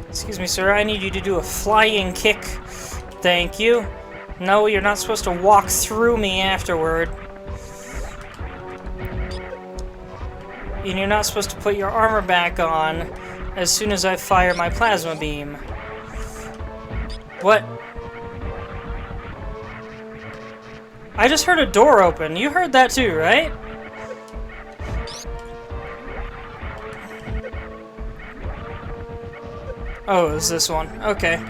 Excuse me, sir, I need you to do a flying kick. Thank you. No, you're not supposed to walk through me afterward. And you're not supposed to put your armor back on as soon as I fire my plasma beam. What? I just heard a door open. You heard that too, right? Oh, it's this one. Okay.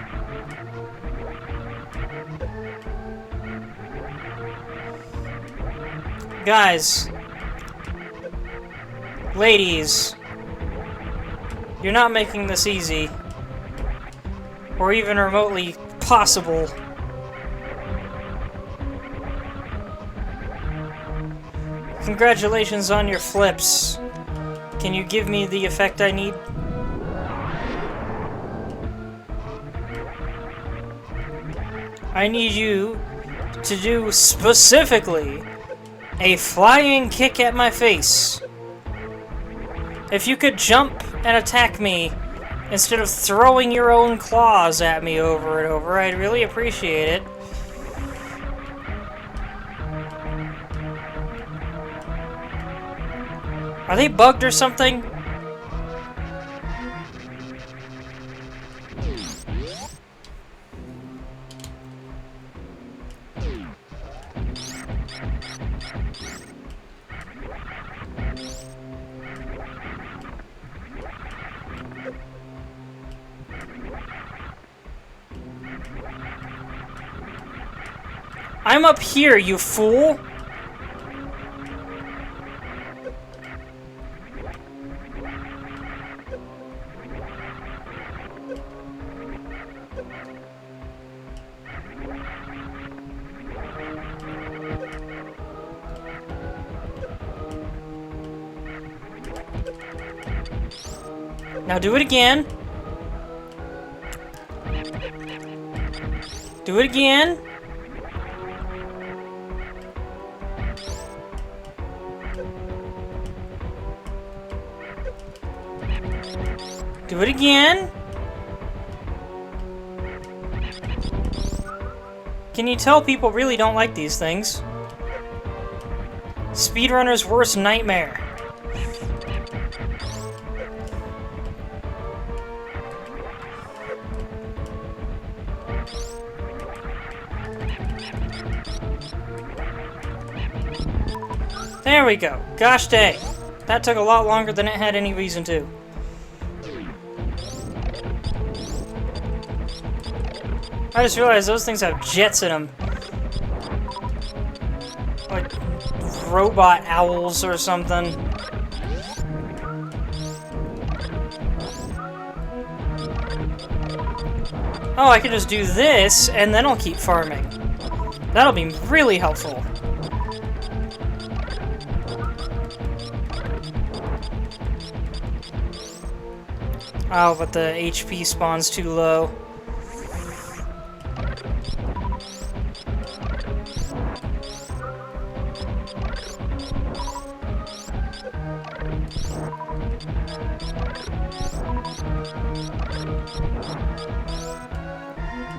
Guys. Ladies. You're not making this easy. Or even remotely possible. Congratulations on your flips. Can you give me the effect I need? I need you to do specifically a flying kick at my face. If you could jump and attack me instead of throwing your own claws at me over and over, I'd really appreciate it. Are they bugged or something? I'm up here, you fool! Now do it again. Do it again. Do it again. Can you tell people really don't like these things? Speedrunner's worst nightmare. There we go. Gosh dang. That took a lot longer than it had any reason to. I just realized those things have jets in them. Like robot owls or something. Oh, I can just do this, and then I'll keep farming. That'll be really helpful. Oh, but the HP spawn's too low.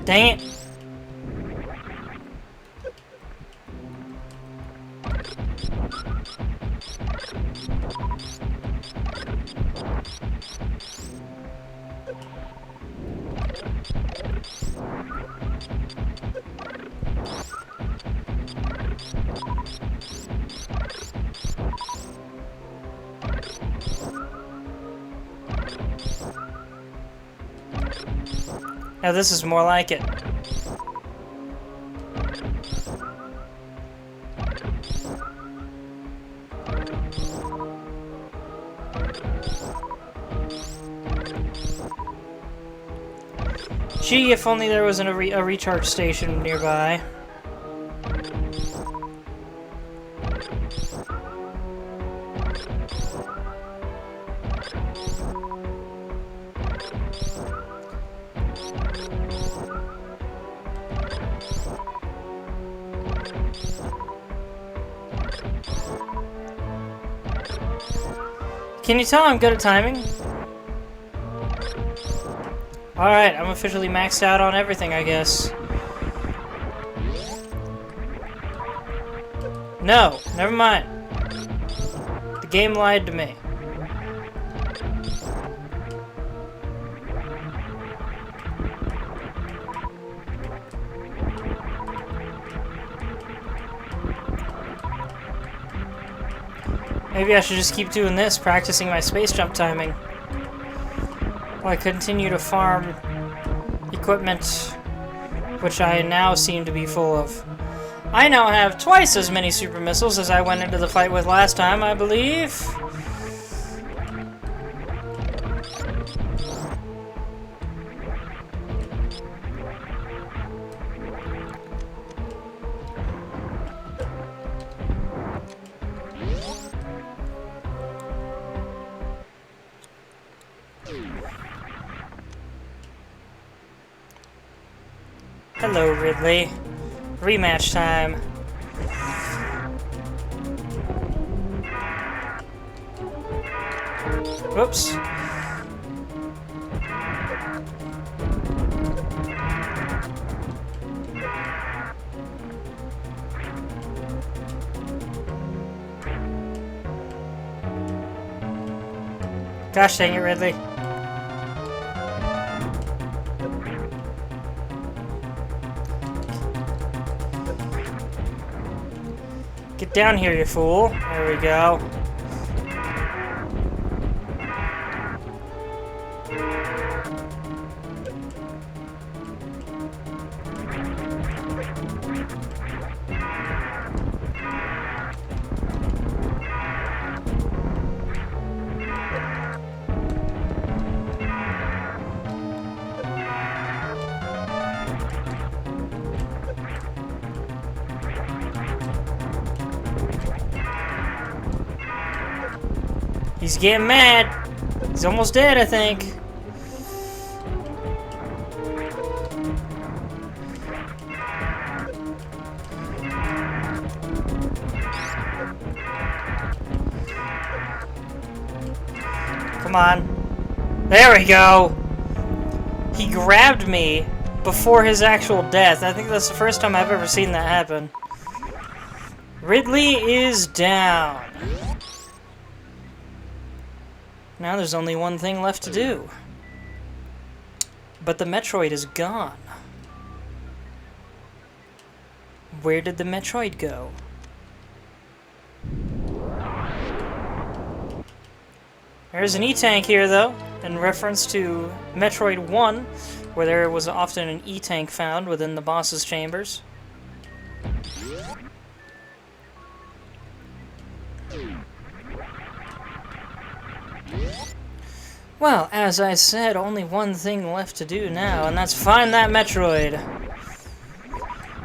Dang it. Now this is more like it. Gee, if only there was a recharge station nearby. Can you tell I'm good at timing? Alright, I'm officially maxed out on everything, I guess. No, never mind. The game lied to me. Maybe I should just keep doing this, practicing my space jump timing, while I continue to farm equipment, which I now seem to be full of. I now have twice as many super missiles as I went into the fight with last time, I believe. Hello, Ridley. Rematch time. Whoops. Gosh dang it, Ridley. Get down here, you fool. There we go. He's getting mad. He's almost dead, I think. Come on. There we go. He grabbed me before his actual death. I think that's the first time I've ever seen that happen. Ridley is down. Now there's only one thing left to do. But the Metroid is gone. Where did the Metroid go? There's an E-Tank here, though, in reference to Metroid 1, where there was often an E-Tank found within the boss's chambers. Well, as I said, only one thing left to do now, and that's find that Metroid.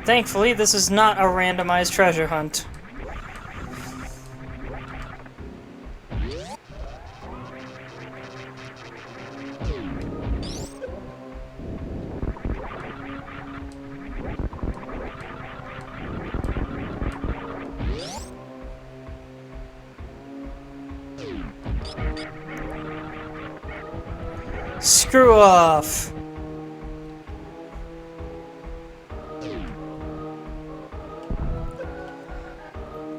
Thankfully, this is not a randomized treasure hunt. Screw off!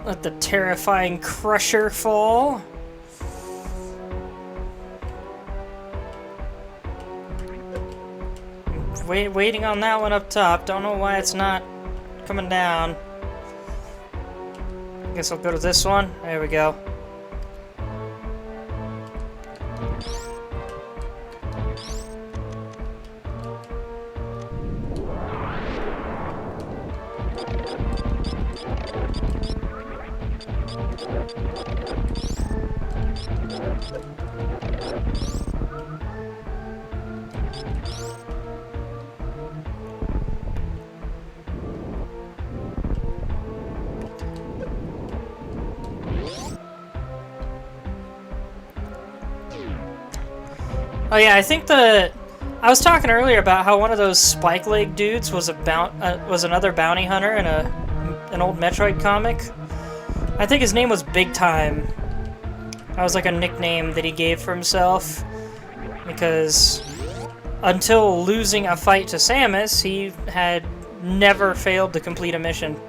Let the terrifying Crusher fall. Waiting on that one up top. Don't know why it's not coming down. Guess I'll go to this one. There we go. Oh yeah, I think I was talking earlier about how one of those spike leg dudes was was another bounty hunter in an old Metroid comic. I think his name was Big Time. That was like a nickname that he gave for himself because until losing a fight to Samus, he had never failed to complete a mission.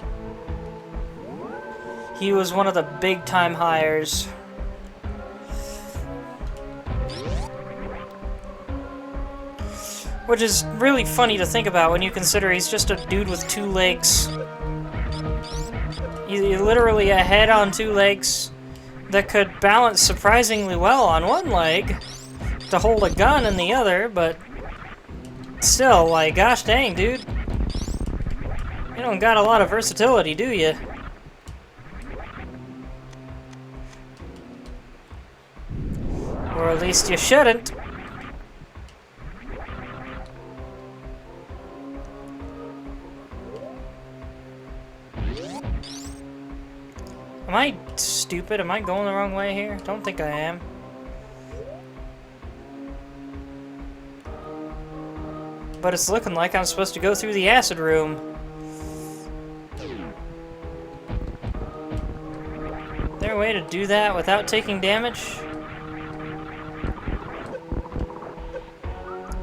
He was one of the big-time hires. Which is really funny to think about when you consider he's just a dude with 2 legs. He's literally a head on 2 legs that could balance surprisingly well on one leg to hold a gun in the other, but still, like, gosh dang, dude. You don't got a lot of versatility, do you? Or at least you shouldn't. Am I stupid? Am I going the wrong way here? Don't think I am. But it's looking like I'm supposed to go through the acid room. Is there a way to do that without taking damage?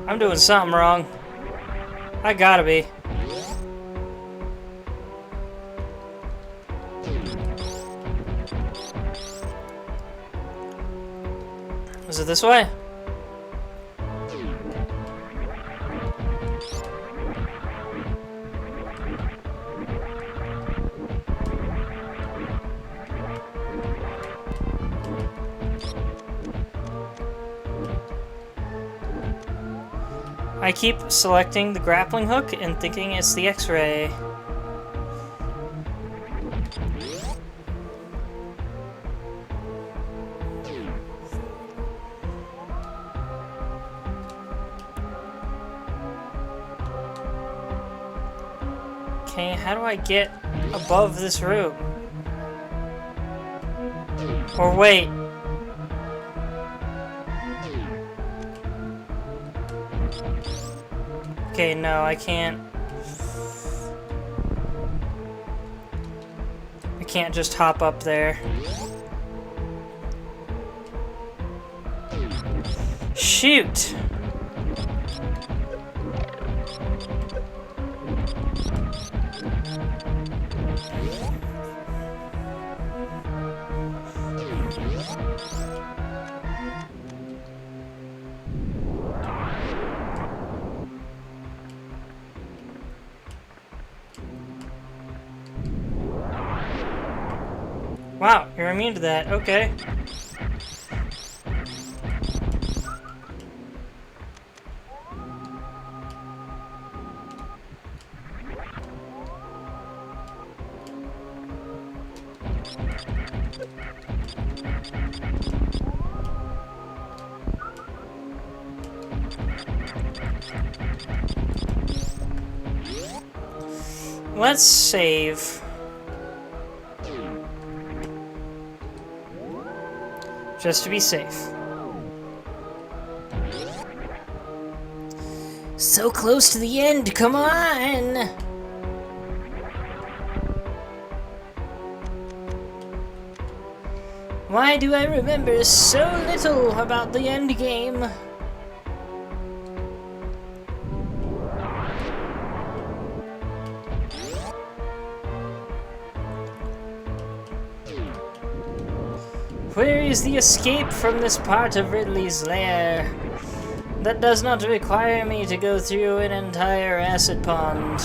I'm doing something wrong. I gotta be. Is it this way? I keep selecting the grappling hook and thinking it's the X-ray. Okay, how do I get above this room? Or wait. Okay, no, I can't. I can't just hop up there. Shoot! Wow, you're immune to that. Okay. Let's save. Just to be safe. So close to the end, come on! Why do I remember so little about the end game? Where is the escape from this part of Ridley's lair? That does not require me to go through an entire acid pond.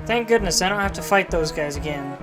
Thank goodness I don't have to fight those guys again.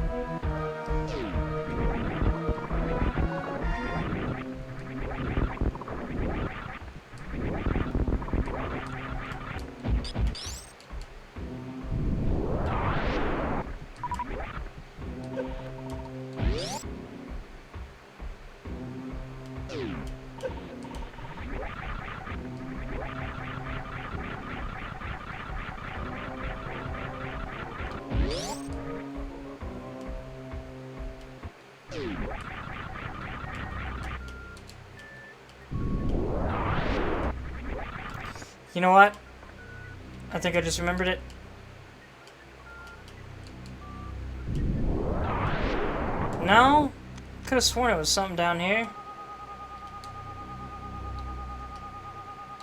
You know what? I think I just remembered it. No? Could have sworn it was something down here.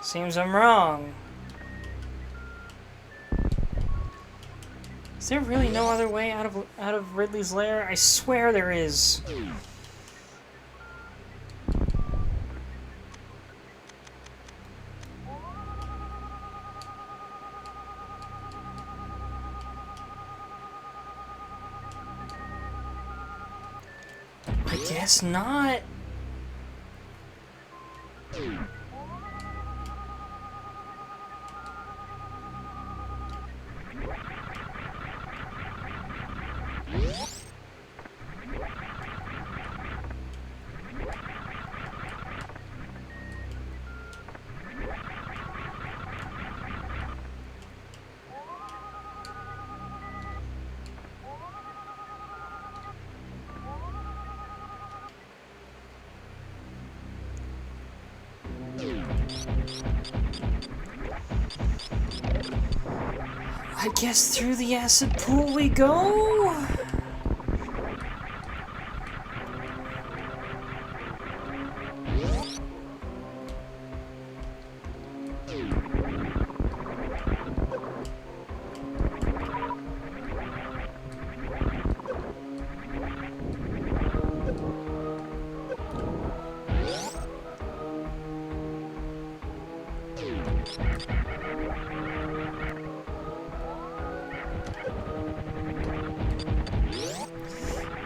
Seems I'm wrong. Is there really no other way out of Ridley's lair? I swear there is. I guess not. I guess through the acid pool we go?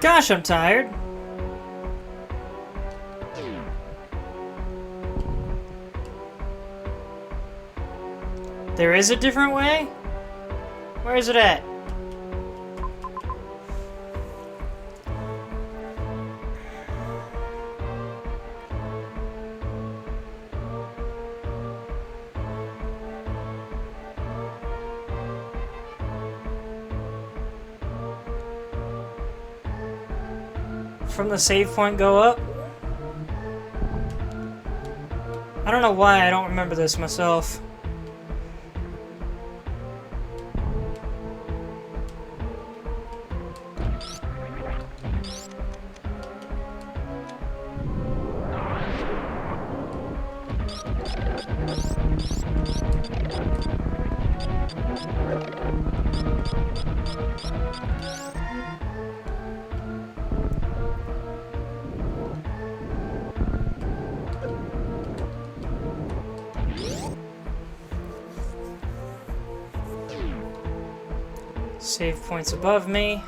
Gosh, I'm tired. There is a different way? Where is it at? From the save point go up? I don't know why I don't remember this myself. Save points above me.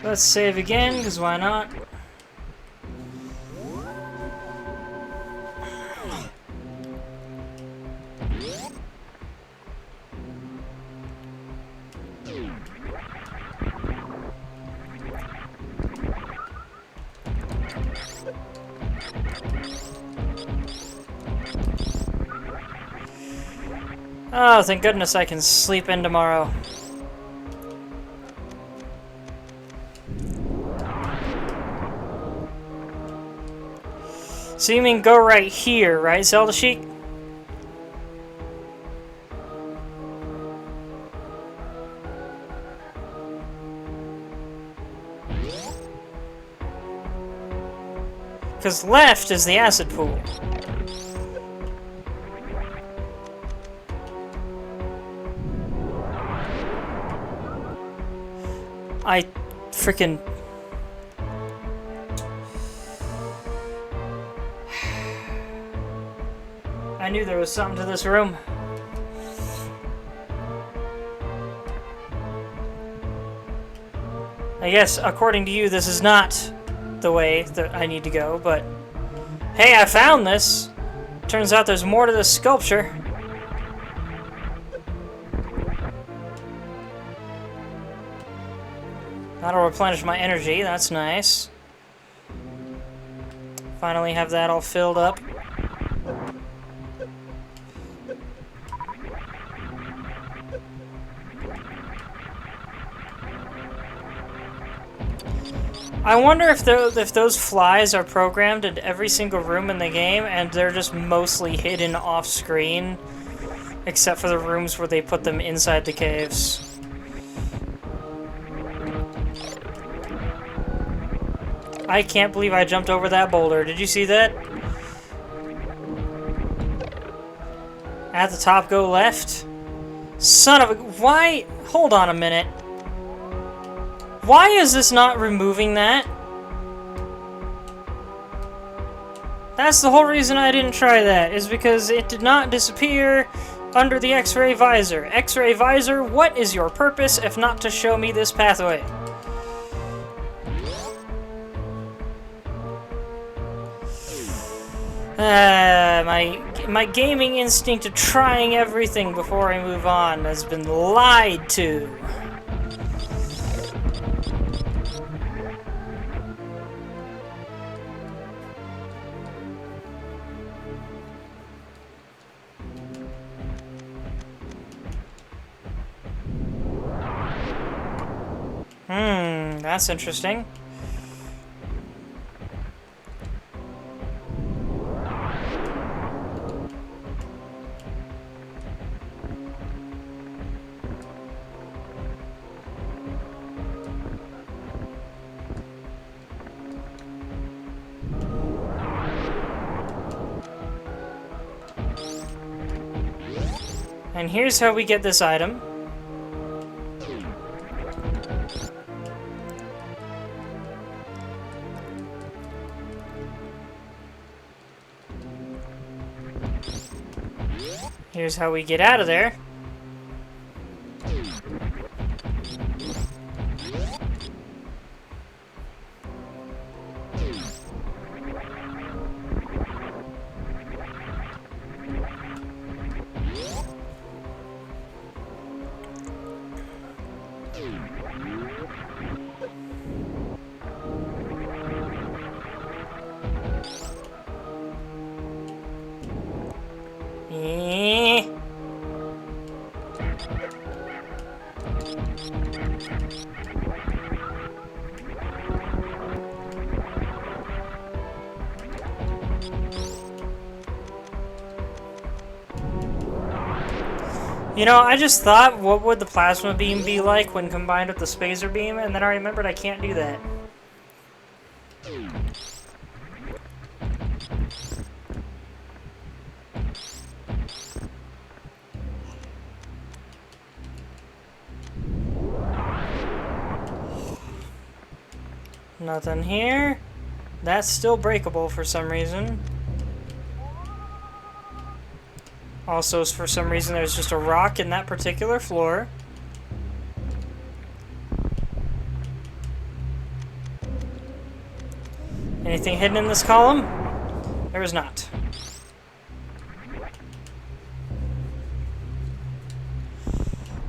Let's save again, because why not? Oh, thank goodness I can sleep in tomorrow. So you mean go right here, right, Zelda Sheik? Because left is the acid pool. I freaking... I knew there was something to this room. I guess, according to you, this is not the way that I need to go, but... Hey, I found this! Turns out there's more to this sculpture. That'll replenish my energy, that's nice. Finally have that all filled up. I wonder if those flies are programmed into every single room in the game, and they're just mostly hidden off screen, except for the rooms where they put them inside the caves. I can't believe I jumped over that boulder. Did you see that? At the top, go left. Son of a... Why? Hold on a minute. Why is this not removing that? That's the whole reason I didn't try that, is because it did not disappear under the X-ray visor. X-ray visor, what is your purpose if not to show me this pathway? My gaming instinct of trying everything before I move on has been lied to. That's interesting. And here's how we get this item. Here's how we get out of there. You know, I just thought, what would the plasma beam be like when combined with the spacer beam, and then I remembered I can't do that. Nothing here. That's still breakable for some reason. Also, for some reason, there's just a rock in that particular floor. Anything hidden in this column? There is not.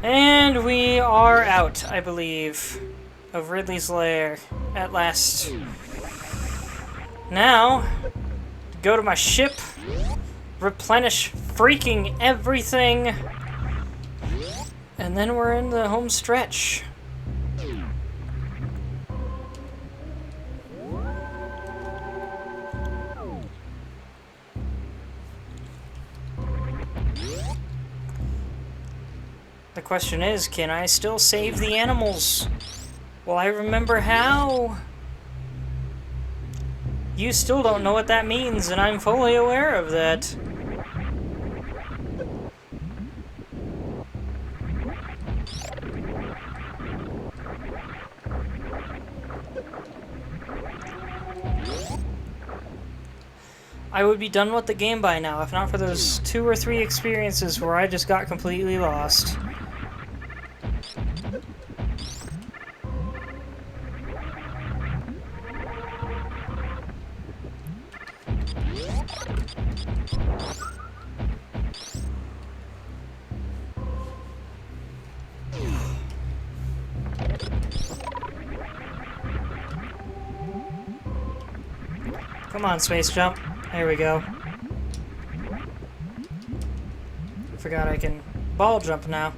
And we are out, I believe, of Ridley's lair at last. Now, go to my ship, replenish freaking everything, and then we're in the home stretch. The question is, can I still save the animals? Will I remember how? You still don't know what that means, and I'm fully aware of that. I would be done with the game by now, if not for those 2 or 3 experiences where I just got completely lost. Come on, space jump. There we go. Forgot I can ball jump now.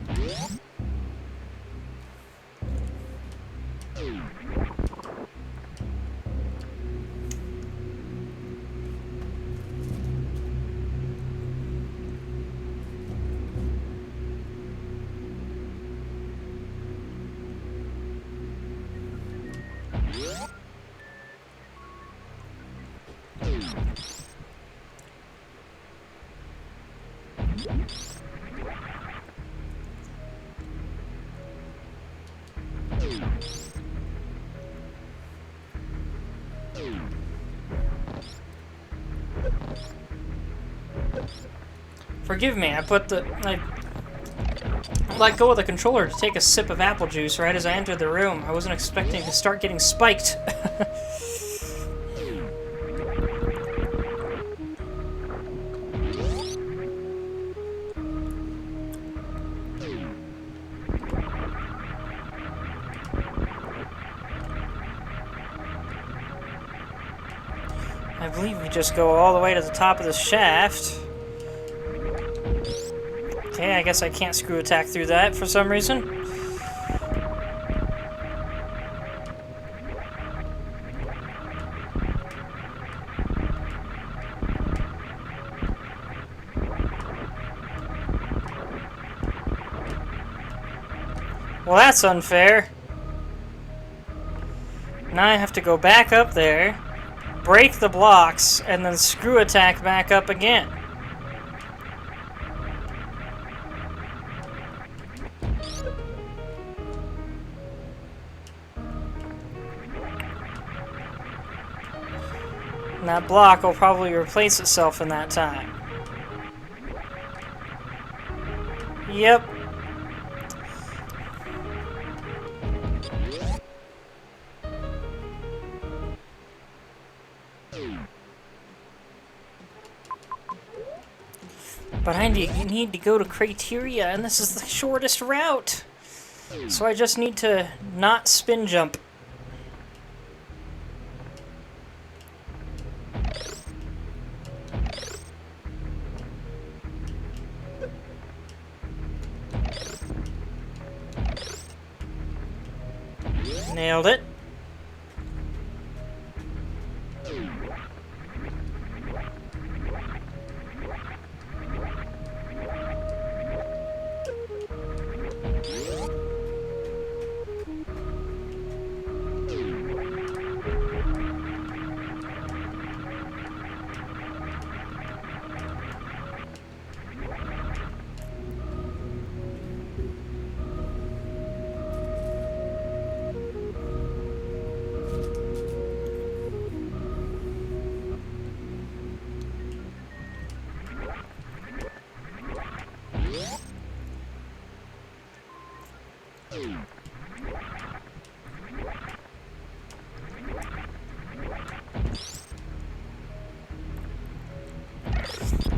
Forgive me, I let go of the controller to take a sip of apple juice right as I entered the room. I wasn't expecting to start getting spiked. I believe we just go all the way to the top of the shaft. Okay, I guess I can't screw attack through that for some reason. Well, that's unfair. Now I have to go back up there, break the blocks, and then screw attack back up again. And that block will probably replace itself in that time. Yep. But I need to go to Criteria, and this is the shortest route. So I just need to not spin jump. Nailed it.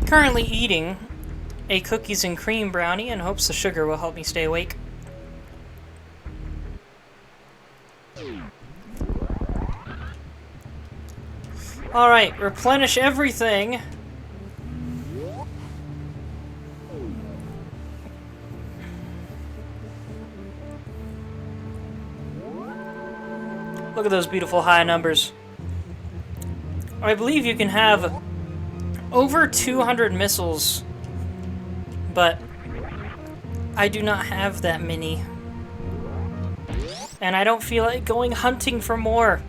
Currently eating a cookies and cream brownie in hopes the sugar will help me stay awake. Alright, replenish everything. Look at those beautiful high numbers. I believe you can have over 200 missiles, but I do not have that many. And I don't feel like going hunting for more.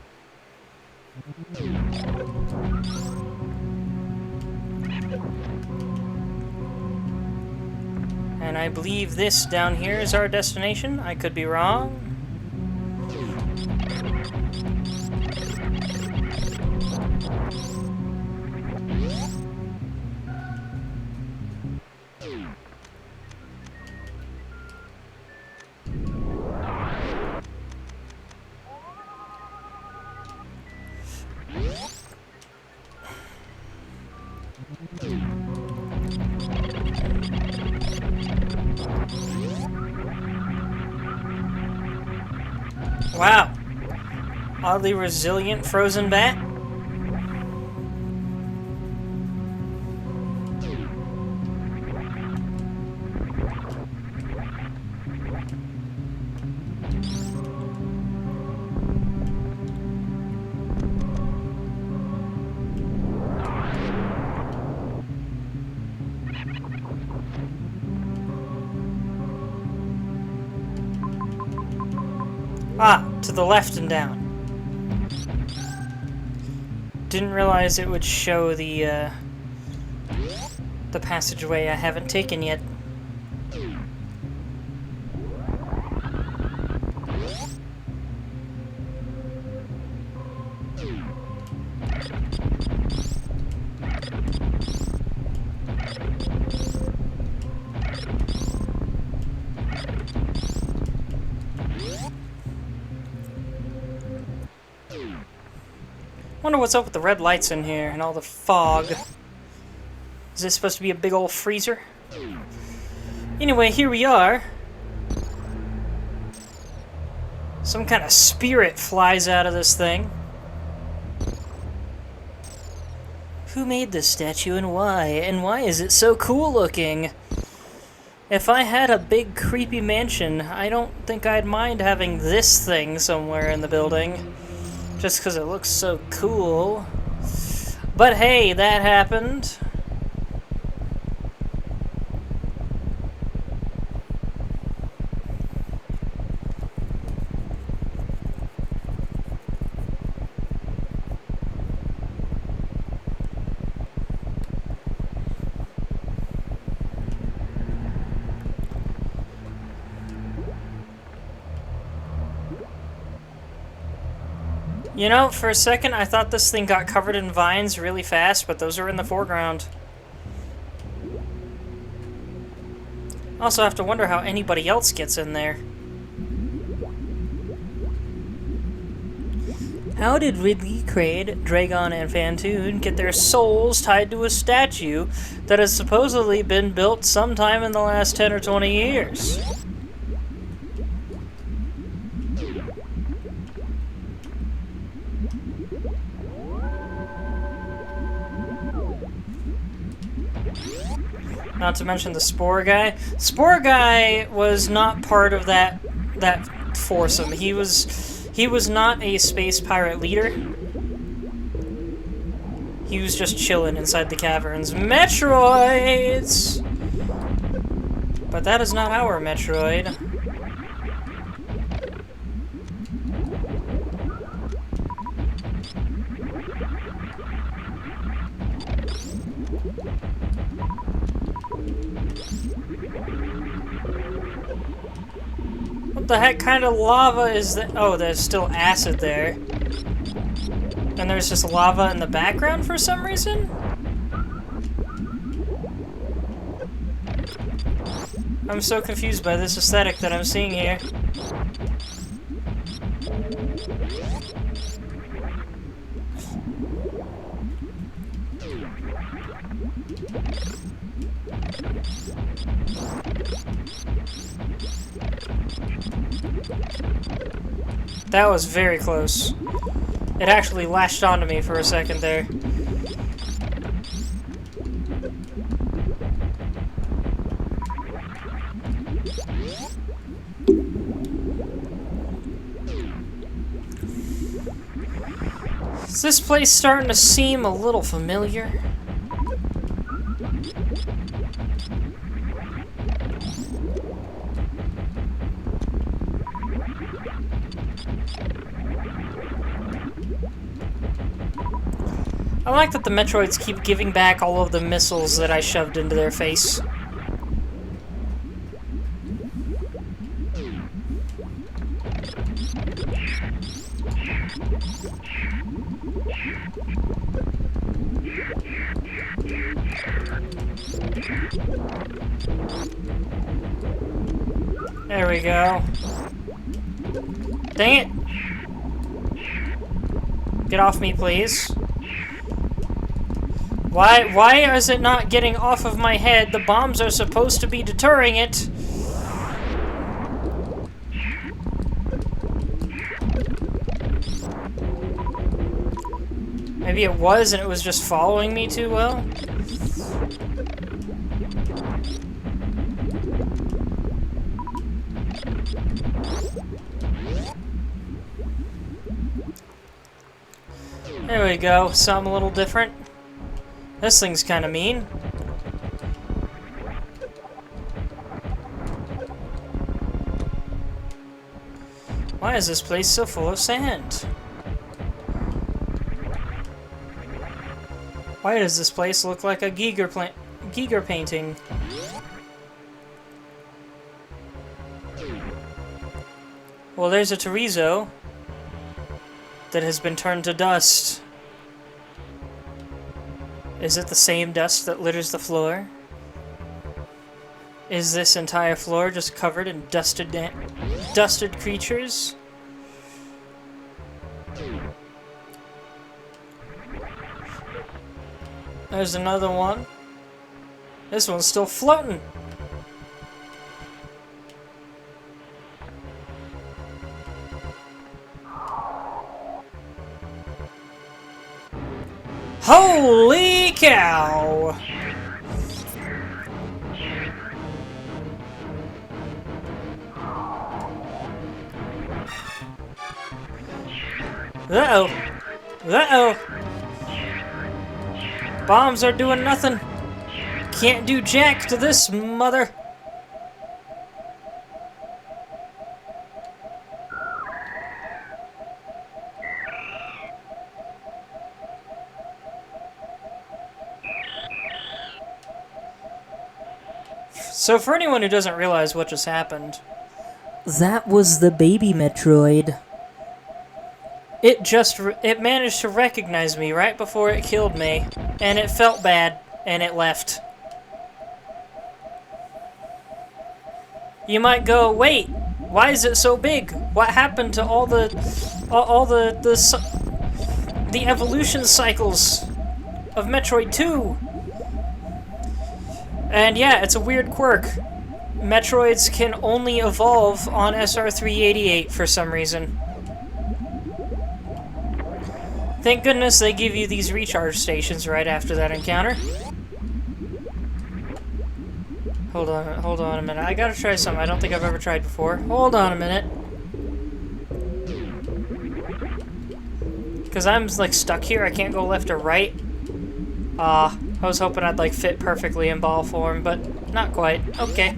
And I believe this down here is our destination. I could be wrong. Wow. Oddly resilient frozen bat. Ah, to the left and down. Didn't realize it would show the the passageway I haven't taken yet. Wonder what's up with the red lights in here and all the fog. Is this supposed to be a big old freezer? Anyway, here we are. Some kind of spirit flies out of this thing. Who made this statue and why? And why is it so cool looking? If I had a big creepy mansion, I don't think I'd mind having this thing somewhere in the building. Just because it looks so cool. But hey, that happened. You know, for a second I thought this thing got covered in vines really fast, but those are in the foreground. Also have to wonder how anybody else gets in there. How did Ridley, Kraid, Dragon, and Fantoon get their souls tied to a statue that has supposedly been built sometime in the last 10 or 20 years? Not to mention the Spore guy. Spore guy was not part of that foursome. He was not a space pirate leader. He was just chilling inside the caverns. Metroids! But that is not our Metroid. What the heck kind of lava is that? Oh, there's still acid there. And there's just lava in the background for some reason? I'm so confused by this aesthetic that I'm seeing here. That was very close. It actually latched onto me for a second there. Is this place starting to seem a little familiar? I like that the Metroids keep giving back all of the missiles that I shoved into their face. There we go. Dang it! Get off me, please. Why is it not getting off of my head? The bombs are supposed to be deterring it. Maybe it was and it was just following me too well? There we go, something a little different. This thing's kind of mean. Why is this place so full of sand? Why does this place look like a Giger plant? Giger painting. Well, there's a Terizo that has been turned to dust. Is it the same dust that litters the floor? Is this entire floor just covered in dusted creatures? There's another one. This one's still floating. Holy cow! Uh-oh. Uh-oh. Bombs are doing nothing. Can't do jack to this mother. So for anyone who doesn't realize what just happened, that was the baby Metroid. It managed to recognize me right before it killed me, and it felt bad, and it left. You might go, wait, why is it so big? What happened to all the evolution cycles of Metroid 2? And yeah, it's a weird quirk. Metroids can only evolve on SR388 for some reason. Thank goodness they give you these recharge stations right after that encounter. Hold on a minute. I gotta try something I don't think I've ever tried before. Hold on a minute. Because I'm, like, stuck here. I can't go left or right. I was hoping I'd, like, fit perfectly in ball form, but not quite. Okay.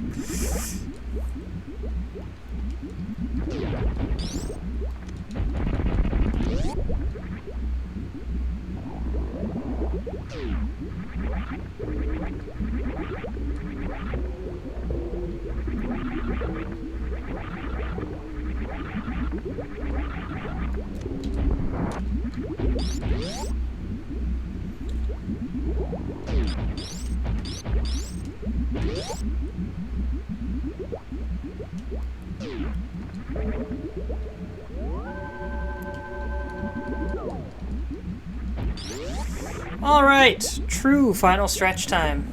Alright, true final stretch time.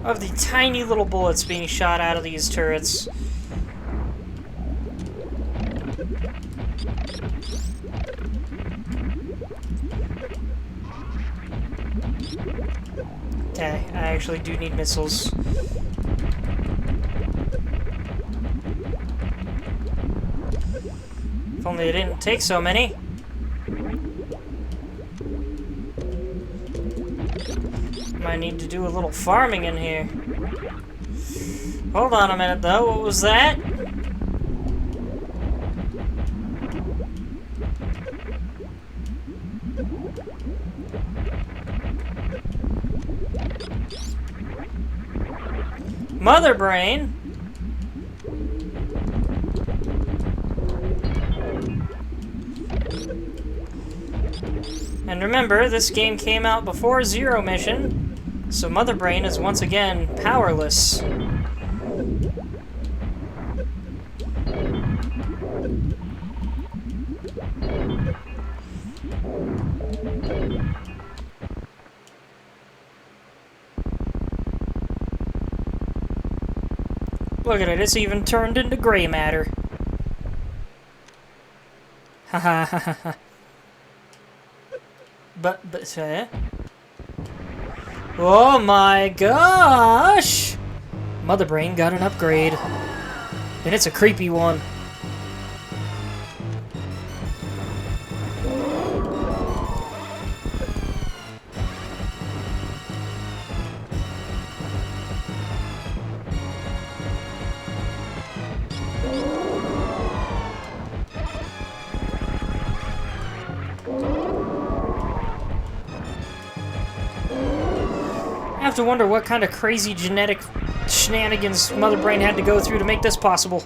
Of the tiny little bullets being shot out of these turrets. Okay, I actually do need missiles. If only it didn't take so many. Might need to do a little farming in here. Hold on a minute, though. What was that? Mother Brain? And remember, this game came out before Zero Mission. So Mother Brain is once again powerless. Look at it, it's even turned into gray matter. Ha ha ha ha ha. But, Oh my gosh! Mother Brain got an upgrade. And it's a creepy one. I have to wonder what kind of crazy genetic shenanigans Mother Brain had to go through to make this possible.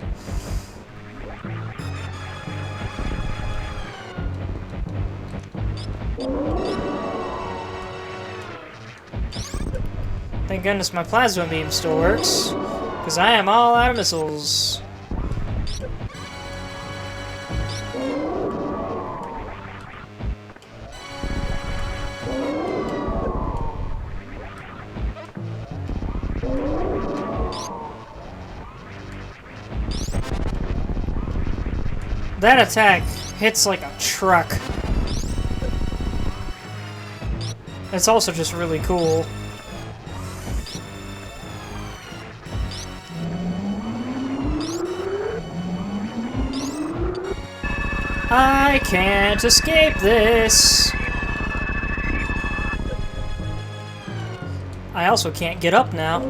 Thank goodness my plasma beam still works, because I am all out of missiles. That attack hits like a truck. It's also just really cool. I can't escape this. I also can't get up now.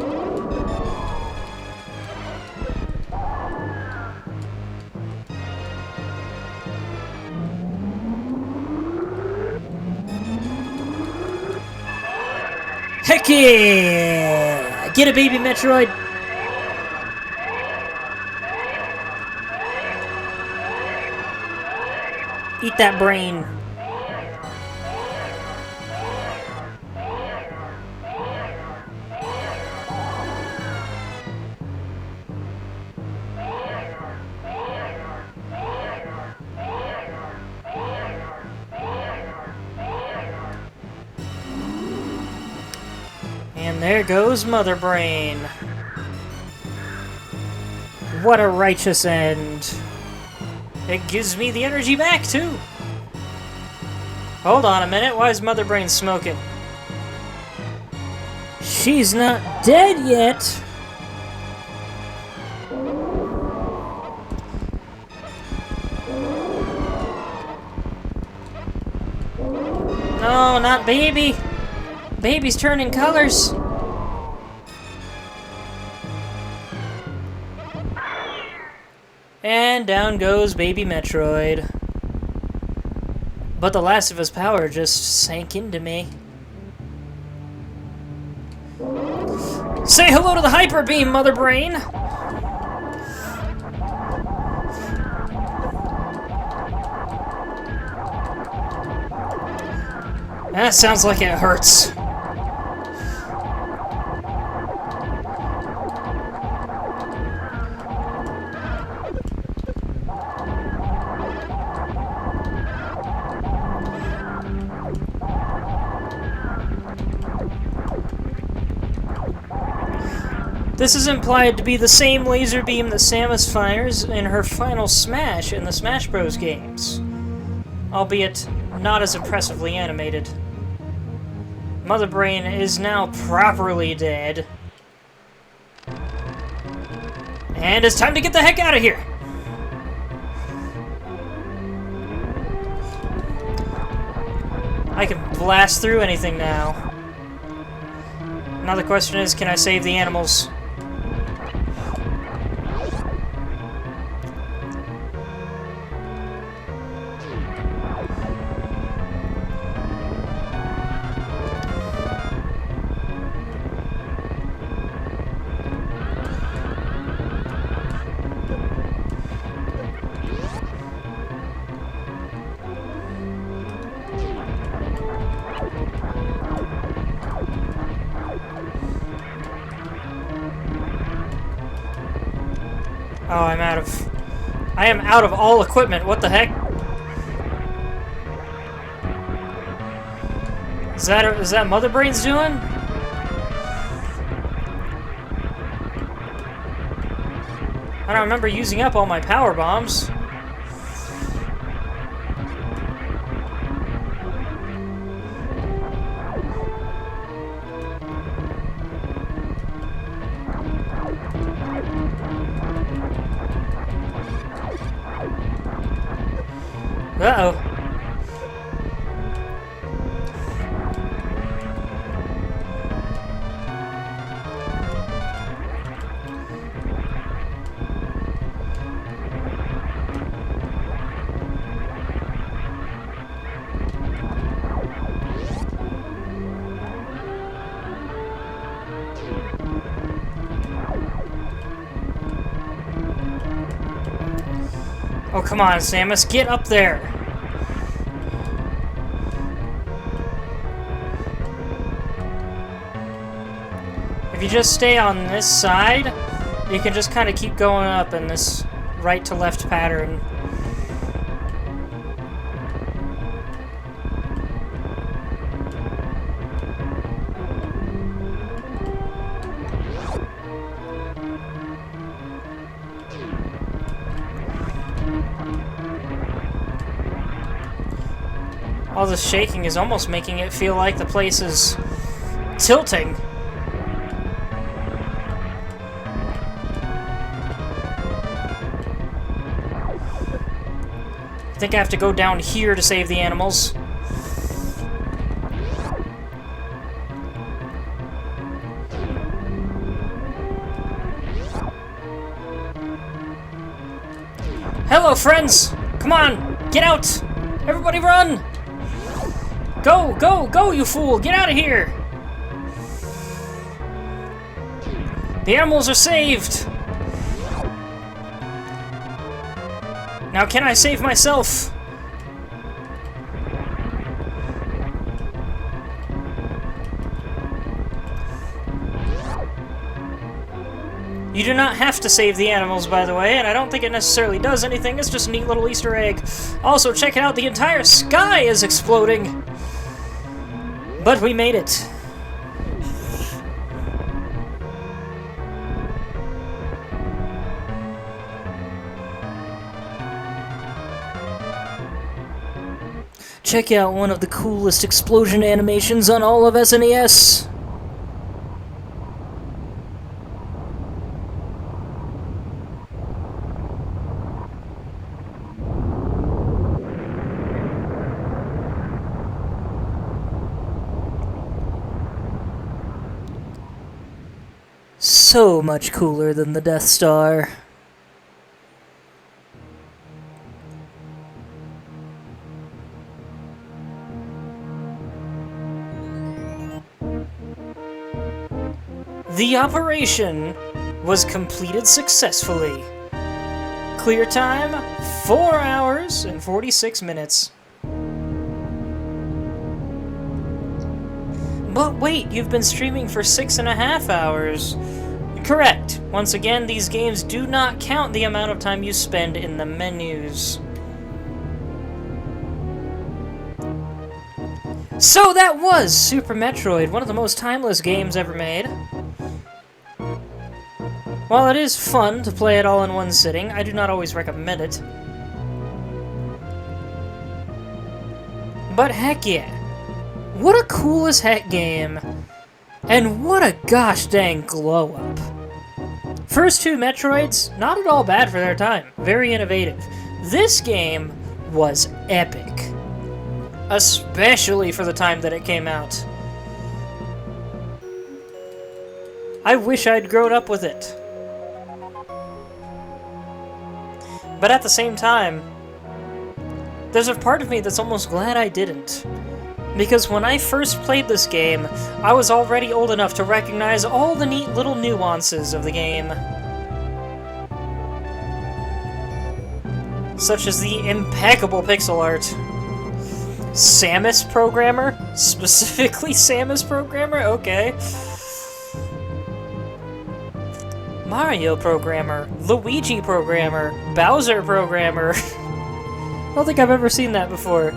Heck yeah! Get a baby Metroid! Eat that brain. And there goes Mother Brain. What a righteous end. It gives me the energy back, too. Hold on a minute, why is Mother Brain smoking? She's not dead yet. No, not baby. Baby's turning colors. And down goes baby Metroid. But the last of his power just sank into me. Say hello to the Hyper Beam, Mother Brain! That sounds like it hurts. This is implied to be the same laser beam that Samus fires in her final smash in the Smash Bros. Games, albeit not as impressively animated. Mother Brain is now properly dead. And it's time to get the heck out of here! I can blast through anything now. Now the question is, can I save the animals? Oh, I am out of all equipment. What the heck? Is that Mother Brain's doing? I don't remember using up all my power bombs. Uh-oh. Oh, come on, Samus, get up there! If you just stay on this side, you can just kind of keep going up in this right to left pattern. All this shaking is almost making it feel like the place is tilting. I think I have to go down here to save the animals. Hello, friends! Come on! Get out! Everybody run! Go, go, go, you fool! Get out of here! The animals are saved! Now can I save myself? You do not have to save the animals, by the way, and I don't think it necessarily does anything. It's just a neat little Easter egg. Also, check it out, the entire sky is exploding! But we made it. Check out one of the coolest explosion animations on all of SNES. So much cooler than the Death Star. The operation was completed successfully. Clear time, 4 hours and 46 minutes. But wait, you've been streaming for 6.5 hours. Correct. Once again, these games do not count the amount of time you spend in the menus. So that was Super Metroid, one of the most timeless games ever made. While it is fun to play it all in one sitting, I do not always recommend it. But heck yeah. What a cool as heck game. And what a gosh dang glow up. First two Metroids, not at all bad for their time. Very innovative. This game was epic. Especially for the time that it came out. I wish I'd grown up with it. But at the same time, there's a part of me that's almost glad I didn't. Because when I first played this game, I was already old enough to recognize all the neat little nuances of the game. Such as the impeccable pixel art. Samus Programmer? Specifically Samus Programmer? Okay. Mario Programmer, Luigi Programmer, Bowser Programmer. I don't think I've ever seen that before.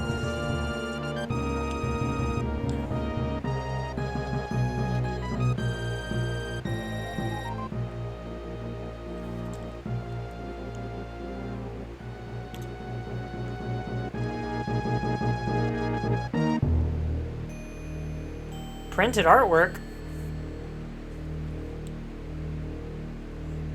Printed artwork.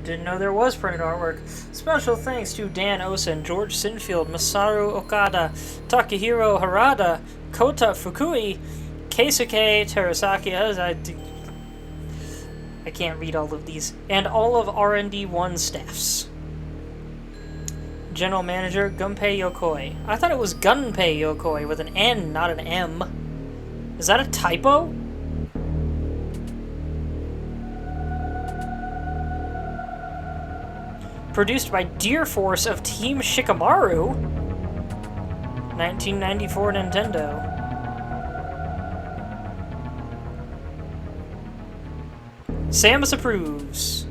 Didn't know there was printed artwork. Special thanks to Dan Osen, George Sinfield, Masaru Okada, Takahiro Harada, Kota Fukui, Keisuke Terasaki. I can't read all of these. And all of R&D1 staffs. General Manager Gunpei Yokoi. I thought it was Gunpei Yokoi with an N, not an M. Is that a typo? Produced by Deer Force of Team Shikamaru. 1994 Nintendo. Samus approves.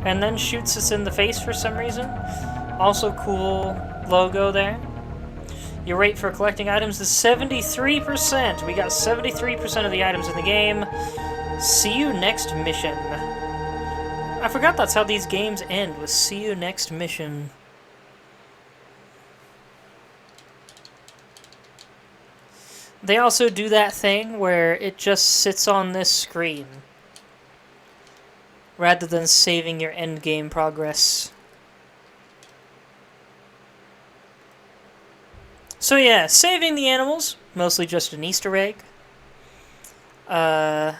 And then shoots us in the face for some reason. Also cool logo there. Your rate for collecting items is 73%. We got 73% of the items in the game. See you next mission. I forgot that's how these games end, with see you next mission. They also do that thing where it just sits on this screen, rather than saving your endgame progress. So yeah, saving the animals, mostly just an Easter egg. Yeah,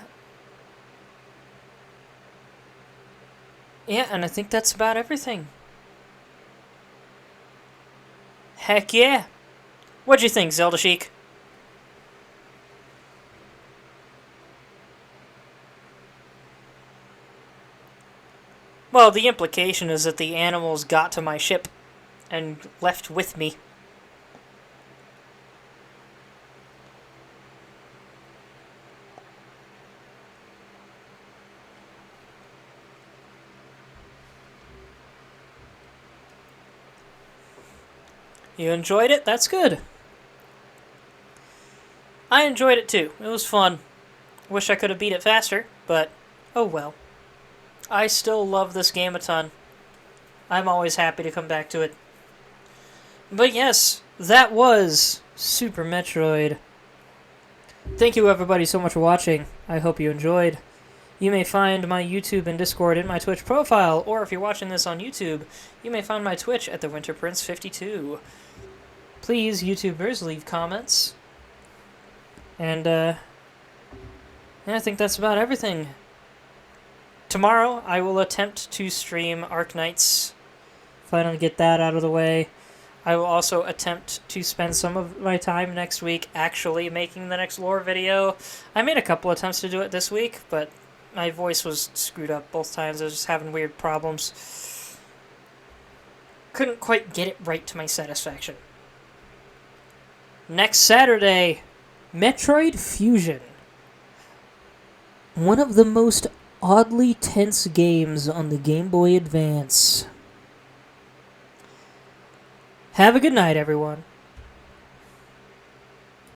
and I think that's about everything. Heck yeah. What'd you think, Zelda Chic? Well, the implication is that the animals got to my ship and left with me. You enjoyed it? That's good. I enjoyed it too. It was fun. Wish I could have beat it faster, but oh well. I still love this game a ton. I'm always happy to come back to it. But yes, that was Super Metroid. Thank you everybody so much for watching. I hope you enjoyed. You may find my YouTube and Discord in my Twitch profile, or if you're watching this on YouTube, you may find my Twitch at the WinterPrince52. Please, YouTubers, leave comments. And, yeah, I think that's about everything. Tomorrow, I will attempt to stream Arknights. Finally get that out of the way. I will also attempt to spend some of my time next week actually making the next lore video. I made a couple attempts to do it this week, but my voice was screwed up both times. I was just having weird problems. Couldn't quite get it right to my satisfaction. Next Saturday, Metroid Fusion. One of the most oddly tense games on the Game Boy Advance. Have a good night, everyone.